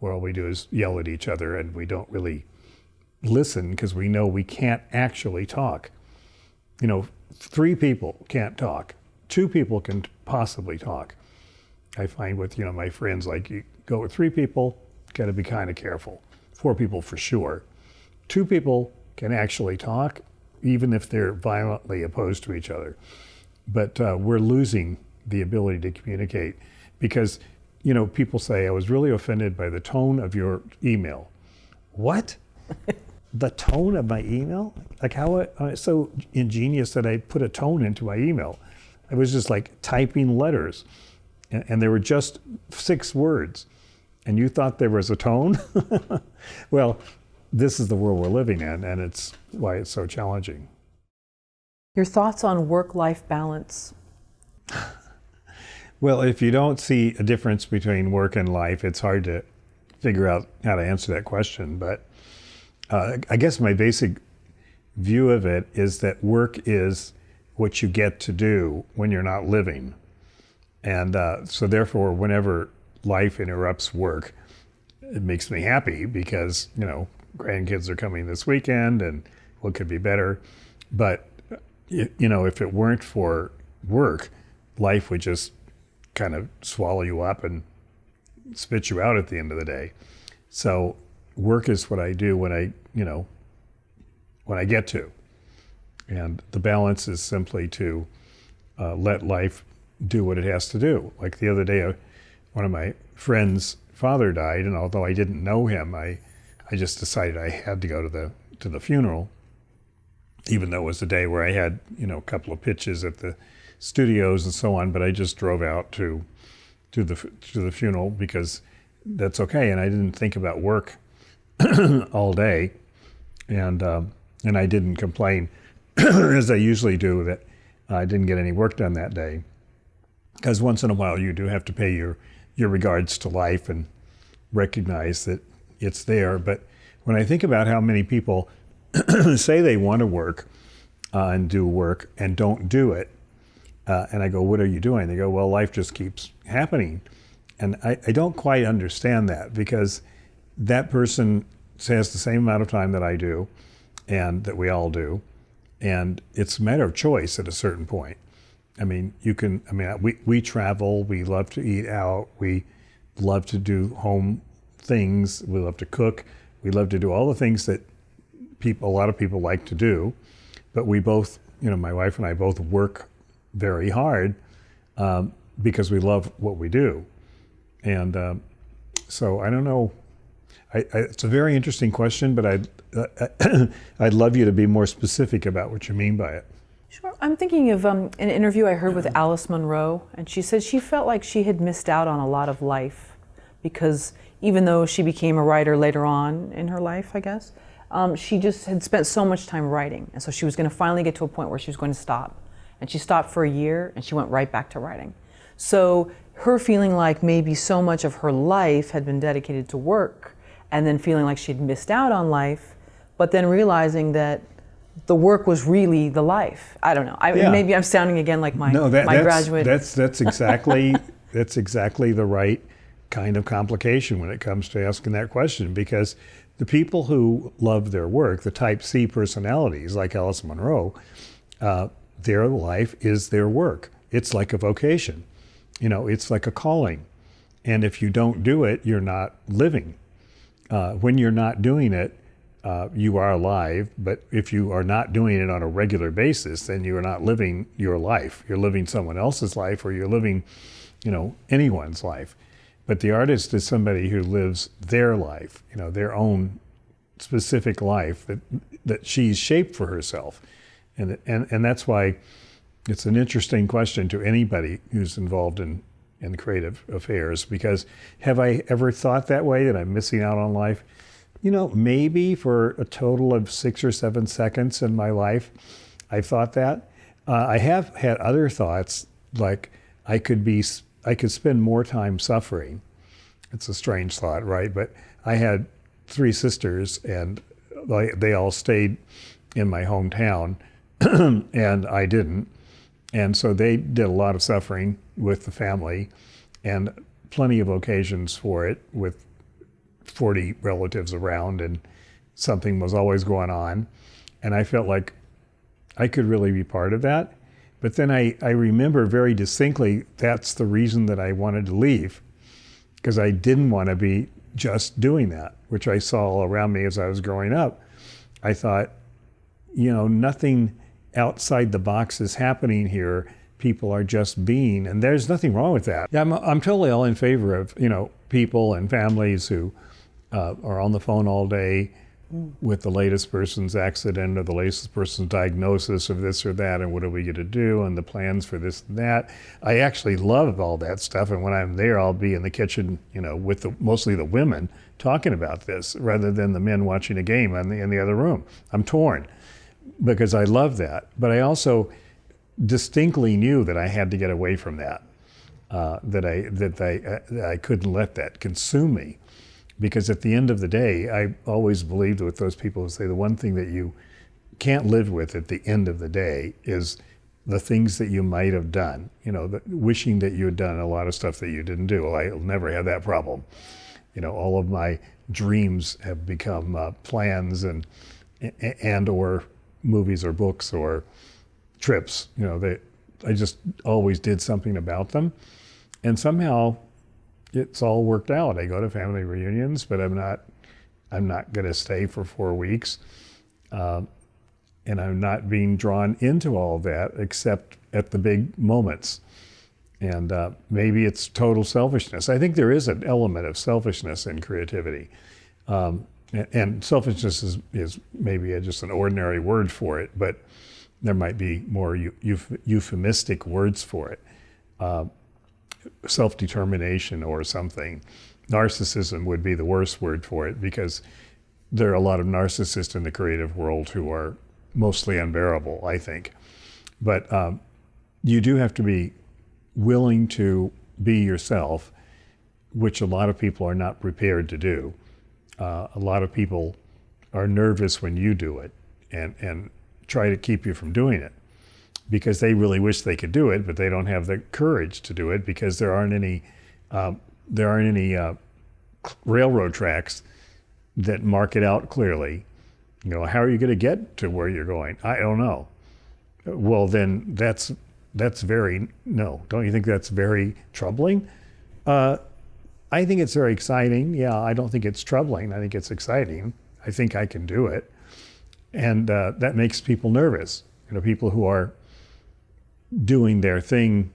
where all we do is yell at each other and we don't really listen, because we know we can't actually talk. 3 people can't talk. 2 people can possibly talk. I find with, my friends, like, you go with 3 people, got to be kind of careful. 4 people for sure. 2 people can actually talk, even if they're violently opposed to each other. But we're losing the ability to communicate, because, people say, I was really offended by the tone of your email. What? The tone of my email? Like, how it's so ingenious that I put a tone into my email. I was just like typing letters, and there were just 6 words, and you thought there was a tone? Well, this is the world we're living in, and it's why it's so challenging.
Your thoughts on work-life balance?
Well, if you don't see a difference between work and life, it's hard to figure out how to answer that question. But I guess my basic view of it is that work is what you get to do when you're not living. And so therefore, whenever life interrupts work, it makes me happy, because, grandkids are coming this weekend and what could be better. But, if it weren't for work, life would just kind of swallow you up and spit you out at the end of the day. So work is what I do when I get to. And the balance is simply to let life do what it has to do. Like the other day, one of my friends' father died, and although I didn't know him, I just decided I had to go to the funeral, even though it was a day where I had, a couple of pitches at the studios and so on, but I just drove out to the funeral, because that's okay. And I didn't think about work all day, and I didn't complain as I usually do that I didn't get any work done that day, because once in a while you do have to pay your regards to life and recognize that it's there. But when I think about how many people say they want to work and do work and don't do it, and I go, what are you doing? They go, well, life just keeps happening. And I don't quite understand that, because that person has the same amount of time that I do, and that we all do. And it's a matter of choice at a certain point. We travel, we love to eat out, we love to do home things, we love to cook, we love to do all the things that a lot of people like to do. But we both, my wife and I both work very hard because we love what we do. And so I don't know. It's a very interesting question, but I'd love you to be more specific about what you mean by it.
Sure. I'm thinking of an interview I heard with Alice Munro, and she said she felt like she had missed out on a lot of life, because even though she became a writer later on in her life, I guess, she just had spent so much time writing. And so she was going to finally get to a point where she was going to stop. And she stopped for a year, and she went right back to writing. So her feeling like maybe so much of her life had been dedicated to work, and then feeling like she'd missed out on life, but then realizing that the work was really the life. I don't know. Maybe I'm sounding again like my graduate.
That's exactly the right kind of complication when it comes to asking that question, because the people who love their work, the type C personalities like Alice Munro, their life is their work. It's like a vocation. It's like a calling. And if you don't do it, you're not living. When you're not doing it, you are alive. But if you are not doing it on a regular basis, then you are not living your life. You're living someone else's life, or you're living, anyone's life. But the artist is somebody who lives their life, their own specific life that she's shaped for herself. And that's why it's an interesting question to anybody who's involved in creative affairs, because have I ever thought that way, that I'm missing out on life? Maybe for a total of 6 or 7 seconds in my life, I thought that. I have had other thoughts, like I could spend more time suffering. It's a strange thought, right? But I had 3 sisters, and they all stayed in my hometown, and I didn't. And so they did a lot of suffering with the family, and plenty of occasions for it, with 40 relatives around, and something was always going on. And I felt like I could really be part of that. But then I remember very distinctly that's the reason that I wanted to leave, because I didn't want to be just doing that, which I saw all around me as I was growing up. I thought, nothing outside the box is happening here. People are just being, and there's nothing wrong with that. Yeah, I'm totally all in favor of, people and families who are on the phone all day with the latest person's accident or the latest person's diagnosis of this or that, and what are we going to do, and the plans for this and that. I actually love all that stuff, and when I'm there, I'll be in the kitchen, with mostly the women talking about this, rather than the men watching a game in the other room. I'm torn, because I love that, but I also distinctly knew that I had to get away from that, that I couldn't let that consume me. Because at the end of the day, I always believed with those people who say the one thing that you can't live with at the end of the day is the things that you might have done. Wishing that you had done a lot of stuff that you didn't do. Well, I'll never have that problem. All of my dreams have become plans and or movies or books or trips. I just always did something about them, and somehow it's all worked out. I go to family reunions, but I'm not going to stay for 4 weeks, and I'm not being drawn into all of that except at the big moments. And maybe it's total selfishness. I think there is an element of selfishness in creativity, and selfishness is maybe just an ordinary word for it, but there might be more euphemistic words for it. Self-determination or something. Narcissism would be the worst word for it, because there are a lot of narcissists in the creative world who are mostly unbearable, I think. But you do have to be willing to be yourself, which a lot of people are not prepared to do. A lot of people are nervous when you do it and try to keep you from doing it, because they really wish they could do it, but they don't have the courage to do it, because there aren't any railroad tracks that mark it out clearly. How are you going to get to where you're going? I don't know. Well, then that's very, no. Don't you think that's very troubling? I think it's very exciting. Yeah, I don't think it's troubling. I think it's exciting. I think I can do it. And that makes people nervous. People who are doing their thing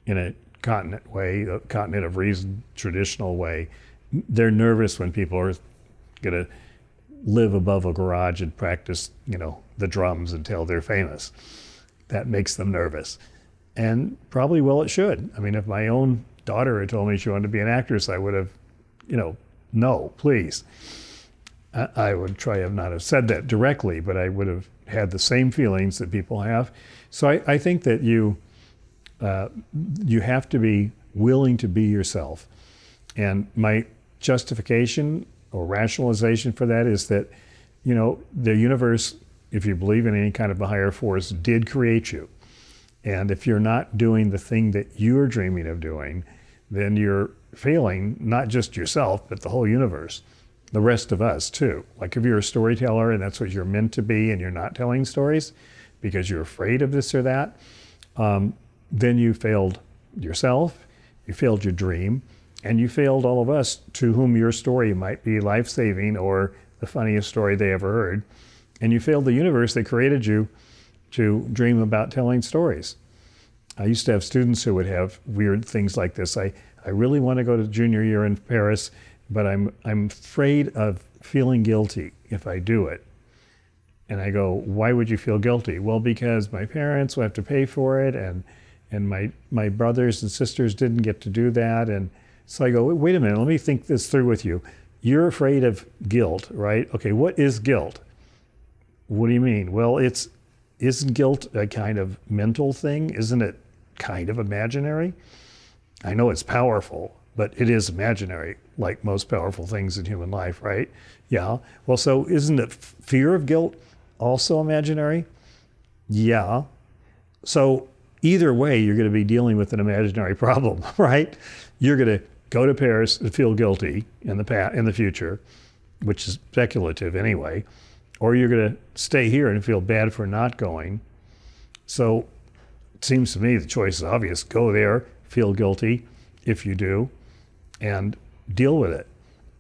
in a continent way, a continent of reason, traditional way, they're nervous when people are going to live above a garage and practice, the drums until they're famous. That makes them nervous. And probably, well, it should. I mean, if my own daughter had told me she wanted to be an actress, I would have, no, please. I would try to not have said that directly, but I would have had the same feelings that people have. So I think that you have to be willing to be yourself. And my justification or rationalization for that is that, the universe, if you believe in any kind of a higher force, did create you. And if you're not doing the thing that you're dreaming of doing, then you're failing not just yourself, but the whole universe. The rest of us too. Like if you're a storyteller and that's what you're meant to be, and you're not telling stories because you're afraid of this or that, then you failed yourself, you failed your dream, and you failed all of us to whom your story might be life-saving or the funniest story they ever heard. And you failed the universe that created you to dream about telling stories. I used to have students who would have weird things like this. I I really want to go to junior year in Paris, but I'm afraid of feeling guilty if I do it. And I go, why would you feel guilty? Well, because my parents will have to pay for it, and my brothers and sisters didn't get to do that. And so I go, wait a minute, let me think this through with you. You're afraid of guilt, right? Okay, what is guilt? What do you mean? Well, isn't guilt a kind of mental thing? Isn't it kind of imaginary? I know it's powerful, but it is imaginary, like most powerful things in human life, right? Yeah. Well, so isn't it fear of guilt also imaginary? Yeah. So either way, you're going to be dealing with an imaginary problem, right? You're going to go to Paris and feel guilty in the future, which is speculative anyway, or you're going to stay here and feel bad for not going. So it seems to me the choice is obvious. Go there, feel guilty if you do, and deal with it.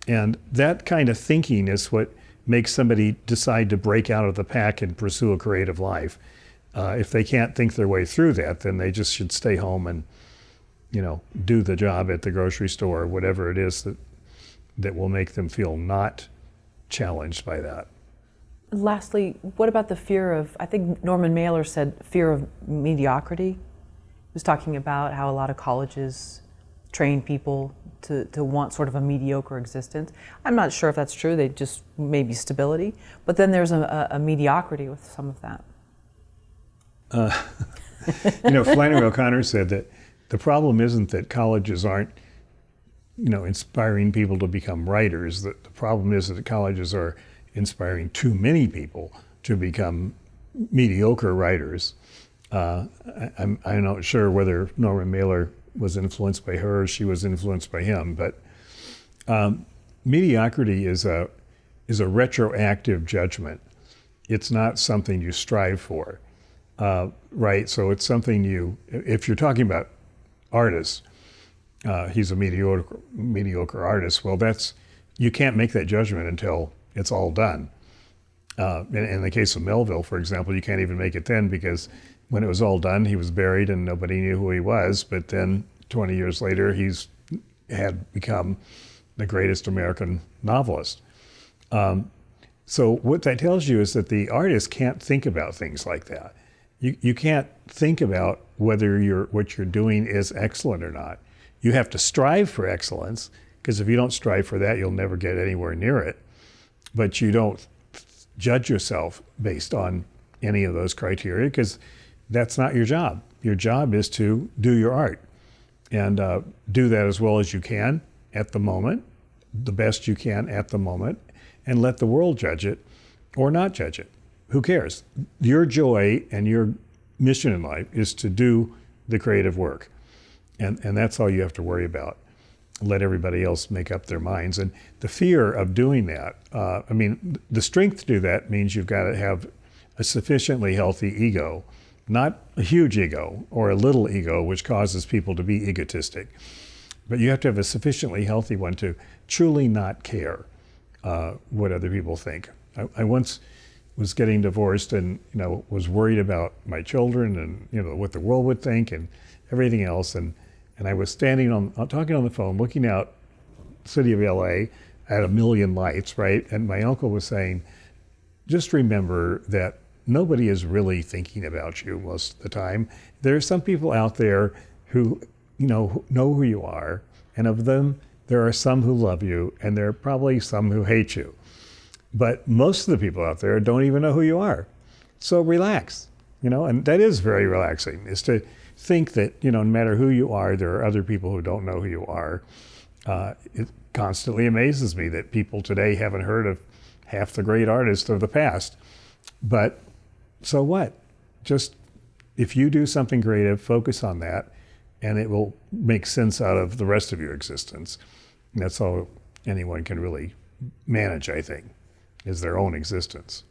And that kind of thinking is what makes somebody decide to break out of the pack and pursue a creative life. If they can't think their way through that, then they just should stay home and, do the job at the grocery store, whatever it is that will make them feel not challenged by that.
Lastly, what about the fear of, I think Norman Mailer said, fear of mediocrity? He was talking about how a lot of colleges train people to want sort of a mediocre existence. I'm not sure if that's true, they just maybe stability, but then there's a mediocrity with some of that.
Flannery O'Connor said that the problem isn't that colleges aren't, inspiring people to become writers. The problem is that colleges are inspiring too many people to become mediocre writers. I'm not sure whether Norman Mailer was influenced by her or she was influenced by him, but mediocrity is a retroactive judgment. It's not something you strive for, right? So it's something if you're talking about artists, he's a mediocre artist. Well, you can't make that judgment until it's all done. In the case of Melville, for example, you can't even make it then because when it was all done, he was buried and nobody knew who he was. But then 20 years later, he's had become the greatest American novelist. So what that tells you is that the artist can't think about things like that. You can't think about whether what you're doing is excellent or not. You have to strive for excellence, because if you don't strive for that, you'll never get anywhere near it. But you don't judge yourself based on any of those criteria, because that's not your job. Your job is to do your art and do that as well as you can at the moment, the best you can at the moment, and let the world judge it or not judge it. Who cares? Your joy and your mission in life is to do the creative work. And that's all you have to worry about. Let everybody else make up their minds. And the fear of doing that, the strength to do that means you've got to have a sufficiently healthy ego, not a huge ego or a little ego, which causes people to be egotistic. But you have to have a sufficiently healthy one to truly not care what other people think. I once was getting divorced and was worried about my children and what the world would think and everything else. And I was talking on the phone, looking out the city of LA at a million lights, right? And my uncle was saying, just remember that nobody is really thinking about you most of the time. There are some people out there who know who you are, and of them, there are some who love you, and there are probably some who hate you. But most of the people out there don't even know who you are. So relax, and that is very relaxing, is to think that, no matter who you are, there are other people who don't know who you are. It constantly amazes me that people today haven't heard of half the great artists of the past. But so what? Just, if you do something creative, focus on that, and it will make sense out of the rest of your existence. And that's all anyone can really manage, I think, is their own existence.